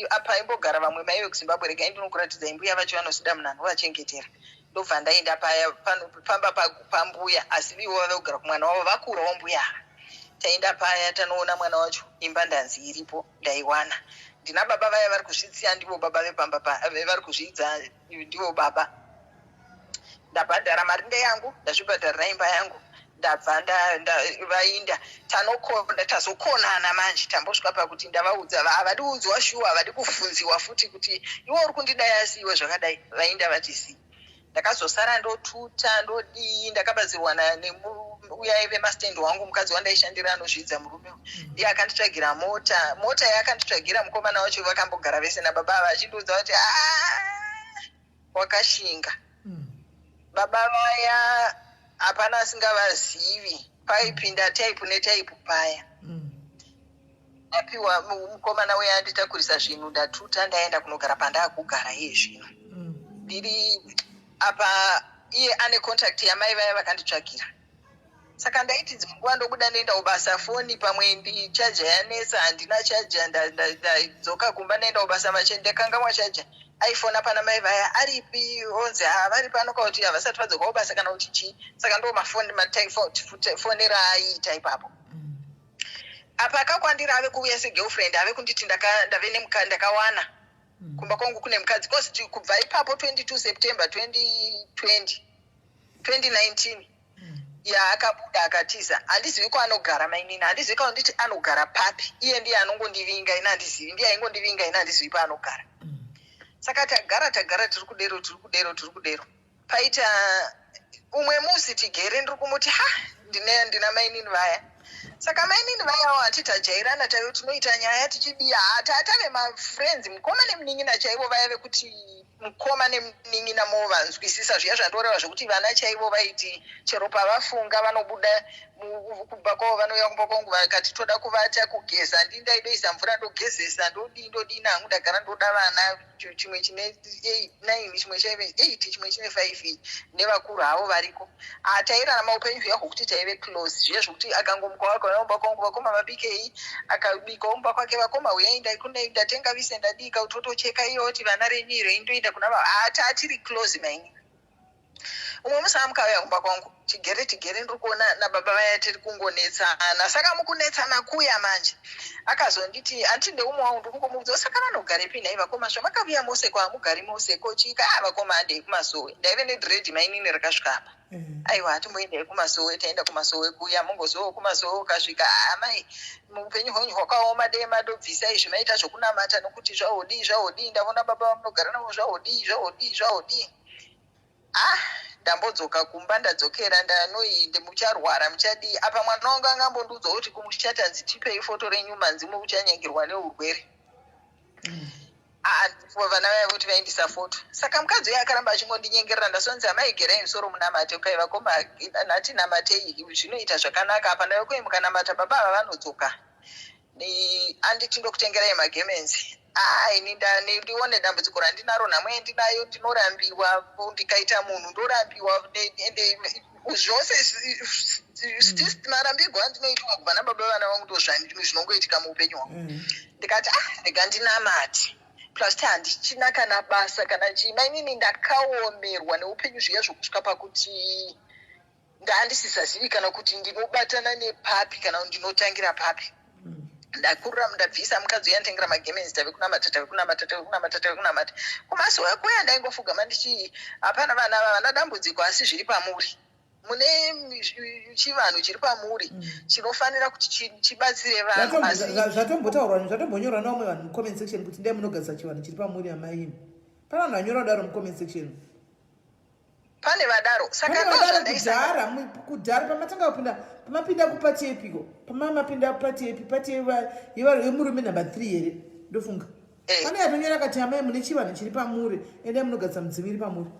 Speaker 4: apa imbogara vamwe mai vekuzimbabwe regai ndinokuratidza imbuya vacho vanosida munhu vachengetera. Ndobva ndaenda paya panofamba pambuya asi vivo vave kugara kumwana wavo vakurawo mbuya ava. Taenda paya tanoona mwana wacho imba ndanzi iripo ndaiwana. Ndina baba vaya vari kuzvitsiya ndivo baba vepamba vari kuzvidza ndivo baba. Ndabhadhara marinda yangu ndazvibhadharira imba yangu ndabva vainda tazokonana manje tambosvika pakuti ndavaudza havadi udzwa shuwa havadi kufunziwa futi kuti iwe uri kundidai asi iwe zvakadai vainda vatisi. Ndakazosara ndotuta ndodii ndakabatsirwa neuya vemastendi wangu mukadzi wandaishandira anozvidza murume ndiye akanditsvagira mota yakanditsvagira mukomana wacho vakambogara vese nababa vachindoudza kuti wakashinga. Baba vaya hapana asingavazivi paipinda taipu netaipu paya. Ndapiwa mukomana uya anditakurisa zvinhu ndatuta ndaenda kunogara pandakugara iye zvino. Ndiri apa iye ane contact yamai vaya vakanditsvagira. Saka ndaiti nguva ndobuda ndoenda kubasa foni pamwe chaja yanetsa handina chaja ndadzoka kumba ndoenda kubasa mache ndakangamwa chaja iPhone apana mai vaya aripi onzi vari pano kauti havasati vadzoka kubasa kana kuti chii. Saka ndo mafonera aiita ipapo. Apa akakwandira ave kuuya segirlfriend ave kunditi ndave ndakawana kumba kwangu kune mukadzi kosti kubva ipapo 22 September 2019 akabuda akatiza handizivi kwaanogara mainini handizivi kwaanditi anogara papi iye ndiye anongondivinga ina handizivi ndiye aingondivinga ina handizivi paanogara. Saka tagara tiri kudero paita umwe musi tigere ndiri kumuti ndina mainini vaya. Saka mainini vaya wati tajairana taivo tinoita nyaya tichidiya tatave mafriends mukoma nemunin'ina chaivo vaya vekuti mukoma nemunin'ina movanzwisisa zviya zvandoreva zvokuti vana chaivo vaiti chero pavafunga vanobuda kubva kwavo vanouya kumba kwangu vakati toda kuvata kugeza ndindaidoisa mvura ndogezesa ndodii nangu ndagara ndoda vana chimwe chine 9 chimwe chaive 8 chimwe chine 5 nevakuru havo variko. Tairarama upenyu zviya hwokuti taive close zviya zvokuti akangomuka wakaona kumba kwangu vakoma vabikei akabika kumba kwake vakoma uyai ndatenga vise ndadii kautotocheka iyo kuti vana renyu reindoenda kuna tatiri close maini. Umwe musi amukauya kumba kwangu tigere ndiri kuona nababa vaya tiri kungonetsana. Saka mukunetsana kuya manje akazonditi handiti ndeumwe wangu ndiri kungomuudza saka vanogarepi nhai vakoma zvamakavuya mose kwamugari mose kochika vakoma handei kumasowe ndaive nedhiredhi mainini rakasvika apa. Aiwa hatimboendai kumasowe taenda kumasowe kuya mongozowo kumasowe ukasvika mai muupenyu hwenyu hwakaoma dei madobvisa izvi maita zvokunamata nokuti zvahodii ndavona baba vamunogara navo zvahodii. Ndambodzoka kumba ndadzokera ndanoinde mucharwara muchadii apa mwana wangu angambondiudza kuti kumuchatanzi tipei foto renyu manzi muchanyangirwa neurwere. Vana vaya kuti vaindisa foto. Saka mukadzi uya akaramba achingondinyengerera ndasonzi amaigerai musoro munamate ukaiva koma nhati namatei zvinoita zvakanaka apa ndave kuimuka namata baba ava vanodzoka anditi ndokutengerai magemenzi. Ndione dambudziko randinaro namwe ndinayo ndinorambiwa ndikaita munhu ndorambiwa ende zvose marambirwo andinoitwa kubva nababa vana vangu ndozvinongoitika muupenyu hwangu. Ndikati ndega ndinamati plus handichina kana basa kana chii mainini ndakaomerwa neupenyu zviya zvokusvika pakuti handisisazivi kana kuti ndinobatana nepapi kana ndinotangira papi. Ndakurira ndabvisa mukadzi uya nditengera magemenzi tave kunamata kumasowe kuya ndaingofugama ndichi hapana vana dambudziko asi zviri pamuri mune chivanhu chiri pamuri chinofanira kuti chibatsire vanhu.
Speaker 1: zvatombonyorwa nevamwe vanhu mucomment section kuti ndai munogadzisa chivanhu chiri pamuri amaini pana vanhu vanyora kudaro mucomment section.
Speaker 4: Pane vadaro saka
Speaker 1: kudhara pamatanga kupinda pamapinda kupati epiko pamapinda pati epi pati yemurume number 3 here ndofunga pane yatonyora kati amai mune chivanhu chiri pamuri ende munogadzisa mudzivi iri pamuri.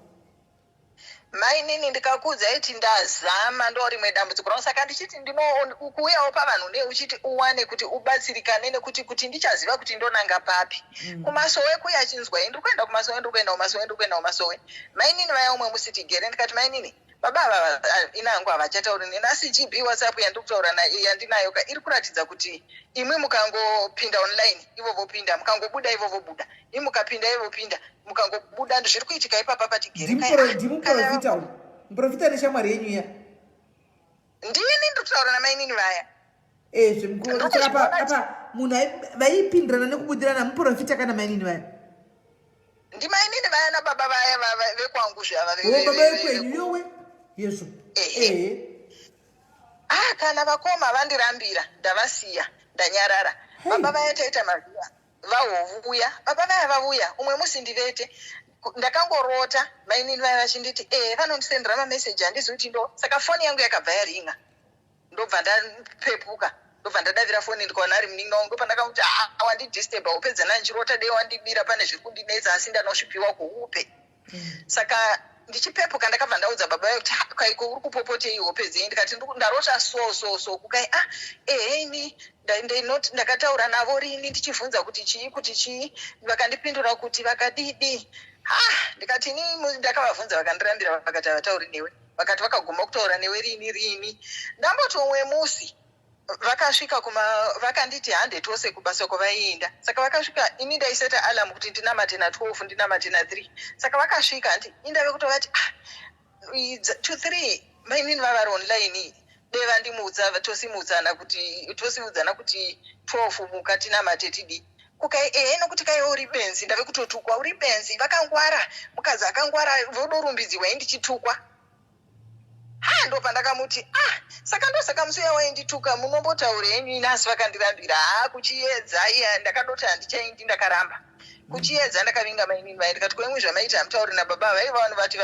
Speaker 4: mainini ndikakuudza iti ndazama ndo rimwe dambudziko rangu saka ndichiti ndinokuuyawo pavanhu ne uchiti uwane kuti ubatsirikane nekuti ndichaziva kuti ndonanga papi. Kumasowe kuya chinzwai ndiri kuenda kumasowe mainini vaya umwe musi tigere ndikati mainini baba inangu havachatauri neni asi GB WhatsApp yandikutaura yandinayo iri kuratidza kuti imwe mukangopinda online ivo vopinda mukangobuda ivo vobuda imi mukapinda ivo pinda mukangobuda zviri kuitika ipapa
Speaker 1: ndimuprofita muprofita neshamwari yenyu ya
Speaker 4: ndini ndikutaura namainini vaya
Speaker 1: apa munhu vaipindirana nekubudirana muprofita kana mainini vaya
Speaker 4: ndimainini vaya nababa vaya vekwangu zvava
Speaker 1: baba vekwenyu yowe yesu
Speaker 4: kana vakoma vandirambira ndavasiya ndanyarara baba vaya taita mazuva vahovuya baba vaya vavuya umwe musi ndivete ndakangorota mainini vaya vachinditi vanondisendera mameseji handizi kuti ndo saka foni yangu yakabva yaringa ndobva ndapepuka ndobva ndadavira foni ndikaona ari muningi wangu ndopandakamuti wandidisturba upedzana ndichirota dei wandibira pane zviri kundinetsa asi ndanosvipiwa kuupe saka ndichipepuka ndakabva ndaudza baba vayo kuti kaiko uri kupopotei hope dzenyu ndikati ndarota so kukai ini ndakataura navo rini ndichibvunza kuti chii vakandipindura kuti vakadidi ndikati ini ndakavabvunza vakandirambira vakati havatauri newe vakati vakaguma kutaura newe rini ndamboti umwe musi vakasvika vakanditi hande tose kubasa kwavaienda saka vakasvika ini ndaiseta alamu kuti ndinamate na12 ndinamate na3 saka vakasvika ndi indave kutovati 2-3 mainini vavari online deva ndimuudza tosimuudzana kuti 12 mukati namate tidi kukai nokuti kai uri benzi ndave kutotukwa uri benzi vakangwara mukadzi akangwara vodorumbidziwa indichitukwa ndopandakamuti saka ndosaka musuya waindituka munombotaure henyu inasi vakandirambira kuchiedza iya ndakadoti handichaindi ndakaramba kuchiedza ndakavinga mainini vai ndikati kwemwe zvamaita hamutauri nababa vaiva vanhu vati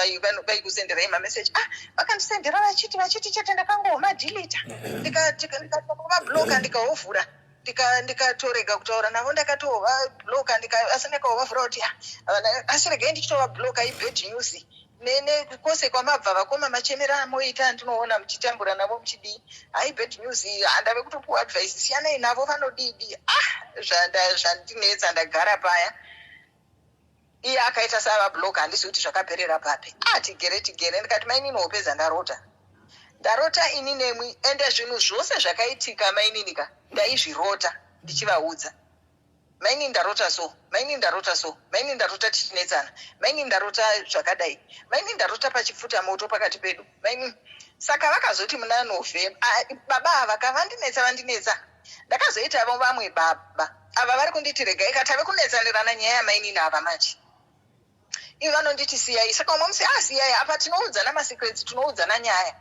Speaker 4: vaikusenderai mameseji vakandisendera vachiti chete ndakangomadhilita ndikavabloka ndikaovhura ndikatorega kutaura navo ndakatovabloka asi ndakaovavhura kuti asi regai ndichitovabloka ibad news kwose kwamabva vakoma machemera amoita ndinoona muchitambura navo muchidii bad news handave kutopuwa advice siyanai navo vanodidi zvandinetsa ndagara paya iye akaita savabloka handisi kuti zvakaperera papi tigere ndikati mainini hopedza ndarota ini nemwi ende zvinhu zvose zvakaitika maininika ndaizvirota ndichivaudza maini ndarota so maini ndarota tichinetsana maini ndarota zvakadai maini ndarota pachipfuta moto pakati pedu maini saka vakazoti muna November baba ava vandinetsa ndakazoitavo vamwe baba ava vari kunditi regai katave kunetsanirana nyaya yamainini ava manje ivo vanonditi siyai saka umwe musi siyai apa tinoudzana masecrets tinoudzana nyaya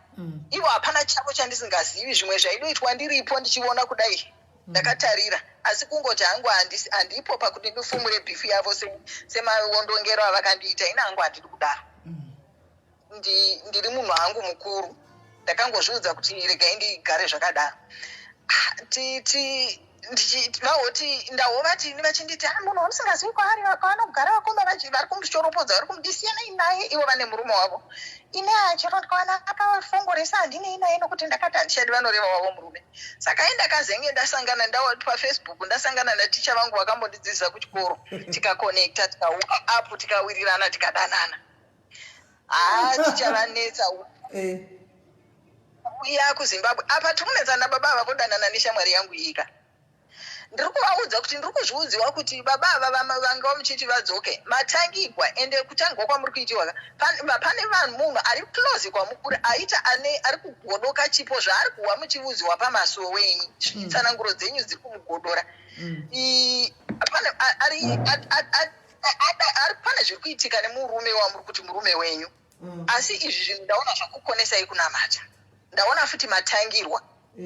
Speaker 4: ivo hapana chavo chandisingazivi zvimwe zvaidoitwa ndiripo ndichiona kudai ndakatarira asi kungoti hangu handipo pakuti ndifumure bhifu yavo semawondongero avakandiita ina hangu handiri kudaro ndiri munhu hangu mukuru ndakangozviudza kuti regai ndigare zvakadaro vahoti ndahovati vachinditi munhu wamusingazivi kwaari kwavanogara vakoma vari kumushoropodza vari kumudisiyanai naye ivo vane murume wavo ine chero ndikaona akafongoresa handinei naye nokuti ndakati handishadi vanoreva wavo murume saka ndakazenge ndasangana pafacebook ndasangana naticha vangu vakambondidzidzisa kuchikoro tikakonekta tikaapu tikawirirana tikadanana tichavanetsa uya kuzimbabwe apa tikunetsana baba ava vodanana neshamwari yangu iyika ndiri kuvaudza kuti ndiri kuzviudziwa kuti baba ava vanga muchiti vadzoke matangigwa ende kutangwa kwamuri kuitiwa pane munhu ari close kwamuri aita ari kugodoka chipo zvaari kuwa muchiudziwa pamaso wenyu tsananguro dzenyu dziri kumugodora pane zviri kuitika nemurume wamuri kuti murume wenyu asi izvi zvinhu ndaona zvakukonesai kunamata ndaona futi matangirwa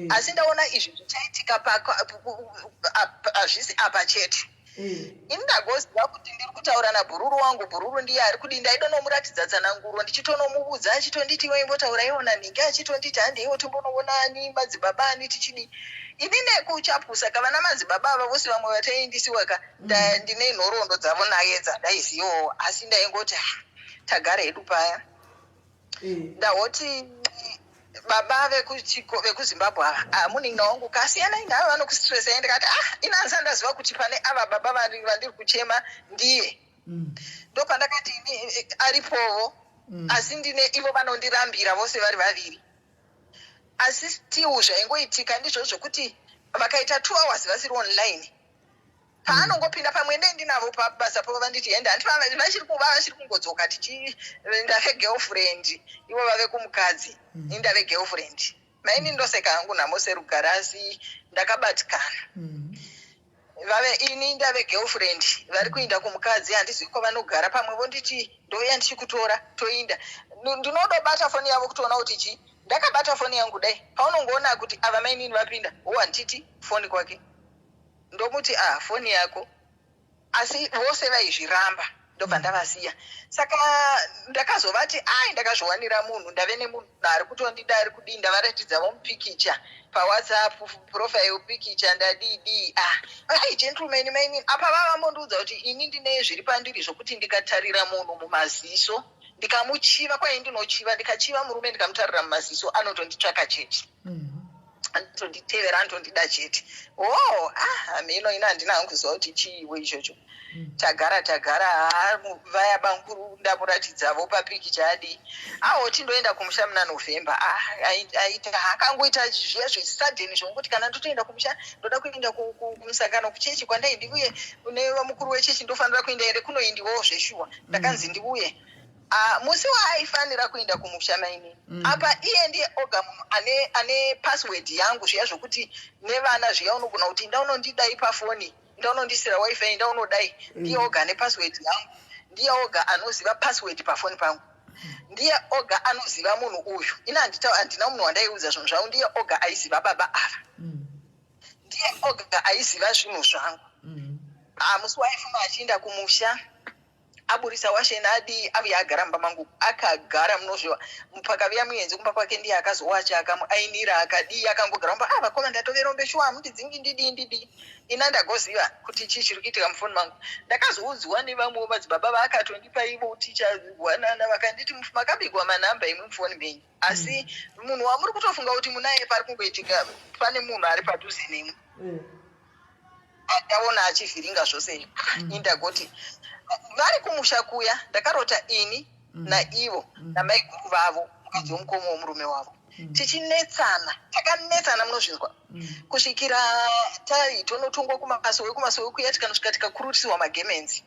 Speaker 4: asi ndaona izvi zvichaitika hazvisi apa chete ini ndagoziva kuti ndiri kutaura nabhururu wangu bhururu ndiye ari kudii ndaidonomuratidza tsananguro ndichitonomuudza achitonditi waimbotaura iwona nhingi achitonditi handeiwo timbonoonani madzibaba ani tichidii ini nekuchapusa kavana madzibaba ava vose vamwe vataindisiwaka ndine nhoroondo dzavo naye dzandaizivawo asi ndaingoti tagara hedu paya ndahoti baba vekuzimbabwe ava munin'a wangu kasiyana inavo vanokustresa ndikati inanzi andaziva kuti pane ava baba vandiri kuchema ndiye ndopandakati aripovo asi ndine ivo vanondirambira vose vari vaviri. Asi still zvaingoitika ndizvo zvokuti vakaita 2 hours vasiri online. Paanongopinda pamwe ndinavo pabasa pavo vanditi enda vachiri kungodzoka ndave girlfriend ivo vave kumukadzi indave girlfriend maini ndoseka hangu nhamo serugarasi ndakabatikana vave ini ndave girlfriend vari kuinda kumukadzi handizivi kwavanogara pamwevo nditi ndouya ndichikutora toinda ndinodobata foni yavo kutoona kuti chii ndakabata foni yangu dai paunongoona kuti ava mainini vapinda handiti foni kwake ndomuti foni yako asi vose vaizviramba ndobva ndavasiya. Saka ndakazovati ndakazviwanira munhu ndave nemunhu ari kutondida ari kudii ndavaratidzawo mupikicha pawhatsapp profile pikicha ndadii gentleman maini apa vavambondiudza kuti ini ndine zviri pandiri zvokuti ndikatarira munhu mumaziso ndikamuchiva kwai ndinochiva ndikachiva murume ndikamutarira mumaziso anotonditsvaka chete anotonditevera anotondida chete. Mino ina handina hangu kuziva kuti chiiwe ichocho. Tagara vaya bankuru ndamuratidzawo papikicha adi tindoenda kumusha muna November aita hakangoita zviya zvesadheni zvongokuti kana ndotoenda kumusha ndoda kuenda kumusangano kuchechi kwandai ndiuye nevamukuru wechechi ndofanira kuenda here kunoindiwawo zveshuwa ndakanzi ndiuye musi waaifanira kuenda kumusha maini apa iye ndiye oga munhu ane password yangu zviya zvokuti nevana zviya unogona kuti ndaunondidai pafoni ndaunondisira wifi ndaunodai ndiye oga ane password yangu ndiye oga anoziva password pafoni pangu ndiye oga anoziva munhu uyu ina handina munhu wandaiudza zvinhu zvangu ndiye oga aiziva baba ava ndiye oga aiziva zvinhu zvangu musi waifuma achienda kumusha aburisa washena adi avuya agara mumba mangu akagara munozviwa pakaviya muenzi kumba kwake ndiye akazowacha akamuainira akadii akangogara mumba vakoma ndatoverombe shuwa hamundidzingi ndidii ina ndagoziva kuti chii chiri kuitika mufoni mangu. Ndakazoudzwa nevamwewo madzibaba vaakatondipa ivo uticha wanana vakanditi makabigwa manhamba imwe mufoni menyu asi munhu wamuri kutofunga kuti munaye pari kungoitika pane munhu ari padhuze nemwe ndaona achivhiringa zvose indagoti vari kumusha kuya ndakarota ini naivo namaiguru vavo mukadzi womukomo womurume wavo tichinetsana takanetsana munozvinzwa kusvikira tonotongwa kumasowe kuya tikanosvika tikakurutisiwa magemenzi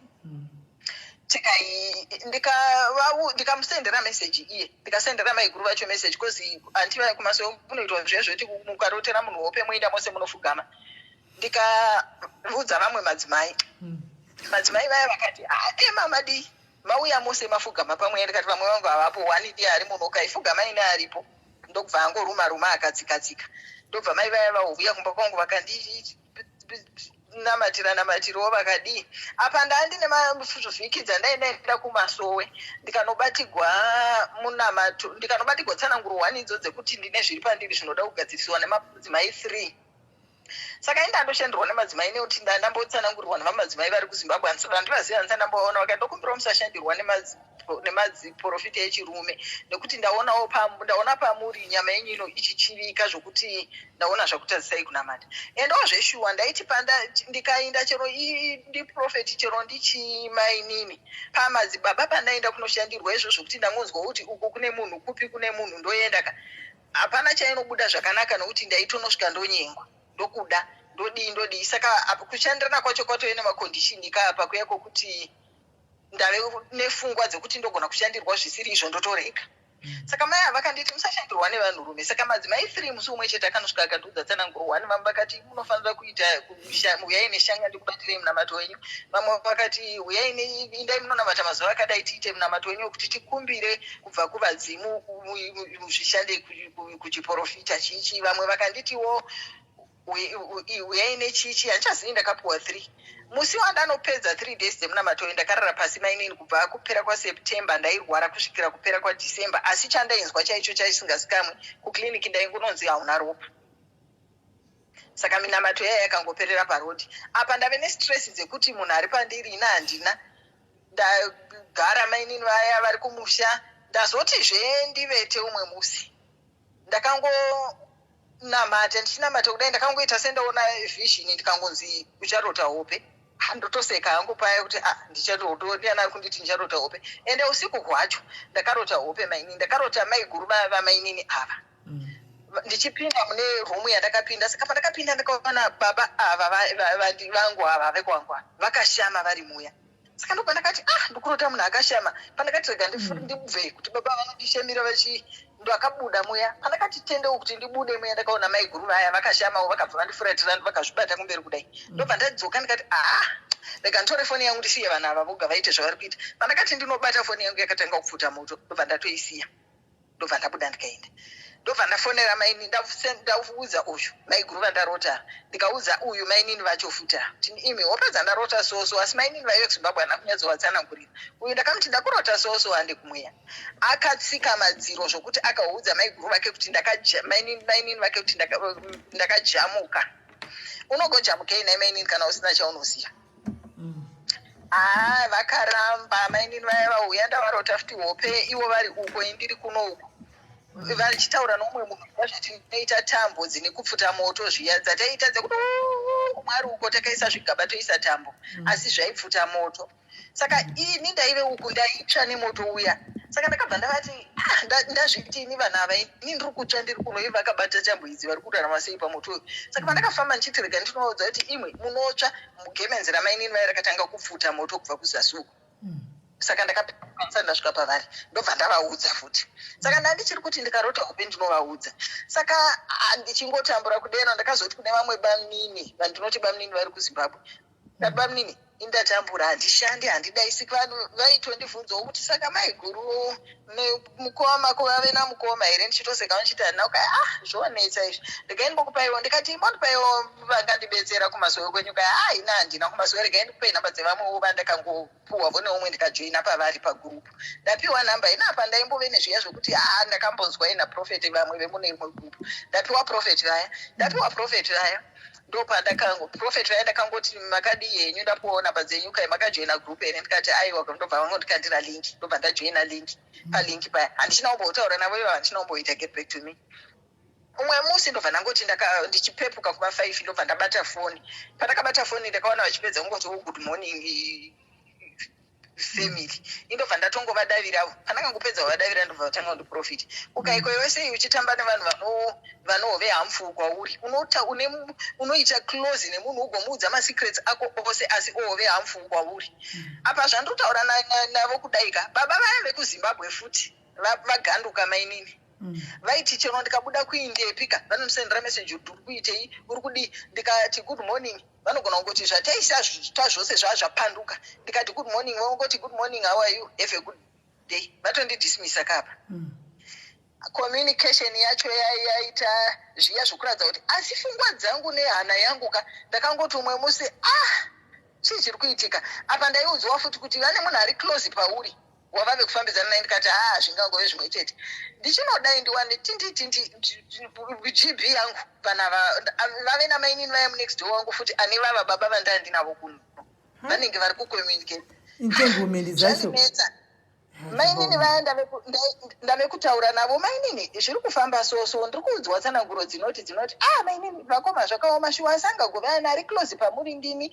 Speaker 4: ndikamusendera meseji iye ndikasendera maiguru vacho meseji kozi antiva kumasowe kunoitwa zviya zvoti mukarotera munhu wope moenda mose munofugama ndikaudza vamwe madzimai vaya vakati mamadi mauya mose mafugama pamwe ndikati vamwe vangu havapo wani ndiye ari munhu ukaifugama ine aripo ndobva angoruma akadzikatsika ndobva mai vaya vauya kumba kwangu namatiriwo vakadii apa ndandine vhiki dzandaendaenda kumasowe ndikanobatigwa tsananguro 1 idzo dzekuti ndine zviri pandiri zvinoda kugadzirisiwa nemadzimai 3 saka indandoshandirwa nemadzimai nekuti ndandambotsanangurirwa nevamadzimai vari kuzimbabwe handivaziva ndandamboona vakati ndokumbira musashandirwa nemadziprofita echirume nekuti ndaona pamuri nyama yenyu ino ichichivika zvokuti ndaona zvakutadzisai kunamata endawo zveshuwa ndaiti ndikainda chero ndiprofeti chero ndichimainini pamadzibaba pandaenda kunoshandirwa izvo zvokuti ndangonzwa kuti uko kune munhu kupi kune munhu ndoenda hapana chainobuda zvakanaka nokuti ndaitonosvika ndonyengwa ndokuda ndodii saka kushandirana kwacho kwatove nemakondishini kaapa kuya kwokuti ndave nefungwa dzekuti ndogona kushandirwa zvisiri izvo ndotorega saka mai avakanditi musashandirwa nevanhurume saka madzimai 3 musi umwe chete akanosvika akandiudza tsananguro 1 vamwe vakati munofanira kuita uyai neshanga ndikubatirei munamato wenyu vamwe vakati uyai indai munonamata mazuva akadai tiite munamato wenyu wekuti tikumbire kubva kuvadzimu zvishande kuchiprofita chichi vamwe vakanditiwo uyai nechichi handichazivi ndakapuwa 3 musi wandanopedza 3 days dzemunamato ndakarara pasi mainini kubva kupera kwaSeptember ndairwara kusvikira kupera kwaDecember asi chandainzwa chaicho chaisingazikamwe kukliniki ndaingononzi hauna ropa saka minamato yaya yakangoperera parodi apa ndave nestress dzekuti munhu ari pandiri ina handina ndagara mainini vaya vari kumusha ndazotizve ndivete umwe musi ndakangonamata ndichinamata kudai ndakangoita sendaona vision ndikangonzi ucharota hope handotoseka hangu paya kuti ndichatotoana kunditi ndicharota hope ende usiku hwacho ndakarota hope mainini ndakarota maiguru vamainini ava ndichipinda mune rumu yandakapinda saka pandakapinda ndakaona baba ava vangu ava vekwangwa vakashama vari muya saka ndobva ndakati ndikurota munhu akashama pandakati rega ndibve kuti baba vanondishamira ndo akabuda muya pandakati tendeu kuti ndibude muya ndakaona maiguru vaya vakashamawo vakabva vandifuratira vakazvibata kumberi kudai ndobva ndadzoka ndikati rega nditore foni yangu ndisiye vanhu ava voga vaite zvavari kuita pandakati ndinobata foni yangu yakatanga kupfuta moto ndobva ndatoisiya ndobva ndabuda ndikaenda ndobva ndafonera maini ndaudza uyu maiguru vandarota ndikaudza uyu mainini vachofuta kuti imi wapedza ndarota soso asi mainini vaive kuzimbabwe hana kunyatsovatsanangurira uyu ndakamti ndakurota soso handi kumweya akatsika madziro zvokuti akaudza maiguru vake kuti mainini vake kuti ndakajamuka unogojamukei nai mainini kana usina chaunoziva vakaramba mainini vaya vauya ndavarota futi hope ivo vari uko indiri kuno uko vachitaura nomumwe munhu zvatinoita tambo dzine kupfuta moto zviya dzataita dzekuti mwari uko takaisa zvigaba toisa tambo asi zvaipfuta moto saka ini ndaive uku ndaitsva nemoto uya saka ndakabva ndavati ndazvitini vanhu ava ini ndiri kutsva ndiri kuno ivi vakabata tambo idzi vari kurarama sei pamoto uyu saka pandakafamba ndichiti rega ndinoudza kuti imwe munotsva mugemenzi ramainini vai rakatanga kupfuta moto kubva kuzasuku saka ndakapesa ndasvika pavari ndobva ndavaudza futi saka ndandichiri kuti ndikarota hope ndinovaudza saka ndichingotambura kudera ndakazoti kune vamwe bamunini vandinoti bamunini vari kuzimbabwe ndati bamunini indatambura handishandi handidaisiki vanhu vaitondibvunzawo kuti saka maiguru mukoma mako vave namukoma here ndichitoseka ndichiti handinauka zvonetsa izvi regai ndikokupaiwo ndikati imbondipaiwo vangandibetsera kumazuve kwenyuka ina handina kumazuve regai ndikupei nhamba dzevamwewo vandakangopuhwa vone umwe ndikajoina pavari pagurupu ndapiwa nhamba inapa ndaimbove nezviya zvokuti ndakambonzwa ina profeti vamwe vemune imwe gurupu ndapiwa profeti vaya ndopandakangoprofeti vaya ndakangoti makadi yenyu ndapuwawo namba dzenyu kai makajoina gurupu ene ndikati aiwa ndobva vangondikandira linki ndobva ndajoina linki palinki paya handichina kumbotaura navo ivo handichina kumboita get back to me umwe musi ndobva ndangoti ndichipepuka kuma 5 ndobva ndabata foni pandakabata foni ndakaona vachipedza kungoti good morning family indobva ndatongovadaviravo pandakangopedza kuvadavira ndobva vatanga kundiprofiti ukaiko iwe sei uchitamba nevanhu vanove hamful kwauri unoita close nemunhu ugomuudza masecrets ako ose asi ove hamful kwauri apa zvandotaura navo kudaika baba vaya vekuzimbabwe futi vaganduka mainini vaiti chero ndikabuda kuindia epika vanondisendera meseji kuti uri kuitei uri kudi ndikati good morning vanogona kungoti zvataisa zvose zvazvapanduka ndikati good morning vanongoti good morning how are you have a good day vatondidismisa kapa communication yacho yaita zviya zvokuradza kuti asi pfungwa dzangu nehana yangu ndakangoti umwe musi chii chiri kuitika apa ndaiudzwa futi kuti vane munhu ari close pauri wavave kufambidzana naye ndikati zvingangove zvimwe chete ndichinodai ndiwane gb yangu vanava vave namainini vaya munext door wangu futi ane vava baba vandandinavo kuno vanenge vari kucommunicate
Speaker 1: intengumeni dzacho
Speaker 4: mainini vaya ndave kutaura navo mainini zviri kufamba soso ndiri kuudzwa tsananguro dzinoti mainini vakoma zvakaoma shuwa asangagove ana ari close pamuri ndini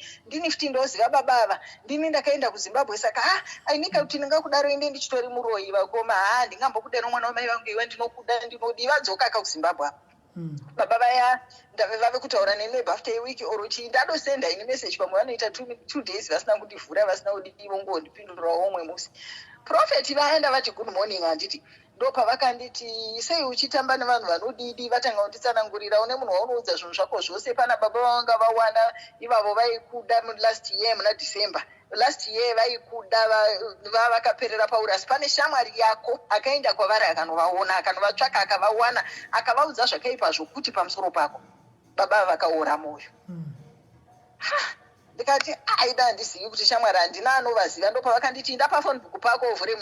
Speaker 4: futi ndoziva baba ava ndini ndakaenda kuzimbabwe saka ainika kuti ndingakudaro inde ndichitori muroyi vakoma ndingambokudaro mwana wamai vangu iwe ndinokuda ndinodi vadzoka kuzimbabwe apa baba vaya vave kutaura neneighbor after a week or chii ndadosenda ini message pamwe vanoita 2 days vasina kundivhura vasina kudivo ngondipindurawo umwe musi profeti vaenda vati good morning handiti ndopavakanditi sei uchitamba nevanhu vanodidi vatanga kunditsanangurira une munhu waunoudza zvinhu zvako zvose pana baba vanga vawana ivavo vaikuda last year muna December last year vaikuda vakaperera pauri asi pane shamwari yako akaenda kwavari akanovaona akanovatsvaka akavawana akavaudza zvakaipa zvokuti pamusoro pako baba vakaora mwoyo ndikati aida handizivi kuti shamwari handina anovaziva ndopavakanditi ndapa phone book pako uvhure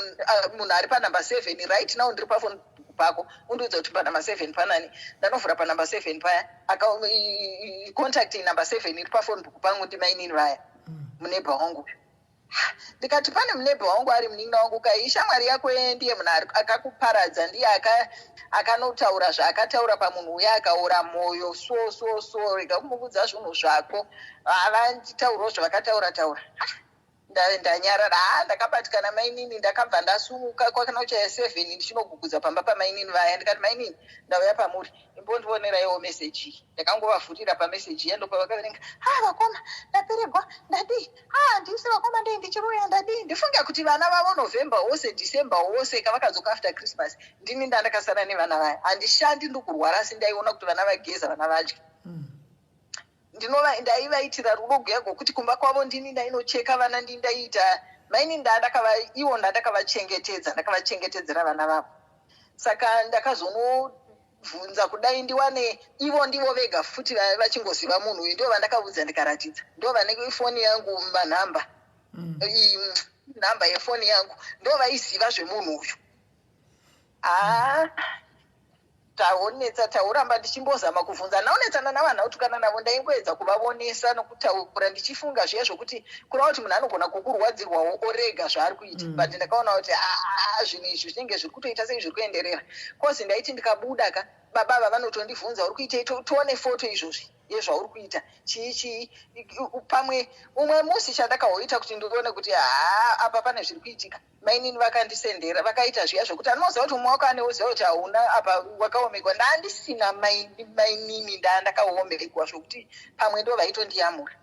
Speaker 4: munhu ari panumber 7 right now ndiri paphone book pako undiudza kuti panumber 7 panani ndanovhura panumber 7 paya contact number 7 iri paphone book pangu ndimainini vaya munebha wangu ndikati pane munebhe wangu ari munin'ina wangu kai shamwari yako ndiye munhu akakuparadza ndiye akanotaura zvaakataura pamunhu uya akaora mwoyo so rega kumukudza zvinhu zvako havanditaurawo zvavakataura taura ndanyarara ndakabatikana mainini ndakabva ndasumuka kwakana kuchaya 7 ndichinogugudza pamba pamainini vaya ndikati mainini ndauya pamuri imbondioneraiwo meseji ndakangovavhurira pameseji iya ndopavakaverenga vakoma ndaperegwa ndadii ndisi vakoma ndei ndichiruya ndadii ndifunga kuti vana vavo novhemba wose dhisemba wose kavakadzoka after christmas ndini ndandakasara nevana vaya handishandi ndikurwara asi ndaiona kuti vana vageza vana vadya ndaivaitira rudo gwego kuti kumba kwavo ndini ndainocheka vana ndindaita maini ndakavachengetedzera vana vavo saka ndakazonobvunza kudai ndiwane ivo ndivo vega futi vachingoziva munhu uyu ndo vandakabvunza ndikaratidza ndo vane foni yangu manhamba nhamba yefoni yangu ndo vaiziva zvemunhu uyu taonetsa tauramba ndichimbozama kuvhunza naonetsana navanhu autukana navo ndaingoedza kuvavonesa nokutaura ndichifunga zviya zvokuti kurava kuti munhu anogona kukurwadzirwawo orega zvaari kuita but ndakaona kuti zvinhu izvi zvinenge zviri kutoita sei zviri kuenderera kozi ndaiti ndikabuda ka baba ava vanotondibvunza uri kuitei tione foto izvozvi yezvauri kuita chii pamwe umwe musi chandakahoita kuti ndione kuti apa pane zviri kuitika mainini vakandisendera vakaita zviya zvokuti anoziva kuti umwe wako aneoziva kuti hauna apa wakaomekwa ndandisina mainini ndandakaomekwa zvokuti pamwe ndo vaitondiyamura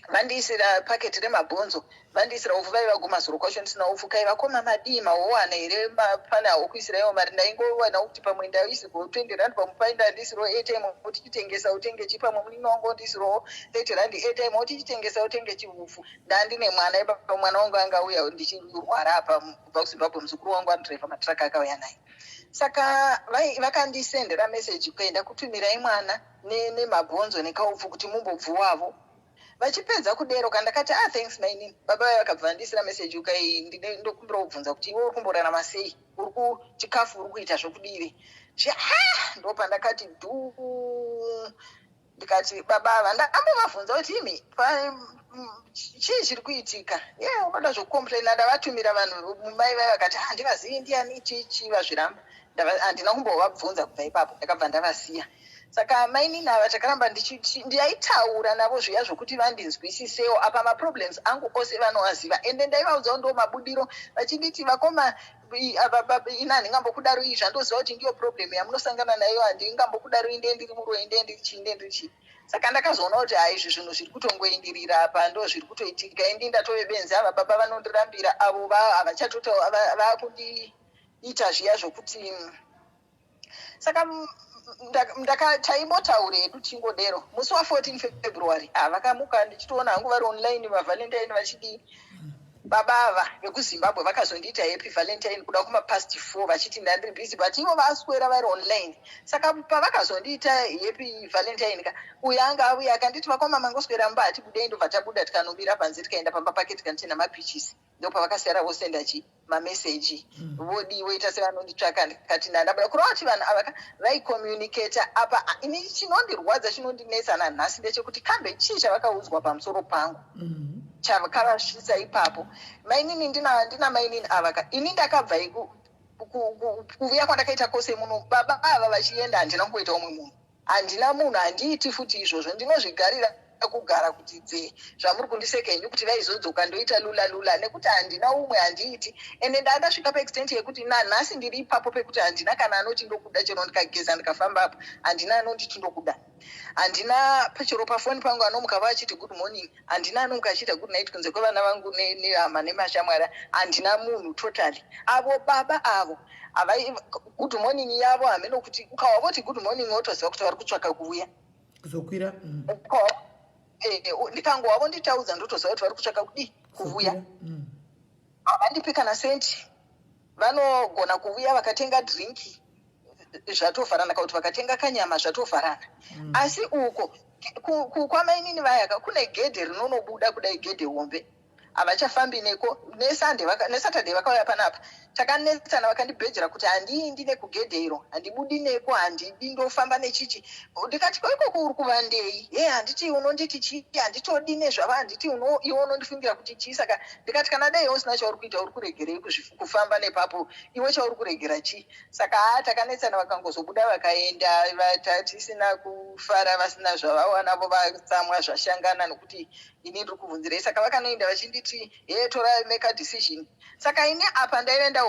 Speaker 4: vandiisira paketi remabhonzo vandiisira ufu vaivaguma zuro kwacho ndisina ufu kai vakoma madii mahowana here pane hawokuisiraiwo mari ndaingowana kuti pamwe ndaisirwa 20 rand pamupai ndandisirwo airtime utichitengesa utenge chi pamwe munini wangu ndisirwo 30 rand airtime utichitengesa utenge chiufu ndandine mwana ipapa mwana wangu angauya ndichirwara apa kubva kuzimbabwe muzukuru wangu anodhiraivha matraka akauya naye saka vakandisendera meseji kuenda kutumirai mwana nemabhonzo nekaupfu kuti mumbobvu wavo vachipedza kudero kandakati thanks mainini baba vakabva vandisira meseji ukai ndokumbira kubvunza kuti iwe uri kumborarama sei uri kuchikafu uri kuita zvokudiri ndo pandakati ndikati baba ava ndakambovabvunza kuti imi chii chiri kuitika unoda zvokukomplaina ndavatumira vanhu mumai vai vakati handivazivi ndiani chii vazviramba handina kumbovabvunza kubva ipapo ndakabva ndavasiya saka mainini ava takaramba ndiaitaura navo zviya zvokuti vandinzwisisewo apa maproblems angu ose vanoaziva ende ndaivaudzawo ndo mabudiro vachinditi vakoma ina handingambokudaro iyi zvandoziva kuti ndiyo problem yamunosangana nayo handingambokudaro inde ndiri muroi inde ndiri chii saka ndakazoona kuti izvi zvinhu zviri kutongoindirira apa ndo zviri kutoitika indi ndatove benzi ava baba vanondirambira avo vakundiita zviya zvokuti saka taimbotaura hedu chingodero musi wa14 February vakamuka ndichitoona hangu vari online mavalentine vachidii baba ava vekuzimbabwe vakazondiita happy valentine kuda kumapast 4 vachiti ndandiri busy but ivo vaswera vari online saka pavakazondiita happy valentine ka uyo anga auya akanditi vakoma mangoswera mba hatibudei ndobva tabuda tikanomira panze tikaenda pamba pake tikanditena mapichisi ndopavakasiyara vosenda mameseji vodi voita sevanonditsvaka ndikati ndandabuda kurava kuti vanhu ava vaicommunicata apa ini chinondirwadza chinondinetsa nanhasi ndechekuti kambe chii chavakaudzwa pamusoro pangu chavakavasvisa ipapo mainini ndina mainini avaka ini ndakabva kuuya kwandakaita kwose muno baba ava vachienda handina kungoita umwe munhu handina munhu handiiti futi izvozvo ndinozvigarira kugara kuti dze zvamuri kundiseka henyu kuti vaizodzoka ndoita lula nekuti handina umwe handiiti ende ndandasvika paextent yekuti nanhasi ndiri ipapo pekuti handina kana anoti ndokuda chero ndikageza ndikafamba apo handina anonditi ndokuda handina pachero pafoni pangu anomuka vachiti good morning handina anomuka achiita good night kunze kwevana vangu nehama nemashamwara handina munhu totally avo baba avo good morning yavo hameno kuti ukawavoti good morning wotoziva kuti vari kutsvaka kuuya
Speaker 1: kuzokwira
Speaker 4: ndikangowavo nditaudza ndotoziva kuti vari kutsvaka kudi kuuya havandipi kana senti vanogona kuuya vakatenga drinki zvatovharana kana kuti vakatenga kanyama zvatovharana asi uko kwamainini vayaka kune gedhe rinonobuda kudai gedhe hombe havachafambi neko nesaturday vakauya panapa takanetsana vakandibhejera kuti handiendi nekugedhe iro handibudi neko handidi ndofamba nechichi ndikati koikoko uri kuvandei handiti unonditi chii handitodi nezvava handiti iwe unondifungira kuti chii saka ndikati kana dai usina chauri kuita uri kuregerei kufamba nepapo iwe chauri kuregera chii saka takanetsana vakangozobuda vakaenda tisina kufara vasina zvavawanavo vatsamwa zvashangana nokuti ini ndiri kubvunzirei saka vakanoenda vachinditi tora make a decision saka ini apa ndaienda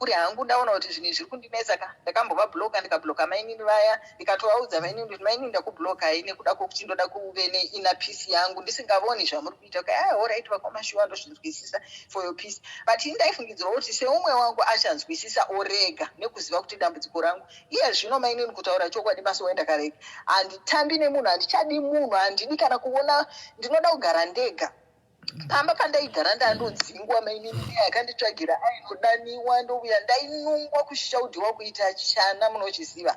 Speaker 4: uri hangu ndaona kuti zvinhu zviri kundinesa ka ndakambovabloka ndikabloka mainini vaya ndikatovaudza mainini kuti mainini ndakubloka ine kuda kwokuti ndoda kuve neina peace yangu ndisingavoni zvamuri kuita alright vakamashuwa ndozvinzwisisa for your peace but ini ndaifungidzira kuti seumwe wangu achanzwisisa orega nekuziva kuti dambudziko rangu iye zvino mainini kutaura chokwadi masowe ndakarega handitambi nemunhu handichadi munhu handidi kana kuona ndinoda kugara ndega pamba pandaigara ndandodzingwa mainini akanditsvagira ainodaniwa ndouya ndainungwa kushaudhiwa kuita chana munochiziva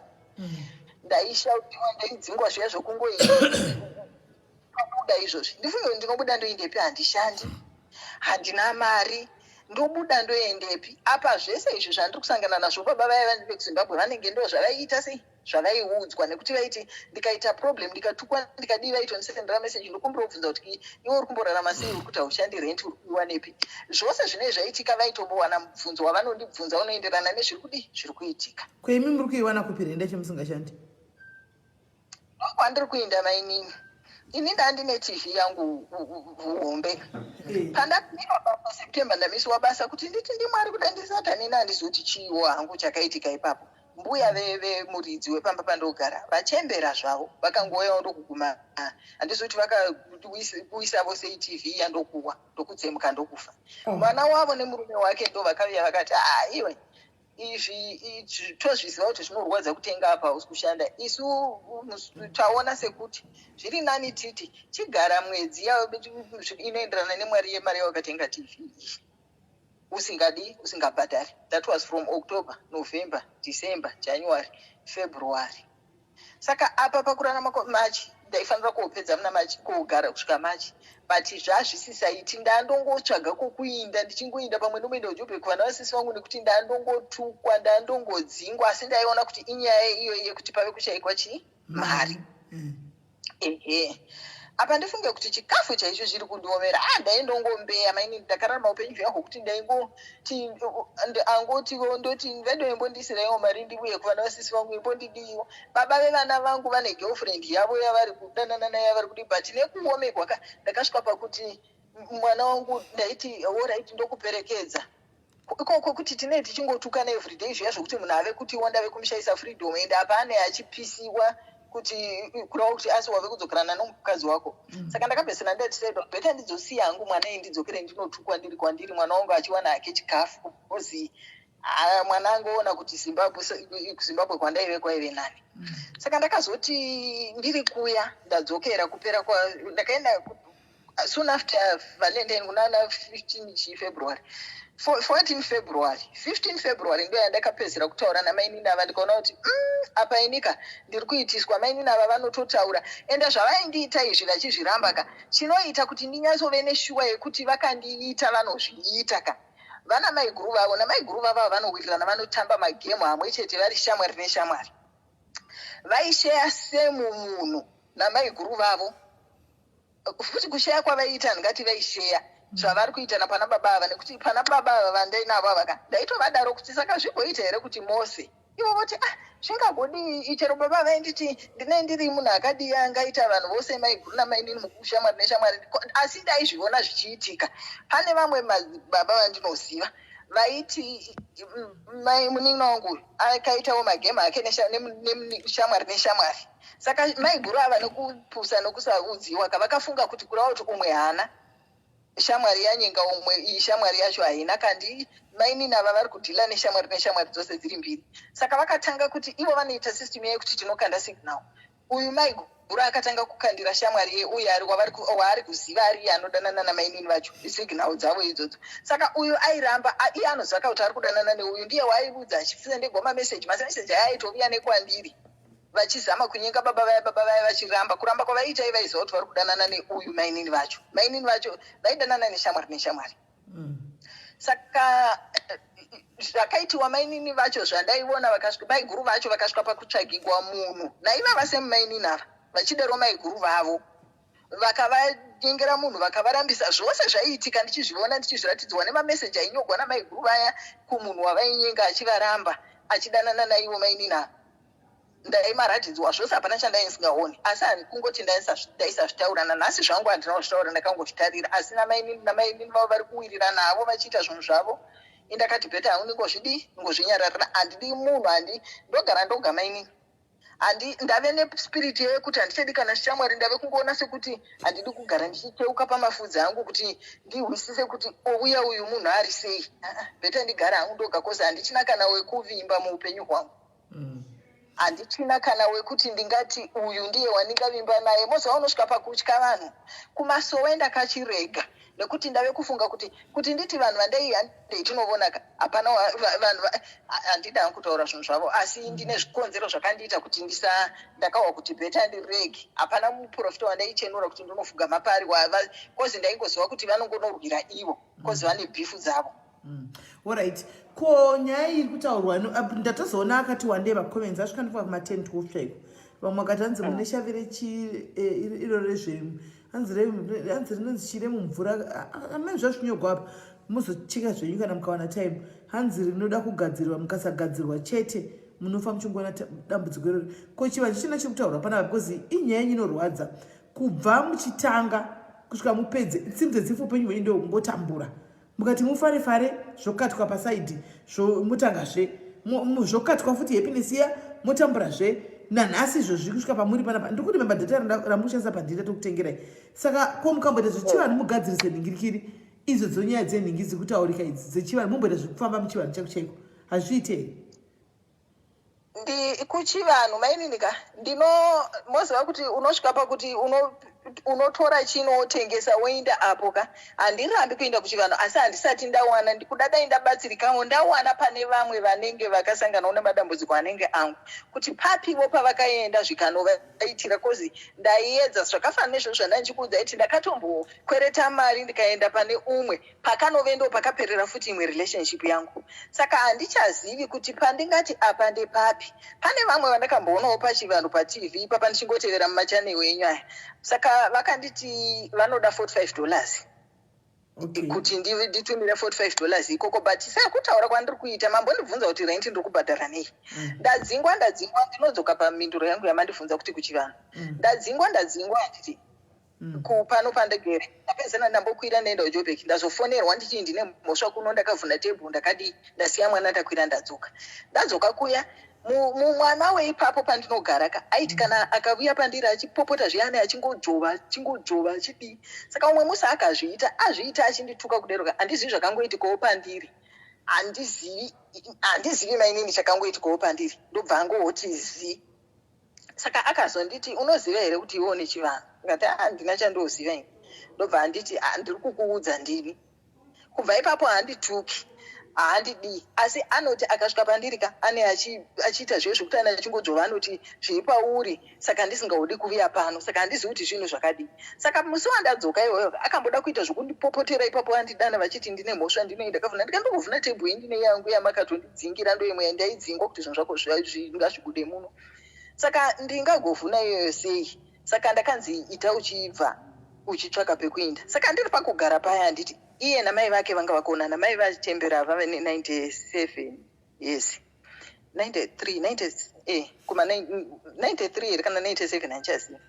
Speaker 4: ndaishaudhiwa ndaidzingwa zviya zvokungobuda izvozvi ndifunge ndinobuda ndoendepi handishandi handina mari ndobuda ndoendepi apa zvese izvo zvandiri kusangana nazvo baba vaya vanhu vekuzimbabwe vanenge ndo zvavaiita sei zvavaiudzwa nekuti vaiti ndikaita problem ndikatukwa ndikadii vaitondisendera meseji ndokumbirobvunza kuti iwe uri kumborarama sei uri kuti haushandi renti uri kuiwa nepi zvose zvine zvaitika vaitombowana mubvunzo wavanondibvunza unoenderana nezviri kudii zviri kuitika
Speaker 1: kweimi muri kuiwana kupi renda chemusingashandi
Speaker 4: kwandiri kuinda mainini ini ndandine tv yangu hombe pandapira paseptember ndamisiwa basa kuti nditi ndimwari kuda ndisatanini handizoti chiiwo hangu chakaitika ipapo mbuya vemuridzi wepamba pandogara vachembera zvavo vakangoyawo ndokuguma handizoti vakakuisavo sei tv yandokuwa ndokutsemuka ndokufa mwana wavo nemurume wake ndo vakauya vakati iwe izvi tozviziva kuti zvinorwadza kutenga apa hausi kushanda isu taona sekuti zviri nani titi chigara mwedzi inoenderana nemwari yemari yawakatenga tv usingabhadhari. That was from October, November, December, January, February. Saka apa pakurana machi ndaifanira kuopedza muna machi kugara kusvika machi but zvazvisisaiti ndandongotsvaga kokuinda ndichingoinda pamwe ndomuenda kuJoburg kuvana vasisi vangu nekuti ndandongotukwa ndandongodzingwa asi ndaiona kuti inyaya iyo yekuti pave kushayikwa mari apa ndifunge kuti chikafu chaicho chiri kundiomera ndaindongombeya maini ndakararama upenyu hwangu kuti ndoti vedoimbondisiraiwo mari ndibuye kuvana vasisi vangu imbondidiwo baba vevana vangu vane girlfriend yavo yavari kudanana nayo yavari kudi but nekuomekwa ndakasvika pakuti mwana wangu ndaiti alright ndokuperekedza ikoko kuti tinee tichingotukana everyday zviya zvokuti munhu ave kuti wandave kumushaisa freedom ende apa ane achipisiwa kuti kurava kuti asi wave kudzokerana nomukadzi wako saka ndakapesana ndatisaida bheta ndidzosiya hangu mwana endidzokere ndinotukwa ndiri kwandiri mwana wangu achiwana hake chikafu ozi mwana angoona kuti zimbabwe kwandaive kwaive nani saka ndakazoti ndiri kuya ndadzokera kupera ndakaenda soon after valentine kunana 15 February 14 February 15 February ndo yandakapedzera kutaura namaini nava ndikaona kuti apa inika ndiri kuitiswa maini nava vanototaura ende zvavaindiita izvi vachizviramba ka chinoita kuti ndinyatsove neshuwa yekuti vakandiita vanozviita ka vana maiguru vavo namaiguru vavo vanowirirana vanotamba magemu hamwe chete vari shamwari neshamwari vaisheya semu munhu namaiguru vavo futi kusheya kwavaiita ndingati vaisheya zvavari kuitana pana baba ava nekuti pana baba ava vandainavo avaka ndaitovadaro kuti saka zvigoita here kuti mose ivo voti zvingagodi chero baba vainditi ndine ndiri munhu akadii angaita vanhu vose maiguru namainini mukushamwari neshamwari asi ndaizviona zvichiitika pane vamwe baba vandinoziva vaiti munin'ina wangu akaitawo magemu ake neshamwari neshamwari saka maiguru ava nekupusa nokusaudziwa kavakafunga kuti kurava kuti umwe hana shamwari yanyenga umwe iyi shamwari yacho haina kandi mainini ava vari kudhila neshamwari dzose dziri mbiri saka vakatanga kuti ivo vanoita system yekuti tinokanda signal uyu maiguru akatanga kukandira shamwari yeuyu waari kuziva ari anodanana namainini vacho signal dzavo idzodzo saka uyu airamba iye anoziva kuti ari kudanana neuyu ndiye waibudza achifisa ndegoma meseji masemeseji aya aitoviya nekwandiri vachizama kunyenga baba vaya vachiramba kuramba kwavaita ivaiziva kuti vari kudanana neuyu mainini vacho vaidanana neshamwari saka zvakaitiwa mainini vacho zvandaiona maiguru vacho vakasvika pakutsvagigwa munhu naivava semumainini ava vachidaro maiguru vavo vakavanyengera munhu vakavarambisa zvose zvaiitika ndichizviona ndichizviratidzwa nemameseji ainyogwa namaiguru vaya kumunhu wavainyenga achivaramba achidanana naivo mainini ava ndaimaratidzwa zvose hapana chandaisingaoni asi kungoti ndaisazvitaura nanhasi zvangu handina kuzvitaura ndakangozvitarira asi namainini vavo vari kuwirira navo vachiita zvinhu zvavo indakati bheta hangu ngozvinyararira handidi munhu ndogara ndoga mainini ndave nespiriti yekuti handichadi kana zvichamwari ndave kungoona sekuti handidi kugara ndichiteuka pamafudzi angu kuti ndihwisise kuti ouya uyu munhu ari sei bheta ndigara hangu ndoga kozi handichina kana wekuvimba muupenyu hwangu handichina kana wekuti ndingati uyu ndiye wandingavimba naye moza unosvika pakutya vanhu kumasowe ndakachirega nekuti ndave kufunga kuti nditi vanhu vandai tinovonaka hapana vanhu handida hangu kutaura zvinhu zvavo asi ndine zvikonzero zvakandiita kuti ndakawa kuti bheta ndirege hapana muprofita wandaichenura kuti ndinofuga mapari kozi ndaingoziva kuti vanongonorwira ivo kozi vane bhifu dzavo
Speaker 1: Alright. Ko nyaya iri kutaurwa ndatozoona akati wandei macomments asvika ndipa kuma10 12 chaiko vamwe vakati hanzi mune shavire iro rezve hanzi rinonzi chire mumvura amene zvazvinyogwa apa muzocheka zvenyu kana mukawana time hanzi rinoda kugadzirwa mukasagadzirwa chete munofa muchingoona dambudziko iroro ko chivanhu chichina chekutaurwa panapa because inyaya inorwadza kubva muchitanga kusvika mupedze tsimbe dzifu penyu hwenyu ndio kungotambura mukati mufare zvokatwa pasaidi zvomutangazve zvokatwa futi happiness iya motamburazve nanhasi izvo zviri kusvika pamuri panapa ndikuti mabhadhata ramushandisa pandita tokutengerai saka ko mukamboita zvechivanhu mugadzirise nhingirikiri idzo nyaya dzenhingi dzikutaurika idzi dzechivanhu mumboita zvekufamba muchivanhu chaiko chaiko hazviitei
Speaker 4: kuchivanhu maininika moziva kuti unosvika pakuti unotora chinotengesa woinda apo ka handirambi kuenda kuchivanhu asi handisati ndawana kudadai ndabatsirikawo ndawana pane vamwe vanenge vakasanganawo nemadambudziko anenge angu kuti papivo pavakaenda zvikanovaitira kozi ndaiedza zvakafanana nezvo zvandanchikuudza iti ndakatombokwereta mari ndikaenda pane umwe pakanovendo pakaperera futi imwe relationship yangu saka handichazivi kuti pandingati apa ndepapi pane vamwe vandakamboonawo pachivanhu patv papa ndichingoteverera mumachanel enyu aya saka vakanditi vanoda $45 kuti nditumire $45 ikoko but sakutaura kwandiri kuita mambondibvunza kuti rent ndiri kubhadhara nei ndadzingwa ndinodzoka paminduro yangu yamandibvunza kuti kuchivanhu ndadzingwa handiti kupano pandagere ndapedzana ndambokwira ndaenda kuJoburg ndazofonerwa ndichi ndine mhosva kuno ndakavhuna tebhu ndakadi ndasiya mwana ndakwira ndadzoka kuya mumwana weipapo pandinogara aiti kana akavuya pandiri achipopota zviyani achingodzvova achidii saka umwe musi akazviita achindituka kuderoka handizivi zvakangoitikawo pandiri handizivi mainini chakangoitikawo pandiri ndobva angoti zi saka akazonditi unoziva here kuti iwo nechivanhu ngati handina chandoziva ini ndobva handiti ndiri kukuudza ndini kubva ipapo handituki handidii asi anoti akasvika pandiri ane achiita zviyo zvekuti ana achingodzvova anoti zviri pauri saka ndisingahudi kuuya pano saka handizivi kuti zvinhu zvakadii saka musi wandadzoka iyoyo akamboda kuita zvokundipopotera ipapo vandidana vachiti ndine mhosva ndinoenda ndakavhuna ndikandokuvhuna tebhu iyi ndine yangu yamakatondidzingira ndoimwe yandaidzinga kuti zvinhu zvako ngazvigude muno saka ndingagovhuna iyoyo sei saka ndakanzi ita uchibva uchitsvaka pekuenda saka ndiri pakugara paya handiti iye namai vake vanga vakonana mai vachitembera vave ne97 yes 93 kuma 93 here kana 97 handichaziva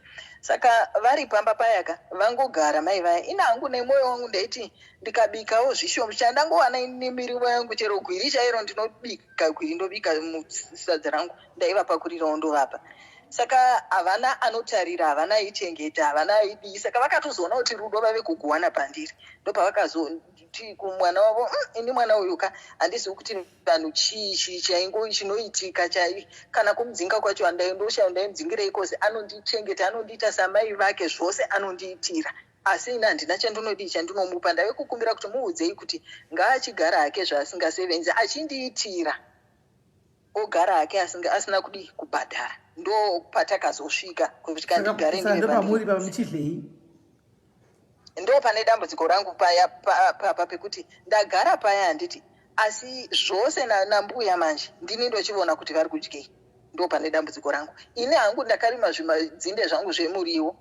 Speaker 4: saka vari pamba payaka vangogara mai vaya ina hangu nemwoyo wangu ndaiti ndikabikawo zvishoma chandangowana nemirivo yangu chero gwiri chairo ndinobika gwiri ndobika musadza rangu ndaivapakurirawo ndovapa saka havana anotarira havana aichengeta havana aidii saka vakatozoona kuti rudo vave kuguwana pandiri ndopavakazoti kumwana wavo ini mwana uyuka handizivi kuti vanhu chii chinoitika chai kana kumudzinga kwacho handaimudzingireyi kozi anondichengeta anondiita samai vake zvose anondiitira asi ina handina chandinodii chandinomupa ndave kukumbira kuti muudzei kuti ngaachigara hake zvaasingasevenzi achindiitira ogara hake asina kudii kubhadhara ndo patakazosvika kusvika ndigare
Speaker 1: pamuri pamuchidlei
Speaker 4: ndo pane dambudziko rangu paya papa pekuti ndagara paya handiti asi zvose nambuya manje ndini ndochiona kuti vari kudyei. Ndo pane dambudziko rangu. Ine hangu ndakarima zvimadzinde zvangu zvemuriwo.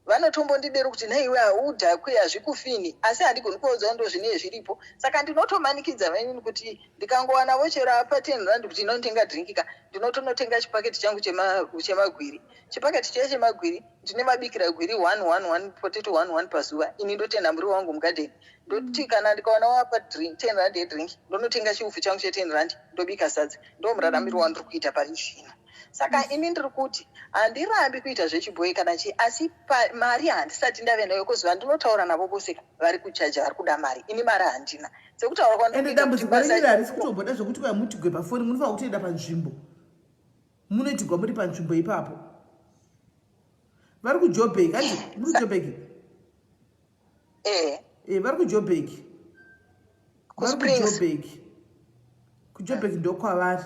Speaker 4: Vanotombondidero kuti naiwe haudhakwe hazvikufini asi handigoni kuudzawo ndo zvinenge zviripo. Saka ndinotomanikidza venini kuti ndikangowana vochero apa 10 rand kuti ndinotenga drinkika ndinotonotenga chipaketi changu chemagwiri. Chipaketi chiya chemagwiri ndine mabikira gwiri 1 potato 1 pazuva. Ini ndotenda muriwo wangu mugadheni. Ndoti kana ndikawana wapa 10 rand yedrink ndonotenga chiufu changu che10 rand ndobika sadza. Ndo muraramiro wandiri kuita pari zvino. Saka ini ndiri kuti handirambi kuita zvechibhoyi kana chi asi mari handisati ndave nayo kuziva ndinotaura navo vose vari kuchaja vari kuda mari ini mari handina sekutaura
Speaker 1: kwandende dambudziko rinenge harisi kutomboda zvokuti mutigwe pafoni munofanira kutoenda panzvimbo munoitigwa muri panzvimbo ipapo vari kujobek hanzi muri kujobek vari kujobek kujobek ndokwavari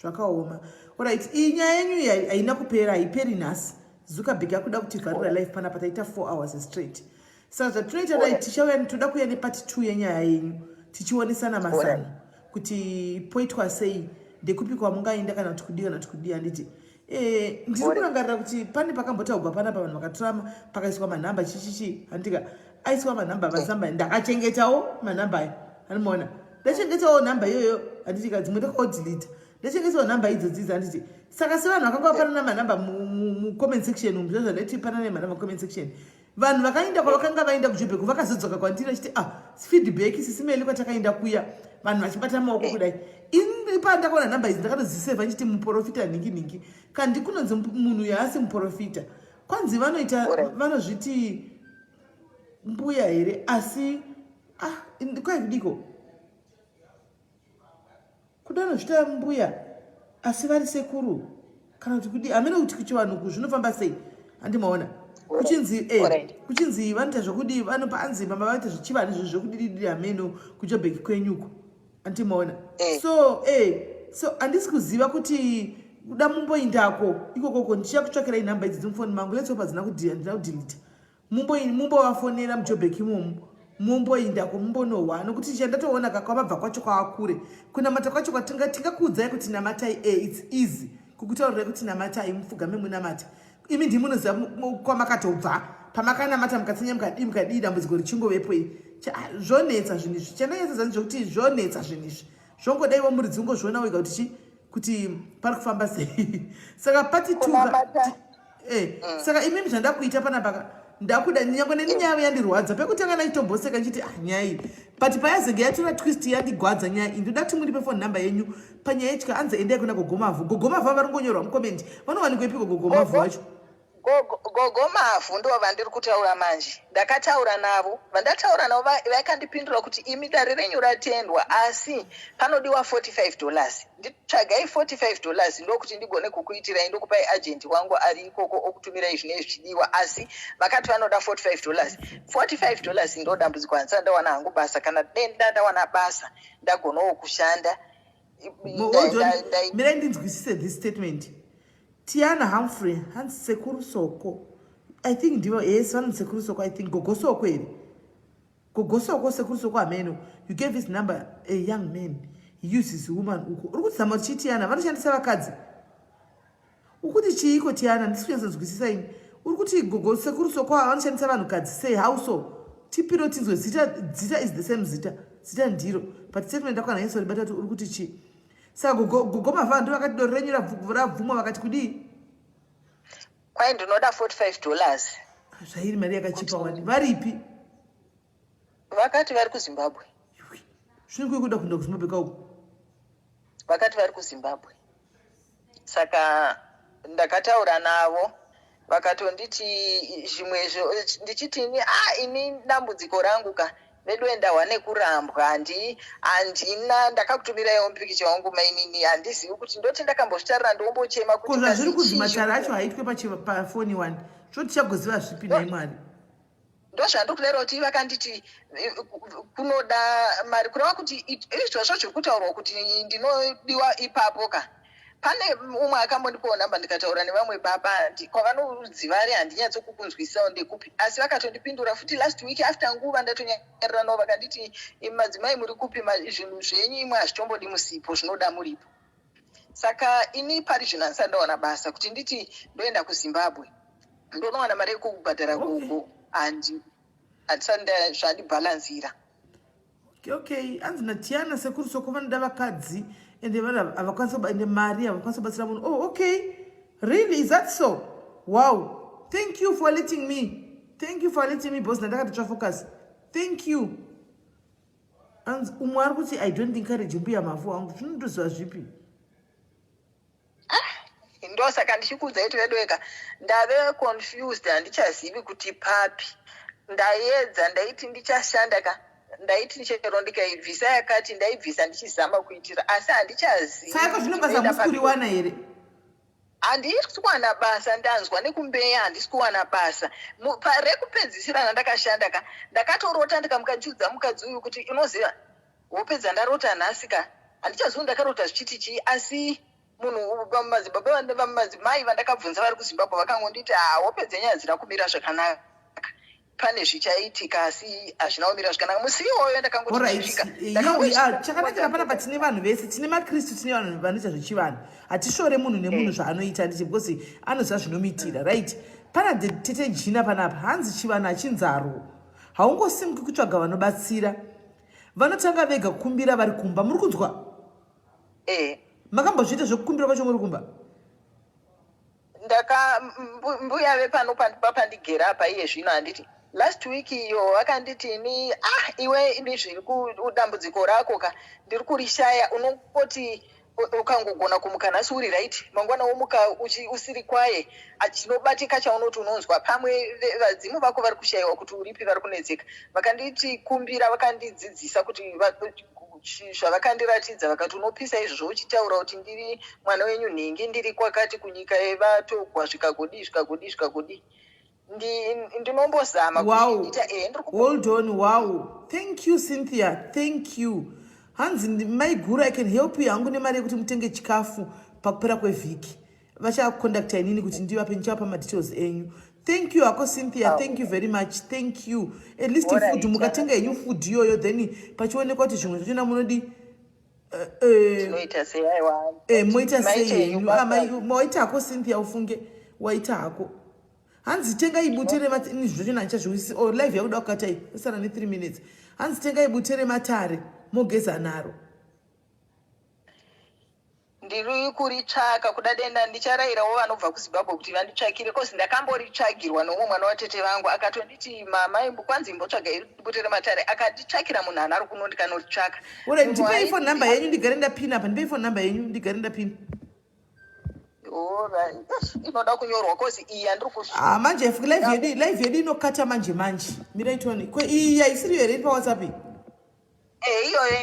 Speaker 1: zvakaoma. Alright, iyi nyaya yenyu haina kupera, haiperi nhasi. Zuckerberg yakuda kuti vharira live panapa taita 4 hours straight. Saka zvatinoita dai tichauya toda kuuya nepart 2 yenyaya yenyu tichionesana masana kuti poitwa sei ndekupi kwamungaenda kana kuti kudii handiti. Ndiri kurangarira kuti pane pakambotaurwa panapa vanhu vakatorama pakaiswa manhamba chichichi handika aiswa manhamba mazamba ndakachengetawo manhamba aya anomaona ndachengetawo nhamba iyoyo handitika dzimwe ndakaodelita ndachengetawo nhamba idzo handiti saka sevanhu vakanga vapanana manhamba mucomment section muzvazvaneti panana manhamba mucomment section vanhu vakaenda kwavakanga vaenda kujobek vakazodzoka kwandiri vachiti feedback SIS MELLY kwatakaenda kuya vanhu vachibata maoko kudai ini pandakaona nhamba idzi ndakatozisevha nchiti muprofita ningi kana ndikunonzi munhu yaasi muprofita kwanzi vanoita vanozviti mbuya here asi kwaikudiko kudanozvita mbuya asi vari sekuru kana kuti kudi hamene kuti kuchivanhuku zvinofamba sei handimaona kuchinzi vanoita zvokudi vanopa anzimba mavaita zvichivana izvo zvokudididiri hameno kujobek kwenyuko handimaona so handisi kuziva kuti kuda mumboindako ikokoko ndichakutsvakirai nhamba idzi dzimufoni mangu letsopa dzina kudhilita mumbovafonera mujobek imomo mumboindako mumbonohwa nokuti chandatoona kakwamabva kwacho kwavakure kunamata kwacho kwatingakuudzai kuti namatai its easy kukutaurirai kuti namatai mupfugame munamata imi ndimunoziva kwamakatobva pamakanamata mukatsenya mukadii dambudziko richingovepo zvonetsa zvinhu izvi chandanyatsa zvokuti zvonetsa zvinhu izvi zvongodaiwo muri dzingozviona wega kuti pari kufamba sei saka pati saka imimi zvandakuita panapa ndakuda nyange nenyaya yandirwadza pekutanga naitomboseka nchiti nyaya iyi but payazenge yatora twist yandigwadza nyaya iyi ndoda kuti mundipe phone number yenyu panyaya yetya anze endai kuna gogomavhu vari kungonyorwa mucomment vanowanikwa ipiko gogomavhu wacho
Speaker 4: gogomavhu ndo vandiri kutaura manje ndakataura navo vandataura navo vaikandipindura kuti imi dare renyu ratendwa asi panodiwa $45 nditsvagai $45 ndokuti ndigone kukuitirai ndokupai agenti wangu ari ikoko okutumirai zvinenge zvichidiwa asi vakati vanoda $45 ndo dambudziko handisati ndawana hangu basa kana denda ndawana basa ndagonawo kushanda
Speaker 1: mirai ndinzwisise this statement Tiana Humphrey hanzi sekuru soko I think ndivo vanzi sekuru soko I think gogosoko here gogosoko sekuru soko ameno you gave his number a young man he uses woman uko uri kutizama kuti Tiana vanoshandisa vakadzi ukuti chiiko Tiana ndisi kunyatsodzwisisa ini uri kuti sekuru soko vanoshandisa vanhukadzi sei how so tipiro tinzwe zita is the same zita ndiro but statement ndakwana yeso ribata kuti uri kuti chii saka gogomavha ndo vakati doro renyu rabvumwa vakati kudii
Speaker 4: kwai ndinoda $45
Speaker 1: zvairi mari yakachipa wani varipi
Speaker 4: vakati vari kuzimbabwe
Speaker 1: zvino kuikuda kuenda kuzimbabwe kauko
Speaker 4: vakati vari kuzimbabwe saka ndakataura navo vakatonditi zvimwezvo ndichitini ini dambudziko rangu ka vedoendawa nekurambwa handina ndakakutumirawo mupikicha wangu mainini handizivi kuti ndoti ndakambozvitarira ndombochema kuti
Speaker 1: zviri kunzi matara acho haitwe pafoni 1 zvoti tichagoziva zvipi nai mwari
Speaker 4: ndozvandikudaro kuti vakanditi kunoda mari kureva kuti izvo zvacho zviri kutaurwa kuti ndinodiwa ipapo ka pane umwe akambondipawo namba ndikataura nevamwe baba kwavanoziva ari handinyatsokubunzwisisawo ndekupi asi vakatondipindura futi last week after nguva ndatonyarira navo vakanditi madzimai muri kupi zvinhu zvenyu imwe hazvitombodi musipo zvinoda muripo. Saka ini pari zvino handisati ndawana basa kuti nditi ndoenda kuZimbabwe ndonowana mari yekubhadhara gogo handisati zvandibhalanzira.
Speaker 1: Okay, hanzi natiana sekuru soko vanoda vakadzi ende havakwanisa ende mari havakwanisa kubatsira munhu. Oh, okay, really, is that so? Wow, thank you for letting me boss. Ndakatotsva focus. Thank you. Hanzi umwe ari kuti I don't encourage mbuya mavu wangu. Zvinondozva zvipi?
Speaker 4: Ndosaka ndichikuudza kuti vedoweka ndave confused, handichazivi kuti papi. Ndaedza ndaiti ndichashanda ndaiti ndichero ndikaibvisa yakati ndaibvisa ndichizama kuitira asi handichazivi.
Speaker 1: Saka zvinobasa musikuriwana here?
Speaker 4: Handisi kuwana basa, ndanzwa nekumbeya handisi kuwana basa. Rekupedzisira ndakashanda ndakatorota ndikamukanjudza mukadzi uyu kuti unoziva wopedza ndarota nhasi handichazivi ndakarota zvichiti chii asi munhu vamadzibaba vamadzimai vandakabvunza vari kuZimbabwe vakangonditi wopedza nyaya dzina kumira zvakanaka pane zvichaitika asi hazvina kumira zvakanaka musi iwoyo
Speaker 1: chakanakira panapa tine vanhu vese, tine makristu, tine vanhu vanoita zvechivanhu. Hatishore munhu nemunhu zvaanoita ndichi because anoziva zvinomitira, right? Pana tete jina panapa hanzi chivanhu hachinzaro. Haungosimuki kutsvaga vanobatsira, vanotanga vega kukumbira vari kumba. Muri kunzwa? Makambozviita zvekukumbira pacho muri kumba?
Speaker 4: Mbuya vepano pandigera apa iye zvino handiti last week iyo vakanditi iwe ini zviri kudambudziko rako ndiri kurishaya unongoti ukangogona kumuka nhasi uri right mangwana womuka usiri kwaye chinobatika chaunoti unonzwa pamwe vadzimu vako vari kushayiwa kuti uripi vari kunetseka. Vakanditi kumbira vakandidzidzisa kuti zvavakandiratidza vakati unopisa izvozvo uchitaura kuti ndiri mwana wenyu nhingi ndiri kwakati kunyika yevatogwa zvikagodi ndinombozama
Speaker 1: kuita. Hold on. Wow, thank you Cynthia, thank you. Hanzi maiguru I can help you. Hangu nemari yekuti mutenge chikafu pakupera kwevhiki. Vachakontakta inini kuti ndivape ndichapa madetails enyu. Thank you Ako Cynthia, thank you very much. Thank you. At least food mukatenga yenyu food yoyo then pachionekwa kuti zvimwe zvachona munodi moita sei yenyu. Waita Ako Cynthia ufunge waita hako. Hanzi tengai butere matini zvachona ndichazvisi live yakuda kukatai usana ne 3 minutes. Hanzi tengai butere matare mogeza naro.
Speaker 4: Ndiri kuritsvaka kuda denda ndicharayirawo vanobva kuZimbabwe kuti vanditsvakire kozi ndakamboritsvagirwa nomwe mwana watete vangu akatonditi mama imbo kwanzi imbotsvaga butere matare akanditsvakira munhu ari kuno ndikanoritsvaka.
Speaker 1: Ore ndipei phone number yenyu ndigare ndapina apa. Ndipei phone number yenyu ndigare ndapina.
Speaker 4: Inoda kunyorwa kozi iyi handiri
Speaker 1: manje live yedu inokata manje. Miraitoni iyi haisiri here iri paWhatsApp?
Speaker 4: Iyoyo